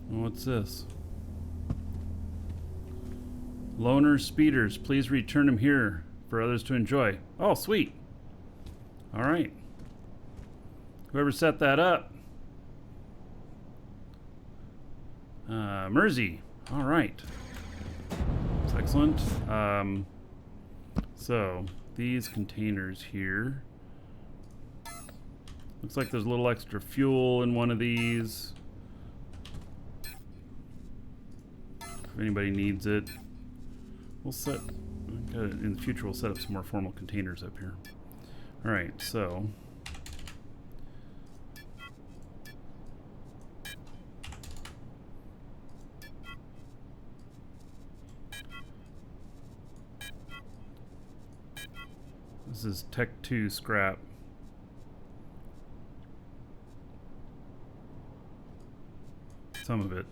What's this? Loner speeders, please return them here for others to enjoy. Oh, sweet. All right. Whoever set that up. Mersey. All right. That's excellent. So, these containers here. Looks like there's a little extra fuel in one of these. If anybody needs it. We'll set... in the future, we'll set up some more formal containers up here. All right, so... This is Tech 2 scrap. Some of it.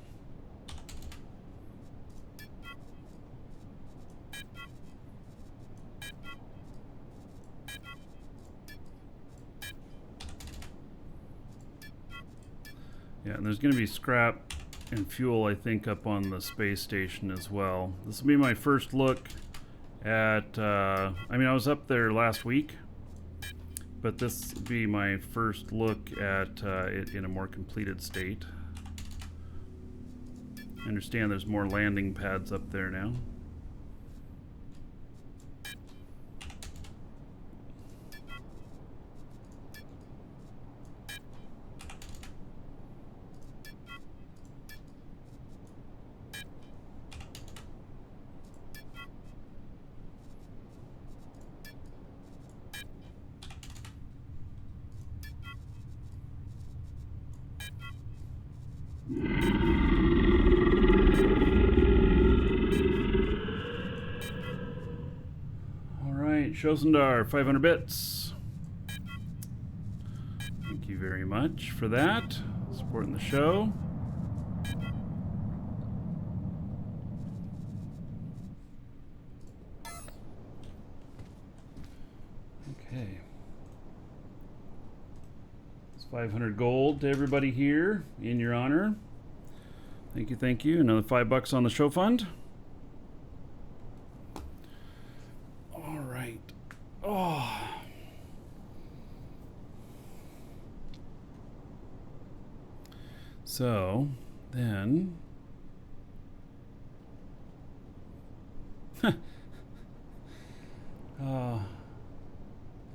Yeah, and there's going to be scrap and fuel, I think, up on the space station as well. This will be my first look at, I mean, I was up there last week, but this will be my first look at it in a more completed state. I understand there's more landing pads up there now. Shosendar, 500 bits. Thank you very much for that. Supporting the show. Okay. It's 500 gold to everybody here in your honor. Thank you, thank you. Another $5 on the show fund. Oh. So, then...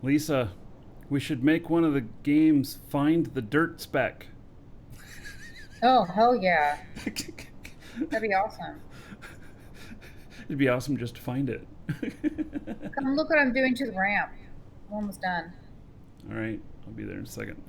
Lisa, we should make one of the games Find the Dirt Speck. Oh, hell yeah. That'd be awesome. It'd be awesome just to find it. Come look what I'm doing to the ramp. I'm almost done. All right, I'll be there in a second.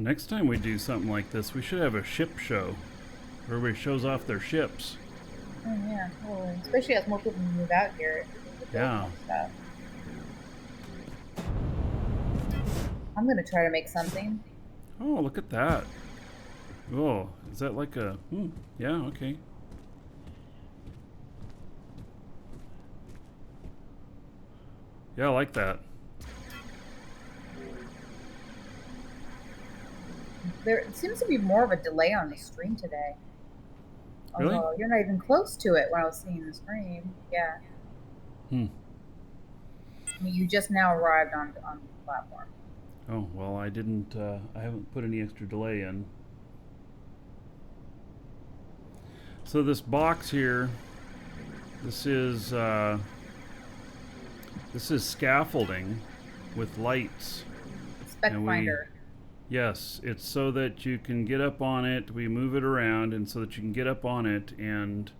Next time we do something like this, we should have a ship show. Where everybody shows off their ships. Oh yeah, totally. Especially as more people move out here. Yeah. Stuff. I'm gonna try to make something. Oh, look at that. Oh, is that like a... yeah, okay. Yeah, I like that. There seems to be more of a delay on the stream today. Really? Although you're not even close to it when I was seeing the stream. Yeah. I mean, you just now arrived on the platform. Oh, well, I didn't, I haven't put any extra delay in. So this box here, this is scaffolding with lights. Spec finder. Yes, it's so that you can get up on it. We move it around, and so that you can get up on it and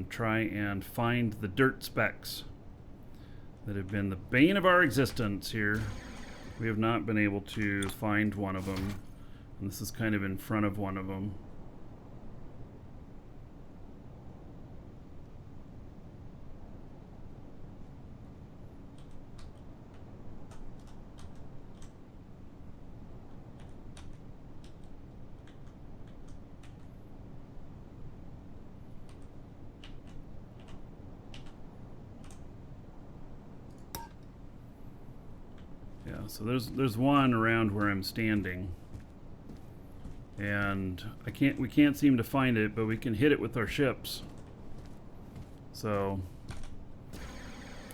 try and find the dirt specks that have been the bane of our existence here. We have not been able to find one of them, and this is kind of in front of one of them. Yeah, so there's one around where I'm standing, and we can't seem to find it, but we can hit it with our ships. So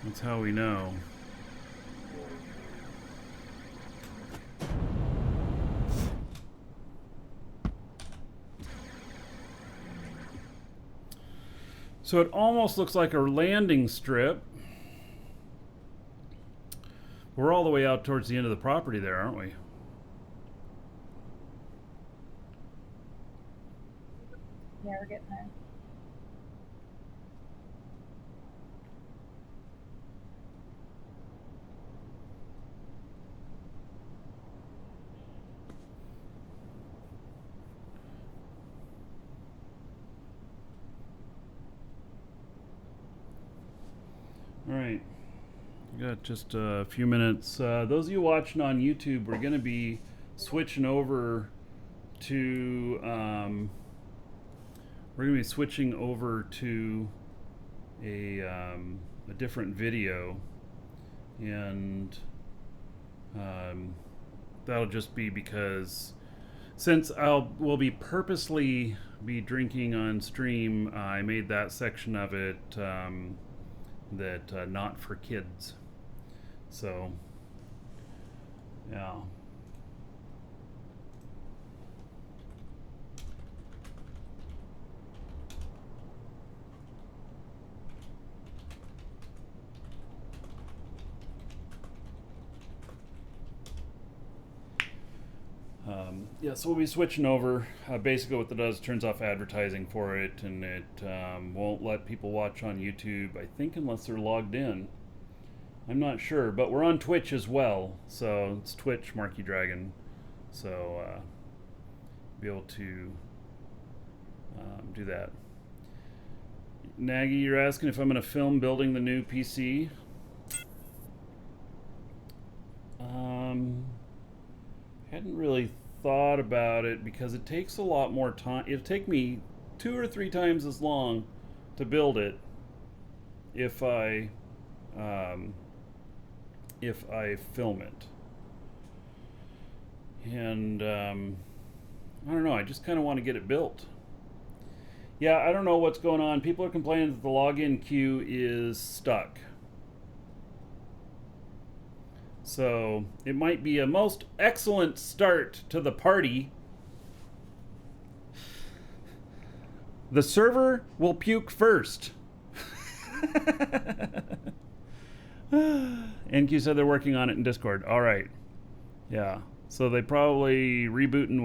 that's how we know. So it almost looks like a landing strip. We're all the way out towards the end of the property there, aren't we? Yeah, we're getting there. All right. We got just a few minutes. Those of you watching on YouTube, we're going to be switching over to a different video, and that'll just be because since we'll be purposely be drinking on stream, I made that section of it that not for kids. So, yeah. Yeah, so we'll be switching over. Basically what that does, turns off advertising for it, and it won't let people watch on YouTube, I think, unless they're logged in. I'm not sure, but we're on Twitch as well, so it's Twitch, Marky Dragon. So, be able to do that. Nagy, you're asking if I'm going to film building the new PC. Hadn't really thought about it because it takes a lot more time. It'll take me 2 or 3 times as long to build it if I film it. And I don't know, I just kind of want to get it built. Yeah, I don't know what's going on. People are complaining that the login queue is stuck. So it might be a most excellent start to the party. The server will puke first. NQ said they're working on it in Discord. All right. Yeah. So they probably rebooting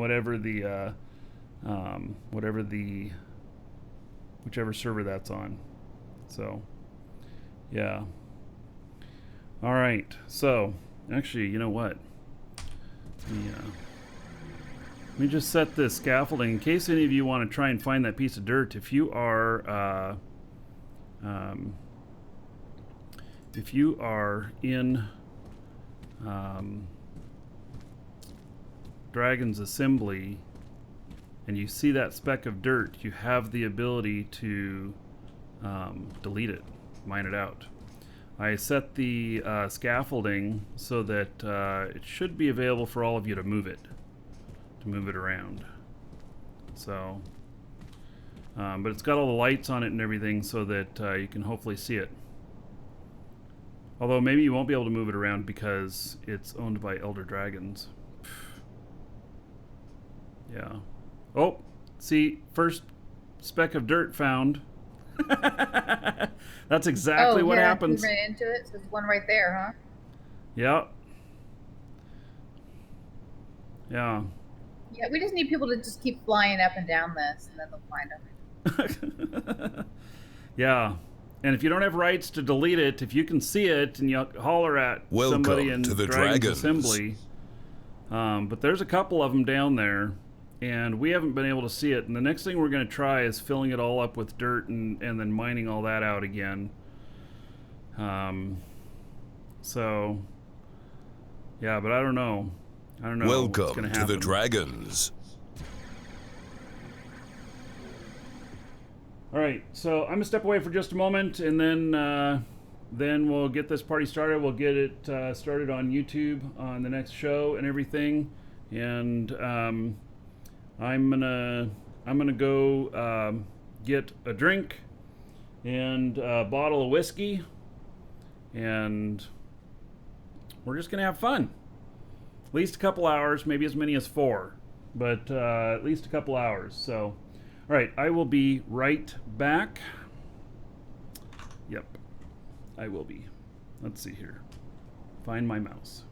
whichever server that's on. So, yeah. All right. So, actually, you know what? Yeah. me just set this scaffolding in case any of you want to try and find that piece of dirt. If you are in Dragon's Assembly and you see that speck of dirt, you have the ability to delete it, mine it out. I set the scaffolding so that it should be available for all of you to move it around. So, but it's got all the lights on it and everything so that you can hopefully see it. Although maybe you won't be able to move it around because it's owned by Elder Dragons. Yeah. Oh, see, first speck of dirt found. That's exactly what happens. You ran into it, so there's one right there, huh? Yeah. Yeah. Yeah, we just need people to just keep flying up and down this, and then they'll find them. Yeah. And if you don't have rights to delete it, if you can see it and you holler at somebody in to the Dragon's Assembly, but there's a couple of them down there, and we haven't been able to see it. And the next thing we're going to try is filling it all up with dirt and then mining all that out again. So, yeah, but I don't know. Welcome to the Dragons. All right, so I'm gonna step away for just a moment, and then we'll get this party started. We'll get it started on YouTube on the next show and everything. And I'm gonna go get a drink and a bottle of whiskey, and we're just gonna have fun. At least a couple hours, maybe as many as 4, but at least a couple hours. So, all right, I will be right back. Yep, I will be. Let's see here. Find my mouse.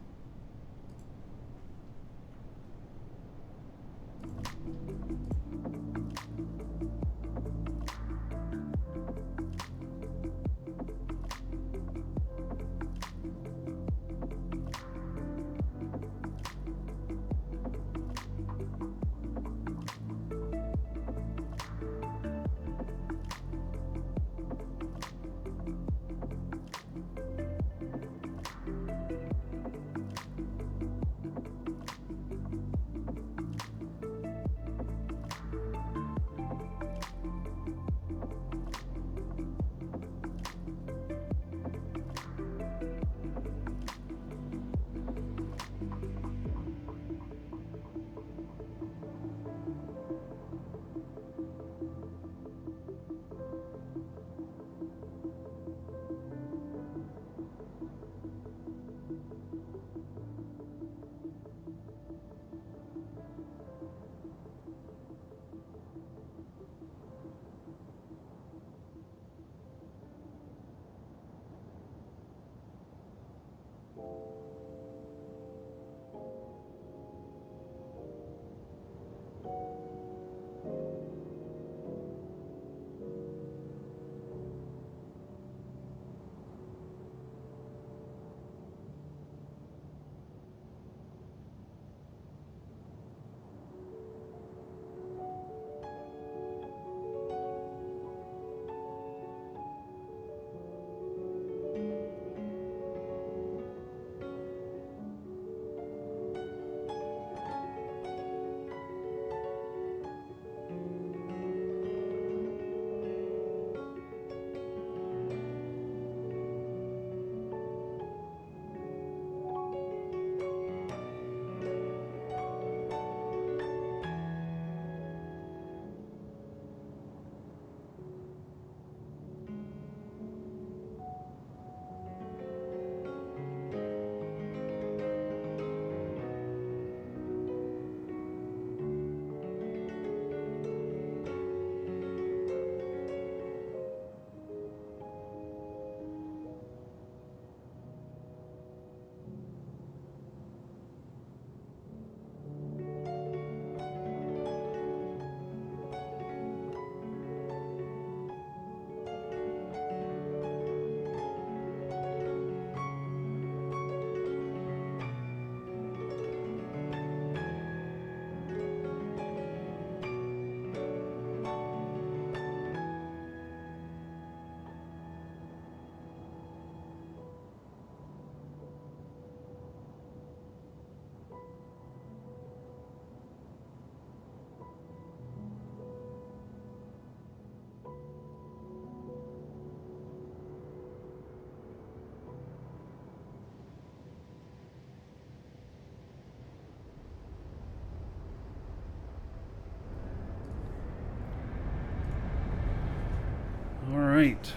All right.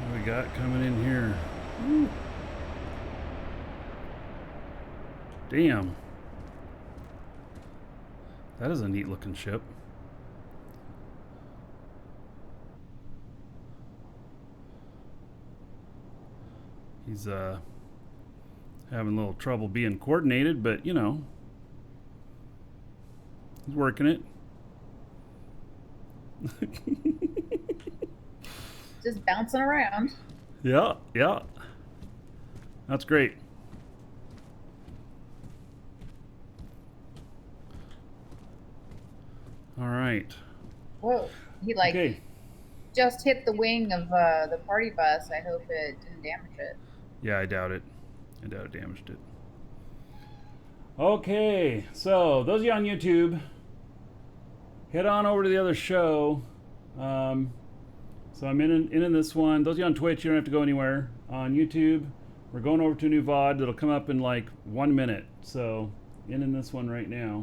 What we got coming in here? Woo. Damn. That is a neat looking ship. He's having a little trouble being coordinated, but you know, he's working it. Just bouncing around. Yeah, yeah. That's great. All right. Whoa. He like Okay. just hit the wing of the party bus. I hope it didn't damage it. Yeah, I doubt it. I doubt it damaged it. Okay, so those of you on YouTube, head on over to the other show. So I'm in this one. Those of you on Twitch, you don't have to go anywhere. On YouTube, we're going over to a new VOD that'll come up in like 1 minute. So in this one right now.